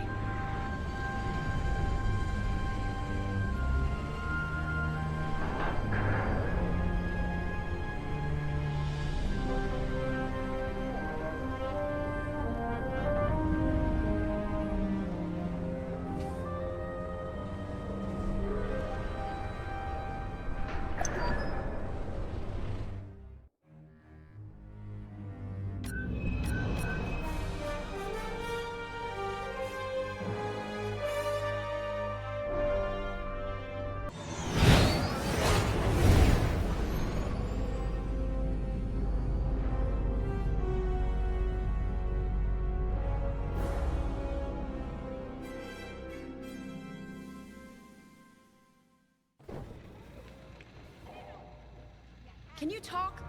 Can you talk?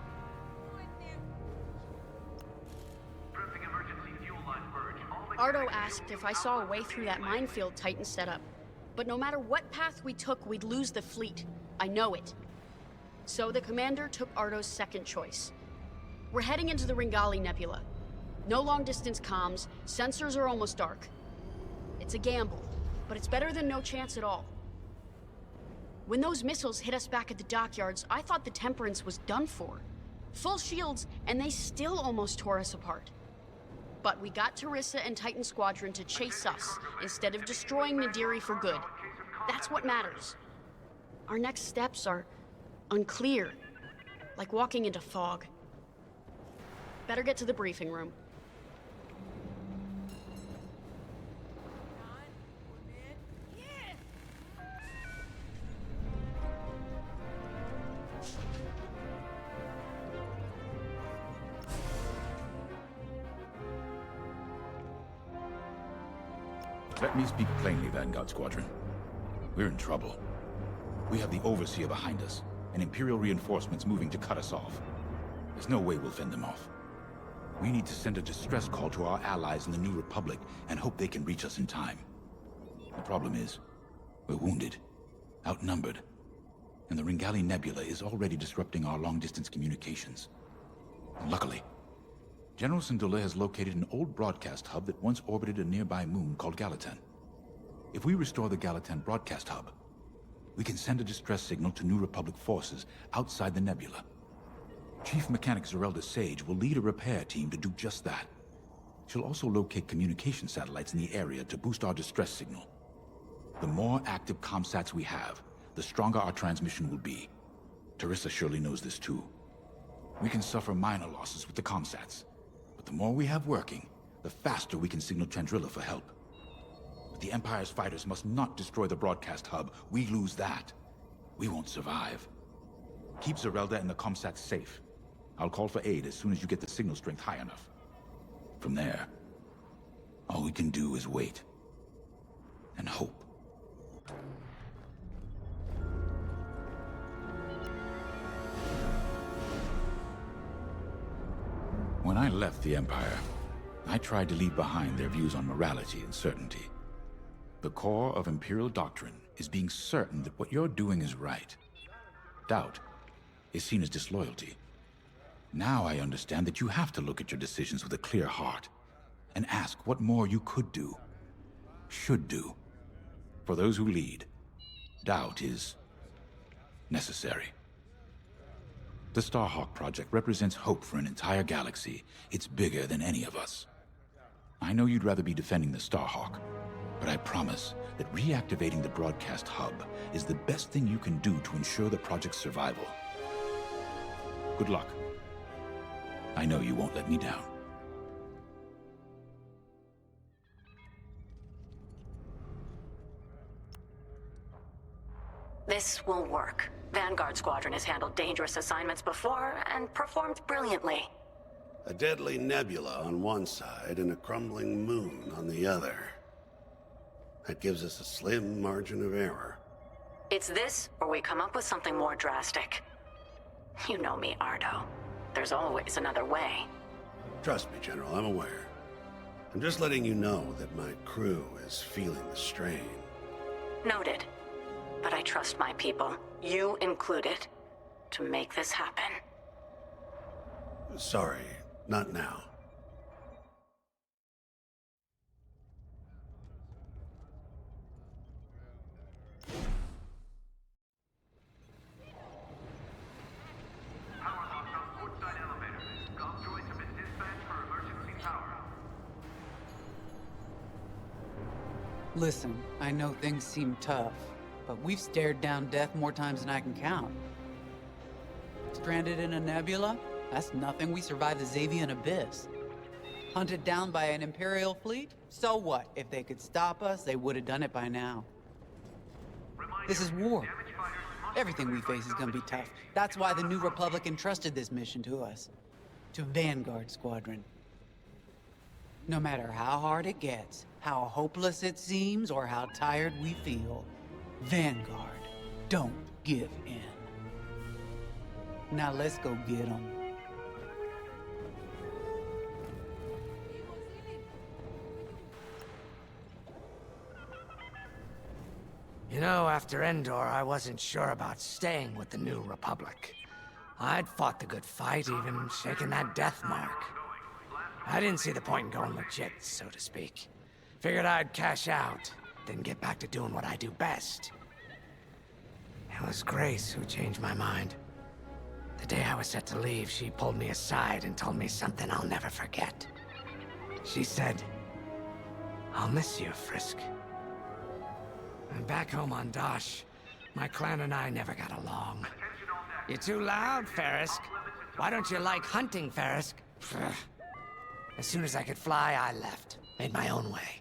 Ardo asked if I saw a way through that minefield Titan set up. But no matter what path we took, we'd lose the fleet. I know it. So the commander took Ardo's second choice. We're heading into the Ringali Nebula. No long-distance comms, sensors are almost dark. It's a gamble, but it's better than no chance at all. When those missiles hit us back at the dockyards, I thought the Temperance was done for. Full shields, and they still almost tore us apart. But we got Teresa and Titan Squadron to chase us, instead of destroying Nadiri for good. That's what matters. Our next steps are unclear, like walking into fog. Better get to the briefing room. Let me speak plainly, Vanguard Squadron. We're in trouble. We have the Overseer behind us, and Imperial reinforcements moving to cut us off. There's no way we'll fend them off. We need to send a distress call to our allies in the New Republic and hope they can reach us in time. The problem is, we're wounded, outnumbered, and the Ringali Nebula is already disrupting our long-distance communications. Luckily, General Syndulla has located an old broadcast hub that once orbited a nearby moon called Gallatin. If we restore the Gallatin broadcast hub, we can send a distress signal to New Republic forces outside the nebula. Chief Mechanic Zerelda Sage will lead a repair team to do just that. She'll also locate communication satellites in the area to boost our distress signal. The more active comsats we have, the stronger our transmission will be. Teresa surely knows this too. We can suffer minor losses with the comsats, but the more we have working, the faster we can signal Chandrila for help. But the Empire's fighters must not destroy the broadcast hub. We lose that, we won't survive. Keep Zerelda and the comsats safe. I'll call for aid as soon as you get the signal strength high enough. From there, all we can do is wait. And hope. When I left the Empire, I tried to leave behind their views on morality and certainty. The core of Imperial doctrine is being certain that what you're doing is right. Doubt is seen as disloyalty. Now I understand that you have to look at your decisions with a clear heart and ask what more you could do, should do. For those who lead, doubt is necessary. The Starhawk project represents hope for an entire galaxy. It's bigger than any of us. I know you'd rather be defending the Starhawk, but I promise that reactivating the broadcast hub is the best thing you can do to ensure the project's survival. Good luck. I know you won't let me down. This will work. Vanguard Squadron has handled dangerous assignments before and performed brilliantly. A deadly nebula on one side and a crumbling moon on the other. That gives us a slim margin of error. It's this, or we come up with something more drastic. You know me, Ardo. There's always another way. Trust me, General, I'm aware. I'm just letting you know that my crew is feeling the strain. Noted. But I trust my people, you included, to make this happen. Sorry, not now. Listen, I know things seem tough, but we've stared down death more times than I can count. Stranded in a nebula? That's nothing. We survived the Xavian Abyss. Hunted down by an Imperial fleet? So what? If they could stop us, they would have done it by now. This is war. Everything we face is gonna be tough. That's why the New Republic entrusted this mission to us. To Vanguard Squadron. No matter how hard it gets, how hopeless it seems, or how tired we feel, Vanguard don't give in. Now let's go get them. You know, after Endor, I wasn't sure about staying with the New Republic. I'd fought the good fight, even shaken that death mark. I didn't see the point in going legit, so to speak. Figured I'd cash out, then get back to doing what I do best. It was Grace who changed my mind. The day I was set to leave, she pulled me aside and told me something I'll never forget. She said, "I'll miss you, Frisk." And back home on Dosh, my clan and I never got along. "You're too loud, Farisk. Why don't you like hunting, Farisk?" As soon as I could fly, I left. Made my own way.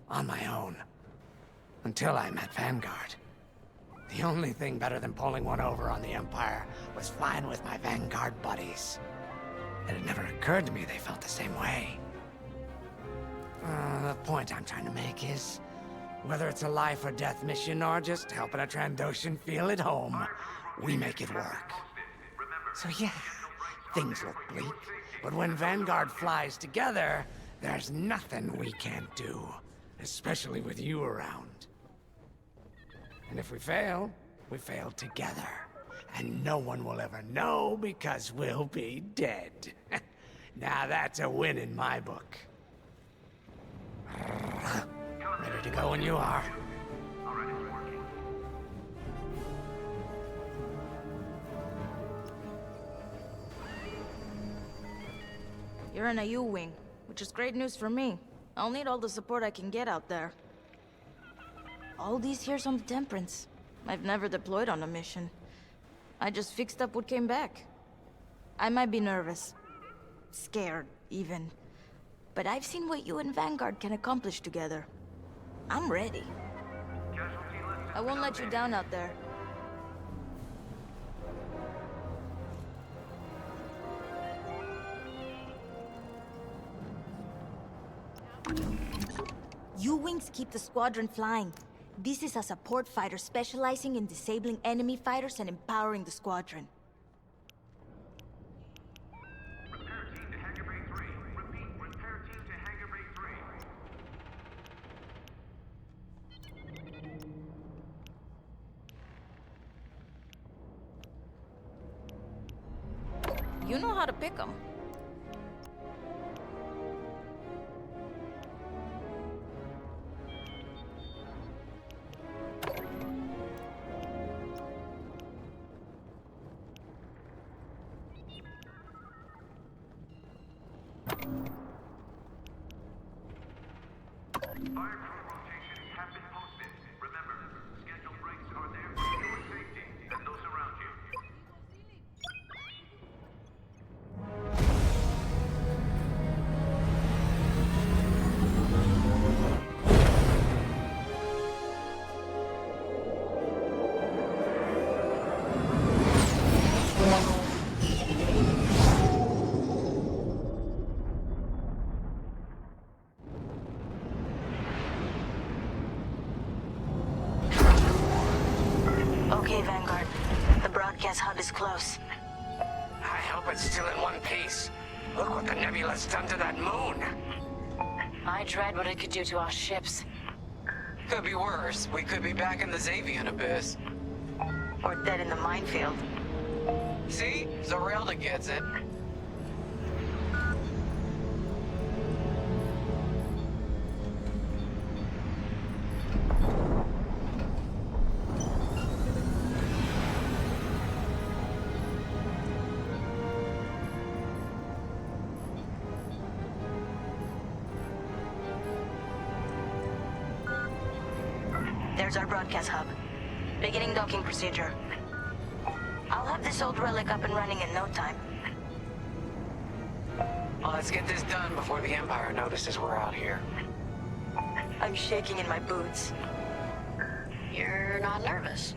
On my own. Until I met Vanguard. The only thing better than pulling one over on the Empire was flying with my Vanguard buddies. It had never occurred to me they felt the same way. The point I'm trying to make is, Whether it's a life or death mission or just helping a Trandoshan feel at home, we make it work. So yeah, things look bleak, but when Vanguard flies together, there's nothing we can't do, especially with you around. And if we fail together. And no one will ever know because we'll be dead. Now that's a win in my book. Ready to go when you are. You're in a U-wing, which is great news for me. I'll need all the support I can get out there. All these years on the Temperance, I've never deployed on a mission. I just fixed up what came back. I might be nervous. Scared, even. But I've seen what you and Vanguard can accomplish together. I'm ready. I won't let you down out there. U-wings keep the squadron flying. This is a support fighter specializing in disabling enemy fighters and empowering the squadron. Repair team to Hangar Bay 3. Repeat, repair team to Hangar Bay 3. You know how to pick them. Fire crew rotations have been posted. Remember, scheduled breaks are there for your safety and those around you. Okay, Vanguard. The broadcast hub is close. I hope it's still in one piece. Look what the nebula's done to that moon. I dread what it could do to our ships. Could be worse. We could be back in the Xavian abyss. Or dead in the minefield. See? Zorelda gets it. There's our broadcast hub. Beginning docking procedure. I'll have this old relic up and running in no time. Well, let's get this done before the Empire notices we're out here. I'm shaking in my boots. You're not nervous.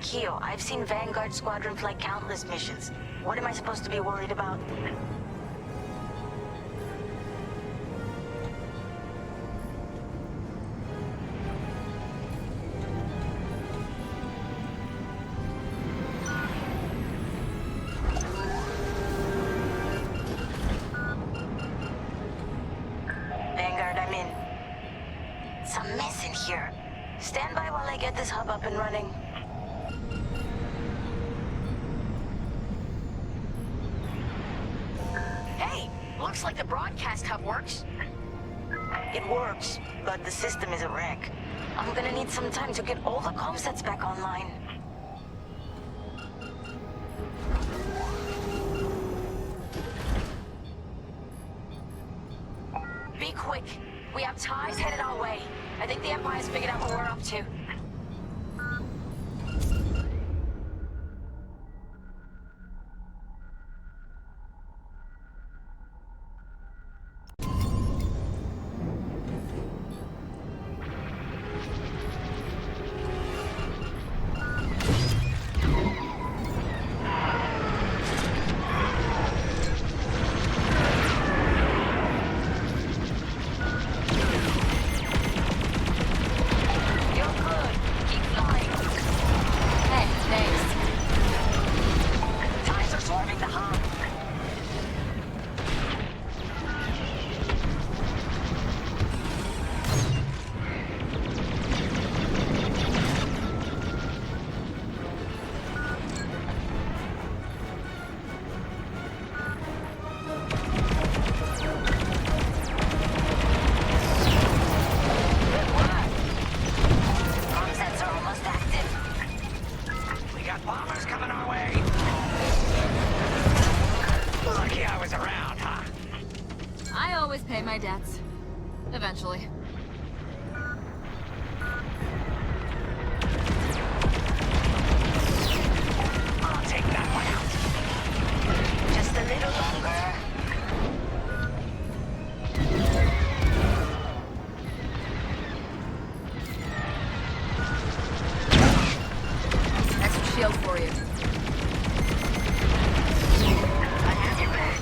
Keo, I've seen Vanguard Squadron fly countless missions. What am I supposed to be worried about? Vanguard, I'm in. It's a mess in here. Stand by while I get this hub up and running. Hey, looks like the broadcast hub works. It works, but the system is a wreck. I'm gonna need some time to get all the comm sets back online. Be quick. We have ties headed our way. I think the Empire's figured out what we're up to. my debts. Eventually. I'll take that one out. Just a little longer. Extra shield for you. I have your back.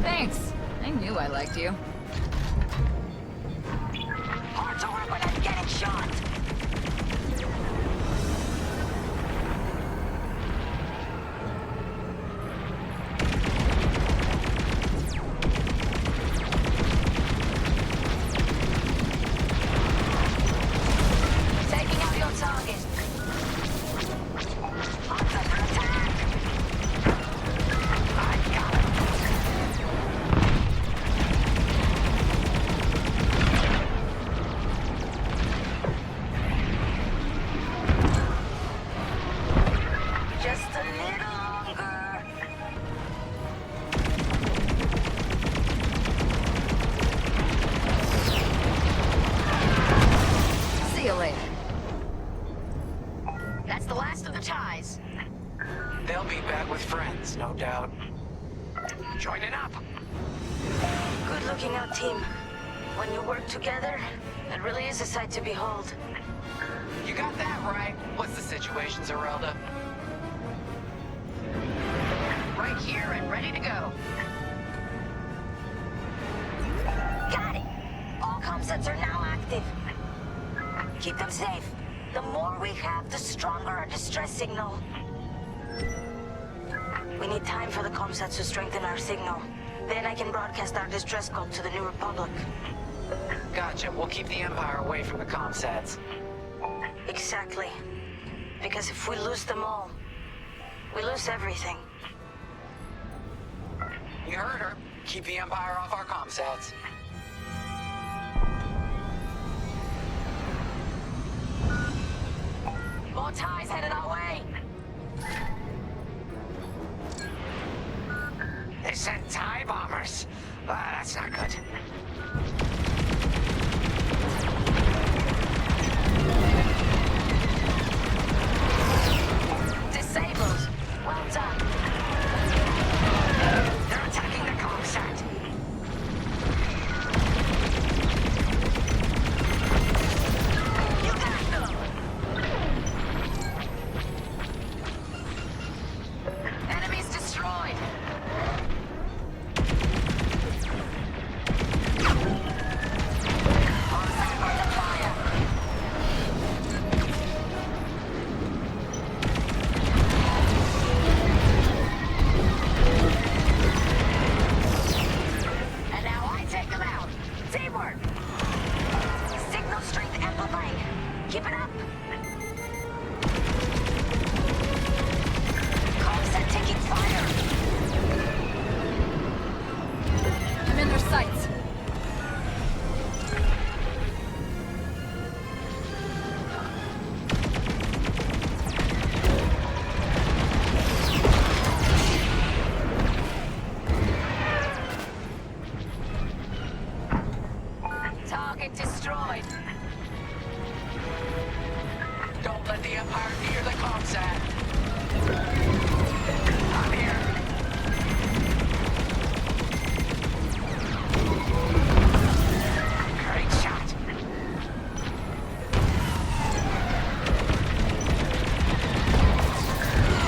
Thanks. I knew I liked you. Hard to work when I'm getting shot. Taking out your target. Under attack. I got it. Just a little longer. See you later. That's the last of the ties. They'll be back with friends, no doubt. Joining up. Good looking out, team. When you work together, it really is a sight to behold. You got that right. What's the situation, Zerelda? Right here and ready to go. Got it. All comsets are now active. Keep them safe. The more we have, the stronger our distress signal. We need time for the comsets to strengthen our signal. Then I can broadcast our distress code to the New Republic. Gotcha. We'll keep the Empire away from the comsats. Exactly. Because if we lose them all, we lose everything. You heard her. Keep the Empire off our comsats. More ties headed our way. They sent TIE bombers. That's not good. Disabled. Well done. They're attacking the comsat. You got them. Enemies destroyed. And now I take them out. Teamwork. Signal strength amplifying. Keep it up. Comset taking fire. I'm in their sights. Target destroyed. Don't let the Empire near the comsat. I'm here. Great shot.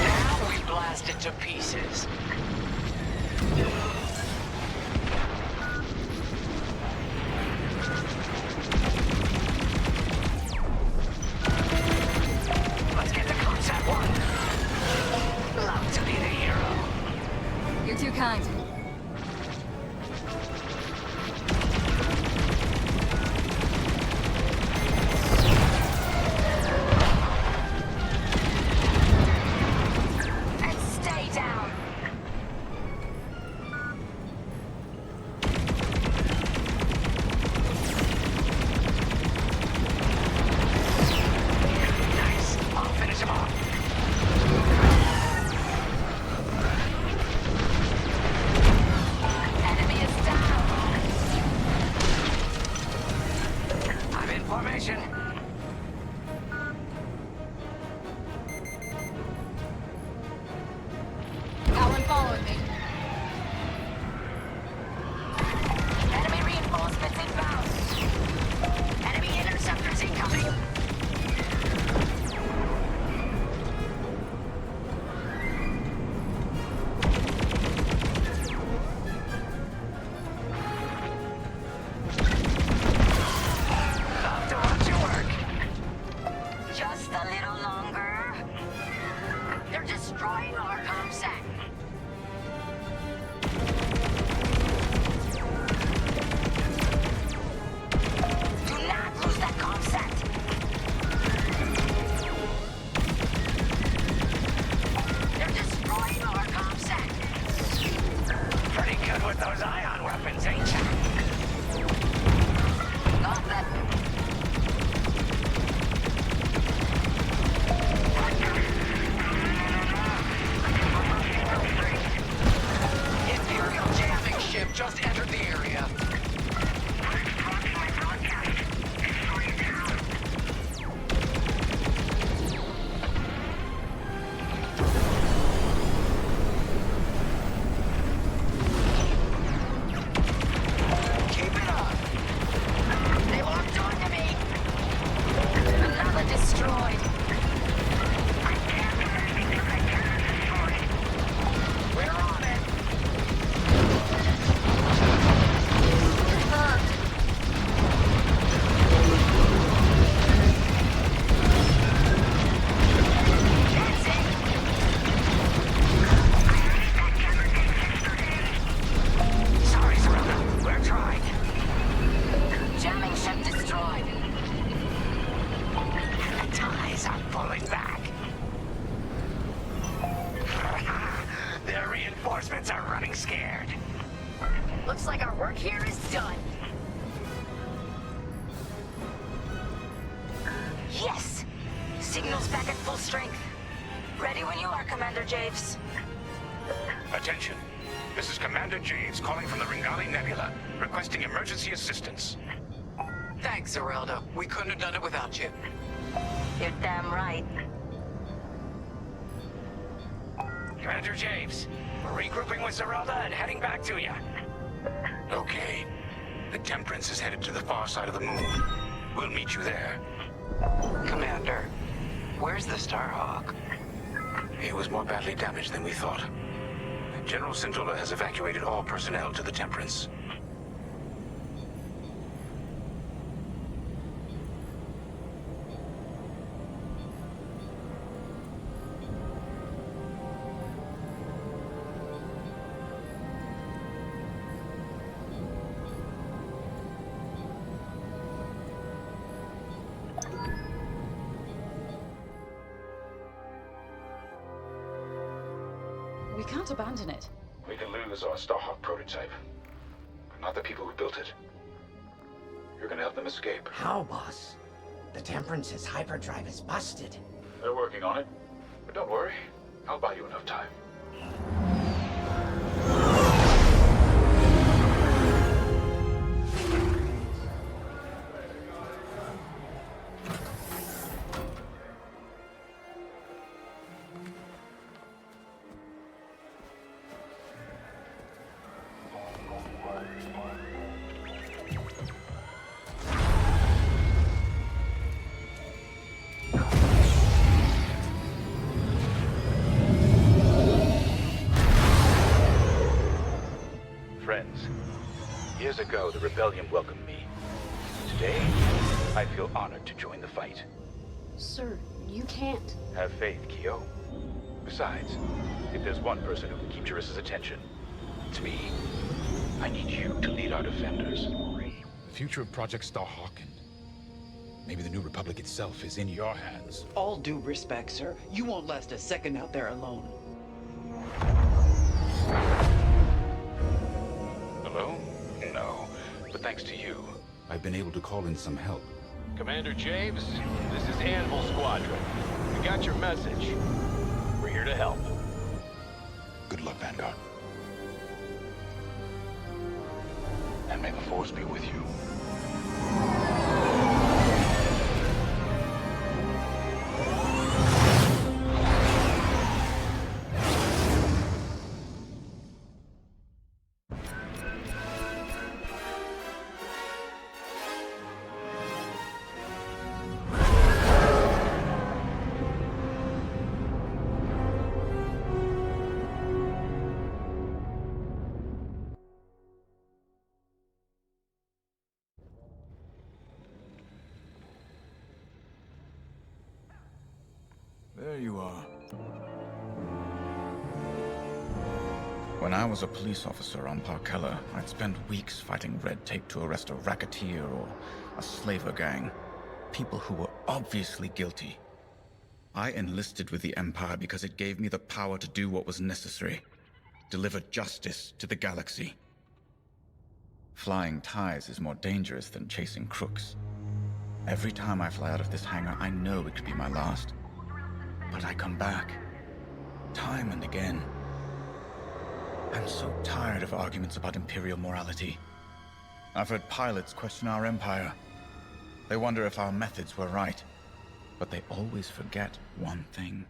Now we blast it to pieces. Let's get the comsat one. Love to be the hero. You're too kind. And stay down. a little longer. They're destroying our comsat. Do not lose that comsat. They're destroying our comsat. Pretty good with those ion weapons, ain't ya? Got them. Imperial jamming ship just entered the area. Keep it up. They locked onto me. Another destroyed. We're on it. Sorry, Zorona. We're trying. Jamming ship destroyed. The ties are pulling back. Their reinforcements are running scared. Looks like our work here is done. Yes! Signal's back at full strength. Ready when you are, Commander Javes. Attention. This is Commander Javes calling from the Ringali Nebula, requesting emergency assistance. Thanks, Zerelda. We couldn't have done it without you. You're damn right. Commander Javes, we're regrouping with Zerelda and heading back to you. Okay. The Temperance is headed to the far side of the moon. We'll meet you there. Commander, where's the Starhawk? It was more badly damaged than we thought. General Syndulla has evacuated all personnel to the Temperance. We can't abandon it. We can lose our Starhawk prototype, but not the people who built it. You're gonna help them escape. How, boss? The Temperance's hyperdrive is busted. They're working on it, but don't worry. I'll buy you enough time. Friends, years ago the Rebellion welcomed me. Today, I feel honored to join the fight. Sir, you can't. Have faith, Kyo. Besides, if there's one person who can keep Jarissa's attention, it's me. I need you to lead our defenders. The future of Project Starhawk and maybe the New Republic itself is in your hands. All due respect, sir. You won't last a second out there alone. Hello? No. But thanks to you, I've been able to call in some help. Commander James, this is Anvil Squadron. We got your message. We're here to help. Good luck, Vanguard. And may the Force be with you. There you are. When I was a police officer on Parkella, I'd spend weeks fighting red tape to arrest a racketeer or a slaver gang. People who were obviously guilty. I enlisted with the Empire because it gave me the power to do what was necessary. Deliver justice to the galaxy. Flying ties is more dangerous than chasing crooks. Every time I fly out of this hangar, I know it could be my last. But I come back. Time and again. I'm so tired of arguments about Imperial morality. I've heard pilots question our Empire. They wonder if our methods were right. But they always forget one thing.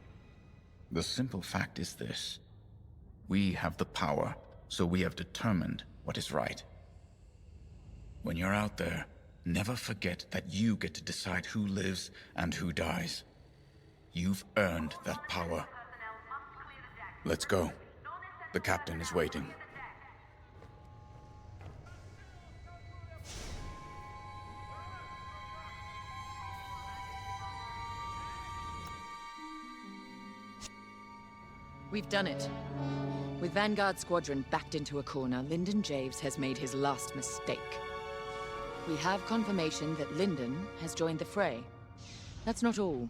The simple fact is this. We have the power, so we have determined what is right. When you're out there, never forget that you get to decide who lives and who dies. You've earned that power. Let's go. The captain is waiting. We've done it. With Vanguard Squadron backed into a corner, Lyndon Javes has made his last mistake. We have confirmation that Lyndon has joined the fray. That's not all.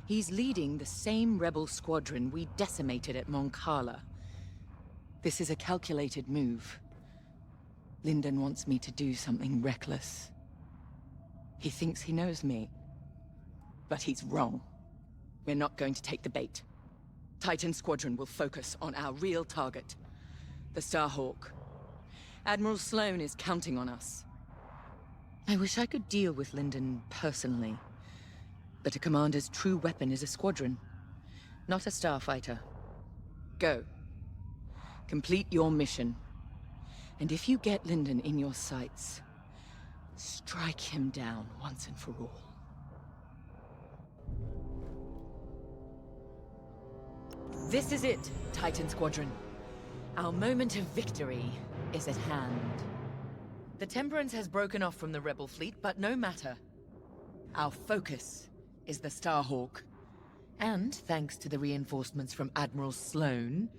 He's leading the same rebel squadron we decimated at Mon Cala. This is a calculated move. Lyndon wants me to do something reckless. He thinks he knows me. But he's wrong. We're not going to take the bait. Titan Squadron will focus on our real target, the Starhawk. Admiral Sloane is counting on us. I wish I could deal with Lyndon personally, but a commander's true weapon is a squadron, not a starfighter. Go. Complete your mission. And if you get Lyndon in your sights, strike him down once and for all. This is it, Titan Squadron. Our moment of victory is at hand. The Temperance has broken off from the Rebel fleet, but no matter. Our focus is the Starhawk. And thanks to the reinforcements from Admiral Sloane,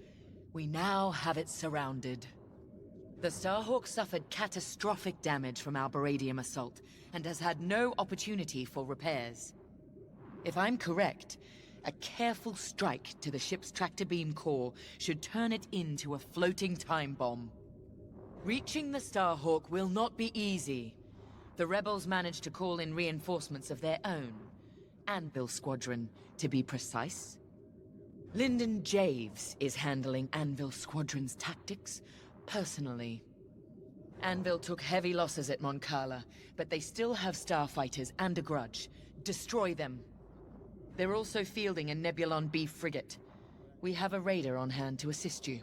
we now have it surrounded. The Starhawk suffered catastrophic damage from our Baradium assault, and has had no opportunity for repairs. If I'm correct, a careful strike to the ship's tractor beam core should turn it into a floating time bomb. Reaching the Starhawk will not be easy. The rebels managed to call in reinforcements of their own. Anvil Squadron, to be precise. Lyndon Javes is handling Anvil Squadron's tactics personally. Anvil took heavy losses at Mon Cala, but they still have starfighters and a grudge. Destroy them. They're also fielding a Nebulon B frigate. We have a raider on hand to assist you.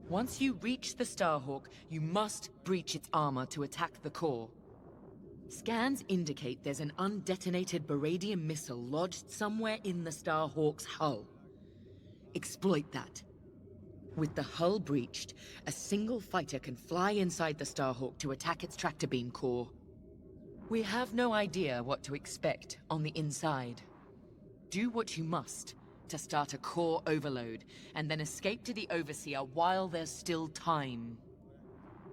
Once you reach the Starhawk, you must breach its armor to attack the core. Scans indicate there's an undetonated Baradium missile lodged somewhere in the Starhawk's hull. Exploit that. With the hull breached, a single fighter can fly inside the Starhawk to attack its tractor beam core. We have no idea what to expect on the inside. Do what you must to start a core overload, and then escape to the Overseer while there's still time.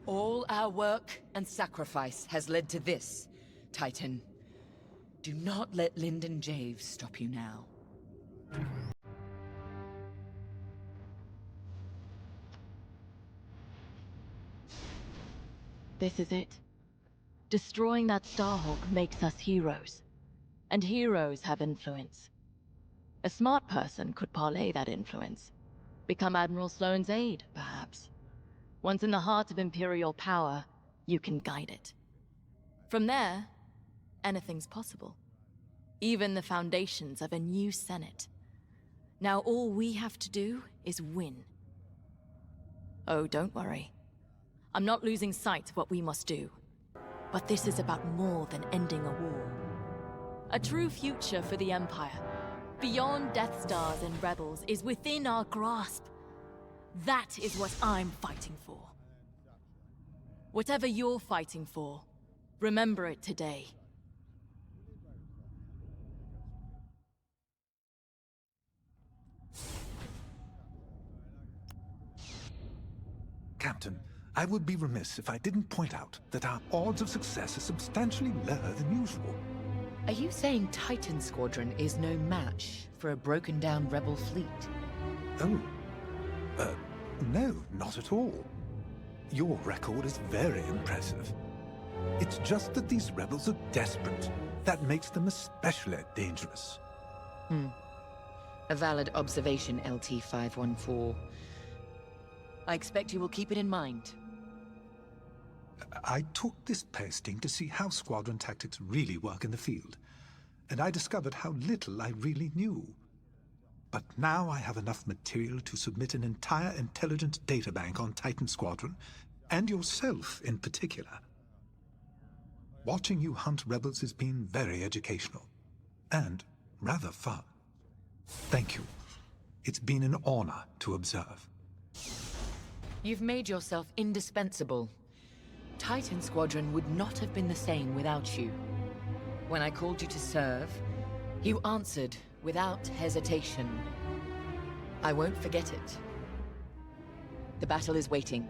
All our work and sacrifice has led to this, Titan. Do not let Lyndon Javes stop you now. This is it. Destroying that Starhawk makes us heroes. And heroes have influence. A smart person could parlay that influence. Become Admiral Sloane's aide, perhaps. Once in the heart of Imperial power, you can guide it. From there, anything's possible. Even the foundations of a new Senate. Now all we have to do is win. Oh, don't worry. I'm not losing sight of what we must do. But this is about more than ending a war. A true future for the Empire, beyond Death Stars and Rebels, is within our grasp. That is what I'm fighting for. Whatever you're fighting for, remember it today. Captain, I would be remiss if I didn't point out that our odds of success are substantially lower than usual. Are you saying Titan Squadron is no match for a broken-down rebel fleet? Oh. No, not at all. Your record is very impressive. It's just that these rebels are desperate. That makes them especially dangerous. A valid observation, LT-514. I expect you will keep it in mind. I took this posting to see how squadron tactics really work in the field, and I discovered how little I really knew. But now I have enough material to submit an entire intelligence databank on Titan Squadron, and yourself in particular. Watching you hunt rebels has been very educational, and rather fun. Thank you. It's been an honor to observe. You've made yourself indispensable. Titan Squadron would not have been the same without you. When I called you to serve, you answered without hesitation. I won't forget it. The battle is waiting.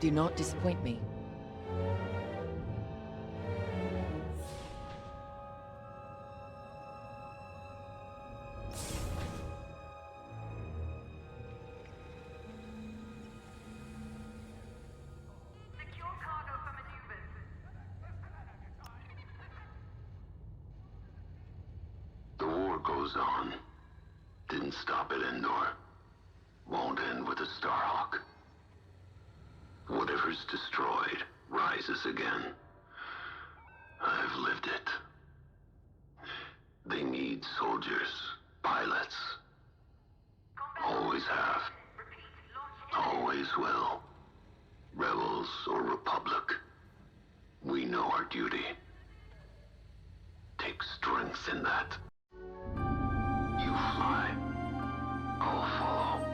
Do not disappoint me. The war goes on. Didn't stop at Endor. Won't end with a Starhawk. Whatever's destroyed rises again. I've lived it. They need soldiers, pilots. Always have. Always will. Rebels or Republic. We know our duty. Take strength in that. You fly. I'll follow.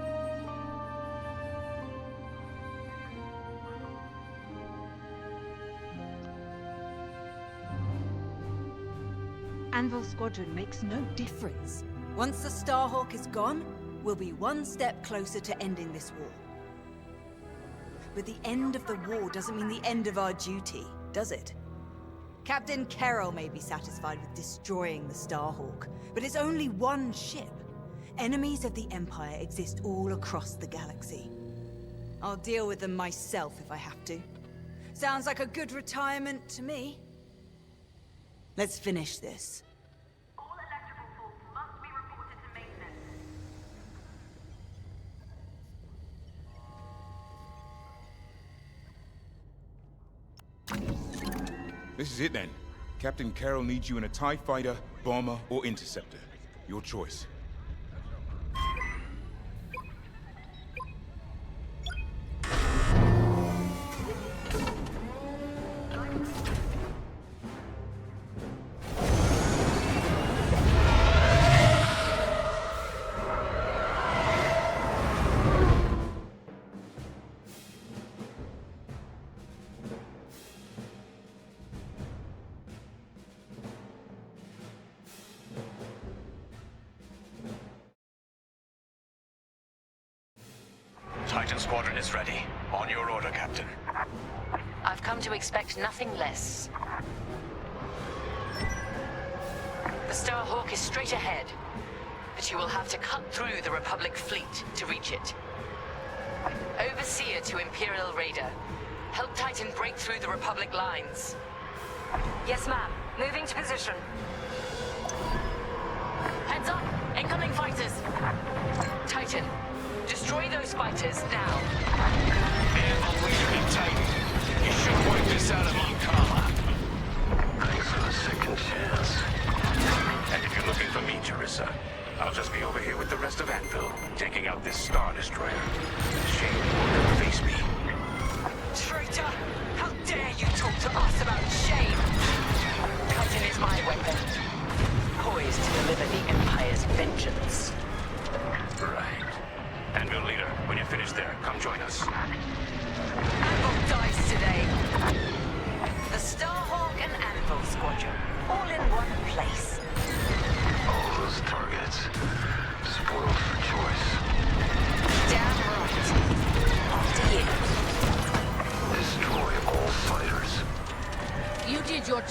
Anvil Squadron makes no difference. Once the Starhawk is gone, we'll be one step closer to ending this war. But the end of the war doesn't mean the end of our duty, does it? Captain Carroll may be satisfied with destroying the Starhawk, but it's only one ship. Enemies of the Empire exist all across the galaxy. I'll deal with them myself if I have to. Sounds like a good retirement to me. Let's finish this. This is it then. Captain Carroll needs you in a TIE fighter, bomber, or interceptor. Your choice. Titan Squadron is ready. On your order, Captain. I've come to expect nothing less. The Starhawk is straight ahead, but you will have to cut through the Republic fleet to reach it. Overseer to Imperial Raider. Help Titan break through the Republic lines. Yes, ma'am. Moving to position. Heads up! Incoming fighters! Titan, destroy those fighters now. Anvil leader in Titan. You should wipe this out of Montcala. Thanks for the second chance. And if you're looking for me, Teresa, I'll just be over here with the rest of Anvil, taking out this Star Destroyer. Shame you will never face me. Traitor! How dare you talk to us about shame! Titan is my weapon, poised to deliver the Empire's vengeance. Right. Anvil leader, when you're finished there, come join us. Anvil dies today. The Starhawk and Anvil Squadron, all in one place. All those targets. Spoiled for choice. Damn right. After you.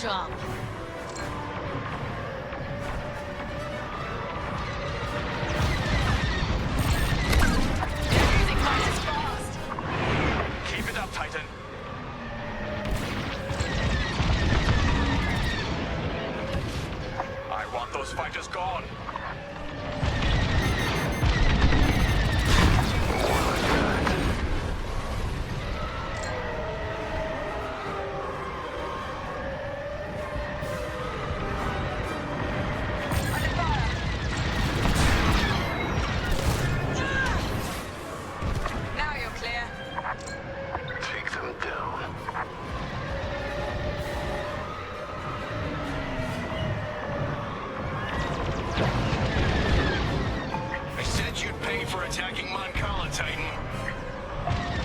job. They're using fighters fast. Keep it up, Titan. I want those fighters gone. Now you're clear. Take them down. I said you'd pay for attacking Moncala, Titan.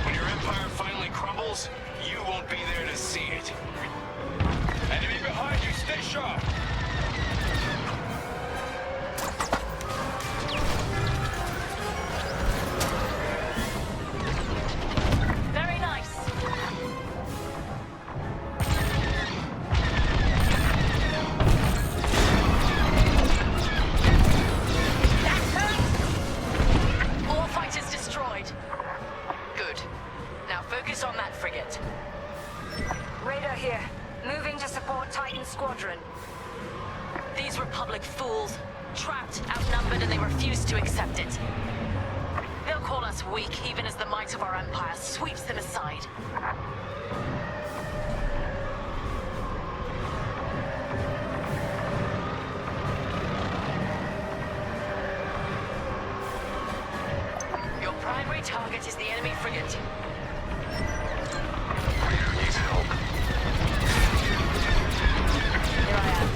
When your empire finally crumbles, you won't be there to see it. Enemy behind you, stay sharp! Very nice. All fighters destroyed. Good. Now focus on that frigate. Radar here. Moving to support Titan Squadron. These Republic fools. Trapped, outnumbered, and they refuse to accept it. They'll call us weak, even as the might of our empire sweeps them aside. Your primary target is the enemy frigate. Raider needs help. Here I am.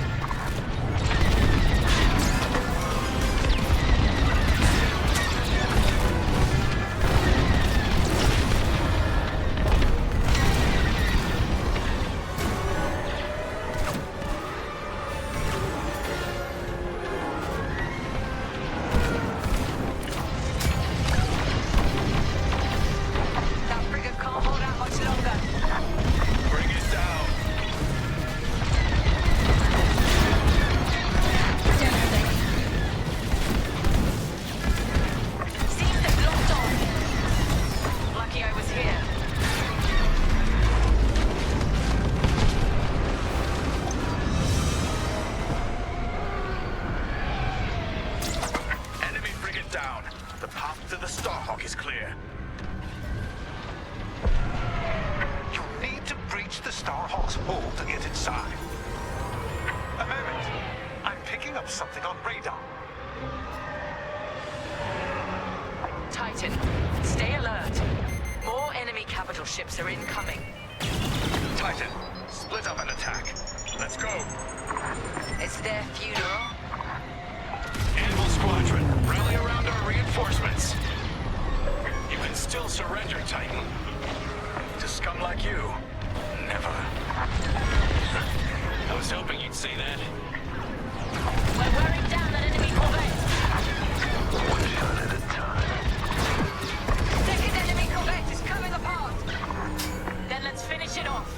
That frigate can't hold out much longer. Bring it down. Seems they've locked on. Lucky I was here. Enemy frigate down. The path to the Starhawk is clear. You need to breach the Starhawk's hull to get inside. A moment. I'm picking up something on radar. Titan, stay alert. More enemy capital ships are incoming. Titan, split up and attack. Let's go. It's their funeral. Anvil Squadron, rally around our reinforcements. You can still surrender, Titan. To scum like you, never. I was hoping you'd say that. We're wearing down that enemy corvette. One shot at a time. Second enemy corvette is coming apart. Then let's finish it off.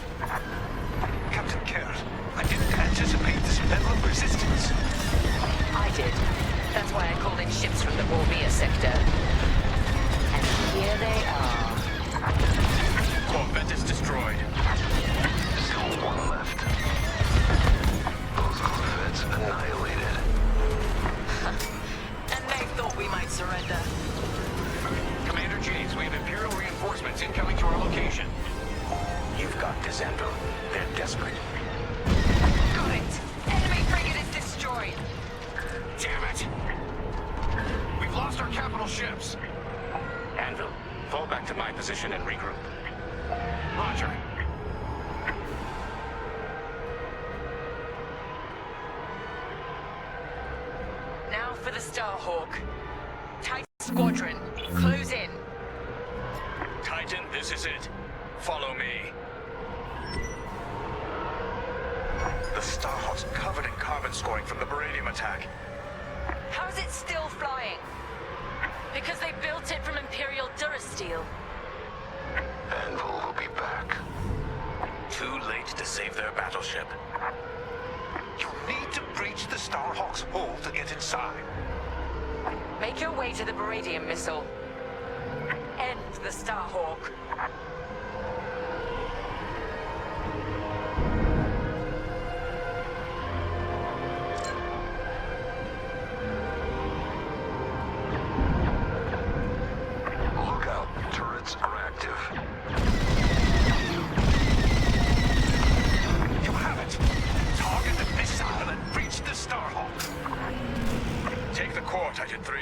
Captain Kerr, I didn't anticipate this level of resistance. I did. That's why I called in ships from the Bormia sector. And here they are. Corvette is destroyed. Still one left. Those Corvettes annihilated. And they thought we might surrender. Commander James, we have Imperial reinforcements incoming to our location. You've got this, Anvil. They're desperate. Got it. Enemy frigate is destroyed. Damn it! We've lost our capital ships. Anvil, Fall back to my position and regroup. Roger. Now for the Starhawk. Titan Squadron, close in. Titan, this is it. Follow me. The Starhawk's covered in carbon scoring from the Beranium attack. How's it still flying? Because they built it from Imperial Durasteel. Anvil will be back. Too late to save of their battleship. You need to breach the Starhawk's hull to get inside. Make your way to the Beradium missile. End the Starhawk. Look out. Turrets are active. You have it! Target the missile and breach the Starhawk. Take the core, Titan 3.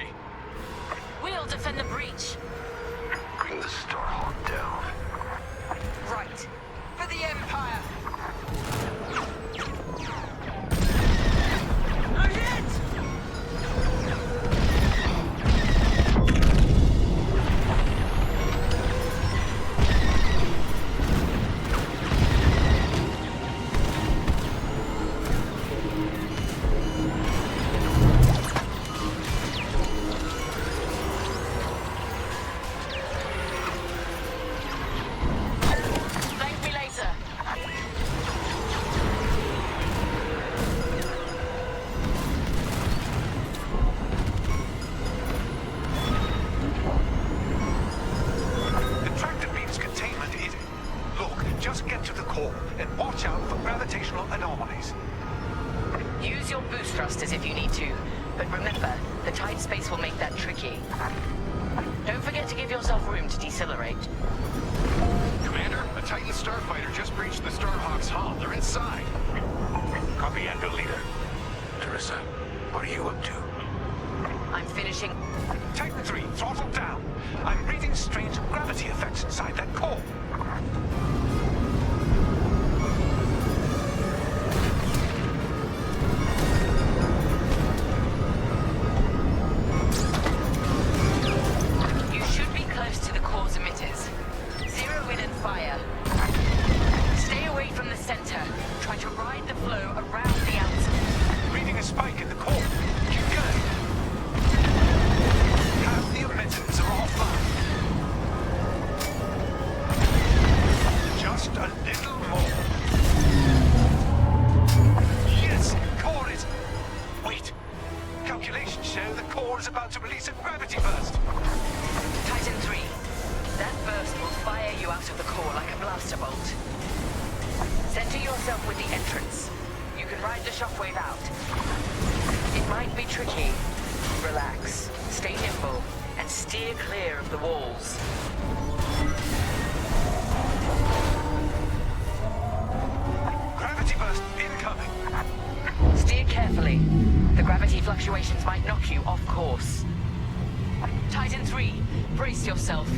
We'll defend the breach. Bring the Starhawk down. Right. For the Empire! A hit! Thank me later. The tractor beam's containment is... Look, just get to the core and watch out for gravitational anomalies. Use your boost thrusters if you need to, but remember, the tight space will make that tricky. Don't forget to give yourself room to decelerate. Commander, a Titan starfighter just breached the Starhawk's hull. They're inside. Copy, Andrew Leader. Teresa, what are you up to? I'm finishing. Titan 3, throttle down. I'm reading strange gravity effects inside that core. You should be close to the core's emitters. Zero in and fire. Stay away from the center. Try to ride the flow around the outside. Reading a spike in the core. Keep going. Half the emitters are offline. Just a little more. Yes, core is... Wait. Calculations show the core is about to release a gravity burst. Titan 3. That burst will fire you out of the core like a blaster bolt. Center yourself with the entrance. You can ride the shockwave out. It might be tricky. Relax, stay nimble, and steer clear of the walls. Gravity burst incoming. Steer carefully. The gravity fluctuations might knock you off course. Titan 3, brace yourself.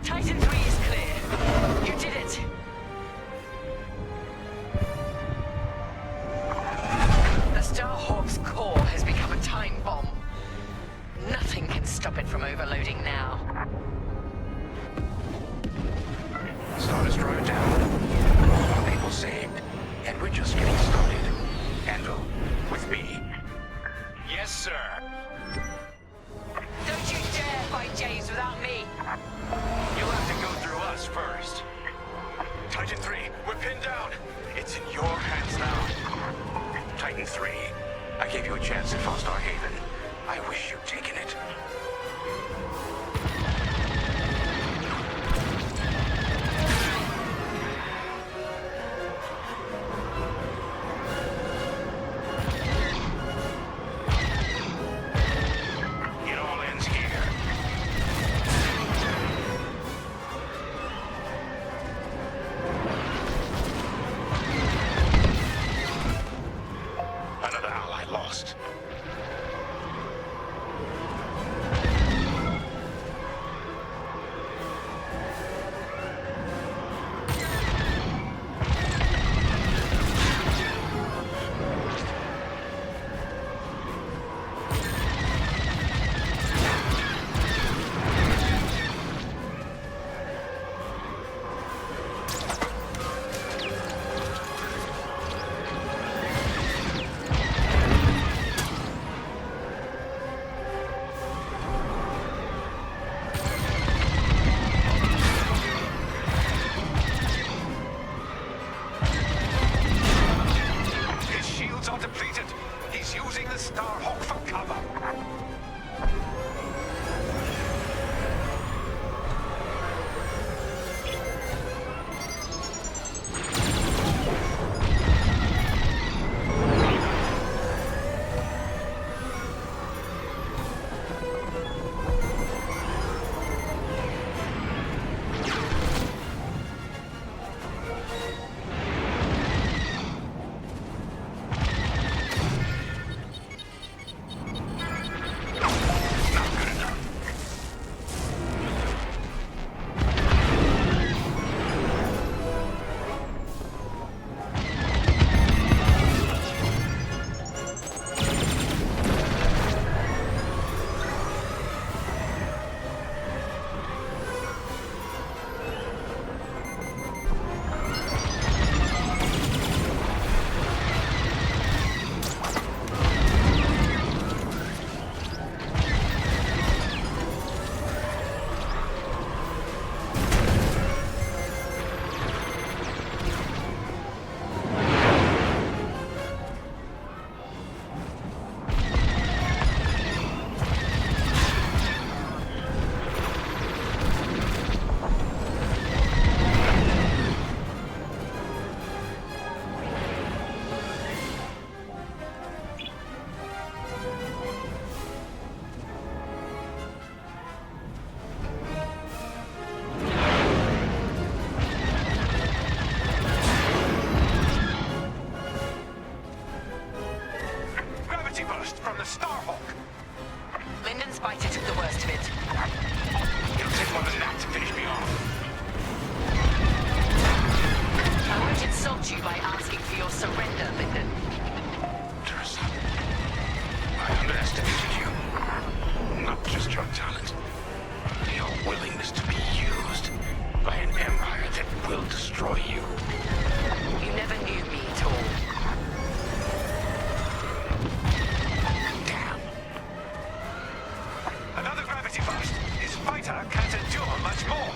Titan 3 is clear. You did it. The Starhawk's core has become a time bomb. Nothing can stop it from overloading now. Stardust drive down. All people saved. And we're just getting started. Andrew, with me. Yes, sir. Don't you dare fight James without me. You'll have to go through us first. Titan 3, we're pinned down. It's in your hands now. Titan 3, I gave you a chance at Fostar Haven. I wish you'd taken it. will destroy you. You never knew me at all. Damn. Another gravity burst. His fighter can't endure much more.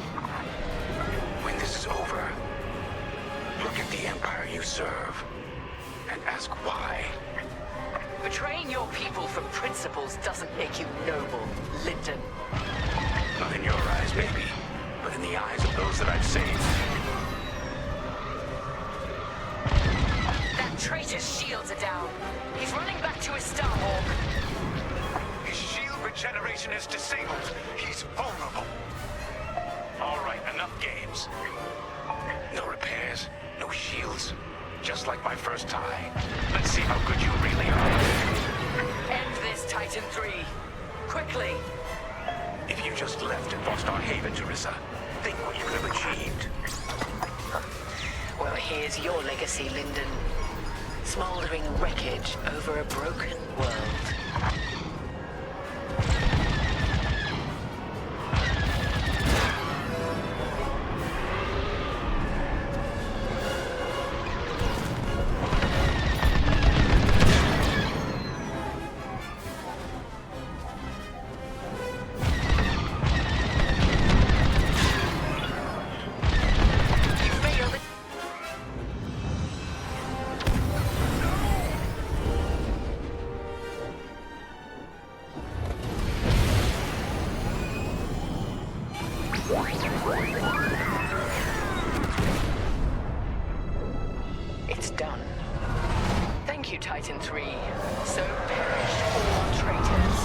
When this is over, look at the Empire you serve and ask why. Betraying your people for principles doesn't make you noble, Lyndon. Not in your eyes, maybe, but in the eyes of those that I've saved. That traitor's shields are down. He's running back to his Starhawk. His shield regeneration is disabled. He's vulnerable. All right, enough games. No repairs, no shields. Just like my first tie. Let's see how good you really are. End this, Titan 3. Quickly. If you just left and lost our haven, Teresa, think what you could have achieved. Well, here's your legacy, Lyndon. Smoldering wreckage over a broken world. It's done. Thank you, Titan 3. So perished all traitors.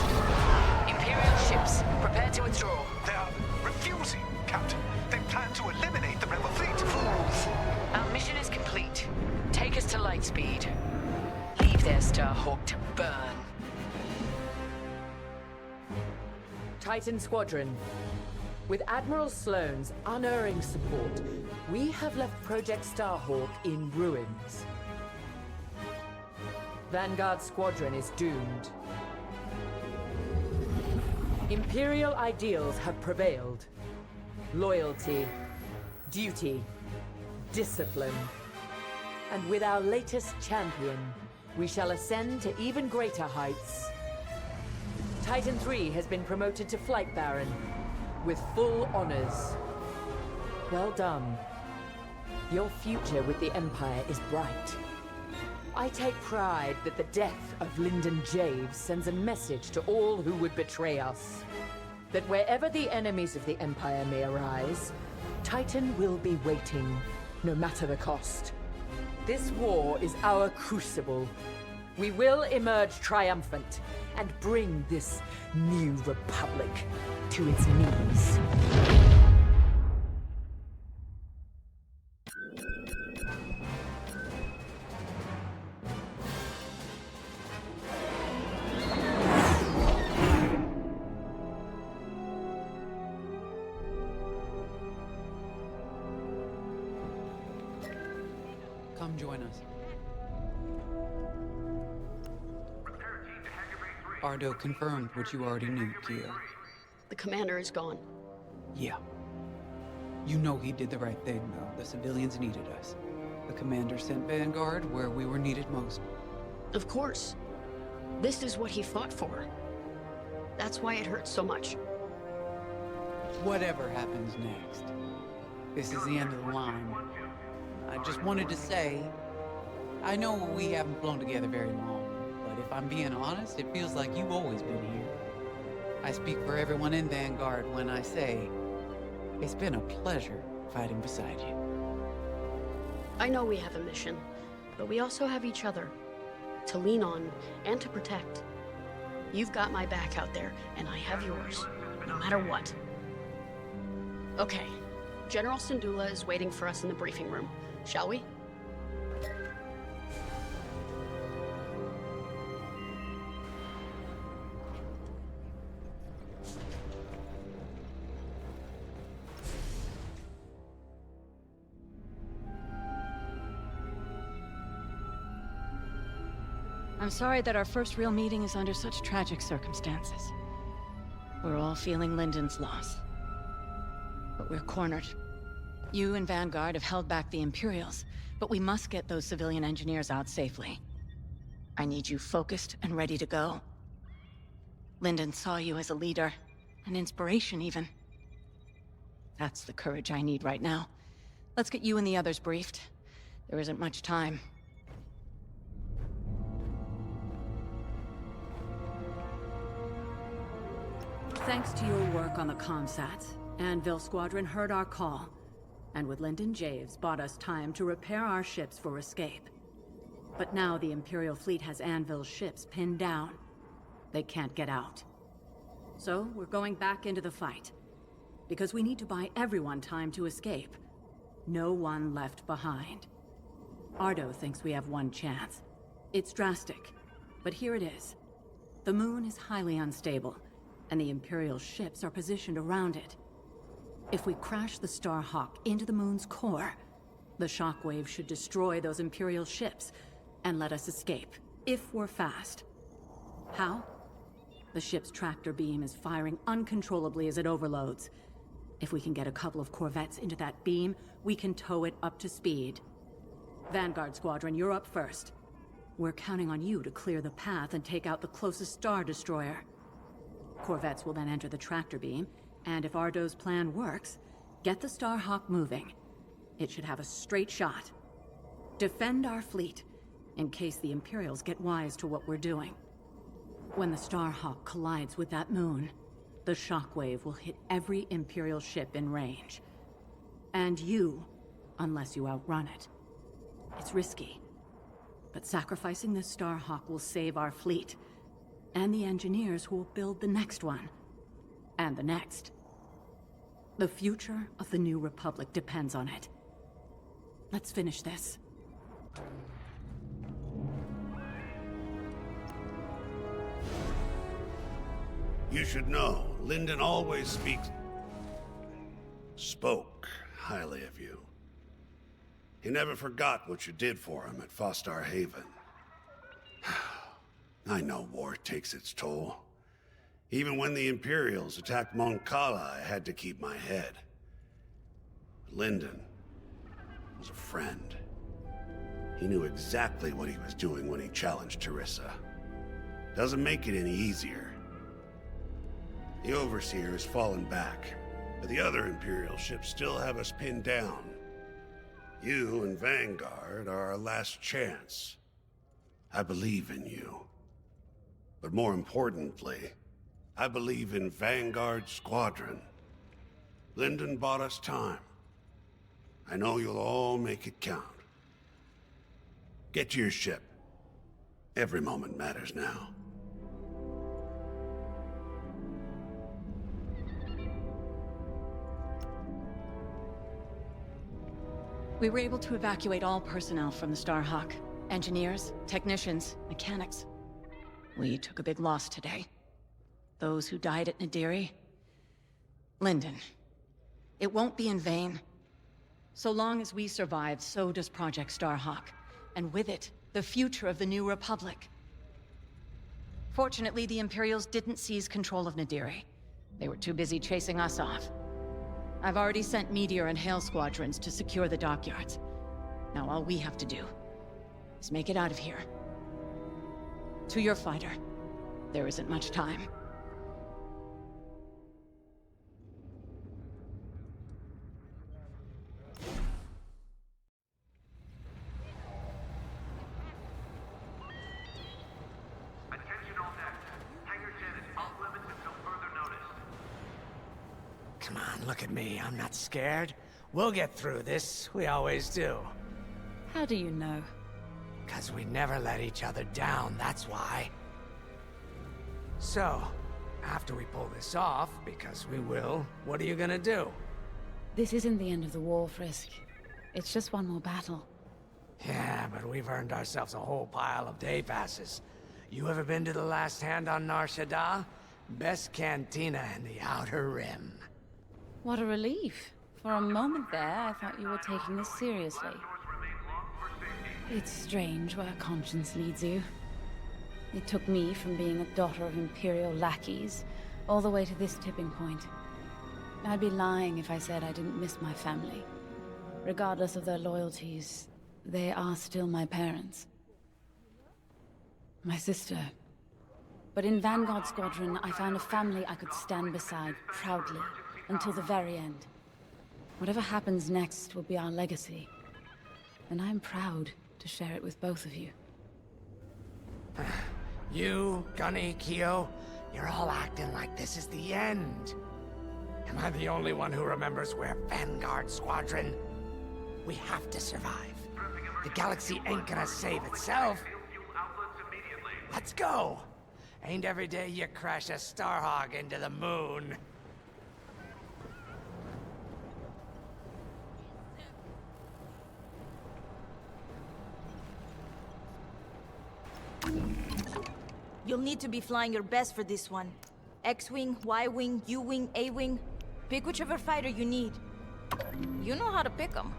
Imperial ships, prepare to withdraw. They are refusing, Captain. They plan to eliminate the rebel fleet. Fools! Our mission is complete. Take us to Lightspeed. Leave their Starhawk to burn. Titan Squadron. With Admiral Sloane's unerring support, we have left Project Starhawk in ruins. Vanguard Squadron is doomed. Imperial ideals have prevailed. Loyalty, duty, discipline. And with our latest champion, we shall ascend to even greater heights. Titan 3 has been promoted to Flight Baron, with full honors. Well done. Your future with the Empire is bright. I take pride that the death of Lyndon Javes sends a message to all who would betray us. That wherever the enemies of the Empire may arise, Titan will be waiting, no matter the cost. This war is our crucible. We will emerge triumphant and bring this new republic to its knees. Come join us. Ardo confirmed what you already knew, Keo. The commander is gone. Yeah. You know he did the right thing, though. The civilians needed us. The commander sent Vanguard where we were needed most. Of course. This is what he fought for. That's why it hurts so much. Whatever happens next, this is the end of the line. I just wanted to say, I know we haven't flown together very long, but if I'm being honest, it feels like you've always been here. I speak for everyone in Vanguard when I say, it's been a pleasure fighting beside you. I know we have a mission, but we also have each other to lean on and to protect. You've got my back out there, and I have yours, no matter what. Okay, General Syndulla is waiting for us in the briefing room. Shall we? I'm sorry that our first real meeting is under such tragic circumstances. We're all feeling Lyndon's loss. But we're cornered. You and Vanguard have held back the Imperials, but we must get those civilian engineers out safely. I need you focused and ready to go. Lyndon saw you as a leader, an inspiration even. That's the courage I need right now. Let's get you and the others briefed. There isn't much time. Thanks to your work on the comsats, Anvil Squadron heard our call, and with Lyndon Javes bought us time to repair our ships for escape. But now the Imperial fleet has Anvil's ships pinned down. They can't get out. So we're going back into the fight. Because we need to buy everyone time to escape. No one left behind. Ardo thinks we have one chance. It's drastic, but here it is. The moon is highly unstable, and the Imperial ships are positioned around it. If we crash the Starhawk into the moon's core, the shockwave should destroy those Imperial ships and let us escape, if we're fast. How? The ship's tractor beam is firing uncontrollably as it overloads. If we can get a couple of corvettes into that beam, we can tow it up to speed. Vanguard Squadron, you're up first. We're counting on you to clear the path and take out the closest Star Destroyer. Corvettes will then enter the tractor beam, and if Ardo's plan works, get the Starhawk moving. It should have a straight shot. Defend our fleet, in case the Imperials get wise to what we're doing. When the Starhawk collides with that moon, the shockwave will hit every Imperial ship in range. And you, unless you outrun it. It's risky, but sacrificing the Starhawk will save our fleet, and the engineers who will build the next one, and the next. The future of the New Republic depends on it. Let's finish this. You should know, Lyndon always spoke highly of you. He never forgot what you did for him at Fostar Haven. I know war takes its toll. Even when the Imperials attacked Mon Cala, I had to keep my head. Lyndon was a friend. He knew exactly what he was doing when he challenged Teresa. Doesn't make it any easier. The Overseer has fallen back, but the other Imperial ships still have us pinned down. You and Vanguard are our last chance. I believe in you. But more importantly, I believe in Vanguard Squadron. Lyndon bought us time. I know you'll all make it count. Get to your ship. Every moment matters now. We were able to evacuate all personnel from the Starhawk. Engineers, technicians, mechanics. We took a big loss today. Those who died at Nadiri. Lyndon, it won't be in vain. So long as we survive, so does Project Starhawk. And with it, the future of the New Republic. Fortunately, the Imperials didn't seize control of Nadiri. They were too busy chasing us off. I've already sent Meteor and Hail squadrons to secure the dockyards. Now all we have to do is make it out of here. To your fighter. There isn't much time. Come on, look at me. I'm not scared. We'll get through this. We always do. How do you know? 'Cause we never let each other down, that's why. So, after we pull this off, because we will, what are you gonna do? This isn't the end of the war, Frisk. It's just one more battle. Yeah, but we've earned ourselves a whole pile of day passes. You ever been to the Last Hand on Nar Shaddaa? Best cantina in the Outer Rim. What a relief. For a moment there, I thought you were taking this seriously. It's strange where conscience leads you. It took me from being a daughter of Imperial lackeys all the way to this tipping point. I'd be lying if I said I didn't miss my family. Regardless of their loyalties, they are still my parents. My sister. But in Vanguard Squadron, I found a family I could stand beside proudly until the very end. Whatever happens next will be our legacy. And I'm proud to share it with both of you. You, Gunny, Kyo, you're all acting like this is the end. Am I the only one who remembers we're Vanguard Squadron? We have to survive. The galaxy ain't gonna save itself. Let's go! Ain't every day you crash a Starhawk into the moon. You'll need to be flying your best for this one. X-Wing, Y-Wing, U-Wing, A-Wing. Pick whichever fighter you need. You know how to pick them.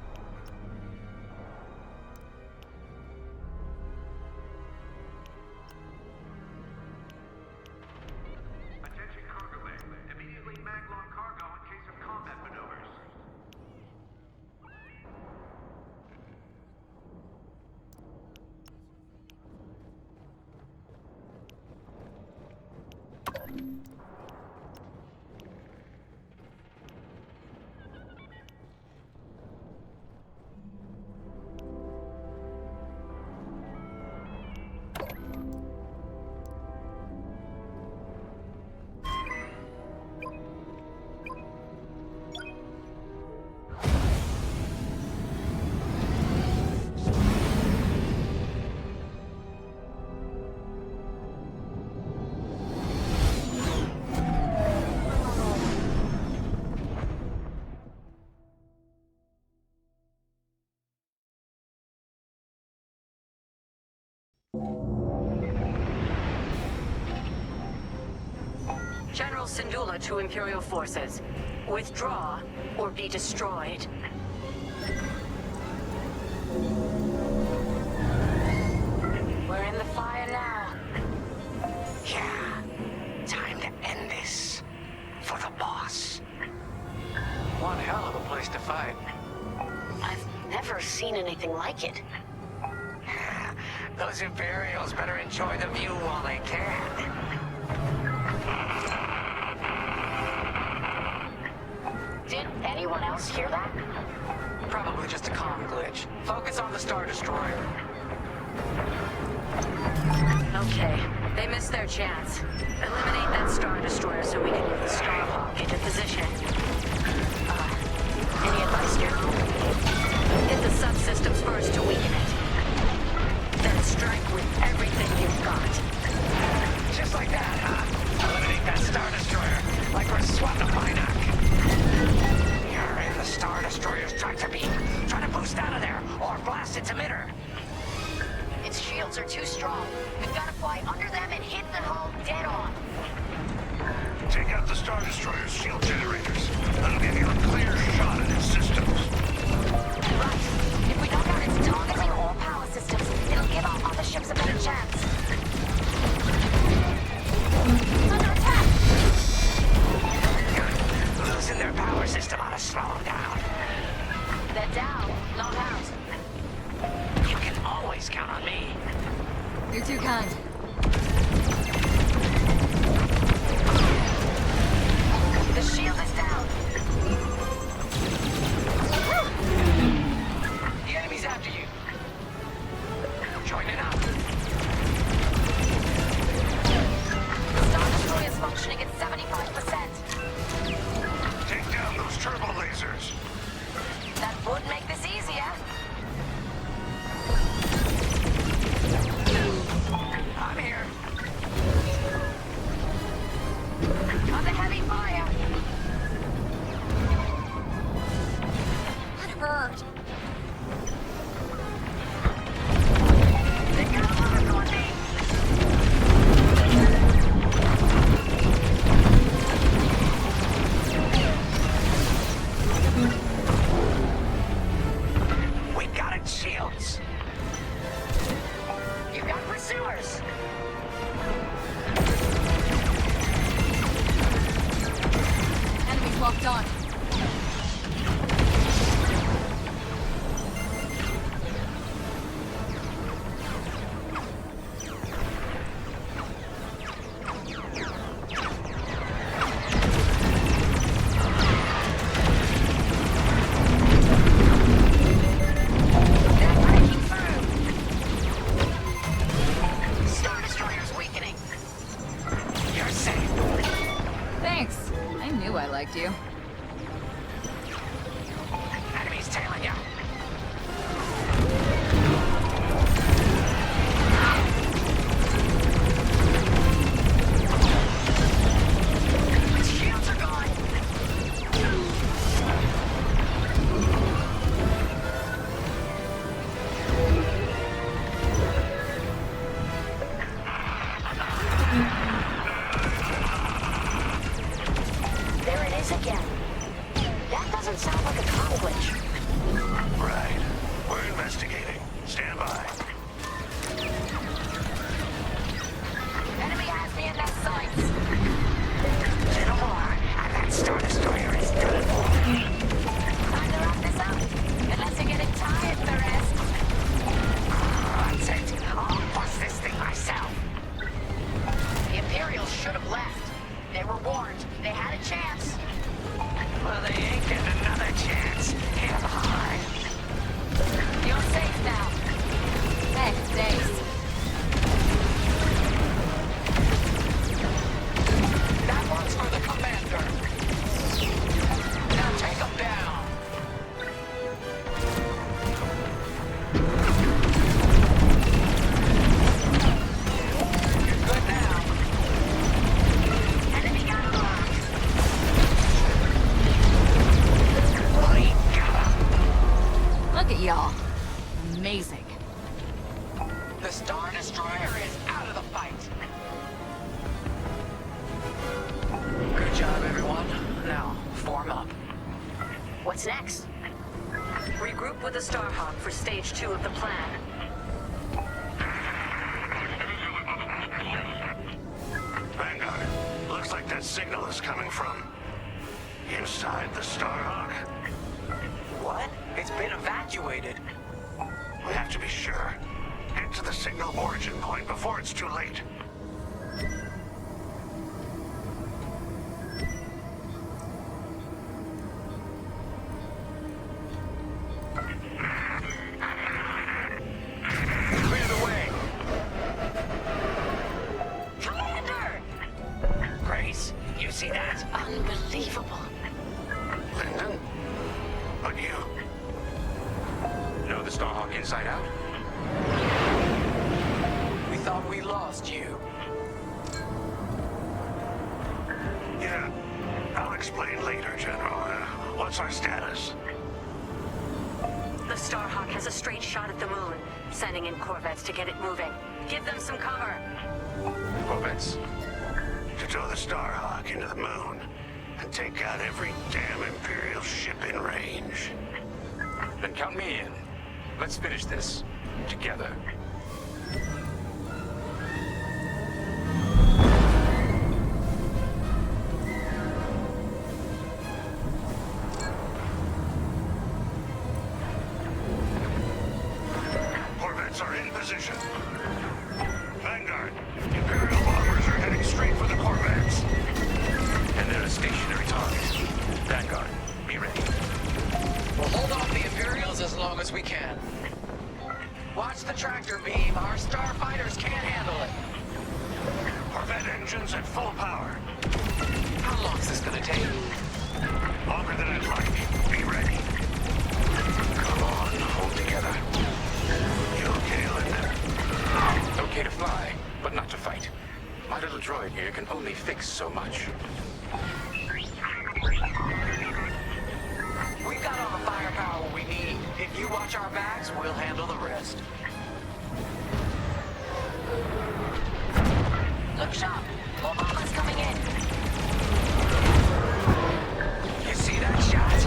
General Syndulla to Imperial forces. Withdraw or be destroyed. We're in the fire now. Yeah, time to end this. For the boss. One hell of a place to fight. I've never seen anything like it. Those Imperials better enjoy the view while they can. Did anyone else hear that? Probably just a comm glitch. Focus on the Star Destroyer. Okay, they missed their chance. Eliminate that Star Destroyer so we can move the Starhawk into position. Any advice, General? Hit the subsystems first to weaken it. Then strike with everything you've got. Just like that, huh? Eliminate that Star Destroyer, like we're swatting a Minoc. You're in the Star Destroyer's tractor beam. Try to boost out of there, or blast its emitter. Its shields are too strong. We've got to fly under them and hit the hull dead on. Take out the Star Destroyer's shield generators. That'll give you a clear shot at its systems. Right. If we knock out its targeting or power systems, it'll give our other ships a better chance. Under attack! Losing their power system ought to slow them down. They're down, not out. You can always count on me. You're too kind. The shield is down. The enemy's after you. Join it up. The Star Destroyer is functioning at 75%. Take down those turbo lasers. That would make this easier. I'm here. Under heavy fire. That hurt. They got a mark on me. We got its shields. You've got pursuers. Enemies locked on. tailing you. Its shields are gone. There it is again. That doesn't sound like a con glitch. Right. We're investigating. Stand by. Enemy has me in their sights. Little more, and that Star Destroyer is done for. Time to wrap this up. Unless you're getting tired, Perez. That's it. I'll bust this thing myself. The Imperials should have left. They were warned. They had a chance. Well, they ain't getting another chance. Hit 'em hard. You're safe now. Thanks, Days. That one's for the commander. Now take him down. You're good now. Enemy got a lock. Look at y'all. Amazing. The Star Destroyer is out of the fight. Good job, everyone. Now, form up. What's next? Regroup with the Starhawk for stage 2 of the plan. Vanguard, looks like that signal is coming from inside the Starhawk. What? It's been evacuated. We have to be sure. Get to the signal origin point before it's too late. Clear the way. Commander! Grace, you see that? Unbelievable. Lyndon? But you... Know the Starhawk inside out? We thought we lost you. Yeah. I'll explain later, General. What's our status? The Starhawk has a straight shot at the moon, sending in corvettes to get it moving. Give them some cover. Corvettes. To tow the Starhawk into the moon and take out every damn Imperial ship in range. Then count me in. Let's finish this. Together. Corvettes are in position. Vanguard, Imperial bombers are heading straight for the Corvettes. And they're a stationary target. Vanguard, be ready. We'll hold off the Imperials as long as we can. Watch the tractor beam. Our starfighters can't handle it. Corvette engines at full power. How long is this gonna take? Longer than I'd like. Be ready. Come on, hold together. You okay, Linda? Okay to fly, but not to fight. My little droid here can only fix so much. We've got all the firepower we need. If you watch our backs, we'll handle the rest. Look sharp. More bombers coming in. You see that shot?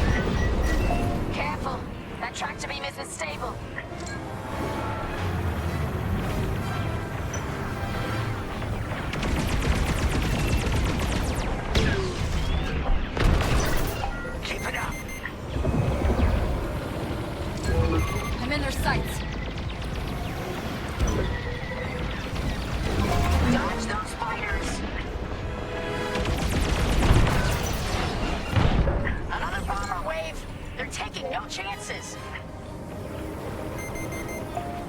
Careful. That tractor beam isn't stable. Keep it up. I'm in their sights. Dodge those fighters. Another bomber wave. They're taking no chances.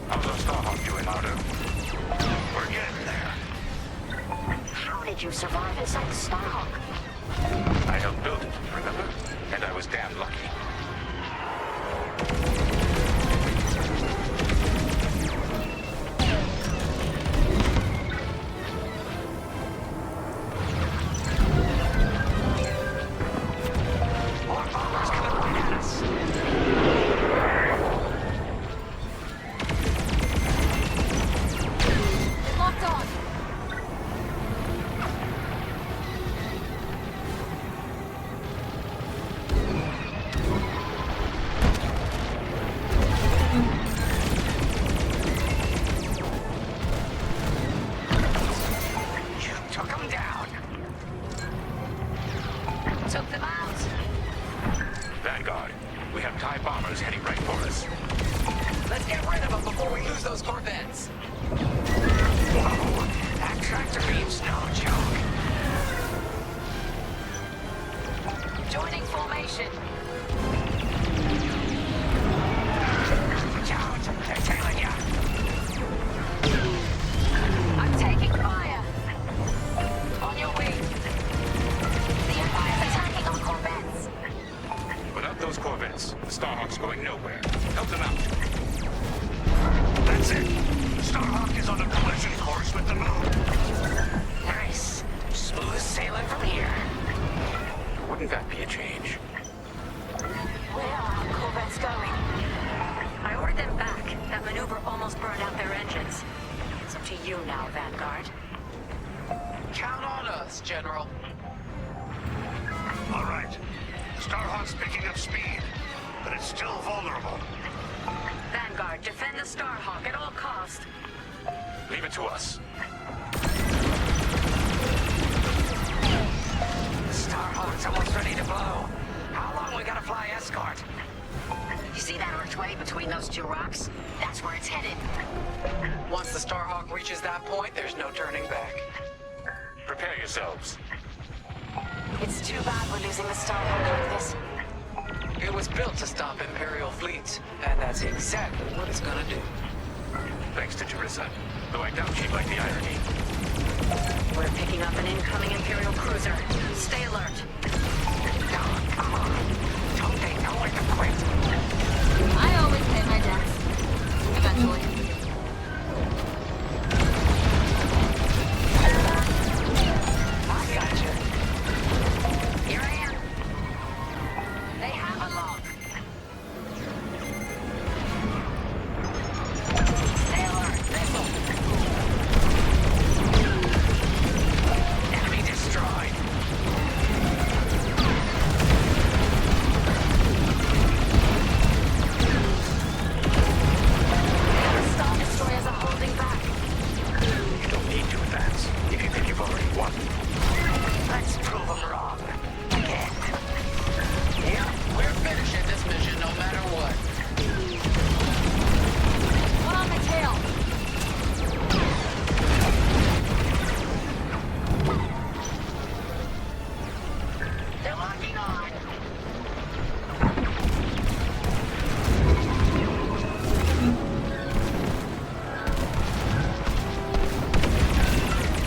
How's our Starhawk doing, Otto? We're getting there. How did you survive inside the Starhawk? I helped build it, remember? And I was damn lucky. those Corvettes. Whoa, that tractor beam's no joke. Joining formation. Watch out, they're tailing ya. I'm taking fire. On your way. The Empire's attacking our Corvettes. Without those Corvettes, the Starhawk's going nowhere. Help them out. That's it. The Starhawk is on a collision course with the moon. Nice. Smooth sailing from here. Wouldn't that be a change? Where are our Corvettes going? I ordered them back. That maneuver almost burned out their engines. It's up to you now, Vanguard. Count on us, General. All right. The Starhawk's picking up speed, but it's still vulnerable. Vanguard, defend the Starhawk at all costs. Leave it to us. The Starhawk's almost ready to blow. How long we gotta fly escort? You see that archway between those two rocks? That's where it's headed. Once the Starhawk reaches that point, there's no turning back. Prepare yourselves. It's too bad we're losing the Starhawk like this. It was built to stop Imperial fleets, and that's exactly what it's gonna do. Thanks to Teresa, though I doubt she'd like the irony. We're picking up an incoming Imperial cruiser. Stay alert. Come on. Don't they know when to quit? I always pay my debts. Eventually. I gotcha. Here I am. They have a lock. Stay alert. Missile. Enemy destroyed. The Star Destroyers are holding back. You don't need to advance if you think you've already won. Let's prove them wrong. Again. Yeah, we're finishing this mission no matter what. One on my tail. They're locking on.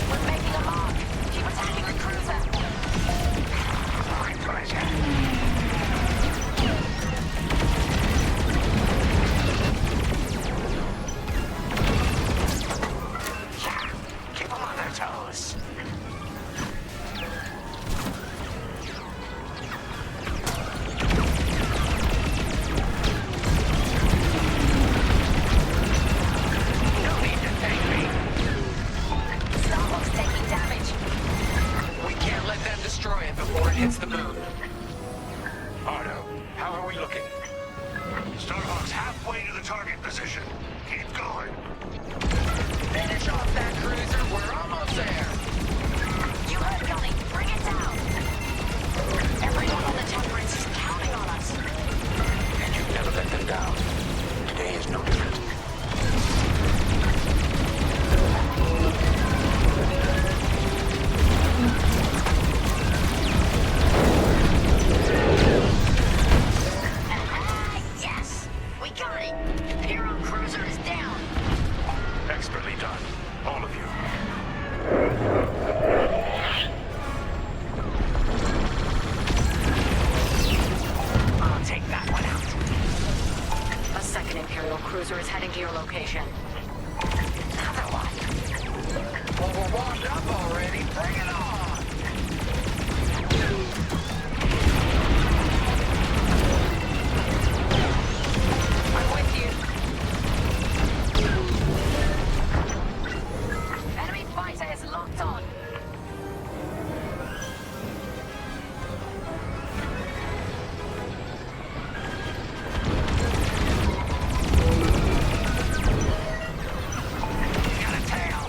We're making a mark. Keep attacking the cruiser. My pleasure. Yeah, keep them on their toes. No need to thank me. Starhawk's taking damage. We can't let them destroy it before it hits the moon. Ardo, how are we looking? Starhawk's halfway to the target position. Keep going. Finish off that cruiser, we're almost there. You heard Gunny. Bring it down. Everyone on the Temperance is counting on us. And you've never let them down. Today is no different. Yes! We got it! Imperial cruiser is down. Expertly done. All of you. I'll take that one out. A second Imperial cruiser is heading to your location. Another one. Well, we're warmed up already. Bring it on! I'm with you. Enemy fighter is locked on. Got a tail.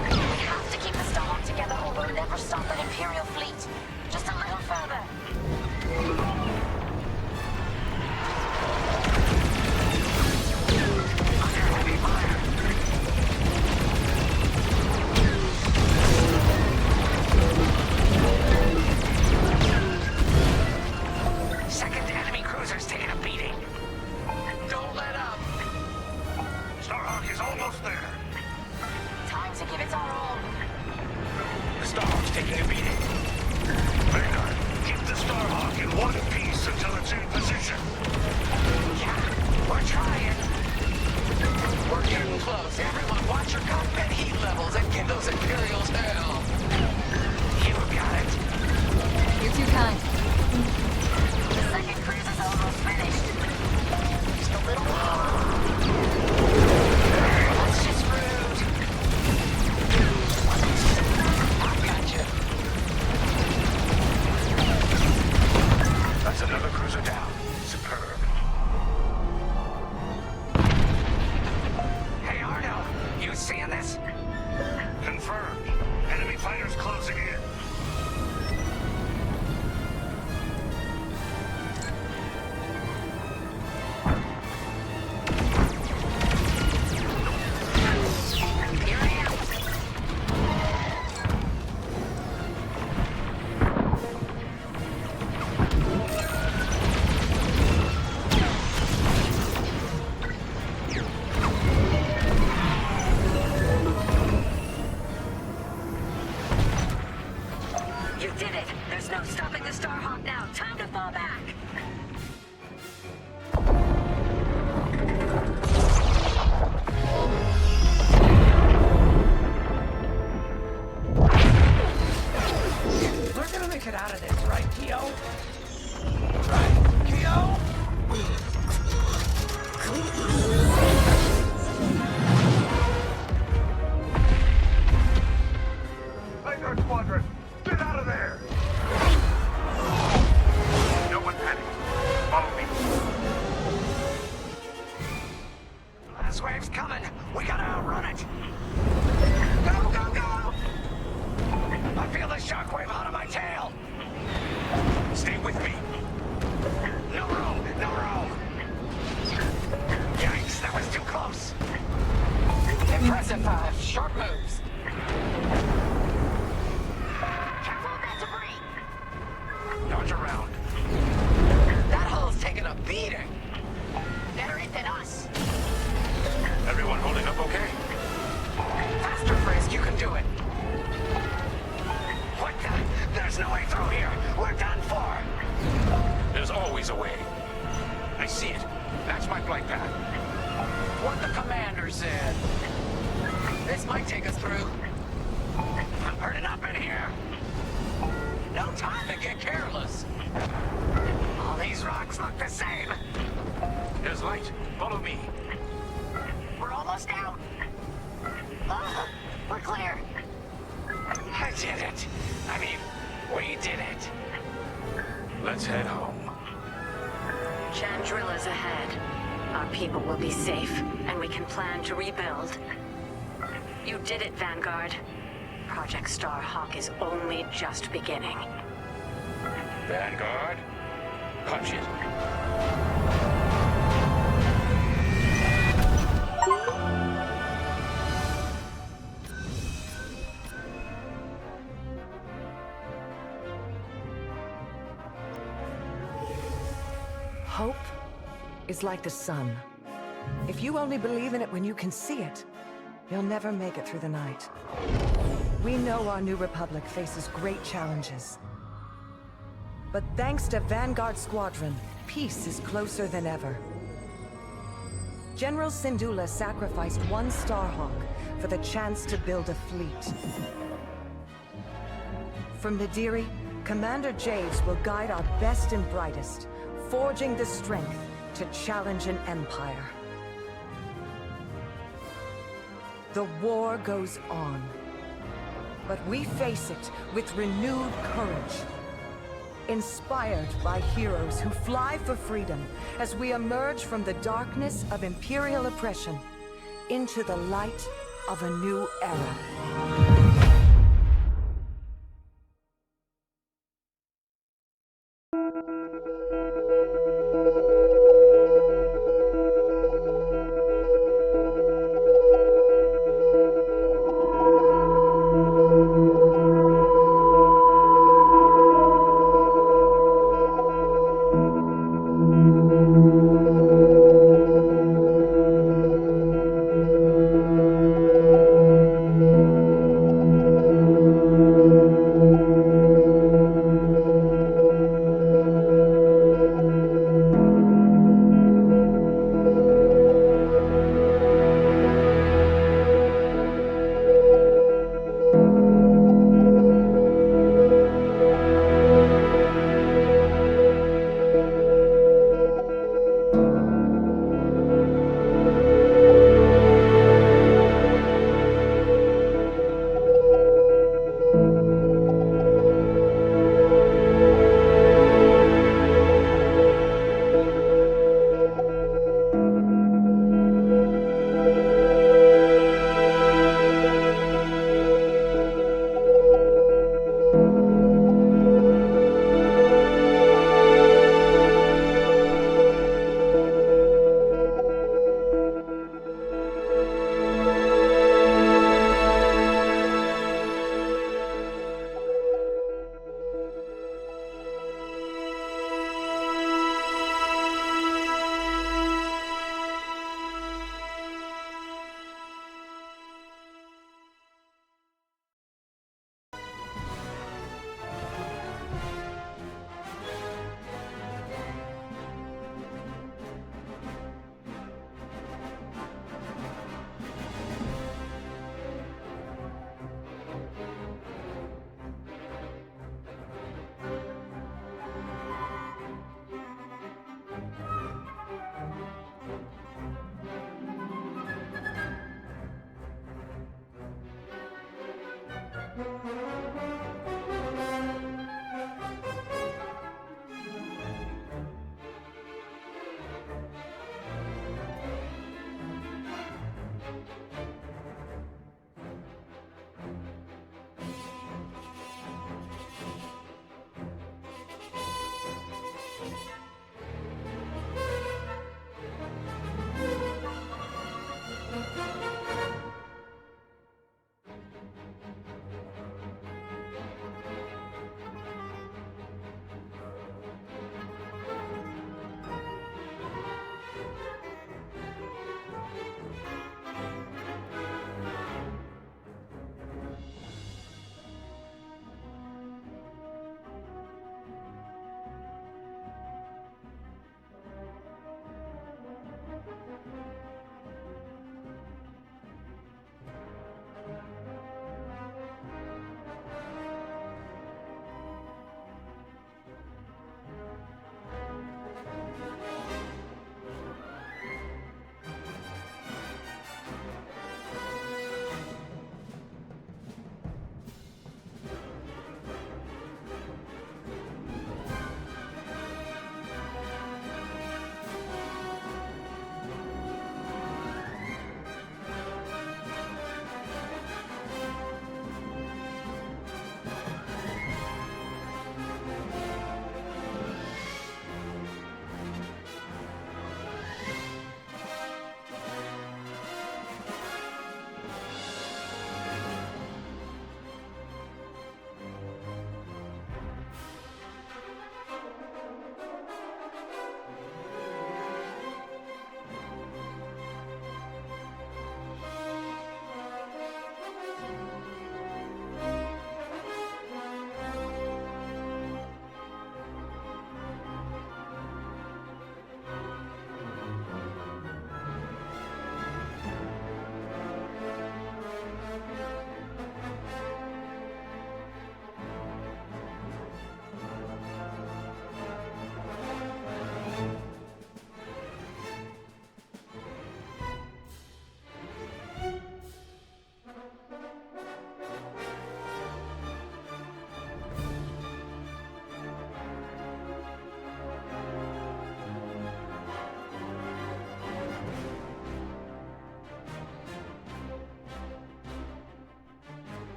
We have to keep the Star back! We're gonna make it out of this, right, Kyo? Right, Kyo? Vanguard Squadron, get out of there! No one panic. Follow me. Last wave's coming. We gotta outrun it. Go, go, go! I feel the shockwave out of my tail. Stay with me. No room, no room. Yikes, that was too close. Impressive, Five. Sharp moves. Careful of that debris. Dodge around. That hull's taking a beating. Better it than us. Everyone holding up okay? Faster, Frisk, you can do it. What the? There's no way through here. We're done for. There's always a way. I see it. That's my flight path. What the commander said. This might take us through. I'm burning up in here. No time to get careless. All these rocks look the same. There's light. Follow me. We're almost out. We're clear. I did it. I mean, we did it. Let's head home. Chandrilla's ahead. Our people will be safe, and we can plan to rebuild. You did it, Vanguard. Project Starhawk is only just beginning. Vanguard, punch it. Hope is like the sun. If you only believe in it when you can see it, you'll never make it through the night. We know our new republic faces great challenges. But thanks to Vanguard Squadron, peace is closer than ever. General Syndulla sacrificed one Starhawk for the chance to build a fleet. From Nadiri, Commander Javes will guide our best and brightest, forging the strength to challenge an empire. The war goes on, but we face it with renewed courage. Inspired by heroes who fly for freedom as we emerge from the darkness of Imperial oppression into the light of a new era.